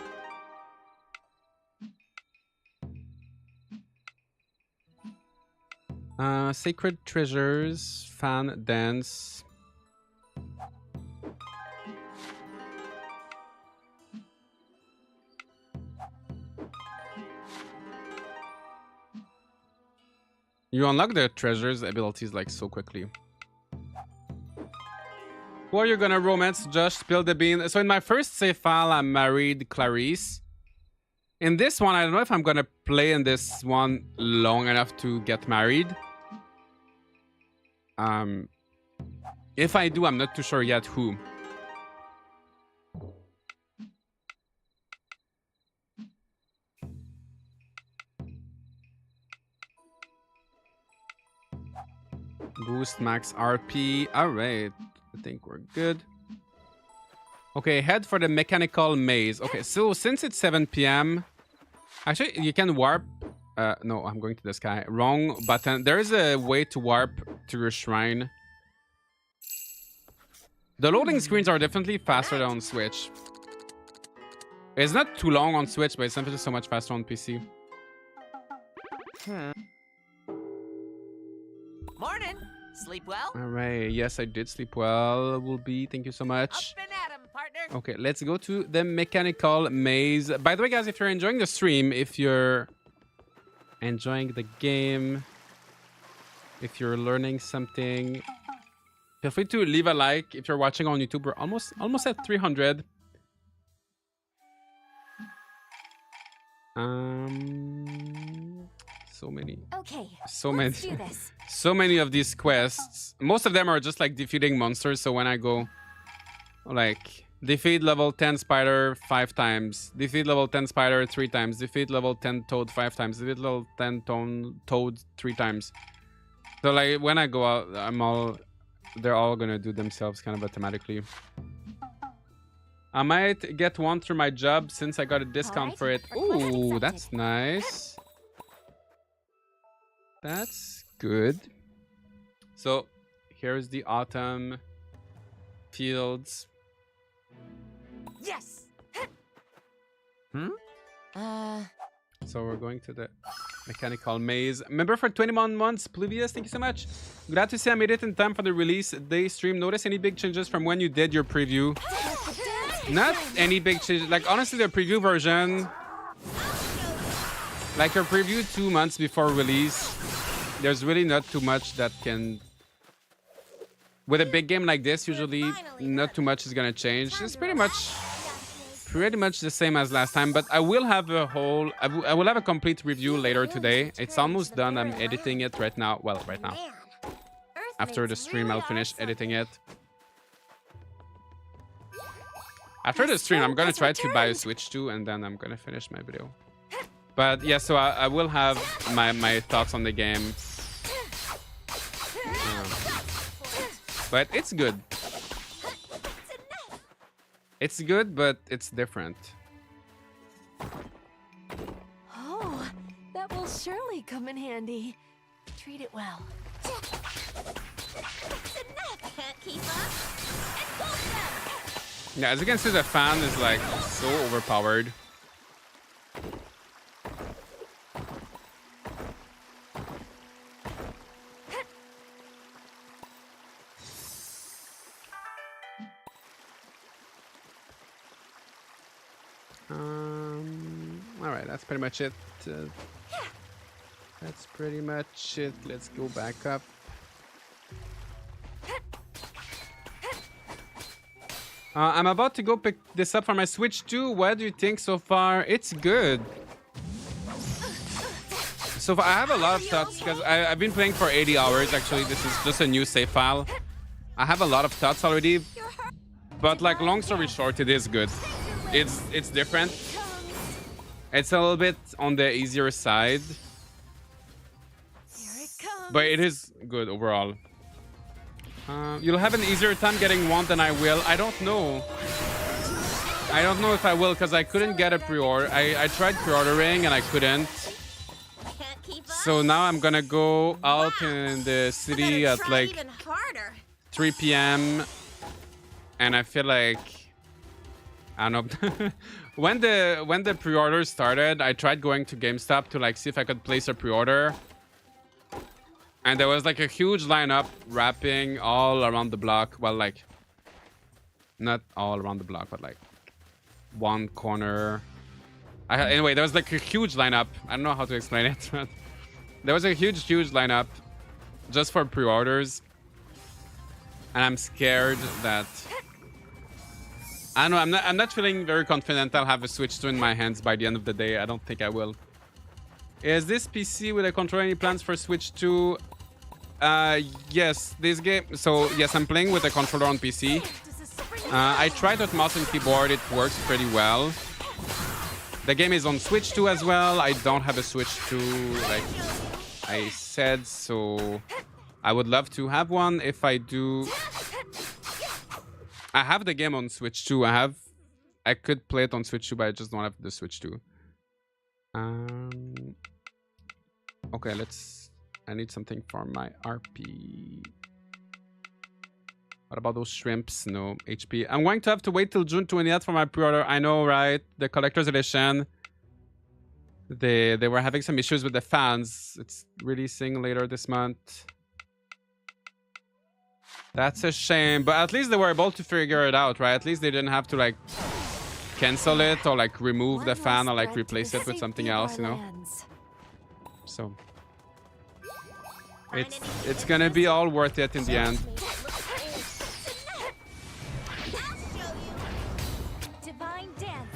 Sacred treasures, fan dance. You unlock the treasures abilities like so quickly. Who are you gonna romance? Josh, spill the bean. So in my first save file, I married Clarice. In this one, I don't know if I'm gonna play in this one long enough to get married. If I do, I'm not too sure yet who. Boost max RP. All right. I think we're good. Okay, head for the mechanical maze. Okay, so since it's 7 p.m. Actually, you can warp. No, I'm going to the sky. Wrong button. There is a way to warp to your shrine. The loading screens are definitely faster on Switch. It's not too long on Switch, but it's definitely so much faster on PC. Morning. Sleep well? All right. Yes, I did sleep well. Will be. Thank you so much. Up and at 'em, partner. Okay, let's go to the mechanical maze. By the way, guys, if you're enjoying the stream, if you're enjoying the game, if you're learning something, feel free to leave a like. If you're watching on YouTube, we're almost at 300. So many. Okay. So let's many. do this. So many of these quests. Most of them are just like defeating monsters. So when I go, like, defeat level 10 spider 5 times, defeat level 10 spider 3 times, defeat level 10 toad 5 times, defeat level 10 toad 3 times. So like when I go out, they're all gonna do themselves kind of automatically. I might get one through my job since I got a discount for it. Ooh, that's nice. That's good. So here's the autumn fields. Yes. So we're going to the mechanical maze. Member for 21 months, Pluvius, thank you so much. Glad to see I made it in time for the release day stream. Notice any big changes from when you did your preview? Not any big changes. Like, honestly, the preview version, like your preview 2 months before release, there's really not too much that can... With a big game like this, usually not too much is gonna change. It's pretty much the same as last time, but I will have a whole... I will have a complete review later today. It's almost done. I'm editing it right now. Well, right now. After the stream, I'll finish editing it. After the stream, I'm gonna try to buy a Switch too, and then I'm gonna finish my video. But yeah, so I will have my thoughts on the game. But it's good. It's good, but it's different. Oh, that will surely come in handy. Treat it well. Yeah, as you can see, the fan is like so overpowered. that's pretty much it. That's pretty much it. Let's go back up. I'm about to go pick this up for my Switch 2. What do you think so far? It's good. So far, I have a lot of thoughts because I've been playing for 80 hours. Actually, this is just a new save file. I have a lot of thoughts already. But like, long story short, it is good. It's different. It's a little bit on the easier side. But it is good overall. You'll have an easier time getting one than I will. I don't know. I don't know if I will because I couldn't get a pre-order. I tried pre-ordering and I couldn't. So now I'm gonna go out in the city at like 3 p.m. And I feel like, I don't know. when the pre-order started, I tried going to GameStop to like see if I could place a pre-order. And there was like a huge lineup wrapping all around the block. Well, like, not all around the block, but like one corner. Anyway, there was like a huge lineup. I don't know how to explain it, but there was a huge lineup just for pre-orders. And I'm scared that, I don't know, I'm not feeling very confident I'll have a Switch 2 in my hands by the end of the day. I don't think I will. Is this PC with a controller? Any plans for Switch 2? Yes, this game. So yes, I'm playing with a controller on PC. I tried with mouse and keyboard. It works pretty well. The game is on Switch 2 as well. I don't have a Switch 2, like I said, so I would love to have one. If I do, I have the game on Switch 2. I could play it on Switch 2, but I just don't have the Switch 2. Okay, I need something for my RP. What about those shrimps? No HP. I'm going to have to wait till June 20th for my pre-order. I know, right? The collector's edition. They were having some issues with the fans. It's releasing later this month. That's a shame, but at least they were able to figure it out, right? At least they didn't have to like cancel it or like remove the fan or like replace it with something else, you know? So it's gonna be all worth it in the end. Divine dance.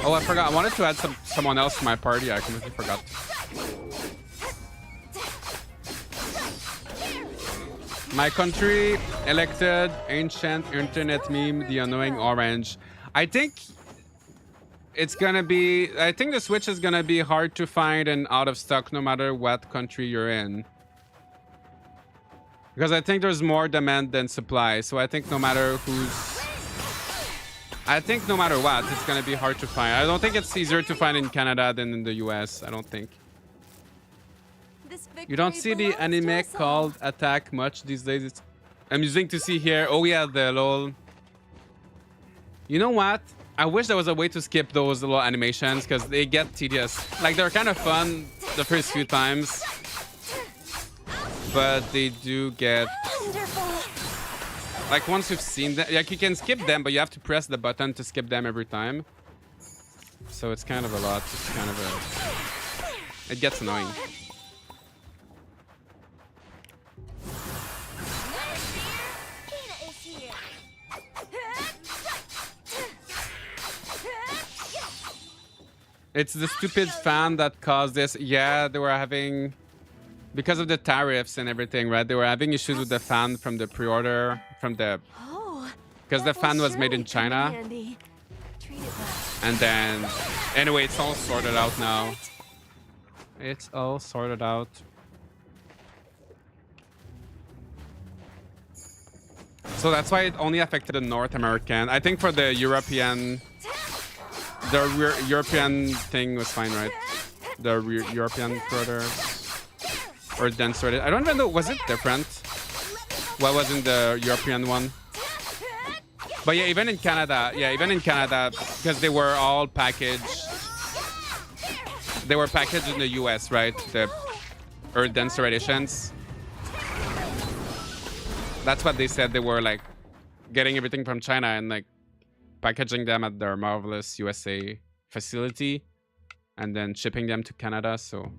Oh, I forgot. I wanted to add someone else to my party. I completely forgot. My country elected ancient internet meme, the annoying orange. I think it's gonna be. I think the Switch is gonna be hard to find and out of stock no matter what country you're in. Because I think there's more demand than supply. So I think no matter who's. I think no matter what, it's gonna be hard to find. I don't think it's easier to find in Canada than in the US. I don't think. You don't see the anime called Attack much these days. It's amusing to see here. Oh yeah, the lol. You know what? I wish there was a way to skip those little animations because they get tedious. Like they're kind of fun the first few times, but they do get like once you've seen them, like you can skip them, but you have to press the button to skip them every time. So it's kind of a lot. It's kind of a. It gets annoying. It's the stupid fan that caused this. Yeah, they were having... Because of the tariffs and everything, right? They were having issues with the fan from the pre-order, from the... Because the fan was made in China. And then... Anyway, it's all sorted out now. It's all sorted out. So that's why it only affected the North American. I think for the European... The European thing was fine, right? The European quarter or denser. I don't even know. Was it different? What was in the European one? But yeah, even in Canada. Yeah, even in Canada, because they were all packaged. They were packaged in the US, right? Earth Dancer editions. That's what they said. They were like getting everything from China and like packaging them at their Marvelous USA facility and then shipping them to Canada. So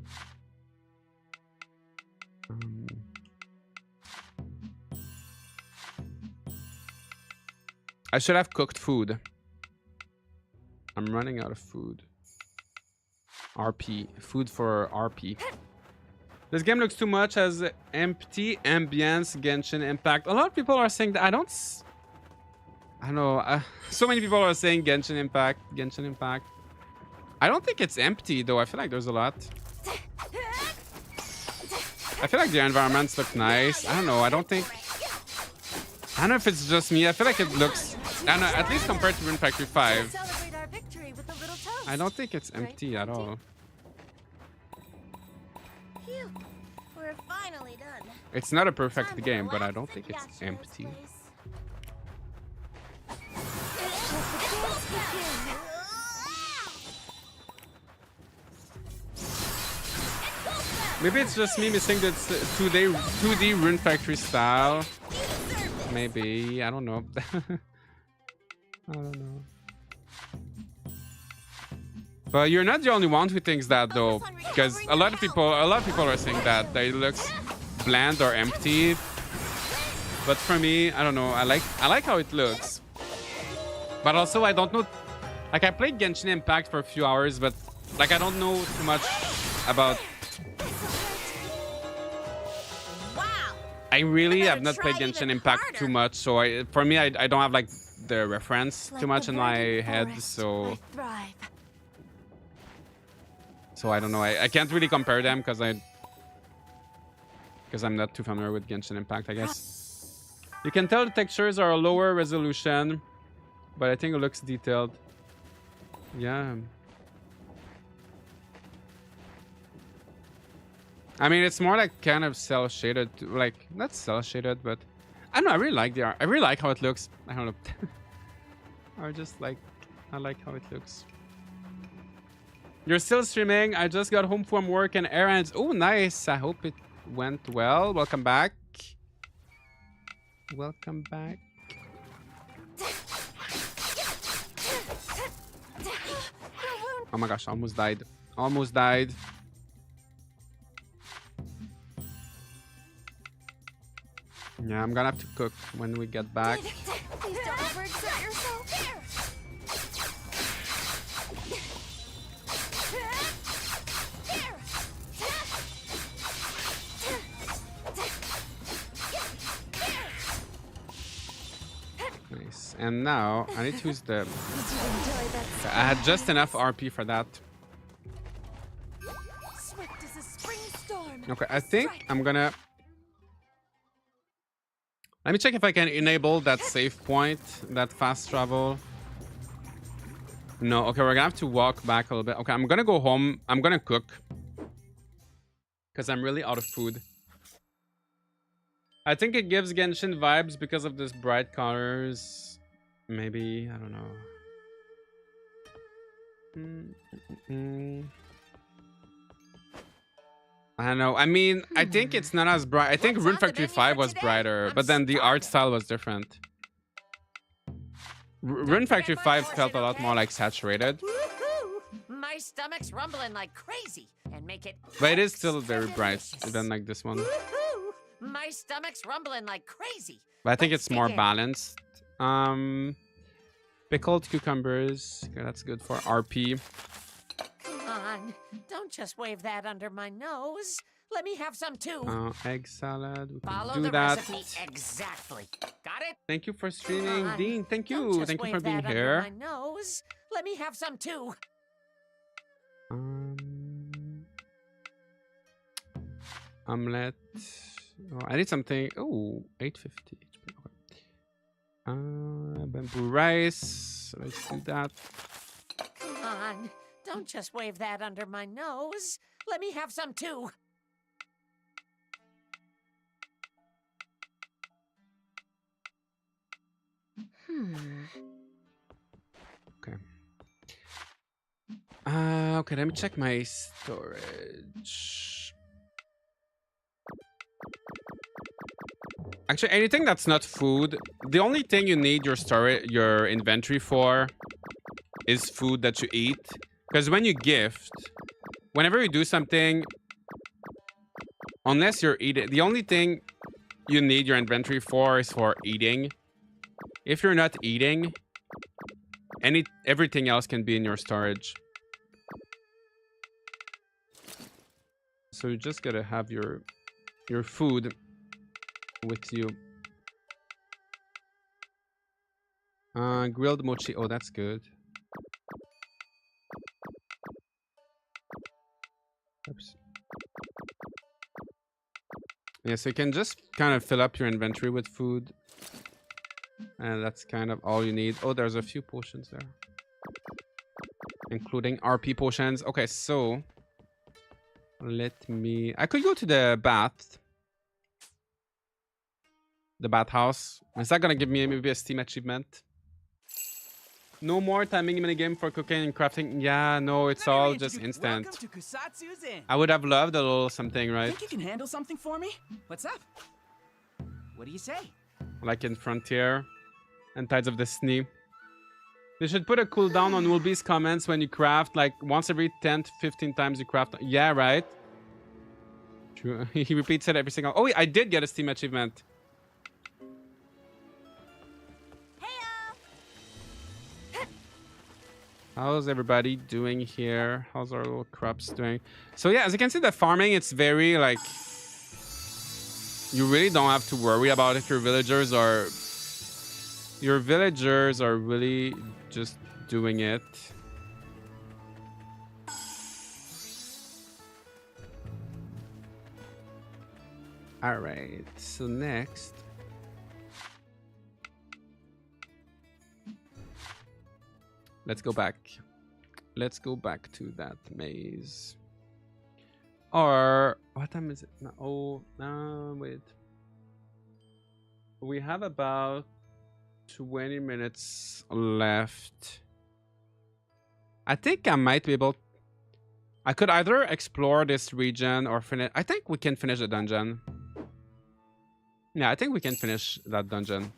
I should have cooked food. I'm running out of food. RP. Food for RP. This game looks too much as empty ambience Genshin Impact. A lot of people are saying that. I don't know. So many people are saying Genshin Impact. Genshin Impact. I don't think it's empty though. I feel like there's a lot. I feel like the environments look nice. I don't know. I don't know if it's just me. I feel like it looks... I don't know. At least compared to Rune Factory 5. I don't think it's empty at all. Phew, we're finally done. It's not a perfect game, but I don't think it's empty. Maybe it's just me missing the 2D Rune Factory style. Maybe. I don't know. I don't know. But you're not the only one who thinks that though, because a lot of people are saying that it looks bland or empty. But for me, I don't know. I like how it looks. But also I don't know. Like I played Genshin Impact for a few hours, but like I don't know too much about. I really have not played Genshin Impact too much, so for me I don't have like the reference too much in my head, so I don't know. I can't really compare them because I'm not too familiar with Genshin Impact, I guess. You can tell the textures are a lower resolution, but I think it looks detailed. Yeah. I mean, it's more like kind of cell shaded, like not cell shaded, but I don't know. I really like the art. I really like how it looks. I don't know. I like how it looks. You're still streaming. I just got home from work and errands. Oh, nice. I hope it went well. Welcome back. Welcome back. Oh my gosh, almost died. Almost died. Yeah, I'm gonna have to cook when we get back. Please don't overexert yourself. Nice. And now I need to use the... I had just enough RP for that. Okay, I think I'm gonna... Let me check if I can enable that save point, that fast travel. No, okay, we're gonna have to walk back a little bit. Okay, I'm gonna go home. I'm gonna cook. Because I'm really out of food. I think it gives Genshin vibes because of this bright colors. Maybe, I don't know. I don't know. I mean, I think it's not as bright. I think Rune Factory 5 was brighter, but then the art style was different. Rune Factory 5 felt a lot more like saturated. My stomach's rumbling like crazy and make it. But it is still very bright, than like this one. My stomach's rumbling like crazy. But I think it's more balanced. Pickled cucumbers. Okay, that's good for RP. Come on, don't just wave that under my nose. Let me have some too. Egg salad. We can Follow do the that. recipe exactly. Got it? Thank you for streaming, Dean. Thank you. Don't just Thank you for wave being that under here. my nose. Let me have some too. Omelette. Oh, I need something. Oh, 850. Bamboo rice. Let's do that. Come on, don't just wave that under my nose. Let me have some too. Okay. Okay, let me check my storage. Actually, anything that's not food, the only thing you need your inventory for is food that you eat. Because when you gift, whenever you do something, unless you're eating, the only thing you need your inventory for is for eating. If you're not eating, everything else can be in your storage. So you just gotta have your food with you. Grilled mochi. Oh, that's good. Oops. Yeah, so you can just kind of fill up your inventory with food. And that's kind of all you need. Oh, there's a few potions there. Including RP potions. Okay, so... I could go to the bath. The bathhouse. Is that gonna give me maybe a Steam achievement? No more timing minigame for cooking and crafting. Yeah, no, it's all just instant. Welcome to Kusatsu's Inn. I would have loved a little something, right? Think you can handle something for me? What's up? What do you say? Like in Frontier and Tides of Destiny. They should put a cooldown on Woolby's comments when you craft, like once every 10 to 15 times you craft. Yeah, right? True. He repeats it every single... Oh, wait, I did get a Steam achievement. How's everybody doing here? How's our little crops doing? So yeah, as you can see, the farming, it's very like... You really don't have to worry about if your villagers are... Your villagers are really just doing it. All right, so next. Let's go back. Let's go back to that maze. Or what time is it? No, oh, no, wait. We have about 20 minutes left. I think I might be able... I could either explore this region or finish... I think we can finish the dungeon. Yeah, I think we can finish that dungeon.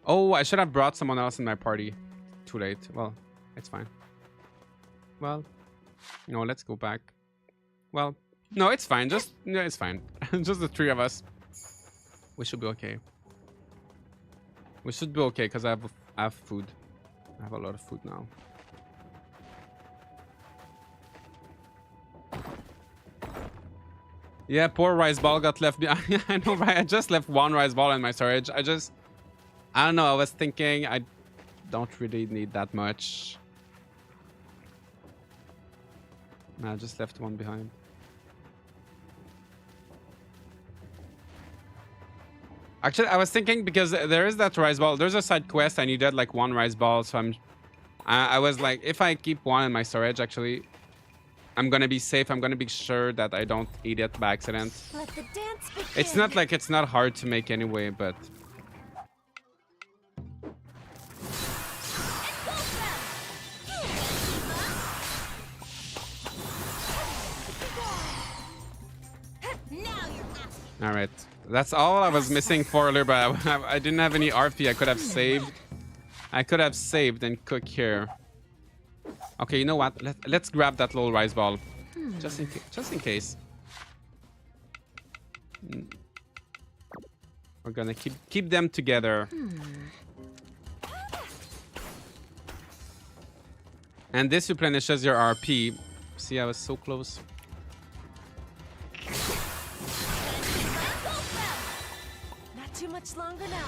Oh, I should have brought someone else in my party. Too late. Well, it's fine. Well, no, let's go back. Well, no, it's fine. Just, no, it's fine. Just the three of us. We should be okay. We should be okay because I have food. I have a lot of food now. Yeah, poor rice ball got left behind. I know, right? I just left one rice ball in my storage. I don't know. I was thinking I don't really need that much. No, I just left one behind. Actually, I was thinking because there is that rice ball. There's a side quest. I needed like one rice ball, so I was like, if I keep one in my storage, actually, I'm gonna be safe. I'm gonna be sure that I don't eat it by accident. Let the dance begin. It's not like it's not hard to make anyway, but. All right, that's all I was missing for earlier, but I didn't have any RP. I could have saved. I could have saved and cook here. Okay, you know what? Let's grab that little rice ball, just in case. We're gonna keep them together. And this replenishes your RP. See, I was so close. Too much longer now.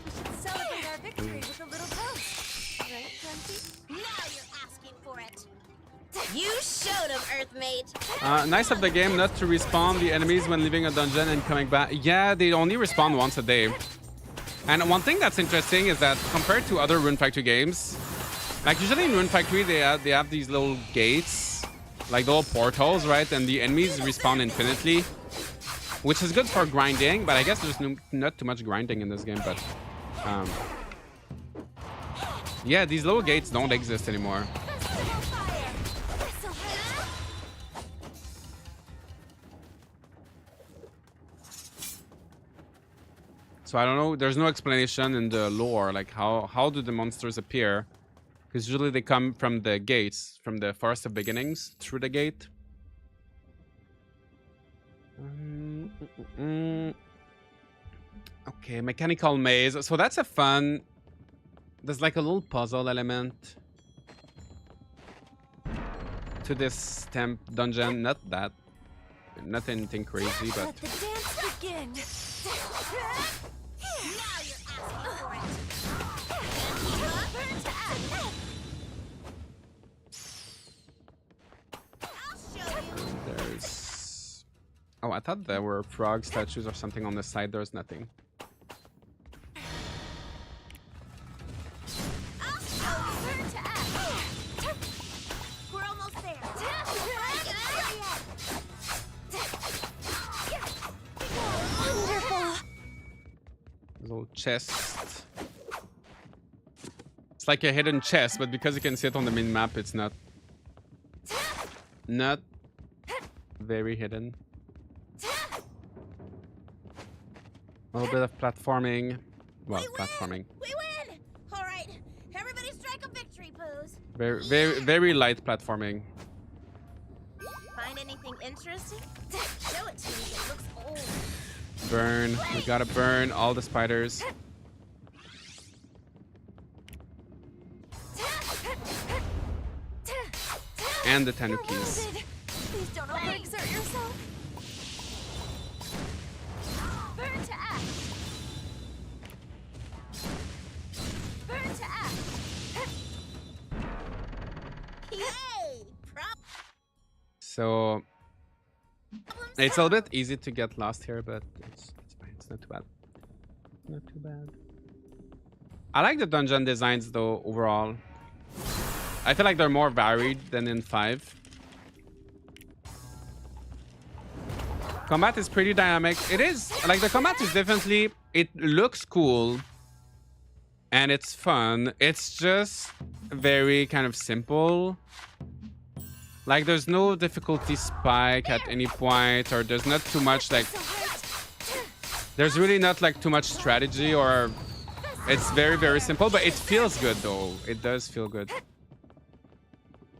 We should celebrate our victory with a little toast. Right, Grunty? Now you're asking for it. You showed him, Earthmate. Nice of the game not to respawn the enemies when leaving a dungeon and coming back. Yeah, they only respawn once a day. And one thing that's interesting is that compared to other Rune Factory games, like usually in Rune Factory they have these little gates, like little portals, right? And the enemies respawn infinitely. Which is good for grinding, but I guess there's not too much grinding in this game. But Yeah, these little gates don't exist anymore. So I don't know. There's no explanation in the lore, like how do the monsters appear? Because usually they come from the gates, from the Forest of Beginnings, through the gate. Okay, mechanical maze. So that's a fun... There's like a little puzzle element to this temp dungeon. Not that. Not anything crazy, but... Let the dance begin. Now you're asking for it. Burn to ash. I'll show you. There's... Oh, I thought there were frog statues or something on the side. There's nothing. I'll show you. Burn to ash. We're almost there. Wonderful. Little chest. It's like a hidden chest, but because you can see it on the mini map, it's not very hidden. A little bit of platforming. Well, platforming. We win. All right, everybody strike a victory pose. Very light platforming. Find anything interesting? Show it to me. It looks old. Burn. We gotta burn all the spiders. And the tanukis. Please don't overexert yourself. Burn to ash. Burn to ash. Yay! So it's a little bit easy to get lost here, but it's fine. It's not too bad. Not too bad. I like the dungeon designs though overall. I feel like they're more varied than in 5. Combat is pretty dynamic. It is like the combat is definitely, it looks cool and it's fun. It's just very kind of simple. Like there's no difficulty spike at any point, or there's not too much like, there's really not like too much strategy, or it's very simple, but it feels good though. It does feel good.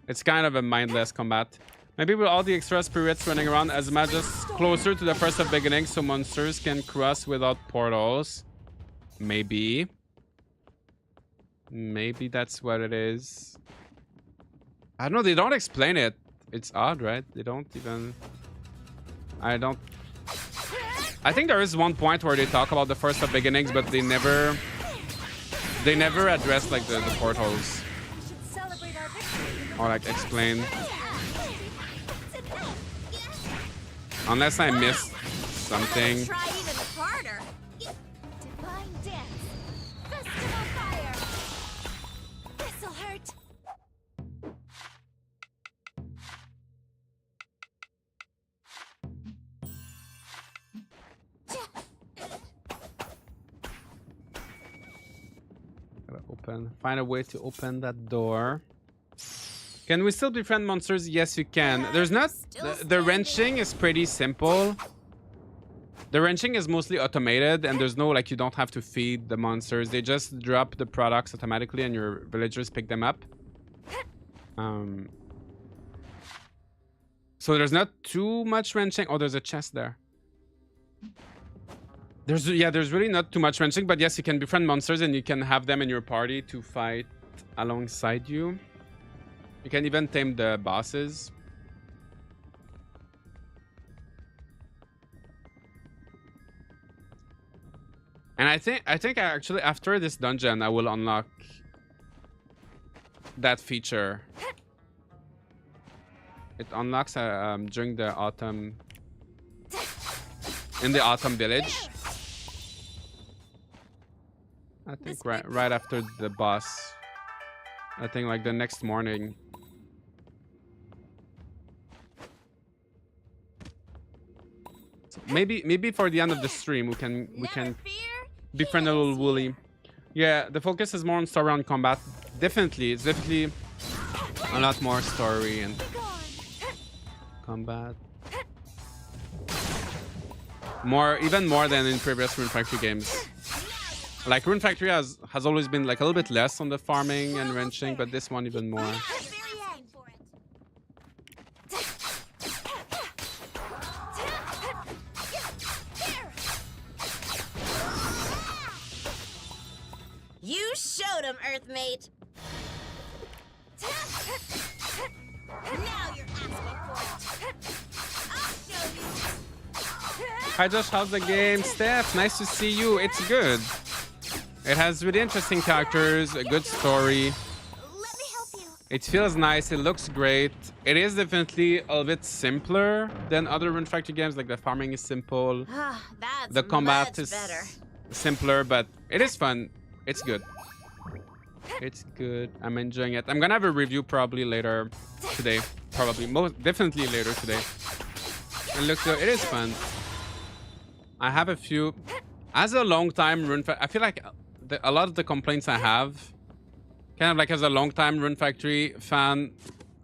It's kind of a mindless combat. Maybe with all the extra spirits running around, Azuma just closer to the Forest of Beginnings so monsters can cross without portals. Maybe. Maybe that's what it is. I don't know, they don't explain it. It's odd, right? They don't even... I think there is one point where they talk about the Forest of Beginnings, but they never address like the portals. Or like explain. Unless I missed something. Try even harder. Divine dance. Festival fire. This'll hurt. Gotta find a way to open that door. Can we still befriend monsters? Yes, you can. There's not... The wrenching is pretty simple. The wrenching is mostly automated, and there's no, like, you don't have to feed the monsters. They just drop the products automatically, and your villagers pick them up. So there's not too much wrenching. Oh, there's a chest there. There's really not too much wrenching, but yes, you can befriend monsters, and you can have them in your party to fight alongside you. You can even tame the bosses. And I think actually after this dungeon I will unlock that feature. It unlocks during the autumn, in the autumn village. I think right after the boss. I think like the next morning. So maybe for the end of the stream we can befriend a little woolly. Yeah, the focus is more on story and combat definitely, it's definitely a lot more story and combat. Even more than in previous Rune Factory games. Like Rune Factory has always been like a little bit less on the farming and ranching, but this one even more. You showed him, Earthmate. Now you're asking for it. I'll show you. Hi Josh, how's the game? Steph, nice to see you. It's good. It has really interesting characters, a good story. Let me help you. It feels nice, it looks great. It is definitely a little bit simpler than other Rune Factory games, like the farming is simple. That's The combat much is better. simpler, but it is fun. It's good. It's good. I'm enjoying it. I'm gonna have a review probably later today. Probably, most definitely later today. It looks good. It is fun. I have a few. As a long time Rune Factory, I feel like a lot of the complaints I have, kind of like as a long time Rune Factory fan,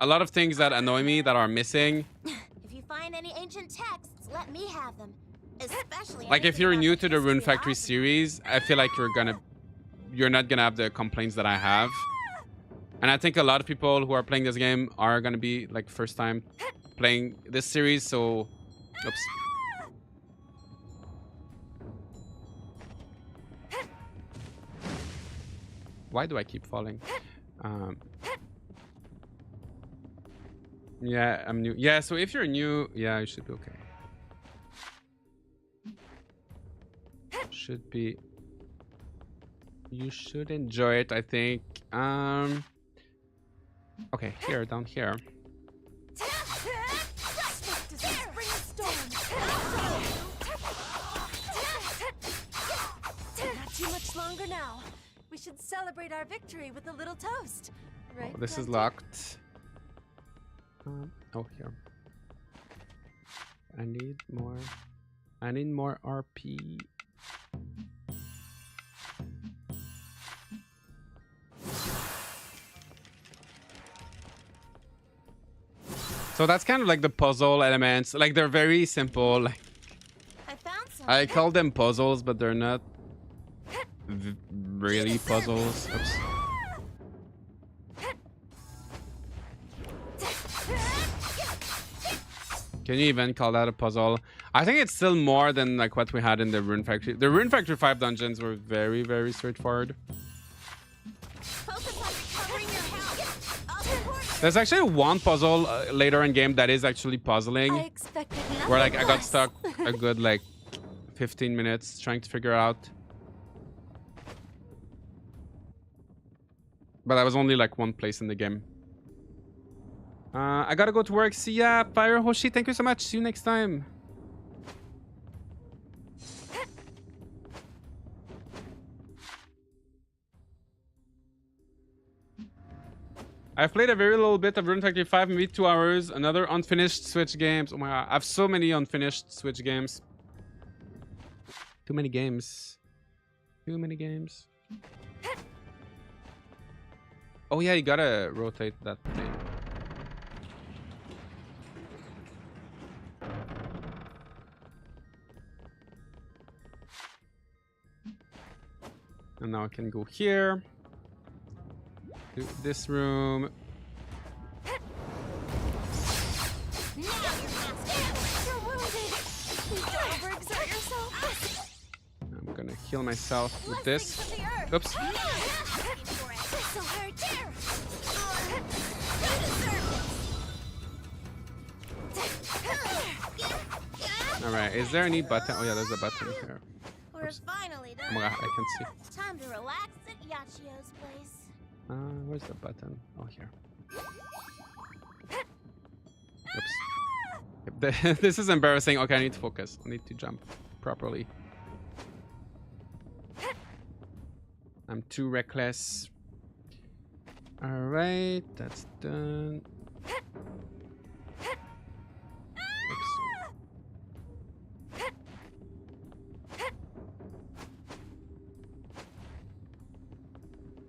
a lot of things that annoy me that are missing. If you find any ancient texts, let me have them. Especially Like if anything you're about new the to the Rune history of Factory Azuma. series, I feel like you're not gonna have the complaints that I have. And I think a lot of people who are playing this game are gonna be like first time playing this series, so oops. Why do I keep falling? Yeah, I'm new. Yeah, so if you're new, yeah, you should be okay. Should be. You should enjoy it, I think. Okay, here, down here. Not too much longer now. We should celebrate our victory with a little toast, right? Oh, this is Grunty? locked. Oh, here. I need more. I need more RP. So that's kind of like the puzzle elements. Like they're very simple. Like I found some. I call them puzzles, but they're not really puzzles. Oops. Can you even call that a puzzle? I think it's still more than like what we had in the Rune Factory. The Rune Factory 5 dungeons were very, very straightforward. Focus on recovering your health. I'll support you. There's actually one puzzle later in game that is actually puzzling. I expected nothing Where like I got less. stuck a good like 15 minutes trying to figure out. But I was only like one place in the game. I gotta go to work. See ya, Fire Hoshi. Thank you so much. See you next time. I've played a very little bit of Rune Factory 5, maybe 2 hours. Another unfinished Switch games. Oh my god, I have so many unfinished Switch games. Too many games. Too many games. Oh yeah, you gotta rotate that thing. And now I can go here. To this room. I'm gonna heal myself with this. Oops. Alright, is there any button? Oh yeah, there's a button here. We're finally done. Oh my god, I can see. Time to relax at Yachio's place. Where's the button? Oh, here. Oops. This is embarrassing. Okay, I need to focus. I need to jump properly. I'm too reckless. Alright, that's done. Oops.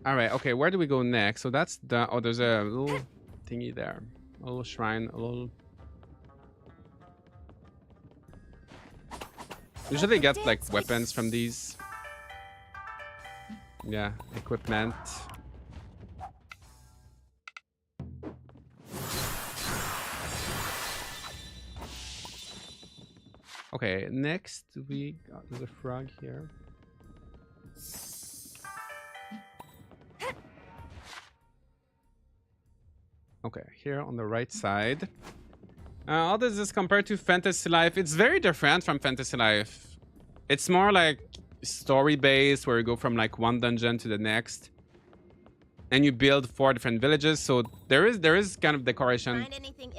All right. Okay. Where do we go next? So that's the. Oh, there's a little thingy there. A little shrine. A little. Usually get like weapons from these. Yeah, equipment. Okay, next we got there's a frog here. Okay, here on the right side. How does this compare to Fantasy Life? It's very different from Fantasy Life. It's more like story-based, where you go from like one dungeon to the next, and you build 4 different villages. So there is kind of decoration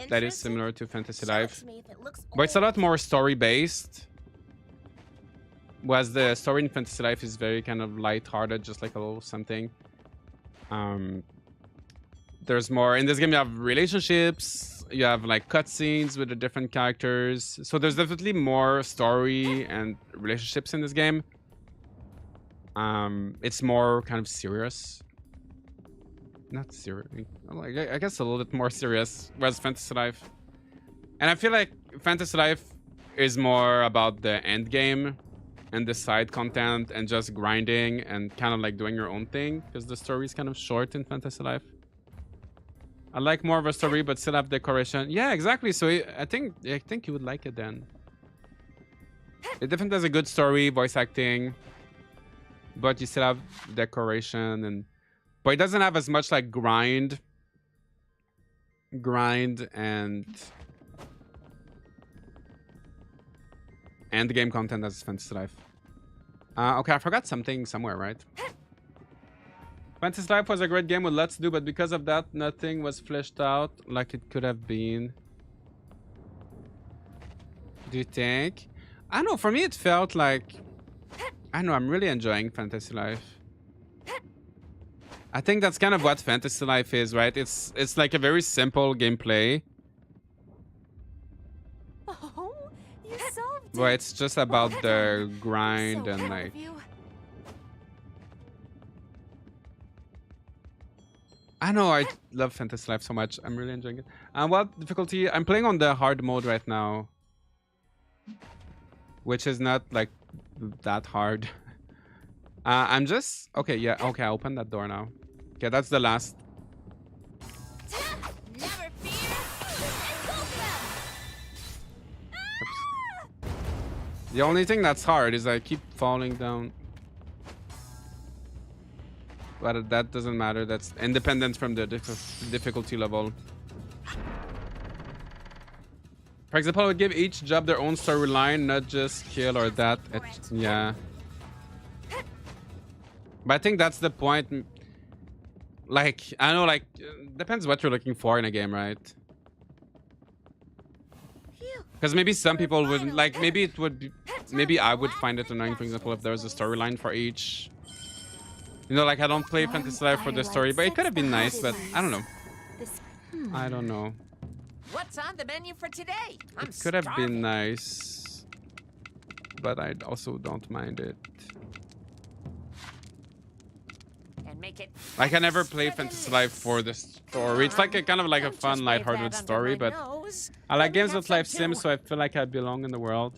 that is similar to Fantasy Life, but it's a lot more story-based. Whereas the story in Fantasy Life is very kind of light-hearted, just like a little something. There's more in this game. You have relationships, you have like cutscenes with the different characters, so there's definitely more story and relationships in this game. It's more kind of serious, not serious, I guess a little bit more serious, whereas Fantasy Life, and I feel like Fantasy Life is more about the end game and the side content and just grinding and kind of like doing your own thing, because the story is kind of short in Fantasy Life. I like more of a story, but still have decoration. Yeah, exactly. So I think you would like it then. It definitely has a good story, voice acting, but you still have decoration, but it doesn't have as much like grind and end game content as Fantasy Life. Okay, I forgot something somewhere, right? Fantasy Life was a great game with lots to do, but because of that, nothing was fleshed out like it could have been. Do you think? I don't know. For me, it felt like... I don't know. I'm really enjoying Fantasy Life. I think that's kind of what Fantasy Life is, right? It's like a very simple gameplay. Oh, you solved it. But it's just about the grind So and proud like... of you. I know, I love Fantasy Life so much. I'm really enjoying it. What difficulty? I'm playing on the hard mode right now, which is not like that hard. I'm just... Okay, yeah. Okay, I opened that door now. Okay, that's the last. Never fear. Oops. The only thing that's hard is I keep falling down. But that doesn't matter. That's independent from the difficulty level. For example, I would give each job their own storyline, not just kill or that. Yeah. But I think that's the point. Like, I don't know, like, depends what you're looking for in a game, right? Because maybe some people would, like, maybe it would be, maybe I would find it annoying, for example, if there was a storyline for each. You know, like, I don't play Fantasy Life for the story, but it could have been nice, but I don't know. I don't know. What's on the menu for today? I'm It could have starving. been nice, but I also don't mind it. And make it Like, I never play extra Fantasy Life for the story. It's like a kind of like a Don't fun, just wave lighthearted that under story, my but nose. I like Let me games have with some life sims, too. so I feel like I belong in the world.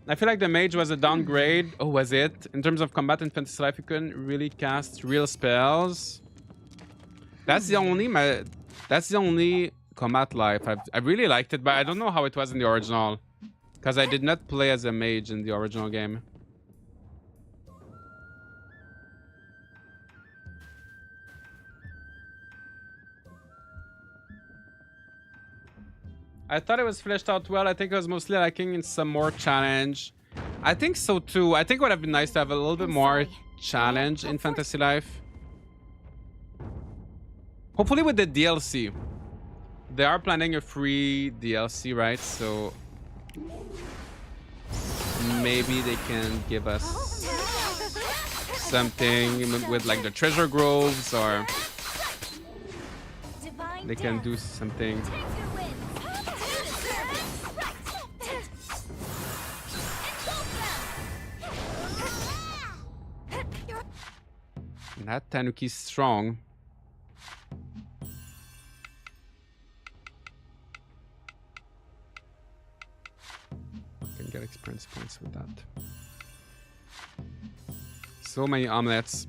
I feel like the mage was a downgrade. Oh, was it? In terms of combat in Fantasy Life, you couldn't really cast real spells. That's the only combat life. I really liked it, but I don't know how it was in the original, because I did not play as a mage in the original game. I thought it was fleshed out well. I think it was mostly lacking in some more challenge. I think so too. I think it would have been nice to have a little bit more challenge in Fantasy Life. Hopefully with the DLC. They are planning a free DLC, right? So maybe they can give us something with like the treasure groves, or they can do something. That Tanuki's strong. Can get experience points with that. So many omelets.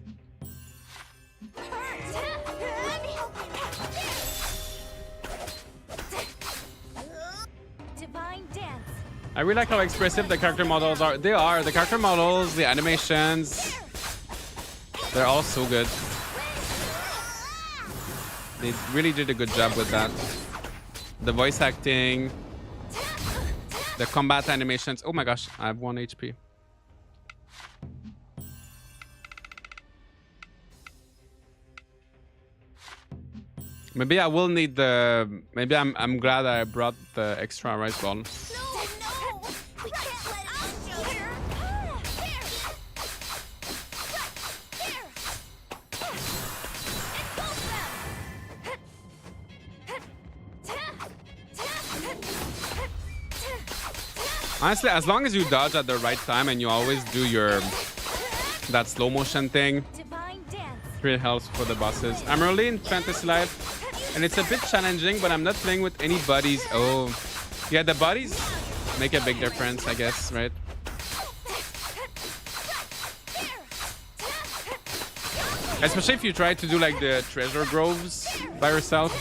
Divine dance. I really like how expressive the character models are. They are. The character models, the animations. They're all so good. They really did a good job with that. The voice acting. The combat animations. Oh my gosh, I have 1 HP. Maybe I will need the... Maybe I'm glad I brought the extra rice ball. No, we can't let out here. Honestly, as long as you dodge at the right time and you always do your... that slow motion thing. 3 health for the bosses. I'm early in Fantasy Life. And it's a bit challenging, but I'm not playing with any buddies. Oh, yeah, the buddies make a big difference, I guess, right? Especially if you try to do like the treasure groves by yourself.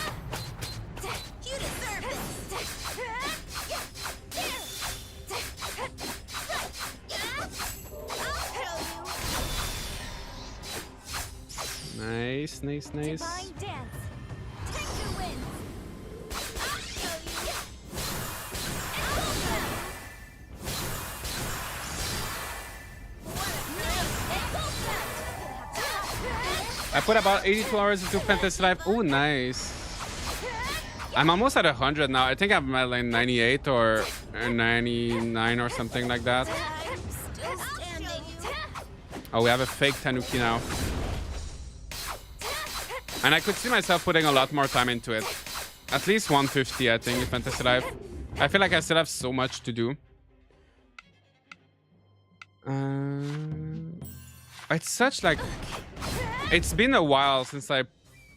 Nice, nice, nice. I put about 82 hours into Fantasy Life. Oh, nice. I'm almost at 100 now. I think I'm at like 98 or 99 or something like that. Oh, we have a fake Tanuki now. And I could see myself putting a lot more time into it. At least 150, I think, in Fantasy Life. I feel like I still have so much to do. It's such like... It's been a while since I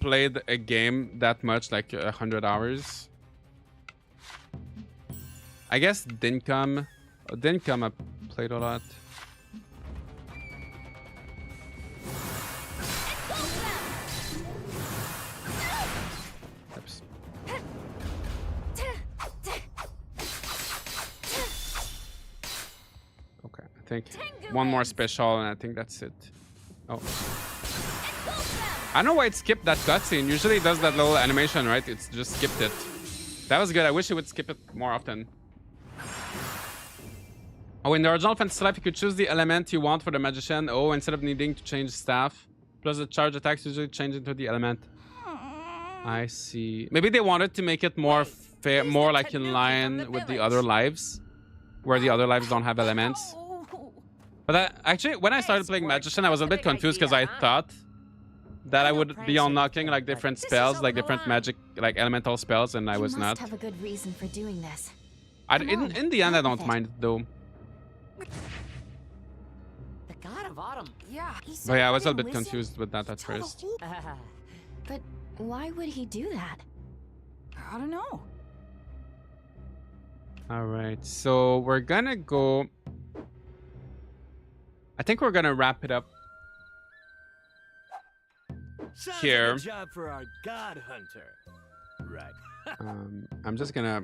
played a game that much, like 100 hours. I guess Dincom I played a lot. Oops. Okay, I think one more special and I think that's it. Oh. I don't know why it skipped that cutscene. Usually it does that little animation, right? It's just skipped it. That was good. I wish it would skip it more often. Oh, in the original Fantasy Life, you could choose the element you want for the magician. Oh, instead of needing to change staff. Plus the charge attacks usually change into the element. I see. Maybe they wanted to make it more fair, more like in line with the other lives. Where the other lives don't have elements. But actually, when I started playing magician, I was a bit confused because I thought that I would be unlocking like different spells, like different magic, like elemental spells, and I was not. Have a good reason for doing this. In the end, I don't mind it, though. The god of autumn. Yeah. But yeah, I was a bit confused with that at first. But why would he do that? I don't know. All right, so we're gonna go. I think we're gonna wrap it up here. Like a job for our god hunter. Right. I'm just gonna...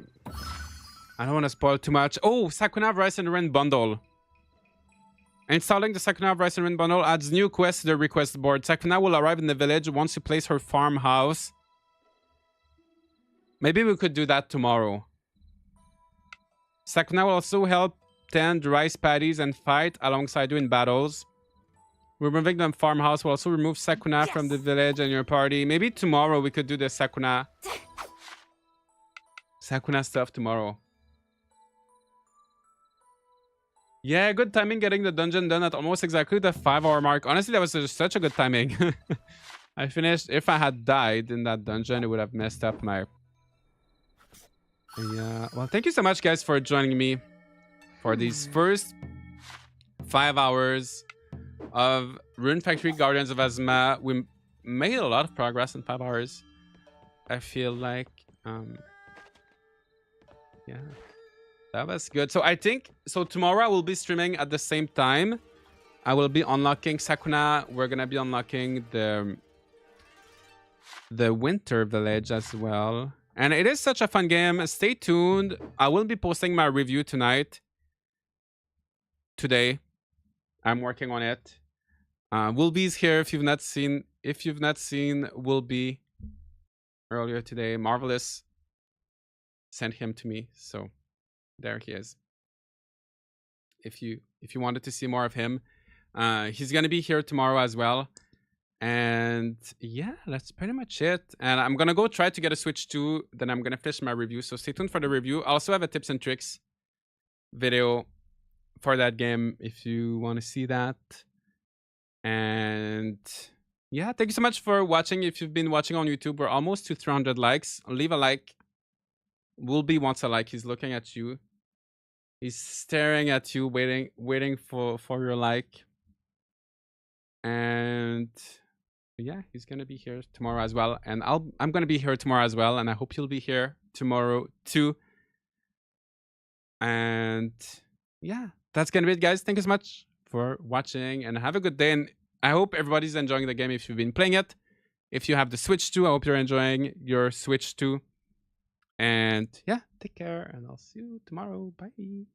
I don't want to spoil too much. Oh, Sakuna Rice and Rune bundle. Installing the Sakuna Rice and Rune bundle adds new quests to the request board. Sakuna will arrive in the village once you place her farmhouse. Maybe we could do that tomorrow. Sakuna will also help tend rice paddies and fight alongside you in battles. Removing the farmhouse will also remove Sakuna from the village and your party. Maybe tomorrow we could do the Sakuna stuff tomorrow. Yeah, good timing getting the dungeon done at almost exactly the 5-hour mark. Honestly, that was just such a good timing. I finished. If I had died in that dungeon, it would have messed up my... Yeah. Well, thank you so much, guys, for joining me for these first 5 hours of Rune Factory Guardians of Azuma. We made a lot of progress in 5 hours. I feel like, yeah, that was good. So I think, so tomorrow I will be streaming at the same time. I will be unlocking Sakuna. We're gonna be unlocking the Winter Village as well. And it is such a fun game. Stay tuned. I will be posting my review tonight. Today. I'm working on it. Willby's here if you've not seen. If you've not seen Willby earlier today, Marvelous sent him to me. So there he is. If you wanted to see more of him, he's gonna be here tomorrow as well. And yeah, that's pretty much it. And I'm gonna go try to get a Switch 2. Then I'm gonna finish my review. So stay tuned for the review. I also have a tips and tricks video for that game if you want to see that. And yeah, thank you so much for watching. If you've been watching on YouTube, we're almost to 300 likes. Leave a like. Willby wants a like. He's looking at you. He's staring at you, waiting for your like. And yeah, he's gonna be here tomorrow as well. And I'm gonna be here tomorrow as well. And I hope you'll be here tomorrow too. And yeah, that's gonna be it, guys. Thank you so much for watching and have a good day. And I hope everybody's enjoying the game if you've been playing it. If you have the Switch 2, I hope you're enjoying your Switch 2. And yeah, take care and I'll see you tomorrow. Bye.